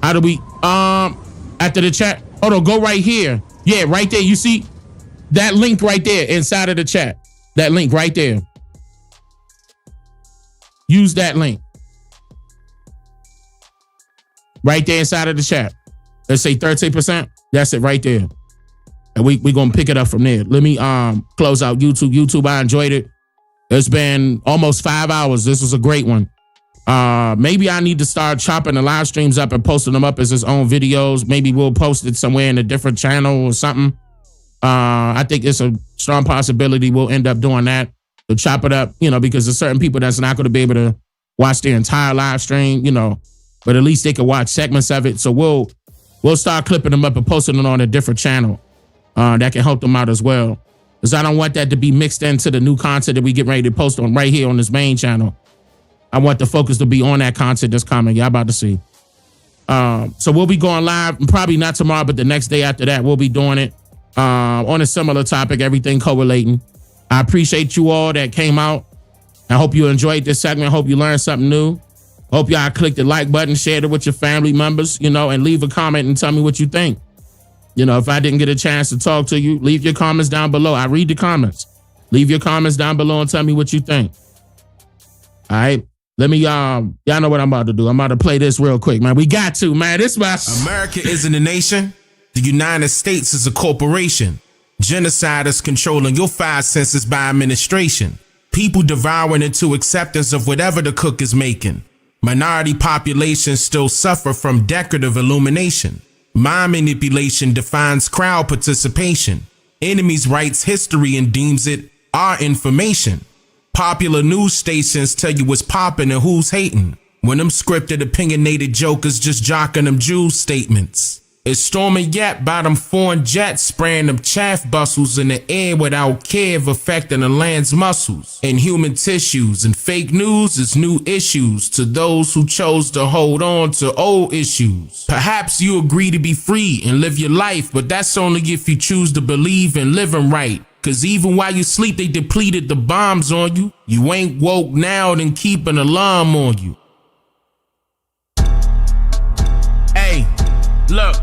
How do we after the chat? Hold on, go right here. Yeah, right there. You see that link right there inside of the chat. That link right there. Use that link. Right there inside of the chat. Let's say 13%. That's it right there. And we gonna pick it up from there. Let me close out YouTube. YouTube, I enjoyed it. It's been almost 5 hours. This was a great one. Maybe I need to start chopping the live streams up and posting them up as its own videos. Maybe we'll post it somewhere in a different channel or something. I think it's a strong possibility we'll end up doing that. To chop it up, because there's certain people that's not going to be able to watch the entire live stream, but at least they can watch segments of it. So we'll start clipping them up and posting them on a different channel that can help them out as well. Because I don't want that to be mixed into the new content that we get ready to post on right here on this main channel. I want the focus to be on that content that's coming. Y'all about to see. So we'll be going live, probably not tomorrow, but the next day after that, we'll be doing it on a similar topic, everything correlating. I appreciate you all that came out. I hope you enjoyed this segment. Hope you learned something new. Hope y'all click the like button, share it with your family members, and leave a comment and tell me what you think. If I didn't get a chance to talk to you, leave your comments down below. I read the comments. Leave your comments down below and tell me what you think. All right. Let me, y'all know what I'm about to do. I'm about to play this real quick, man. We got to, man. This was America isn't a nation. The United States is a corporation. Genocide is controlling your five senses by administration. People devouring into acceptance of whatever the cook is making. Minority populations still suffer from decorative illumination. Mind manipulation defines crowd participation. Enemies writes history and deems it our information. Popular news stations tell you what's popping and who's hating, when them scripted opinionated jokers just jocking them Jews statements. It's storming yet by them foreign jets spraying them chaff bustles in the air without care of affecting the land's muscles and human tissues. And fake news is new issues to those who chose to hold on to old issues. Perhaps you agree to be free and live your life, but that's only if you choose to believe in living right. Cause even while you sleep, they depleted the bombs on you. You ain't woke now, then keep an alarm on you. Hey, look.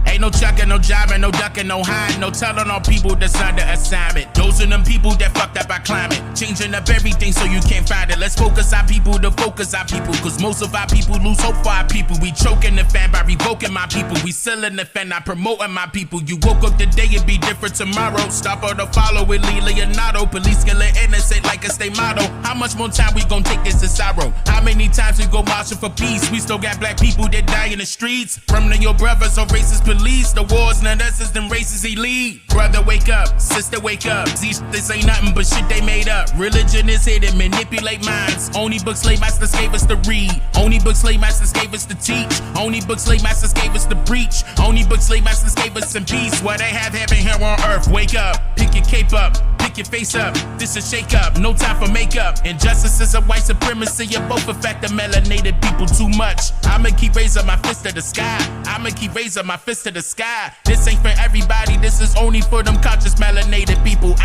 Ain't no chucking, no jiving, no ducking, no hiding, no telling on people that's under assignment. Those are them people that fucked up our climate, changing up everything so you can't find it. Let's focus on people to focus on people, cause most of our people lose hope for our people. We choking the fan by revoking my people. We selling the fan, not promoting my people. You woke up today, it be different tomorrow. Stop or to follow with Lee Leonardo. Police killing innocent like it's their motto. How much more time we gon' take this to sorrow? How many times we go marching for peace? We still got black people that die in the streets. From your brothers or racist police. The wars, none us is them races he lead. Brother, wake up. Sister, wake up. This ain't nothing but shit they made up. Religion is here to manipulate minds. Only books slave masters gave us to read. Only books slave masters gave us to teach. Only books slave masters gave us to preach. Only books slave masters gave us some peace. What they have heaven here on earth. Wake up. Pick your cape up. Pick your face up. This is shake up. No time for makeup. Injustice is a white supremacy. You both affect the melanated people too much. I'ma keep raising my fist to the sky. I'ma keep raising my fist to the sky. This ain't for everybody. This is only for them conscious melanated people.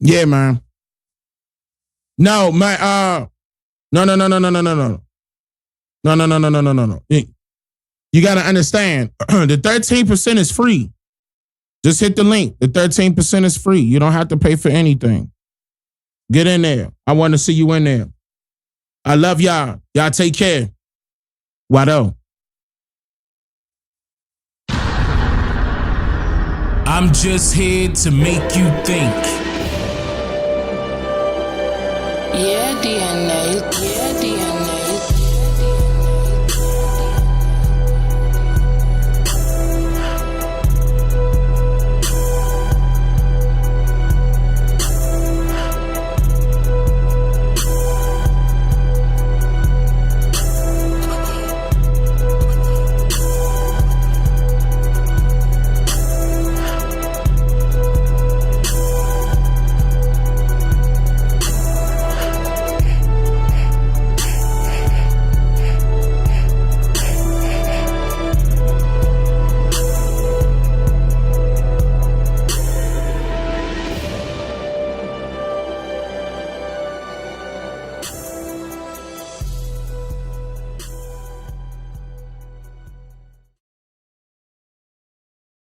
Yeah, man. No, man. No. You gotta understand. The 13% is free. Just hit the link. The 13% is free. You don't have to pay for anything. Get in there. I want to see you in there. I love y'all. Y'all take care. Wado. I'm just here to make you think.